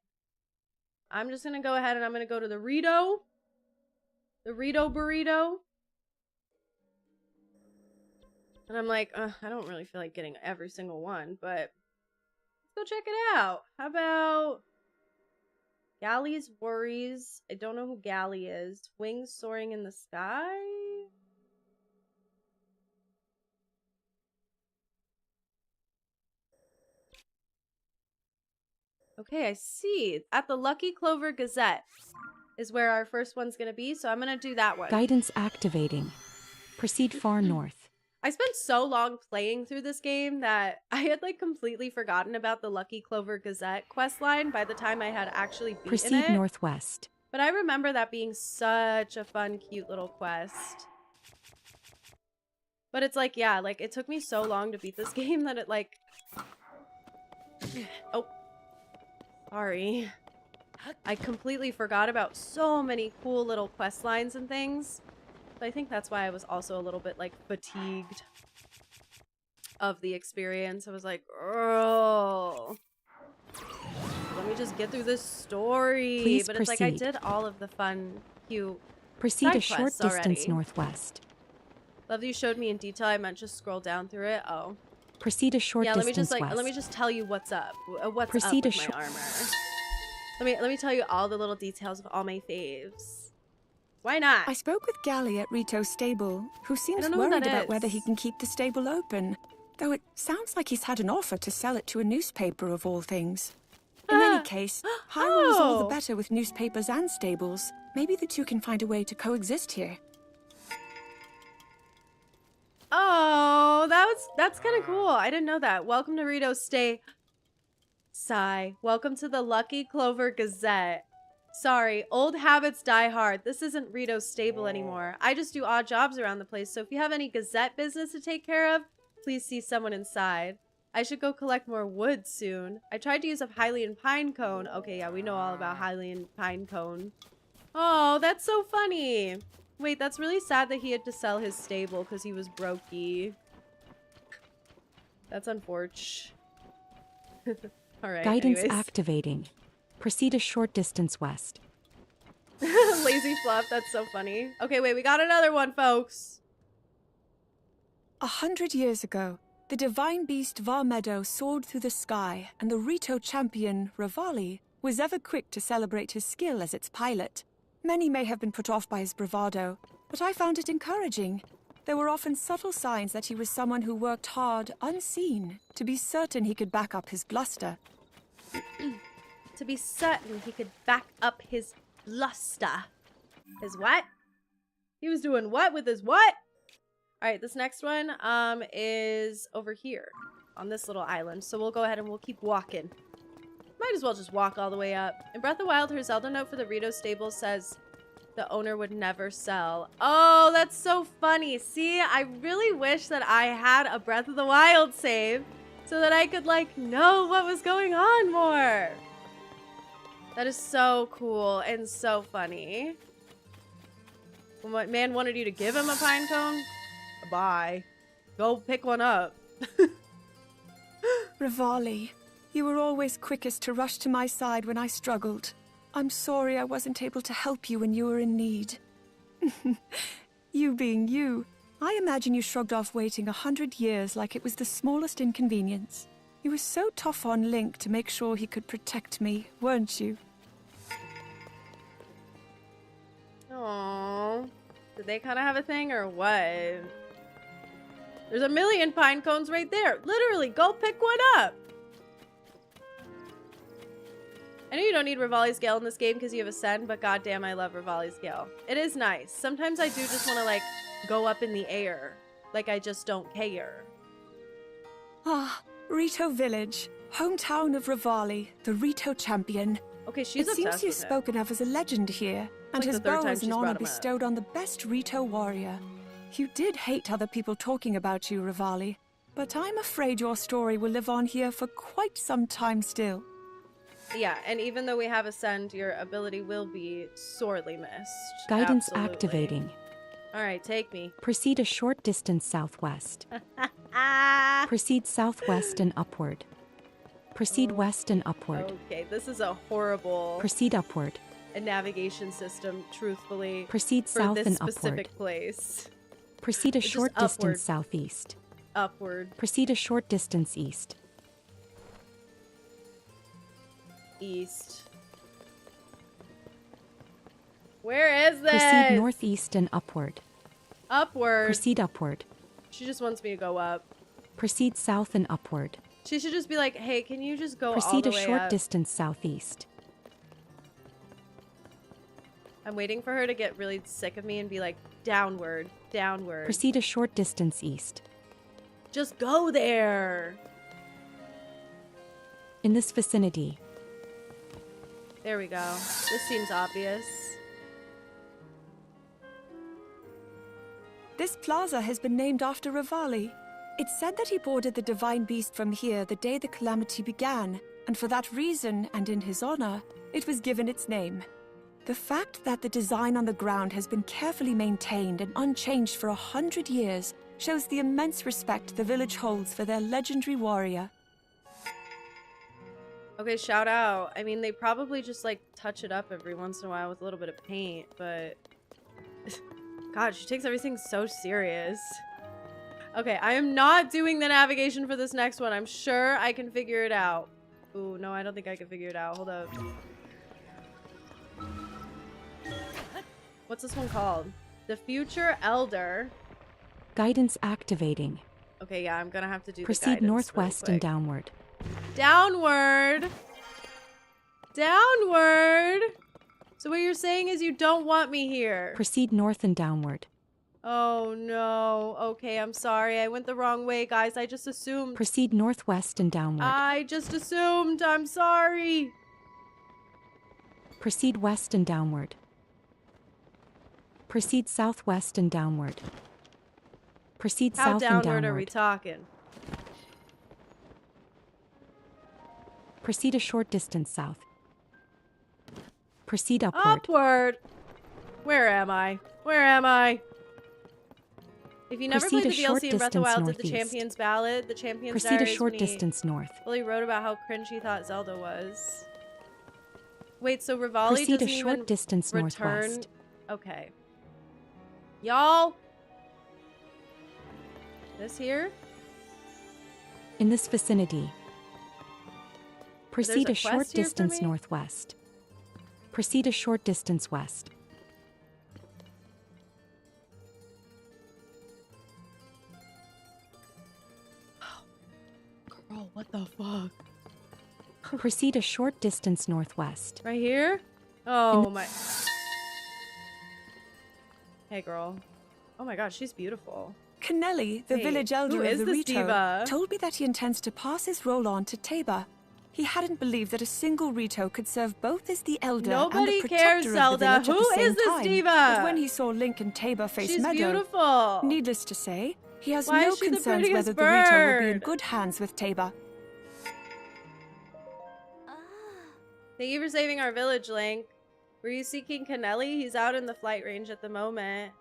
I'm just going to go ahead and I'm going to go to the Rito. The Rito burrito. And I'm like, I don't really feel like getting every single one, but let's go check it out. How about Galley's Worries? I don't know who Galley is. Wings soaring in the sky? Okay, I see. At the Lucky Clover Gazette. is where our first one's gonna be, so I'm gonna do that one. Guidance activating. Proceed far north. I spent so long playing through this game that I had like completely forgotten about the Lucky Clover Gazette quest line by the time I had actually beaten Proceed it. northwest. But I remember that being such a fun, cute little quest. But it's like, yeah, like it took me so long to beat this game that it like... Oh. Sorry. I completely forgot about so many cool little quest lines and things. So I think that's why I was also a little bit like fatigued of the experience. I was like, oh, let me just get through this story. Please but proceed. It's like I did all of the fun, cute Proceed side a short quests distance already. northwest. Love that you showed me in detail. I meant just scroll down through it. Oh, Proceed a short yeah. Let me distance just west. let me just tell you what's up. What's Proceed up a with my armor? Let me tell you all the little details of all my faves. Why not? I spoke with Gally at Rito's stable, who seems don't know what worried that about whether he is. can keep the stable open. Though it sounds like he's had an offer to sell it to a newspaper of all things. In any case, Hyrule is all the Oh. better with newspapers and stables. Maybe the two can find a way to coexist here. Oh, that's kind of cool. I didn't know that. Welcome to Rito Stay. Sigh. Welcome to the Lucky Clover Gazette. Sorry, old habits die hard. This isn't Rito's stable anymore. I just do odd jobs around the place, so if you have any Gazette business to take care of, please see someone inside. I should go collect more wood soon. I tried to use up Hylian Pine Cone. Okay, yeah, we know all about Hylian Pine Cone. Oh, that's so funny. Wait, that's really sad that he had to sell his stable because he was brokey. That's unfortunate. Alright, Guidance anyways. activating. Proceed a short distance west. Lazy fluff, that's so funny. Okay, wait, we got another one, folks. 100 years ago, the divine beast Varmeadow soared through the sky, and the Rito champion, Revali, was ever quick to celebrate his skill as its pilot. Many may have been put off by his bravado, but I found it encouraging. There were often subtle signs that he was someone who worked hard, unseen, to be certain he could back up his bluster. To be certain he could back up his luster. His what? He was doing what with his what? Alright, this next one is over here on this little island. So we'll go ahead and we'll keep walking. Might as well just walk all the way up. In Breath of the Wild, her Zelda note for the Rito stable says the owner would never sell. Oh, that's so funny. See, I really wish that I had a Breath of the Wild save so that I could, like, know what was going on more. That is so cool and so funny. What man wanted you to give him a pine cone? Bye. Go pick one up. Revali, you were always quickest to rush to my side when I struggled. I'm sorry I wasn't able to help you when you were in need. You being you, I imagine you shrugged off waiting 100 years like it was the smallest inconvenience. You were so tough on Link to make sure he could protect me, weren't you? Aww. Did they kind of have a thing or what? There's a million pine cones right there. Literally, go pick one up. I know you don't need Revali's Gale in this game because you have Ascend, but goddamn, I love Revali's Gale. It is nice. Sometimes I do just want to, like, go up in the air. Like, I just don't care. Ah, Rito Village, hometown of Revali, the Rito champion. Okay, she's It seems obsessed he's with him. spoken of as a legend here, and Like his the third bow time is an she's honor brought him up. bestowed on the best Rito warrior. You did hate other people talking about you, Revali, but I'm afraid your story will live on here for quite some time still. Yeah, and even though we have Ascend, your ability will be sorely missed. Guidance Absolutely. activating. Alright, take me. Proceed a short distance southwest. Ah! Proceed southwest and upward. Proceed west and upward. Okay, this is a horrible Proceed upward. navigation system, truthfully, Proceed for south this and specific upward. place. Proceed a It's just short upward. distance southeast. Upward, Proceed a short distance east. east. Where is this? Proceed northeast and upward. Upward. Proceed upward. She just wants me to go up. Proceed south and upward. She should just be like, hey, can you just go all Proceed the a way short up? distance southeast. I'm waiting for her to get really sick of me and be like, downward, downward. Proceed a short distance east. Just go there. In this vicinity. There we go. This seems obvious. This plaza has been named after Rivali. It's said that he boarded the divine beast from here the day the calamity began, and for that reason, and in his honor, it was given its name. The fact that the design on the ground has been carefully maintained and unchanged for 100 years shows the immense respect the village holds for their legendary warrior. Okay, shout out. I mean, they probably just like touch it up every once in a while with a little bit of paint, but God, she takes everything so serious. Okay, I am not doing the navigation for this next one. I'm sure I can figure it out. Ooh, no, I don't think I can figure it out. Hold up. What's this one called? The Future Elder. Guidance activating. Okay, yeah, I'm gonna have to do Proceed the guidance northwest really and quick. downward. Downward! Downward! So what you're saying is you don't want me here. Proceed north and downward. Oh no. Okay, I'm sorry. I went the wrong way, guys. I just assumed. Proceed northwest and downward. I just assumed. I'm sorry. Proceed west and downward. Proceed southwest and downward. Proceed How south and downward downward. are we talking? Proceed a short distance south. Proceed upward. Upward. Where am I? Where am I? If you never Proceed played a the short DLC in Breath of the distance Wild, did the northeast. Champion's Ballad, the Champion's Proceed a Diaries, short when he distance north. Fully wrote about how cringe he thought Zelda was. Wait, so Rivali Proceed a doesn't short even distance return? northwest. Okay. Y'all? This here? In this vicinity. Proceed a a short quest here for distance me? northwest. Proceed a short distance west. Girl, what the fuck? Proceed a short distance northwest. Right here? Oh my. Hey, girl. Oh my god, she's beautiful. Kennelly, the Hey, village elder who of is the this Rito, diva? told me that he intends to pass his role on to Tabor. He hadn't believed that a single Rito could serve both as the elder and Nobody the cares, protector Zelda. of the village Who at the same is this time. diva? But when he saw Link and Tabor face She's Meadow, beautiful. needless to say, he has Why no is she the concerns prettiest whether the Rito will be in bird? good hands with Tabor. Thank you for saving our village, Link. Were you seeking Kennelly? He's out in the flight range at the moment.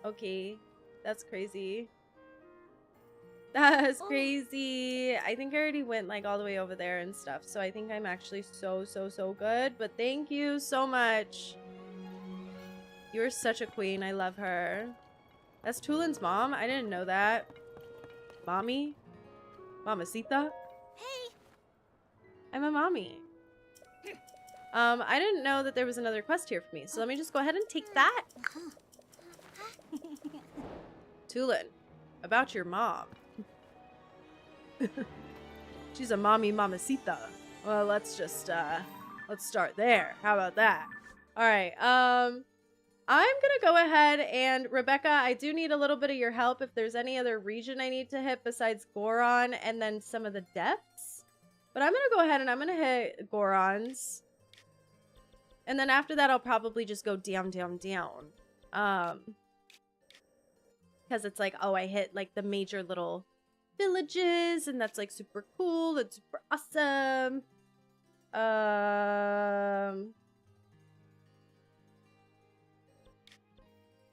Okay. That's crazy. That's crazy. I think I already went like all the way over there and stuff. So I think I'm actually so good. But thank you so much. You're such a queen. I love her. That's Tulin's mom. I didn't know that. Mommy? Mamacita? Hey. I'm a mommy. I didn't know that there was another quest here for me. So let me just go ahead and take that. Tulin, about your mom. She's a mommy mamacita. Well, let's just, let's start there. How about that? All right, I'm gonna go ahead and, Rebecca, I do need a little bit of your help if there's any other region I need to hit besides Goron and then some of the depths. But I'm gonna go ahead and I'm gonna hit Goron's. And then after that, I'll probably just go down. Because it's like, oh, I hit like the major little villages, and that's like super cool. That's super awesome.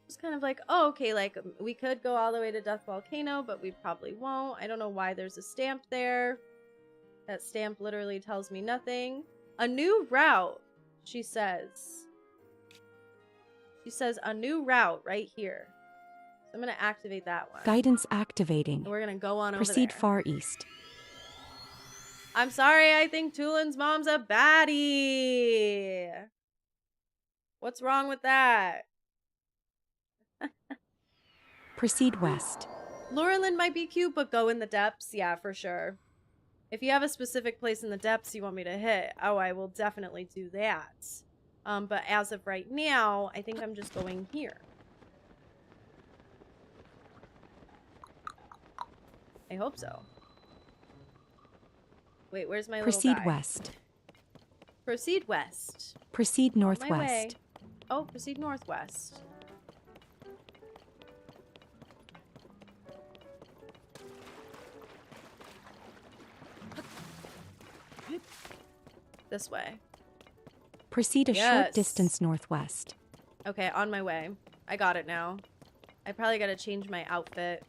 It's kind of like, oh, okay, like we could go all the way to Death Volcano, but we probably won't. I don't know why there's a stamp there. That stamp literally tells me nothing. A new route. She says a new route right here. So I'm going to activate that one. Guidance activating. And we're going to go on Proceed over there. far east. I'm sorry, I think Tulin's mom's a baddie. What's wrong with that? Proceed west. Laurelin might be cute, but go in the depths. Yeah, for sure. If you have a specific place in the depths you want me to hit, oh, I will definitely do that. But as of right now, I think I'm just going here. I hope so. Wait, where's my little guy? Proceed west. Proceed west. Proceed On my way. northwest. Oh, proceed northwest. This way. Proceed a Yes. short distance northwest. Okay, on my way. I got it now. I probably gotta change my outfit.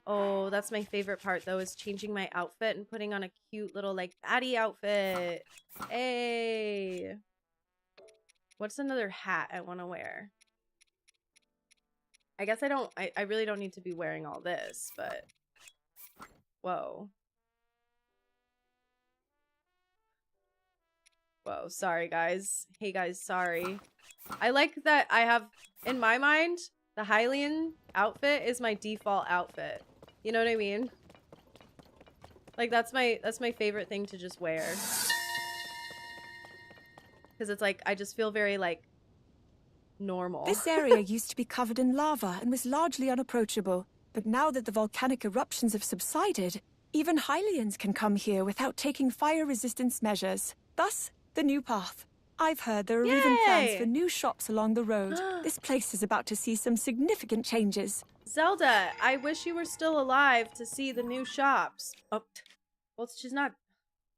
Oh, that's my favorite part, though, is changing my outfit and putting on a cute little, like, baddie outfit. Hey! What's another hat I want to wear? I guess I really don't need to be wearing all this, but... Whoa. Whoa, sorry, guys. Hey, guys, sorry. I like that I have, in my mind, the Hylian outfit is my default outfit. You know what I mean? Like, that's my favorite thing to just wear. Because it's like, I just feel very, like, normal. This area used to be covered in lava and was largely unapproachable. But now that the volcanic eruptions have subsided, even Hylians can come here without taking fire resistance measures. Thus, the new path. I've heard there are even plans Yay! for new shops along the road. This place is about to see some significant changes. Zelda, I wish you were still alive to see the new shops. Oh, well, she's not.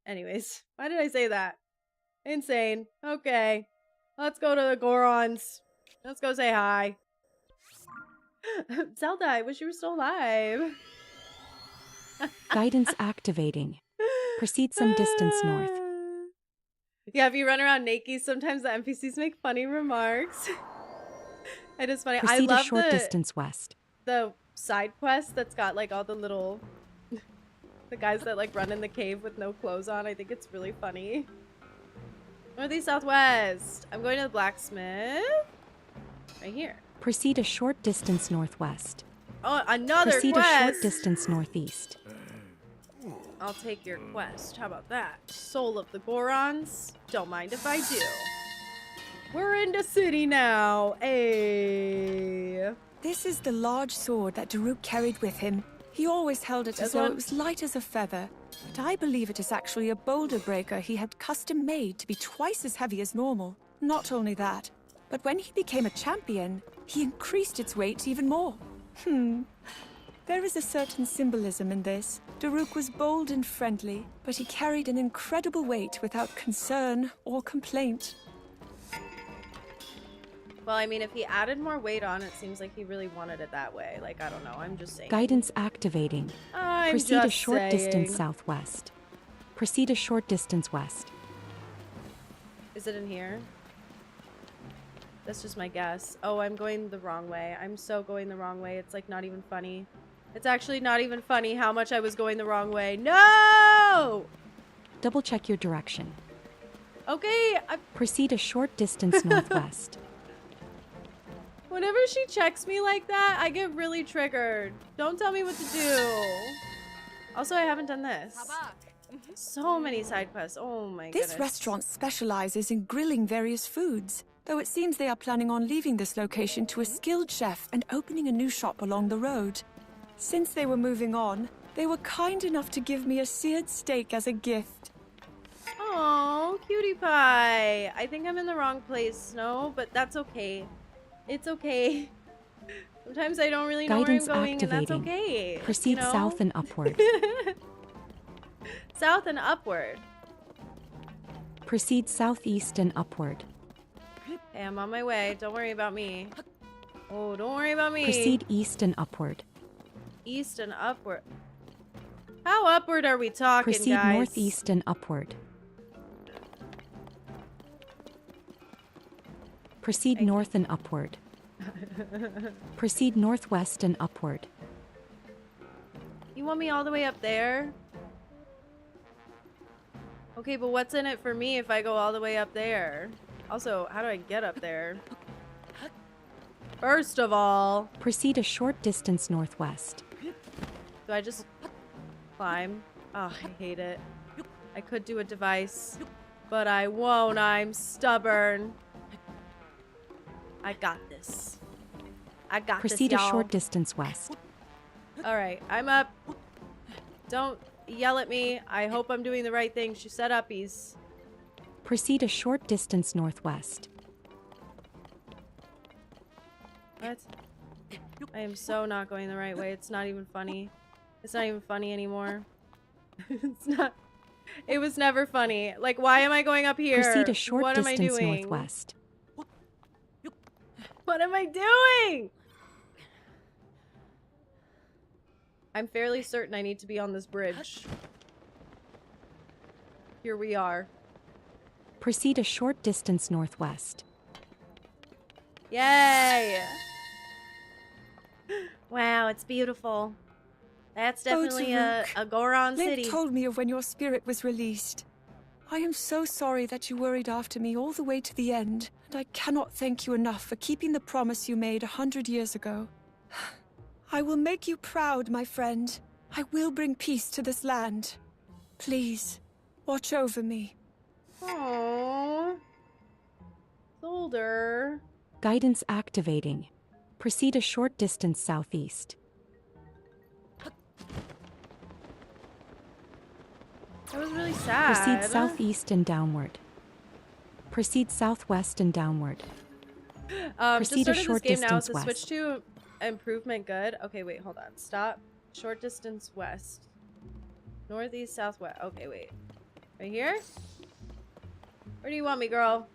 Anyways, why did I say that? Insane. Okay. Let's go to the Gorons. Let's go say hi. Zelda, I wish you were still alive. Guidance activating. Proceed some distance north. Yeah, if you run around naked, sometimes the NPCs make funny remarks. It is funny. Proceed I a love short distance west. the side quest that's got like all the little the guys that like run in the cave with no clothes on. I think it's really funny. Northeast, southwest. I'm going to the blacksmith. Right here. Proceed a short distance northwest. Oh, another Proceed quest. a short distance northeast. I'll take your quest. How about that? Soul of the Gorons. Don't mind if I do. We're in the city now. Hey. This is the large sword that Daruk carried with him. He always held it as This though one? it was light as a feather. But I believe it is actually a boulder breaker he had custom made to be twice as heavy as normal. Not only that, but when he became a champion, he increased its weight even more. There is a certain symbolism in this. Daruk was bold and friendly, but he carried an incredible weight without concern or complaint. Well, I mean, if he added more weight on, it seems like he really wanted it that way. Like, I don't know. I'm just saying. Guidance activating. I'm Proceed just a short saying. distance southwest. Proceed a short distance west. Is it in here? That's just my guess. Oh, I'm going the wrong way. I'm so going the wrong way. It's like not even funny. It's actually not even funny how much I was going the wrong way. No! Double check your direction. Okay, Proceed a short distance northwest. whenever she checks me like that, I get really triggered. Don't tell me what to do. Also, I haven't done this. So many side quests. Oh my goodness. This restaurant specializes in grilling various foods, though it seems they are planning on leaving this location to a skilled chef and opening a new shop along the road. Since they were moving on, they were kind enough to give me a seared steak as a gift. Oh, cutie pie. I think I'm in the wrong place, no, but that's okay. It's okay. Sometimes I don't really know Guidance where I'm going, and that's activating. okay. Proceed you know? south and upward. South and upward. Proceed southeast and upward. Hey, I'm on my way. Don't worry about me. Oh, don't worry about me. Proceed east and upward. East and upward. How upward are we talking, Proceed guys? northeast and upward. Proceed north and upward. Proceed northwest and upward. You want me all the way up there? Okay, but what's in it for me if I go all the way up there? Also, how do I get up there? First of all, Proceed a short distance northwest. do I just climb? Oh, I hate it. I could do a device, but I won't. I'm stubborn. I got this. I got Proceed this, a y'all. short distance west. All right, I'm up. Don't yell at me. I hope I'm doing the right thing. She said uppies. Proceed a short distance northwest. What? I am so not going the right way. It's not even funny. It's not even funny anymore. It's not. It was never funny. Like, why am I going up here? Proceed a short what am I distance doing? northwest. What am I doing? I'm fairly certain I need to be on this bridge. Here we are. Proceed a short distance northwest. Yay! Wow, it's beautiful. That's definitely a Goron Link City. told me of when your spirit was released. I am so sorry that you worried after me all the way to the end, and I cannot thank you enough for keeping the promise you made 100 years ago. I will make you proud, my friend. I will bring peace to this land. Please, watch over me. Aww. Solder. Guidance activating. Proceed a short distance southeast. That was really sad. Proceed southeast and downward. Proceed southwest and downward. Just Proceed a started short this game now. distance Is the west. switch to improvement good? Okay, wait, hold on. Stop. Short distance west. Northeast, southwest. Okay, wait. Right here? Where do you want me, girl?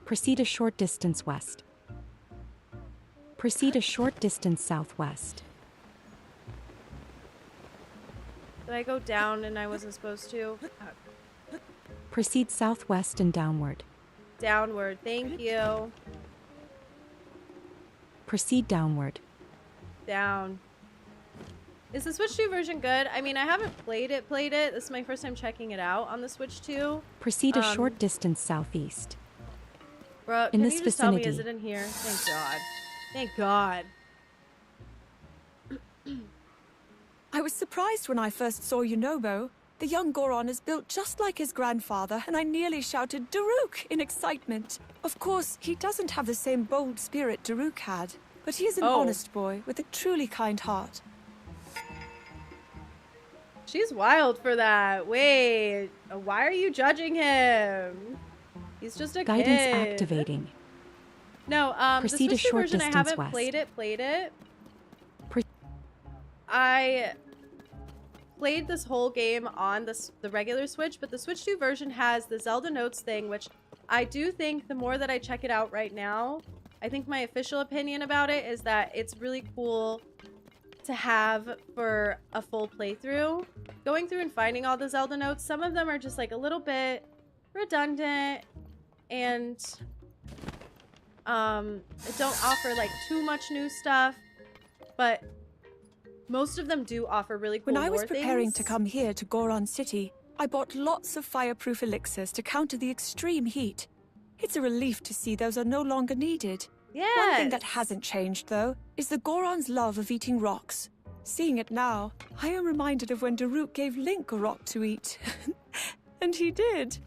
Proceed a short distance west. Proceed a short distance southwest. Did I go down and I wasn't supposed to? Proceed southwest and downward. Downward. Thank you. Proceed downward. Down. Is the Switch 2 version good? I mean, I haven't played it. This is my first time checking it out on the Switch 2. Proceed a short distance southeast. Bro, In can this you just tell me, is vicinity. it in here? Thank God. Thank God. I was surprised when I first saw Yunobo. The young Goron is built just like his grandfather, and I nearly shouted Daruk in excitement. Of course, he doesn't have the same bold spirit Daruk had, but he is an honest boy with a truly kind heart. She's wild for that. Wait, why are you judging him? He's just a Guidance kid. activating. No, Proceed the a Switch 2 short version, I distance haven't west. played it. Pro- I played this whole game on the regular Switch, but the Switch 2 version has the Zelda Notes thing, which I do think the more that I check it out right now, I think my official opinion about it is that it's really cool to have for a full playthrough. Going through and finding all the Zelda Notes, some of them are just like a little bit redundant and don't offer like too much new stuff, but most of them do offer really cool When I was lore preparing things. to come here to Goron City, I bought lots of fireproof elixirs to counter the extreme heat. It's a relief to see those are no longer needed. One thing that Yes. hasn't changed, though, is the Goron's love of eating rocks. Seeing it now, I am reminded of when Daruk gave Link a rock to eat. And he did.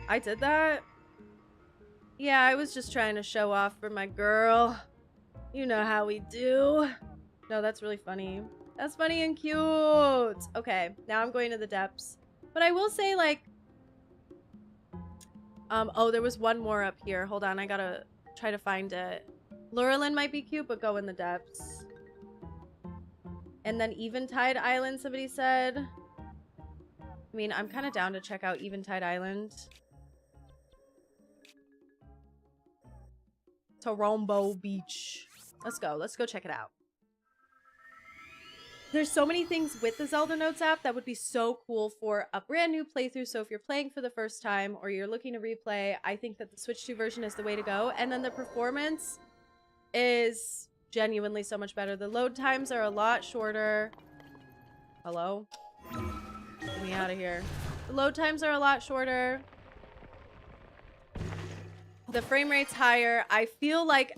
I did that? Yeah, I was just trying to show off for my girl. You know how we do. No, that's really funny. That's funny and cute. Okay, now I'm going to the depths. But I will say, like... oh, there was one more up here. Hold on, I gotta try to find it. Lurelin might be cute, but go in the depths. And then Eventide Island, somebody said. I mean, I'm kind of down to check out Eventide Island. Torombo Beach. Let's go check it out. There's so many things with the Zelda Notes app that would be so cool for a brand new playthrough. So if you're playing for the first time or you're looking to replay, I think that the Switch 2 version is the way to go. And then the performance is genuinely so much better. The load times are a lot shorter. Hello? Get me out of here. The load times are a lot shorter. The frame rate's higher. I feel like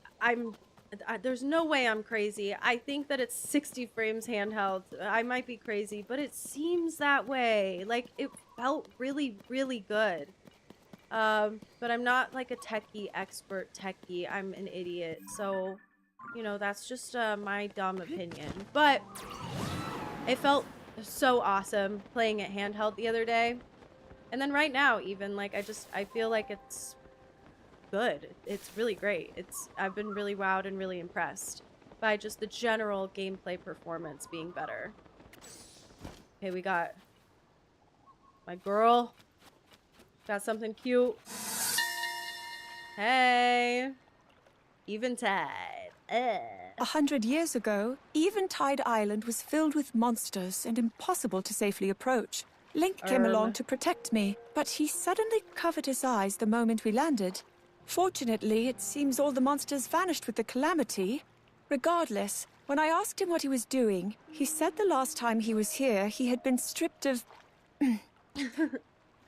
there's no way I'm crazy. I think that it's 60 frames handheld. I might be crazy, but it seems that way. Like, it felt really, really good. But I'm not like a techie expert techie. I'm an idiot. So, you know, that's just my dumb opinion. But it felt so awesome playing it handheld the other day. And then right now, even, like, I feel like it's good. It's really great. I've been really wowed and really impressed by just the general gameplay performance being better. Okay, we got my girl. Got something cute. Hey. Eventide. 100 years ago, Eventide Island was filled with monsters and impossible to safely approach. Link came along to protect me, but he suddenly covered his eyes the moment we landed. Fortunately, it seems all the monsters vanished with the calamity. Regardless, when I asked him what he was doing, he said the last time he was here, he had been stripped of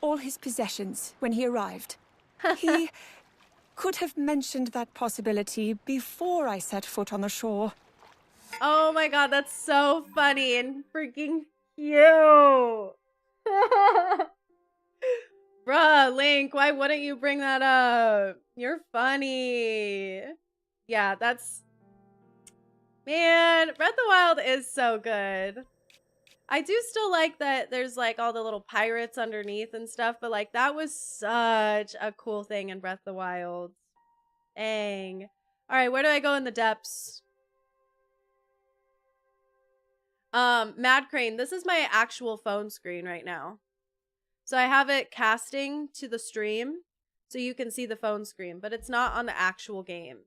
all his possessions when he arrived. He could have mentioned that possibility before I set foot on the shore. Oh my god, that's so funny and freaking cute. Bruh, Link, why wouldn't you bring that up? You're funny. Yeah, that's... Man, Breath of the Wild is so good. I do still like that there's like all the little pirates underneath and stuff, but like that was such a cool thing in Breath of the Wild. Dang. Alright, where do I go in the depths? Mad Crane, this is my actual phone screen right now. So I have it casting to the stream so you can see the phone screen, but it's not on the actual game.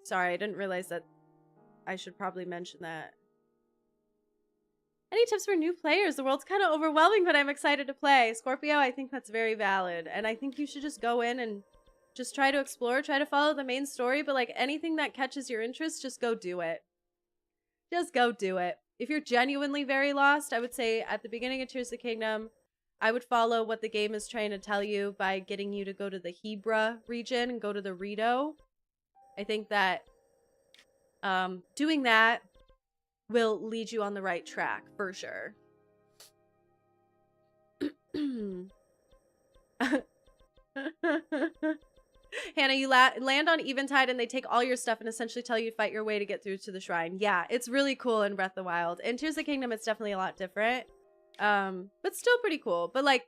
Sorry, I didn't realize that I should probably mention that. Any tips for new players? The world's kind of overwhelming, but I'm excited to play. Scorpio, I think that's very valid. And I think you should just go in and just try to explore, try to follow the main story, but like anything that catches your interest, just go do it. Just go do it. If you're genuinely very lost, I would say at the beginning of Tears of the Kingdom, I would follow what the game is trying to tell you by getting you to go to the Hebra region and go to the Rito. I think that doing that will lead you on the right track, for sure. Hannah, you land on Eventide and they take all your stuff and essentially tell you to fight your way to get through to the shrine. Yeah, it's really cool in Breath of the Wild. In Tears of the Kingdom, it's definitely a lot different. But still pretty cool. But like,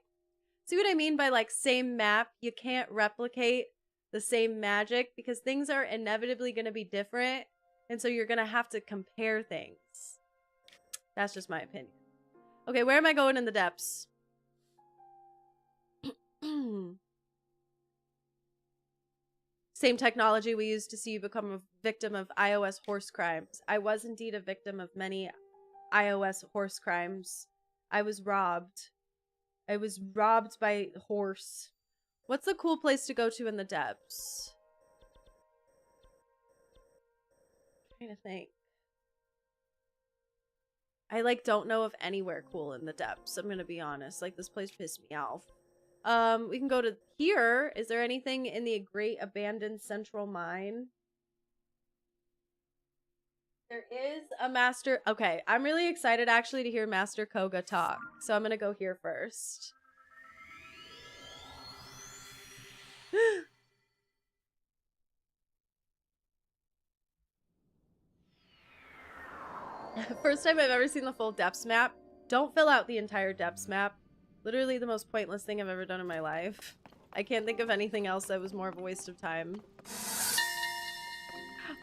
see what I mean by like same map? You can't replicate the same magic because things are inevitably going to be different. And so you're going to have to compare things. That's just my opinion. Okay, where am I going in the depths? Same technology we used to see you become a victim of iOS horse crimes. I was indeed a victim of many iOS horse crimes. I was robbed. I was robbed by a horse. What's the cool place to go to in the depths? I'm trying to think. I like don't know of anywhere cool in the depths. I'm gonna be honest. Like this place pissed me off. We can go to here. Is there anything in the Great Abandoned Central Mine? There is a master. Okay, I'm really excited actually to hear Master Kohga talk. So I'm gonna go here first. First time I've ever seen the full depths map. Don't fill out the entire depths map. Literally the most pointless thing I've ever done in my life. I can't think of anything else that was more of a waste of time.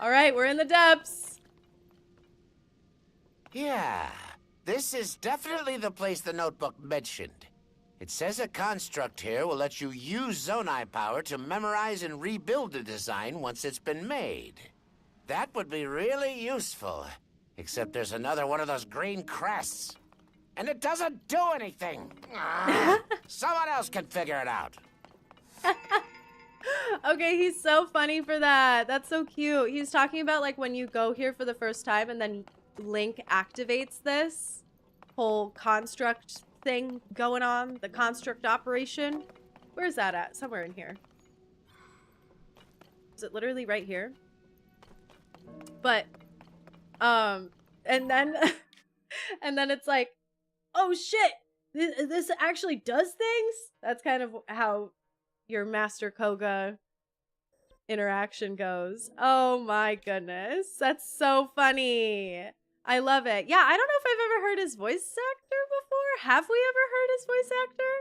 Alright, we're in the depths. Yeah, this is definitely the place the notebook mentioned. It says a construct here will let you use Zonai power to memorize and rebuild a design once it's been made. That would be really useful. Except there's another one of those green crests. And it doesn't do anything. Someone else can figure it out. Okay, he's so funny for that. That's so cute. He's talking about like when you go here for the first time and then Link activates this whole construct thing going on. The construct operation. Where is that at? Somewhere in here. Is it literally right here? But, and then, and then it's like, oh shit, This actually does things? That's kind of how your Master Kohga interaction goes. Oh my goodness. That's so funny. I love it. Yeah, I don't know if I've ever heard his voice actor before. Have we ever heard his voice actor?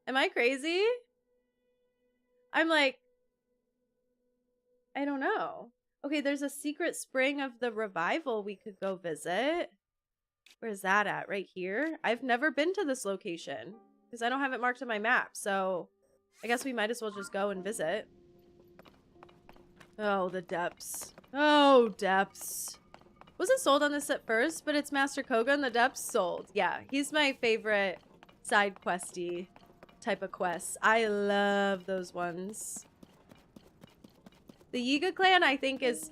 Am I crazy? I'm like, I don't know. Okay, there's a secret spring of the revival we could go visit. Where's that at? Right here? I've never been to this location because I don't have it marked on my map. So I guess we might as well just go and visit. Oh, the depths. Oh, depths. Wasn't sold on this at first, but it's Master Kohga and the depths sold. Yeah, he's my favorite side questy type of quests. I love those ones. The Yiga clan, I think, is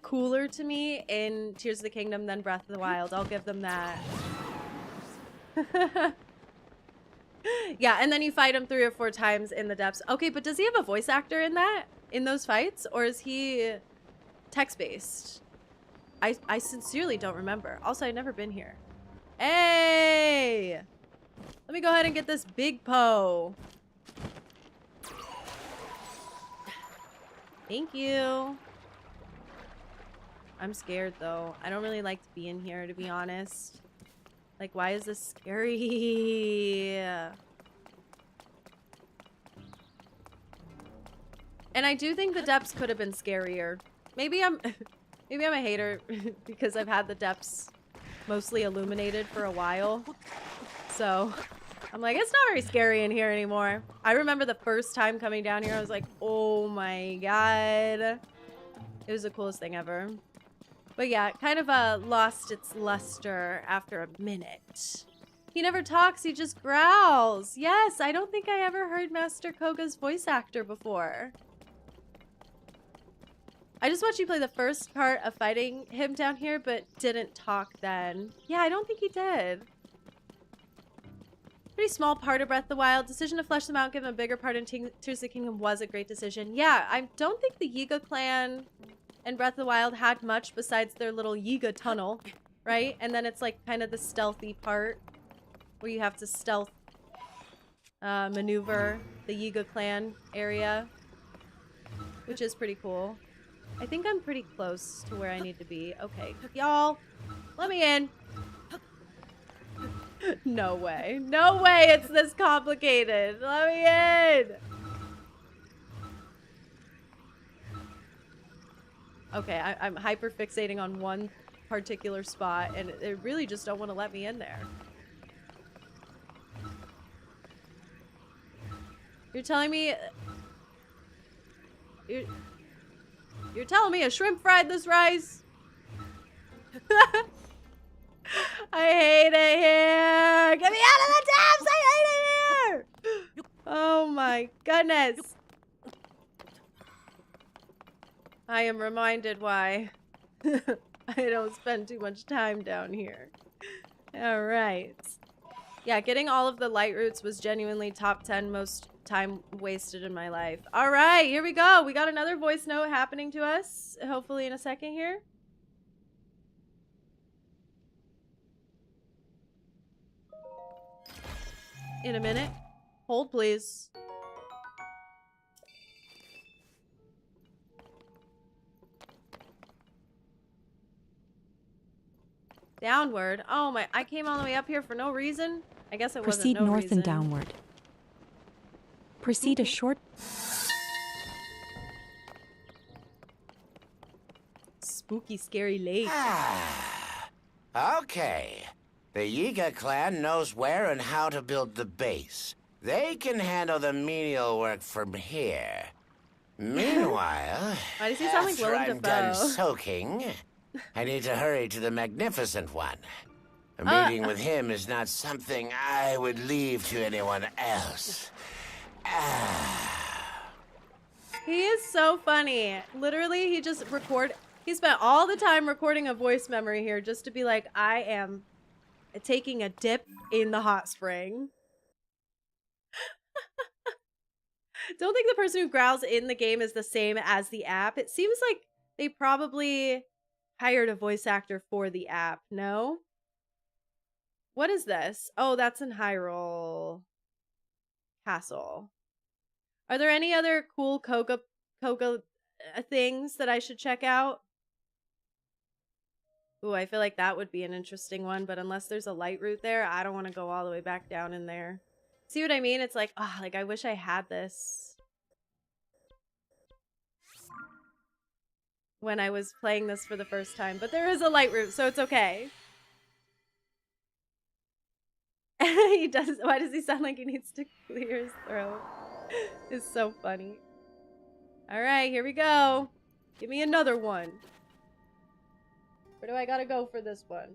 cooler to me in Tears of the Kingdom than Breath of the Wild. I'll give them that. Yeah, and then you fight him 3 or 4 times in the depths. Okay, but does he have a voice actor in that? In those fights? Or is he text-based? I sincerely don't remember. Also, I've never been here. Hey! Let me go ahead and get this big Poe. Thank you. I'm scared, though. I don't really like to be in here, to be honest. Like, why is this scary? And I do think the depths could have been scarier. Maybe I'm a hater because I've had the depths mostly illuminated for a while. So I'm like, it's not very scary in here anymore. I remember the first time coming down here, I was like, oh my god. It was the coolest thing ever. But yeah, it kind of lost its luster after a minute. He never talks, he just growls. Yes, I don't think I ever heard Master Kohga's voice actor before. I just watched you play the first part of fighting him down here, but didn't talk then. Yeah, I don't think he did. Pretty small part of Breath of the Wild. Decision to flesh them out, give them a bigger part in Tears of the Kingdom was a great decision. Yeah, I don't think the Yiga clan and Breath of the Wild had much besides their little Yiga tunnel, right? And then it's like kind of the stealthy part where you have to stealth maneuver the Yiga clan area, which is pretty cool. I think I'm pretty close to where I need to be. Okay, y'all, let me in. No way. No way it's this complicated. Let me in. Okay, I'm hyper fixating on one particular spot and they really just don't want to let me in there. You're telling me... You're telling me a shrimp fried this rice? I hate it here! Get me out of the depths! I hate it here! Oh my goodness! I am reminded why I don't spend too much time down here. Alright. Yeah, getting all of the light roots was genuinely top 10 most time wasted in my life. Alright, here we go. We got another voice note happening to us. Hopefully in a second here. In a minute. Hold, please. Downward? Oh my, I came all the way up here for no reason? I guess it wasn't no reason. Proceed north and downward. Proceed a short... Spooky, scary lake. Okay. The Yiga clan knows where and how to build the base. They can handle the menial work from here. Meanwhile, Why does he sound like after Willem I'm Dafoe? done soaking, I need to hurry to the Magnificent One. A meeting with him is not something I would leave to anyone else. He is so funny. Literally, he spent all the time recording a voice memory here just to be like, I am taking a dip in the hot spring. Don't think the person who growls in the game is the same as the app. It seems like they probably hired a voice actor for the app, no? What is this? Oh, that's in Hyrule Castle. Are there any other cool Kohga things that I should check out? Ooh, I feel like that would be an interesting one, but unless there's a light route there, I don't want to go all the way back down in there. See what I mean? It's like, ah, like I wish I had this when I was playing this for the first time, but there is a light route, so it's okay. He does. Why does he sound like he needs to clear his throat? It's so funny. All right, here we go. Give me another one. Where do I gotta go for this one?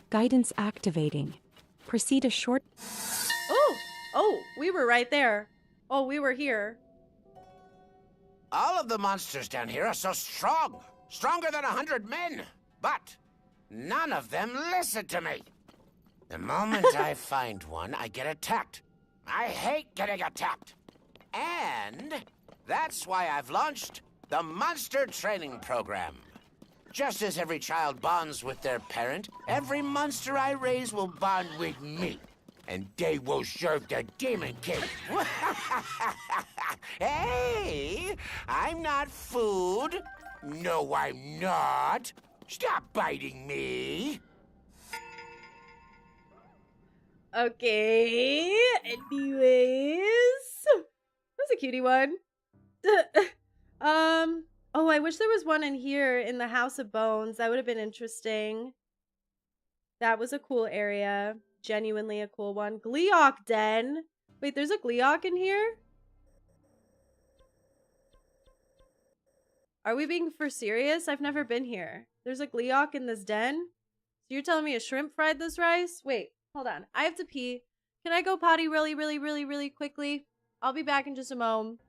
Guidance activating. Proceed a short... Oh, we were right there. Oh, we were here. All of the monsters down here are so strong. Stronger than 100 men. But none of them listen to me. The moment I find one, I get attacked. I hate getting attacked. And that's why I've launched the Monster Training Program. Just as every child bonds with their parent, every monster I raise will bond with me. And they will serve the Demon King. Hey, I'm not food. No, I'm not. Stop biting me. Okay, anyways. That's a cutie one. Oh, I wish there was one in here in the House of Bones. That would have been interesting. That was a cool area. Genuinely a cool one. Gleeok Den. Wait, there's a Gleeok in here? Are we being for serious? I've never been here. There's a Gleeok in this den? So you're telling me a shrimp fried this rice? Wait, hold on. I have to pee. Can I go potty really quickly? I'll be back in just a moment.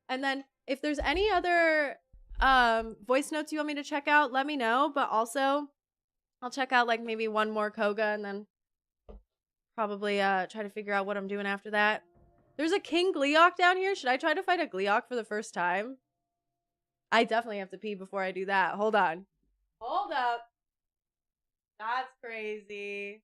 And then if there's any other voice notes you want me to check out, let me know. But also, I'll check out like maybe one more Kohga and then probably try to figure out what I'm doing after that. There's a King Gleeok down here. Should I try to fight a Gleeok for the first time? I definitely have to pee before I do that. Hold on. Hold up. That's crazy.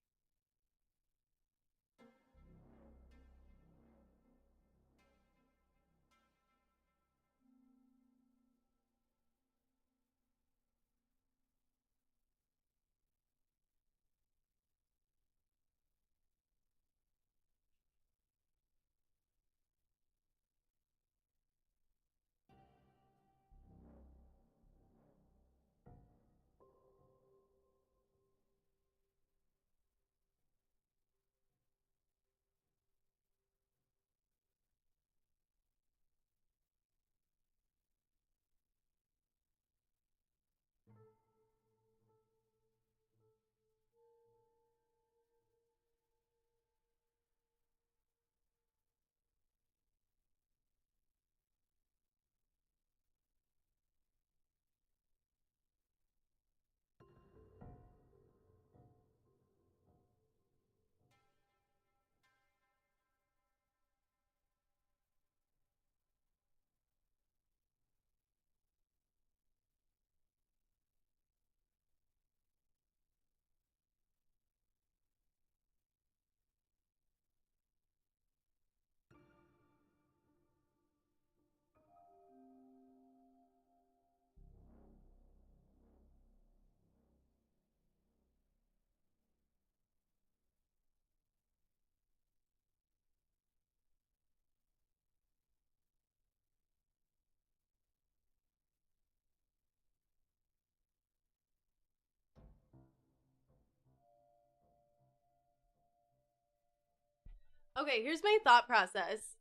Okay, here's my thought process.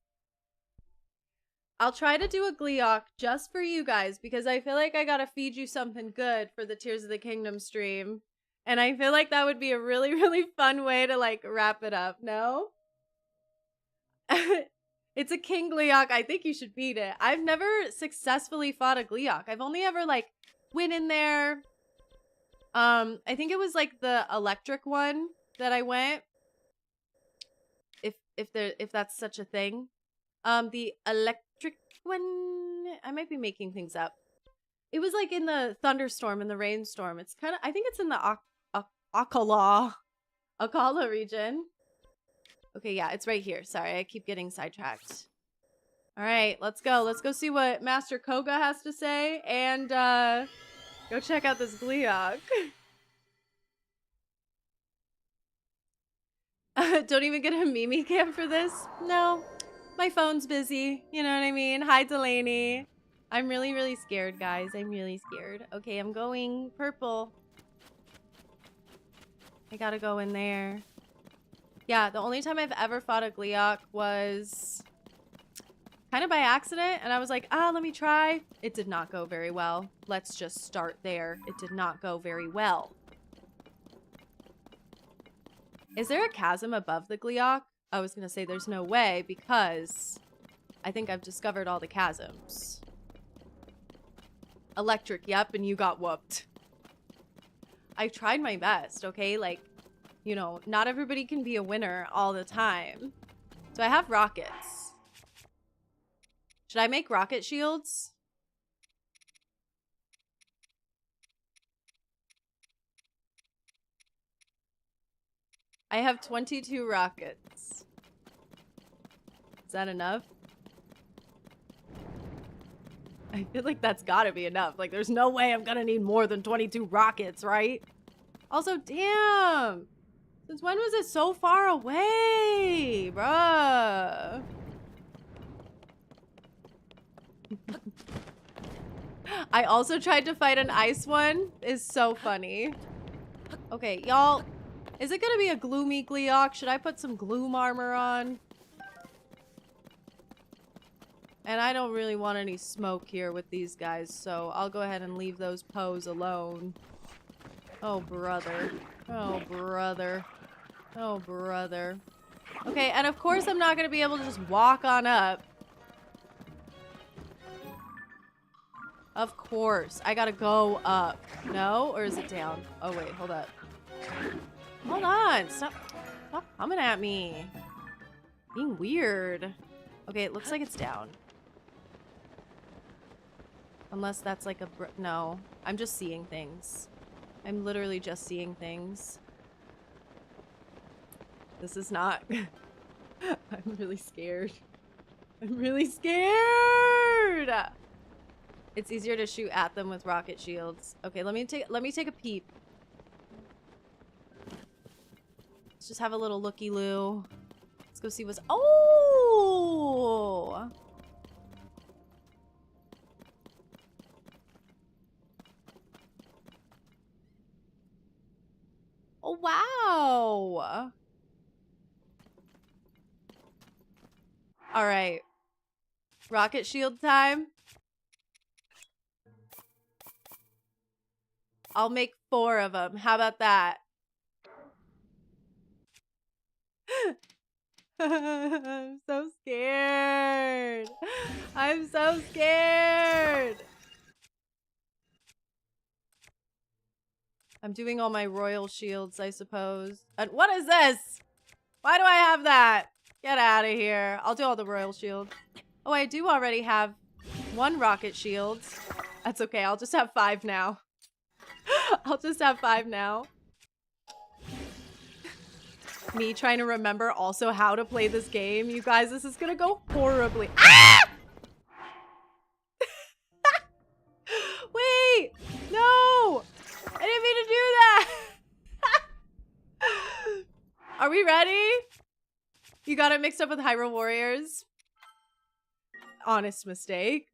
I'll try to do a Gleeok just for you guys because I feel like I gotta feed you something good for the Tears of the Kingdom stream. And I feel like that would be a really fun way to like wrap it up, no? It's a King Gleeok. I think you should beat it. I've never successfully fought a Gleeok. I've only ever like went in there. I think it was like the electric one that I went. If that's such a thing. The electric one, I might be making things up. It was like in the thunderstorm and the rainstorm. It's kind of, I think it's in the Akkala. Akkala region. Okay, yeah, it's right here. Sorry, I keep getting sidetracked. All right, let's go. Let's go see what Master Kohga has to say and go check out this Gleeok. Don't even get a Mimi cam for this? No, my phone's busy. You know what I mean? Hi, Delaney. I'm really, really scared, guys. I'm really scared. Okay, I'm going purple. I gotta go in there. Yeah, the only time I've ever fought a Gleeok was kind of by accident, and I was like, let me try. It did not go very well. Let's just start there. It did not go very well. Is there a chasm above the Gleeok? I was gonna say there's no way because I think I've discovered all the chasms. Electric, yep, and you got whooped. I tried my best, okay? Like, you know, not everybody can be a winner all the time. So I have rockets. Should I make rocket shields? I have 22 rockets. Is that enough? I feel like that's gotta be enough. Like, there's no way I'm gonna need more than 22 rockets, right? Also, damn! Since when was it so far away? Bruh. I also tried to fight an ice one. Is so funny. Okay, y'all. Is it gonna be a gloomy Gleeok? Should I put some gloom armor on? And I don't really want any smoke here with these guys, so I'll go ahead and leave those poes alone. Oh, brother. Oh, brother. Oh, brother. Okay, and of course I'm not gonna be able to just walk on up. Of course. I gotta go up. No? Or is it down? Oh, wait. Hold up. Hold on. Stop coming at me. Being weird. Okay, it looks like it's down. Unless that's like a... No. I'm just seeing things. I'm literally just seeing things. This is not... I'm really scared. I'm really scared! It's easier to shoot at them with rocket shields. Okay, let me take a peep. Let's just have a little looky-loo. Let's go see what's... Oh! Oh, wow! All right. Rocket shield time. I'll make 4 of them. How about that? I'm so scared. I'm so scared. I'm doing all my royal shields, I suppose. And what is this? Why do I have that? Get out of here. I'll do all the royal shields. Oh, I do already have 1 rocket shield. That's okay. I'll just have 5 now. I'll just have 5 now. Me trying to remember also how to play this game. You guys, this is gonna go horribly. Ah! Wait! No! I didn't mean to do that! Are we ready? You got it mixed up with Hyrule Warriors. Honest mistake.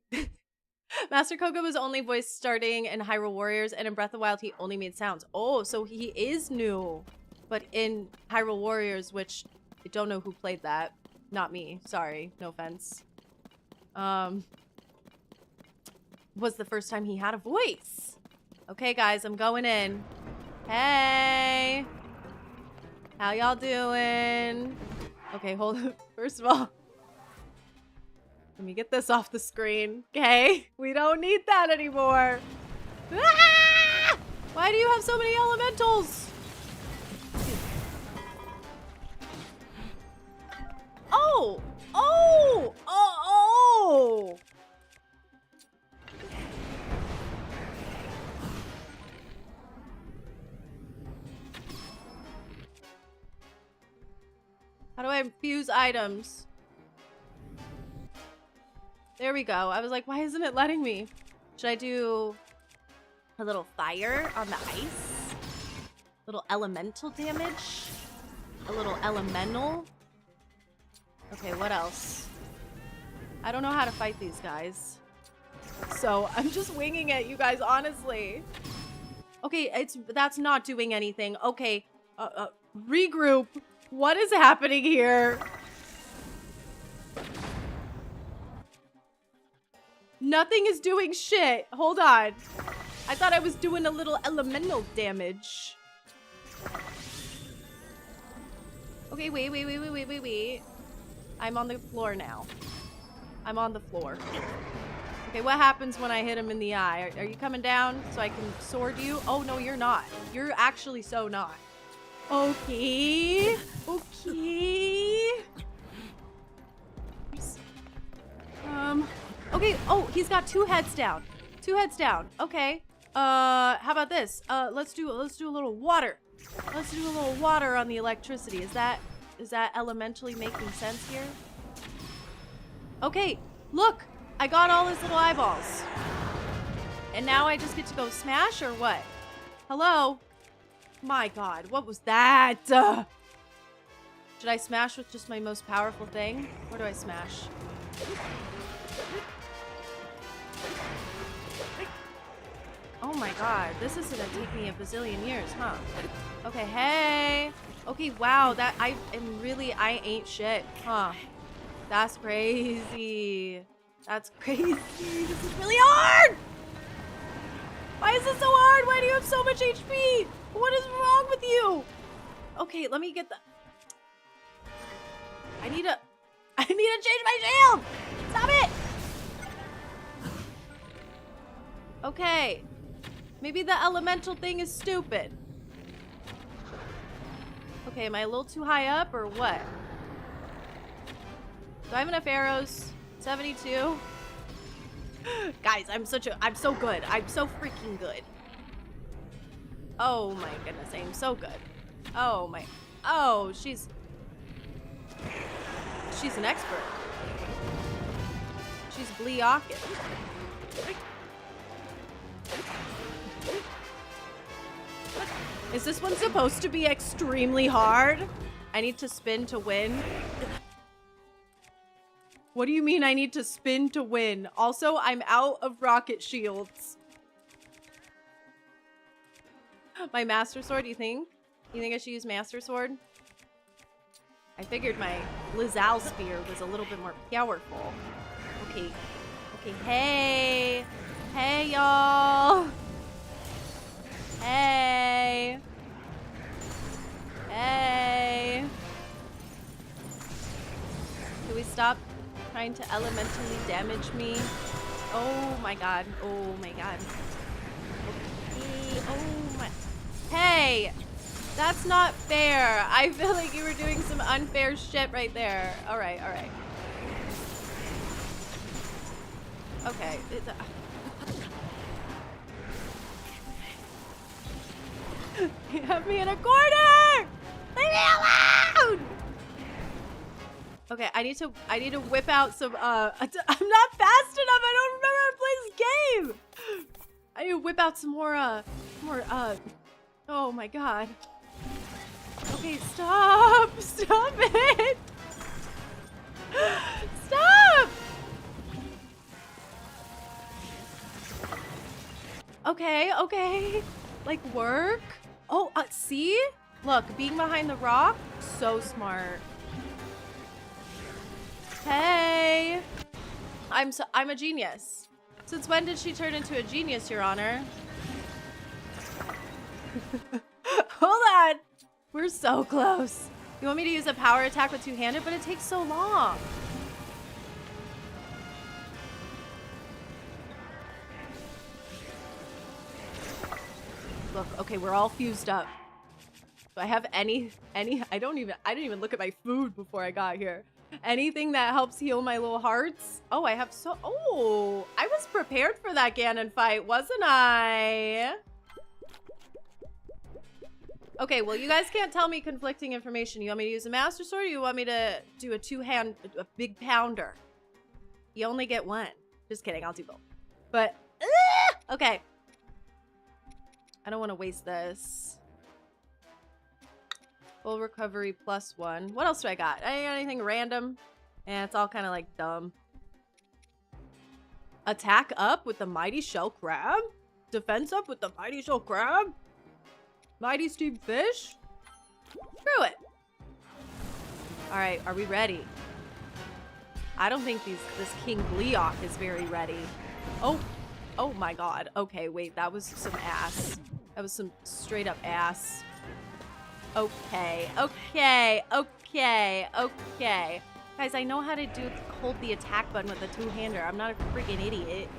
Master Kohga was only voice starting in Hyrule Warriors, and in Breath of the Wild, he only made sounds. Oh, so he is new. But in Hyrule Warriors, which I don't know who played that. Not me. Sorry. No offense. Was the first time he had a voice. Okay, guys, I'm going in. Hey. How y'all doing? Okay, hold on. First of all, let me get this off the screen. Okay? We don't need that anymore. Ah! Why do you have so many elementals? Oh! Oh! Oh! Oh! I fuse items? There we go. I was like, why isn't it letting me? Should I do a little fire on the ice? Little elemental damage? A little elemental? Okay, what else? I don't know how to fight these guys. So I'm just winging it, you guys, honestly. Okay, that's not doing anything. Okay, regroup. What is happening here? Nothing is doing shit. Hold on. I thought I was doing a little elemental damage. Okay, wait. I'm on the floor now. I'm on the floor. Okay, what happens when I hit him in the eye? Are you coming down so I can sword you? Oh, no, you're not. You're actually so not. Okay. Okay. Oh, he's got 2 heads down. 2 heads down. Okay. How about this? Let's do a little water. Let's do a little water on the electricity. Is that elementally making sense here? Okay, look! I got all his little eyeballs. And now I just get to go smash or what? Hello? My god, what was that? Should I smash with just my most powerful thing? Where do I smash? Oh my god, this is gonna take me a bazillion years, huh? Okay, hey! Okay, wow, I ain't shit, huh? That's crazy. That's crazy. This is really hard! Why is this so hard? Why do you have so much HP? What is wrong with you? Okay, let me get the... I need to change my shield! Stop it! Okay. Maybe the elemental thing is stupid. Okay, am I a little too high up or what? Do I have enough arrows? 72? Guys, I'm so good. I'm so freaking good. Oh my goodness, I'm so good. Oh, she's an expert. She's Gleeoking. Is this one supposed to be extremely hard? I need to spin to win. What do you mean I need to spin to win? Also, I'm out of rocket shields. My Master Sword, you think? You think I should use Master Sword? I figured my Lizal Spear was a little bit more powerful. Okay. Okay, hey! Hey, y'all! Hey! Hey! Can we stop trying to elementally damage me? Oh my god. Oh my god. Okay. Oh my... Hey! That's not fair. I feel like you were doing some unfair shit right there. Alright, alright. Okay. You have me in a corner! Leave me alone! Okay, I need to whip out some, I'm not fast enough! I don't remember how to play this game! I need to whip out some more, oh my god. Okay, stop! Stop it! Stop! Okay, okay. Like, work? Oh, see? Look, being behind the rock, so smart. Hey! I'm a genius. Since when did she turn into a genius, Your Honor? Hold on! We're so close. You want me to use a power attack with two-handed, but it takes so long. Look, okay, we're all fused up. Do I have any, I didn't even look at my food before I got here. Anything that helps heal my little hearts? Oh, I have oh, I was prepared for that Ganon fight, wasn't I? Okay, well, you guys can't tell me conflicting information. You want me to use a Master Sword, or you want me to do a big pounder? You only get one. Just kidding, I'll do both. But, okay. I don't want to waste this. Full recovery +1. What else do I got? I got anything random? Yeah, it's all kind of like dumb. Attack up with the Mighty Shell Crab? Defense up with the Mighty Shell Crab? Mighty Steamed Fish? Screw it. Alright, are we ready? I don't think this King Gleeok is very ready. Oh my god. Okay, wait, that was some ass. That was some straight up ass. Okay. Guys, I know how to hold the attack button with a two-hander. I'm not a freaking idiot.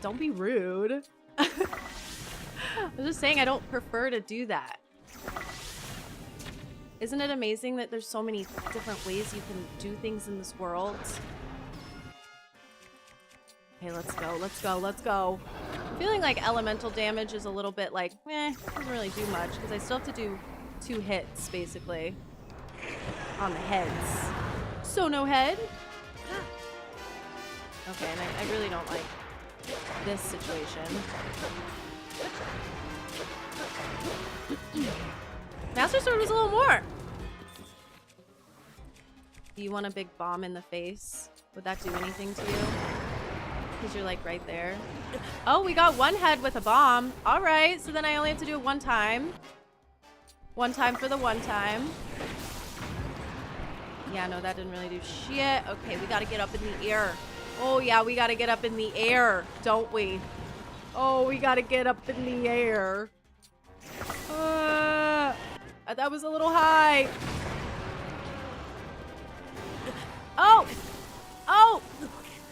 Don't be rude. I'm just saying I don't prefer to do that. Isn't it amazing that there's so many different ways you can do things in this world? Okay, let's go. I'm feeling like elemental damage is a little bit like, doesn't really do much, because I still have to do 2 hits, basically, on the heads. So no head. Okay, and I really don't like this situation. Master Sword was a little more. Do you want a big bomb in the face? Would that do anything to you? Because you're like right there. Oh, we got 1 head with a bomb. All right, so then I only have to do it 1 time. 1 time for the 1 time. Yeah, no, that didn't really do shit. Okay, we gotta get up in the air. Oh yeah, we gotta get up in the air, don't we? Oh, we gotta get up in the air. That was a little high. Oh,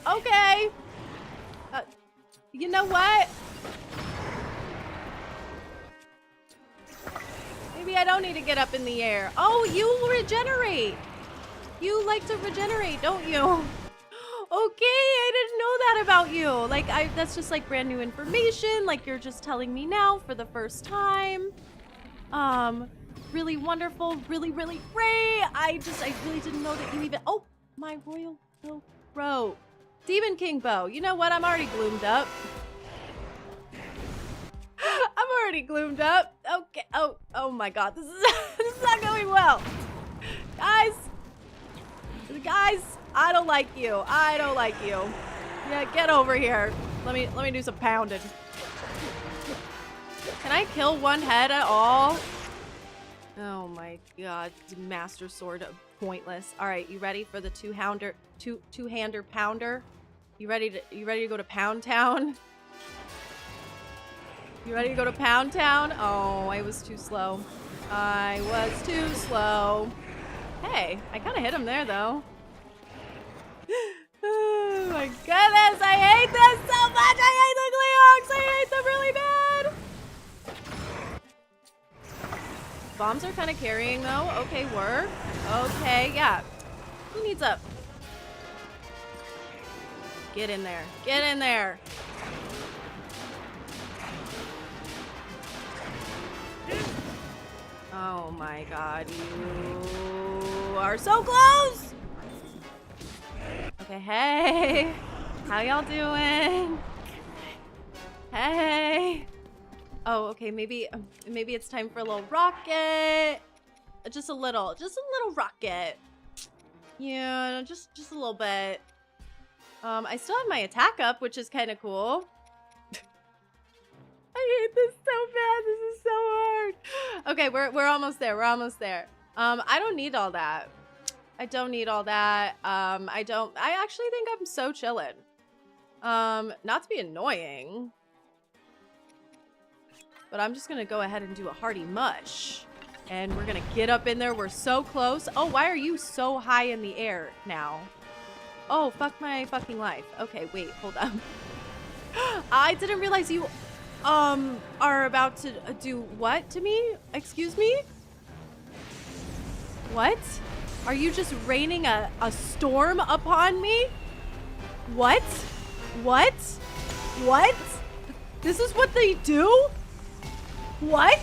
okay. You know what? Maybe I don't need to get up in the air. Oh, you regenerate. You like to regenerate, don't you? Okay, I didn't know that about you. Like, that's just like brand new information. Like, you're just telling me now for the first time. Really wonderful, really, really great. I really didn't know that you even, oh, my royal bow. Demon King bow. You know what? I'm already gloomed up. Okay. Oh my god. This is not going well. Guys, I don't like you. Yeah, get over here. Let me do some pounding. Can I kill 1 head at all? Oh my god, Master Sword, pointless. All right, you ready for the two-hander pounder? You ready to go to Pound Town? You ready to go to Pound Town? Oh, I was too slow. Hey, I kind of hit him there though. Oh my goodness, I hate this so much. I hate the Gleeoks. I hate them really bad. Bombs are kind of carrying though. Okay, work. Okay, yeah. Who needs up? Get in there. Get in there. Oh my god, you are so close! Okay, hey. How y'all doing? Hey. Oh, okay, maybe it's time for a little rocket. Just a little rocket. Yeah, just a little bit. I still have my attack up, which is kind of cool. I hate this so bad. This is so hard. Okay, we're almost there. I don't need all that. I actually think I'm so chillin'. Not to be annoying, but I'm just gonna go ahead and do a hearty mush. And we're gonna get up in there. We're so close. Oh, why are you so high in the air now? Oh, fuck my fucking life. Okay, wait, hold on. I didn't realize you, are about to do what to me? Excuse me? What? Are you just raining a storm upon me? What? What? What? This is what they do? What?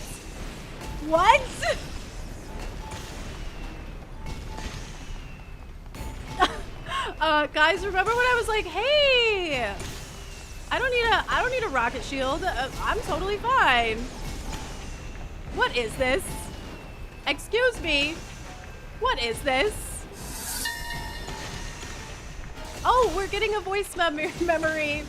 What? Guys, remember when I was like, hey, I don't need a rocket shield. I'm totally fine. What is this? Excuse me. What is this? Oh, we're getting a voice memory.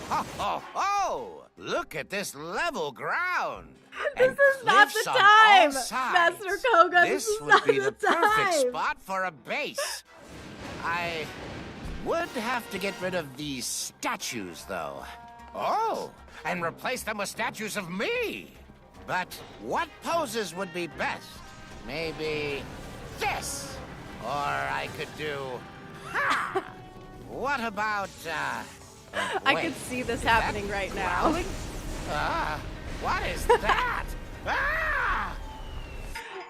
Ho, ho, ho! Look at this level ground. This And is not the cliffs on time, all sides. Master Kohga. This is would not be the perfect time. spot for a base. I would have to get rid of these statues, though. Oh, and replace them with statues of me. But what poses would be best? Maybe this. Or I could do... Ha! What about, I wait, could see this is happening that right now. growling? What is that? Ah!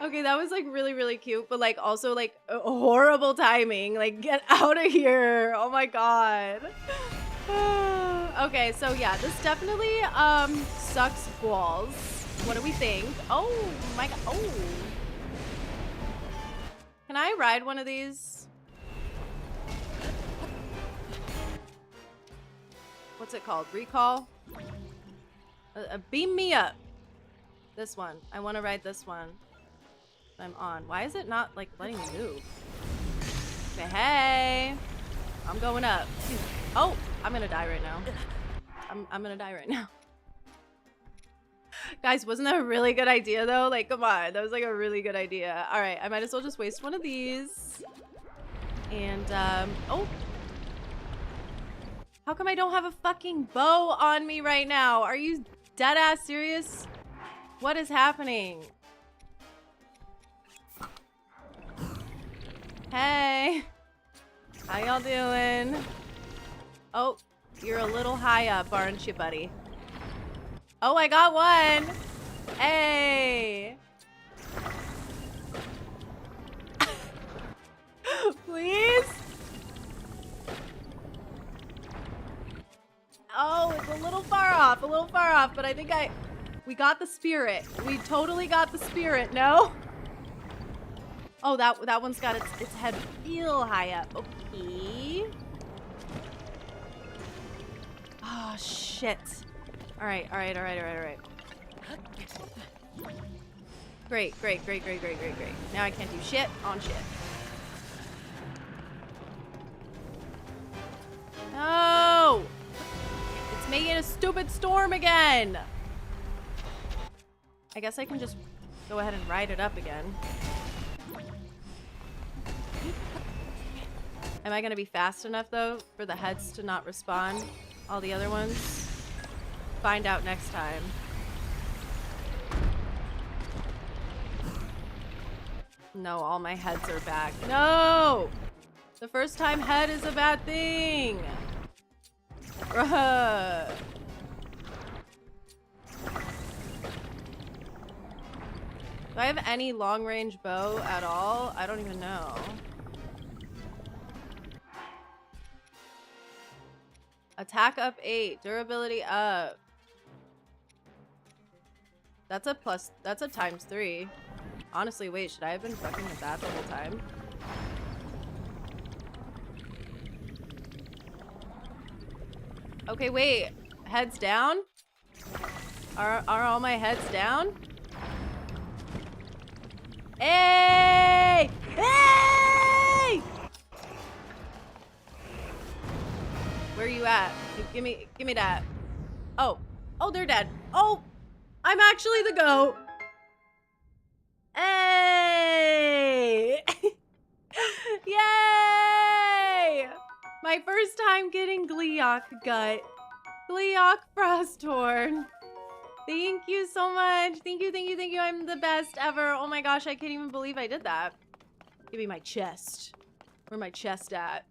Okay, that was like really, really cute, but like also like horrible timing. Like, get out of here. Oh my god. Okay, so yeah, this definitely sucks balls. What do we think? Oh my god. Oh. Can I ride one of these? What's it called? Recall? Beam me up. This one. I want to ride this one. I'm on. Why is it not like letting me move? Okay, hey. I'm going up. Oh, I'm gonna die right now. I'm gonna die right now. Guys, wasn't that a really good idea though? Like, come on. That was like a really good idea. All right, I might as well just waste one of these. And, oh. How come I don't have a fucking bow on me right now? Are you dead ass serious? What is happening? Hey. How y'all doing? Oh, you're a little high up, aren't you, buddy? Oh, I got one. Hey. Please? Oh, it's a little far off, but I think we got the spirit. We totally got the spirit, no? Oh, that one's got its head real high up. Okay. Oh, shit. All right. Great. Now I can't do shit on shit. No! It's making a stupid storm again. I guess I can just go ahead and ride it up again. Am I gonna be fast enough though for the heads to not respawn all the other ones? Find out next time. No, all my heads are back. No! The first time head is a bad thing. Bruh. Do I have any long range bow at all? I don't even know. Attack up 8, durability up. That's a ×3. Honestly, wait, should I have been fucking with that the whole time? Okay, wait. Heads down? Are all my heads down? Hey! Hey! Where are you at? Give me that. Oh, they're dead. Oh, I'm actually the goat. Hey! Yay! My first time getting Gleeok gut. Gleeok Frosthorn. Thank you so much. Thank you. I'm the best ever. Oh my gosh, I can't even believe I did that. Give me my chest. Where my chest at?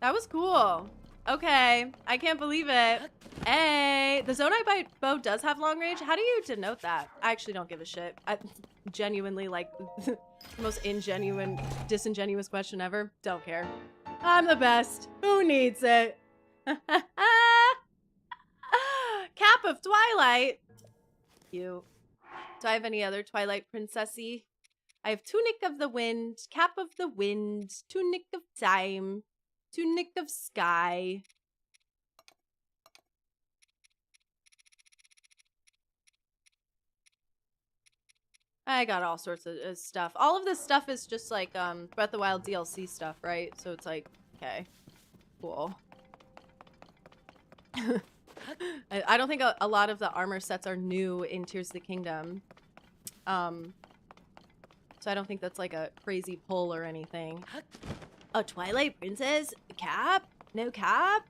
That was cool. Okay, I can't believe it. Hey, the Zonai bow does have long range. How do you denote that? I actually don't give a shit. I genuinely, like, the most disingenuous question ever. Don't care. I'm the best. Who needs it? Cap of Twilight. Cute. Do I have any other Twilight Princessy? I have Tunic of the Wind, Cap of the Wind, Tunic of Time, Tunic of Sky. I got all sorts of stuff. All of this stuff is just like Breath of the Wild DLC stuff, right? So it's like, okay, cool. I don't think a lot of the armor sets are new in Tears of the Kingdom. So I don't think that's like a crazy pull or anything. A Twilight Princess cap? No cap?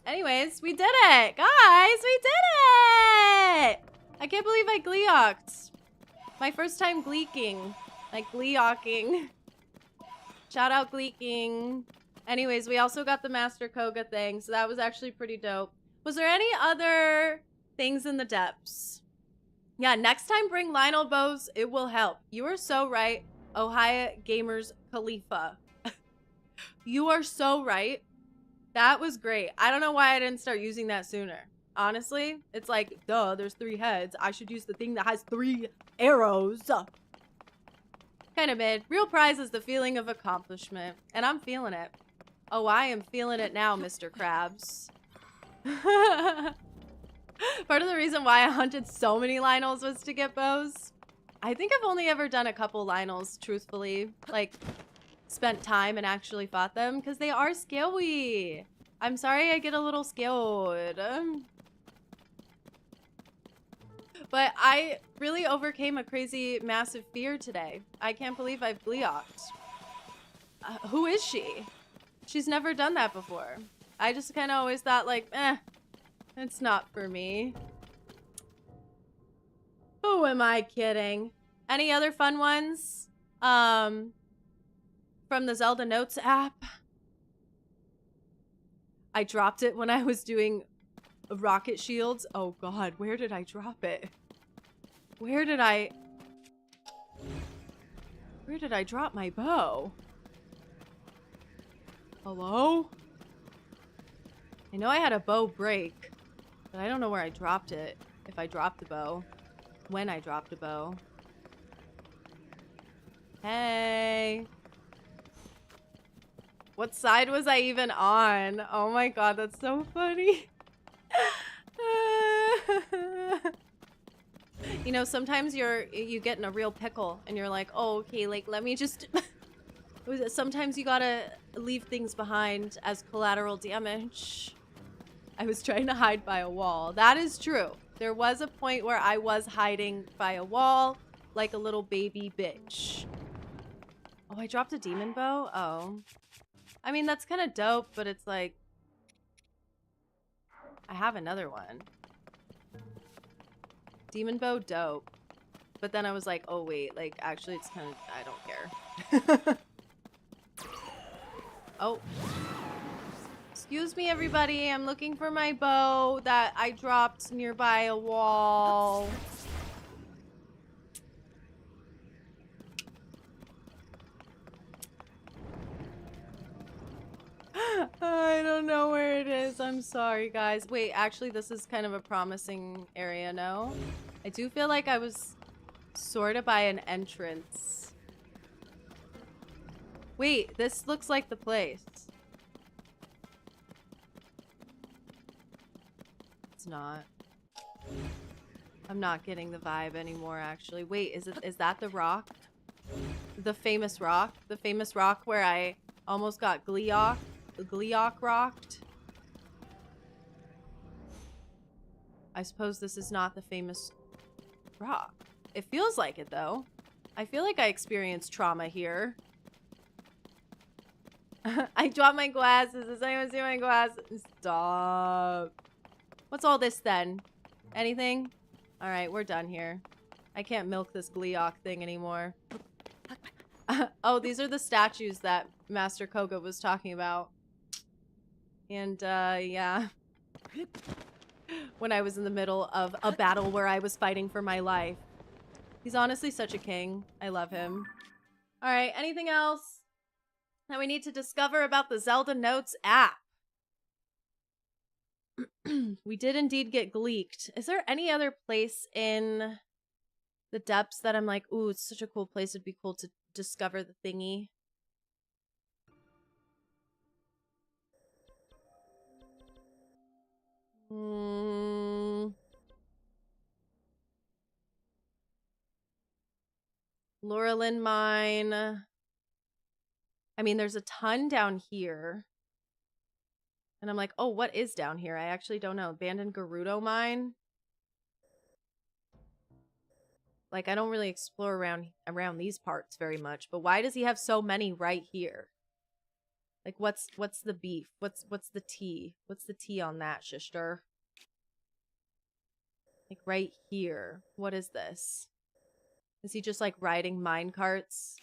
Anyways, we did it! Guys, we did it! I can't believe I Gleeoked. My first time Gleeking. Like Gleeoking. Shout out Gleeking. Anyways, we also got the Master Kohga thing, so that was actually pretty dope. Was there any other things in the depths? Yeah, next time bring Lionel bows. It will help. You are so right, Ohio Gamers Khalifa. You are so right. That was great. I don't know why I didn't start using that sooner. Honestly, it's like, duh, there's 3 heads. I should use the thing that has 3 arrows. Kind of mid. Real prize is the feeling of accomplishment. And I'm feeling it. Oh, I am feeling it now, Mr. Krabs. Part of the reason why I hunted so many Lionels was to get bows. I think I've only ever done a couple Lionels, truthfully. Like, spent time and actually fought them, because they are scary. I'm sorry I get a little scared. But I really overcame a crazy, massive fear today. I can't believe I've Gleeoked. Who is she? She's never done that before. I just kind of always thought, like, it's not for me. Who am I kidding? Any other fun ones? From the Zelda Notes app? I dropped it when I was doing rocket shields. Oh god, where did I drop it? Where did I drop my bow? Hello? I know I had a bow break, but I don't know where I dropped it. If I dropped the bow. When I dropped a bow. Hey. What side was I even on? Oh my god, that's so funny. You know, sometimes you get in a real pickle and you're like, oh, okay, like, let me just... Sometimes you gotta leave things behind as collateral damage. I was trying to hide by a wall. That is true. There was a point where I was hiding by a wall like a little baby bitch. Oh, I dropped a demon bow? Oh. I mean, that's kind of dope, but it's like... I have another one. Demon bow, dope. But then I was like, oh wait, like, actually it's kind of... I don't care. Oh. Excuse me, everybody. I'm looking for my bow that I dropped nearby a wall. I don't know where it is. I'm sorry, guys. Wait, actually, this is kind of a promising area, no? I do feel like I was sort of by an entrance. Wait, this looks like the place. It's not. I'm not getting the vibe anymore, actually. Wait, is that the rock? The famous rock? The famous rock where I almost got Gleeok rocked? I suppose this is not the famous rock. It feels like it, though. I feel like I experienced trauma here. I dropped my glasses. Does anyone see my glasses? Stop. What's all this, then? Anything? Alright, we're done here. I can't milk this Gleeok thing anymore. Oh, these are the statues that Master Kohga was talking about. And, yeah. When I was in the middle of a battle where I was fighting for my life. He's honestly such a king. I love him. Alright, anything else that we need to discover about the Zelda Notes app? We did indeed get Gleeked. Is there any other place in the depths that I'm like, ooh, it's such a cool place. It'd be cool to discover the thingy. Laurelin Mine. I mean, there's a ton down here. And I'm like, oh, what is down here? I actually don't know. Abandoned Gerudo Mine. Like, I don't really explore around these parts very much. But why does he have so many right here? Like, what's the beef? What's the tea? What's the tea on that, shister? Like, right here. What is this? Is he just, like, riding mine carts?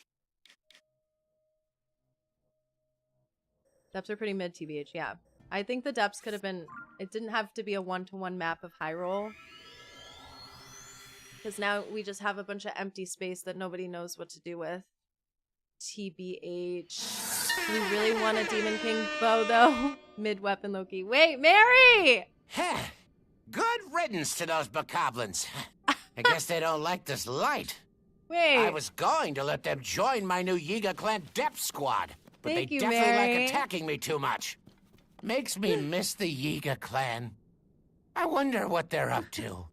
Depths are pretty mid, TBH, yeah. I think the depths could have been... It didn't have to be a one-to-one map of Hyrule. Because now we just have a bunch of empty space that nobody knows what to do with. TBH. Do we really want a Demon King bow, though? Mid-weapon Loki. Wait, Mary! Heh. Good riddance to those bokoblins. I guess they don't like this light. Wait. I was going to let them join my new Yiga Clan Depth Squad, but Thank they you, definitely Mary. like attacking me too much. Makes me miss the Yiga Clan. I wonder what they're up to.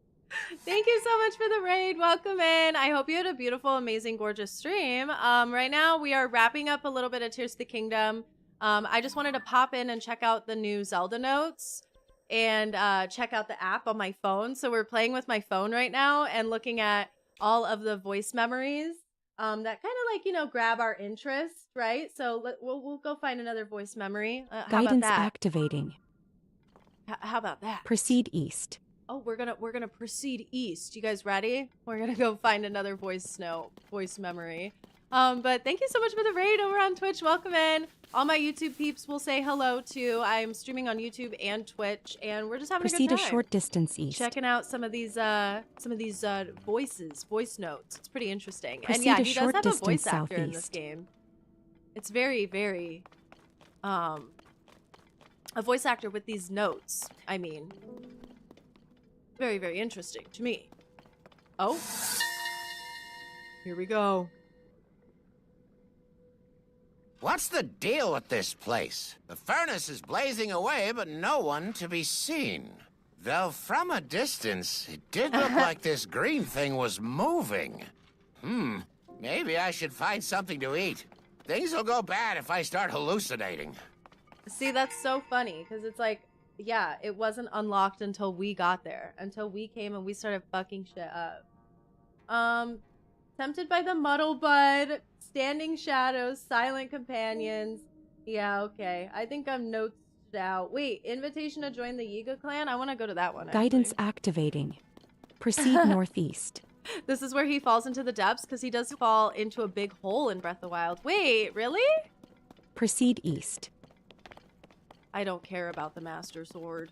Thank you so much for the raid. Welcome in. I hope you had a beautiful, amazing, gorgeous stream. Right now, we are wrapping up a little bit of Tears of the Kingdom. I just wanted to pop in and check out the new Zelda notes and check out the app on my phone. So we're playing with my phone right now and looking at all of the voice memories that kind of like, you know, grab our interest, right? So we'll go find another voice memory. How about Guidance that? activating. How about that? Proceed east. Oh, we're gonna proceed east. You guys ready? We're gonna go find another voice memory. But thank you so much for the raid over on Twitch. Welcome in. All my YouTube peeps will say hello too. I'm streaming on YouTube and Twitch, and we're just having Proceed a a good time. short distance east. Checking out some of these voice notes. It's pretty interesting. Proceed and yeah, a he does short have a voice distance actor in this southeast. game. It's very, very a voice actor with these notes. I mean, very, very interesting to me. Oh, here we go. What's the deal with this place? The furnace is blazing away, but no one to be seen. Though from a distance, it did look like this green thing was moving. Maybe I should find something to eat. Things will go bad if I start hallucinating. See, that's so funny because it's like, yeah, it wasn't unlocked until we got there, until we came and we started fucking shit up. Tempted by the muddle bud, standing shadows, silent companions. Yeah, okay. I think I'm noted out. Wait, invitation to join the Yiga clan? I want to go to that one. Guidance actually. activating. Proceed northeast. This is where he falls into the depths because he does fall into a big hole in Breath of the Wild. Wait, really? Proceed east. I don't care about the Master Sword.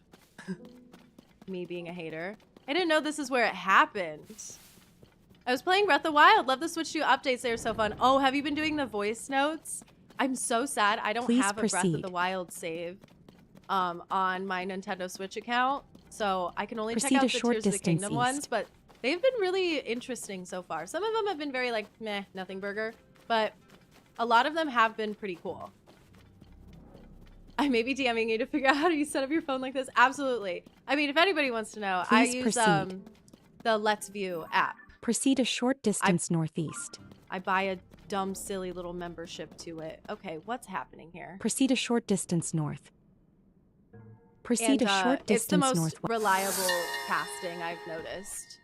Me being a hater. I didn't know this is where it happened. I was playing Breath of the Wild. Love the Switch 2 updates. They're so fun. Oh, have you been doing the voice notes? I'm so sad. I don't Please have a Breath of proceed. the Wild save on my Nintendo Switch account. So I can only Proceed check a out the short Tears of the distance Kingdom ones. east. But they've been really interesting so far. Some of them have been very like, meh, nothing burger. But a lot of them have been pretty cool. I may be DMing you to figure out how to set up your phone like this. Absolutely. I mean, if anybody wants to know, Please I use proceed. the Let's View app. Proceed a short distance northeast. I buy a dumb, silly little membership to it. Okay, what's happening here? Proceed a short distance north. Proceed And, a short it's the distance most northwest. reliable casting I've noticed.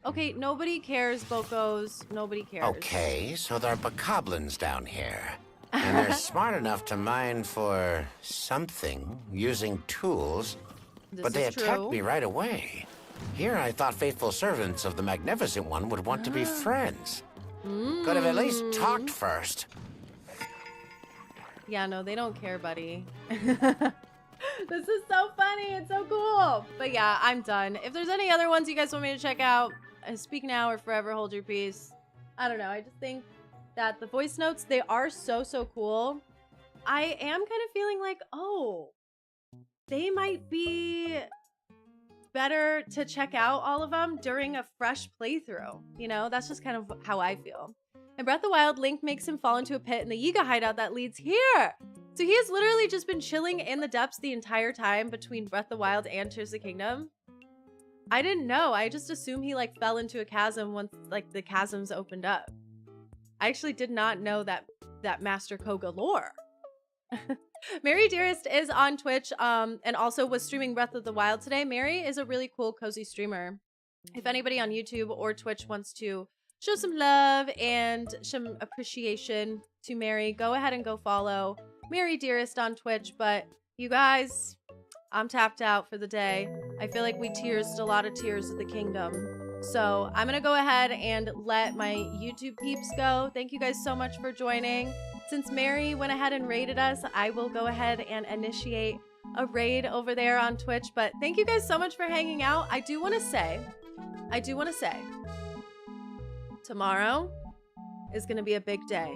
Okay, nobody cares, Bokos. Nobody cares. Okay, so there are bokoblins down here. And they're smart enough to mine for something using tools, This but they is attacked true. me right away. Here I thought faithful servants of the Magnificent One would want to be friends. Could have at least talked first. Yeah, no, they don't care, buddy. This is so funny. It's so cool. But yeah, I'm done. If there's any other ones you guys want me to check out, speak now or forever hold your peace. I don't know. I just think that the voice notes, they are so, so cool. I am kind of feeling like, oh, they might be better to check out all of them during a fresh playthrough. You know, that's just kind of how I feel. In Breath of the Wild, Link makes him fall into a pit in the Yiga hideout that leads here. So he has literally just been chilling in the depths the entire time between Breath of the Wild and Tears of the Kingdom. I didn't know. I just assumed he like fell into a chasm once like the chasms opened up. I actually did not know that Master Kohga lore. Mary Dearest is on Twitch and also was streaming Breath of the Wild today. Mary is a really cool, cozy streamer. If anybody on YouTube or Twitch wants to show some love and some appreciation to Mary, go ahead and go follow Mary Dearest on Twitch. But you guys, I'm tapped out for the day. I feel like we tearsed a lot of Tears of the Kingdom. So I'm gonna go ahead and let my YouTube peeps go. Thank you guys so much for joining. Since Mary went ahead and raided us, I will go ahead and initiate a raid over there on Twitch. But thank you guys so much for hanging out. I do want to say, tomorrow is going to be a big day.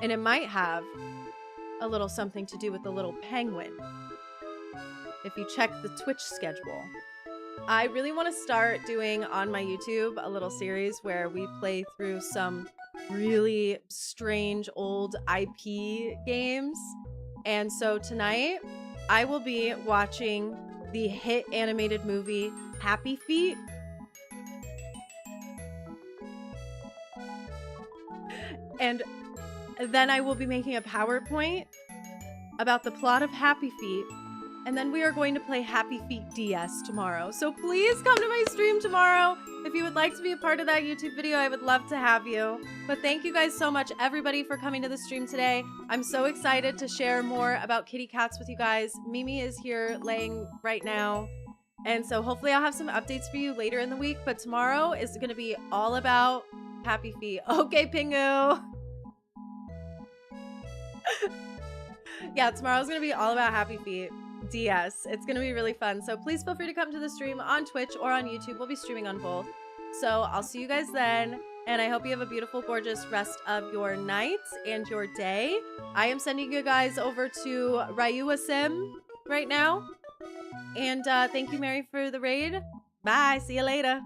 And it might have a little something to do with the little penguin. If you check the Twitch schedule. I really want to start doing on my YouTube a little series where we play through some really strange old IP games. And so tonight I will be watching the hit animated movie Happy Feet. And then I will be making a PowerPoint about the plot of Happy Feet. And then we are going to play Happy Feet DS tomorrow. So please come to my stream tomorrow. If you would like to be a part of that YouTube video, I would love to have you. But thank you guys so much, everybody, for coming to the stream today. I'm so excited to share more about kitty cats with you guys. Mimi is here laying right now. And so hopefully I'll have some updates for you later in the week. But tomorrow is going to be all about Happy Feet. Okay, Pingu. Yeah, tomorrow's going to be all about Happy Feet DS. It's going to be really fun. So please feel free to come to the stream on Twitch or on YouTube. We'll be streaming on both. So I'll see you guys then. And I hope you have a beautiful, gorgeous rest of your night and your day. I am sending you guys over to Rayu Sim right now. And thank you, Mary, for the raid. Bye. See you later.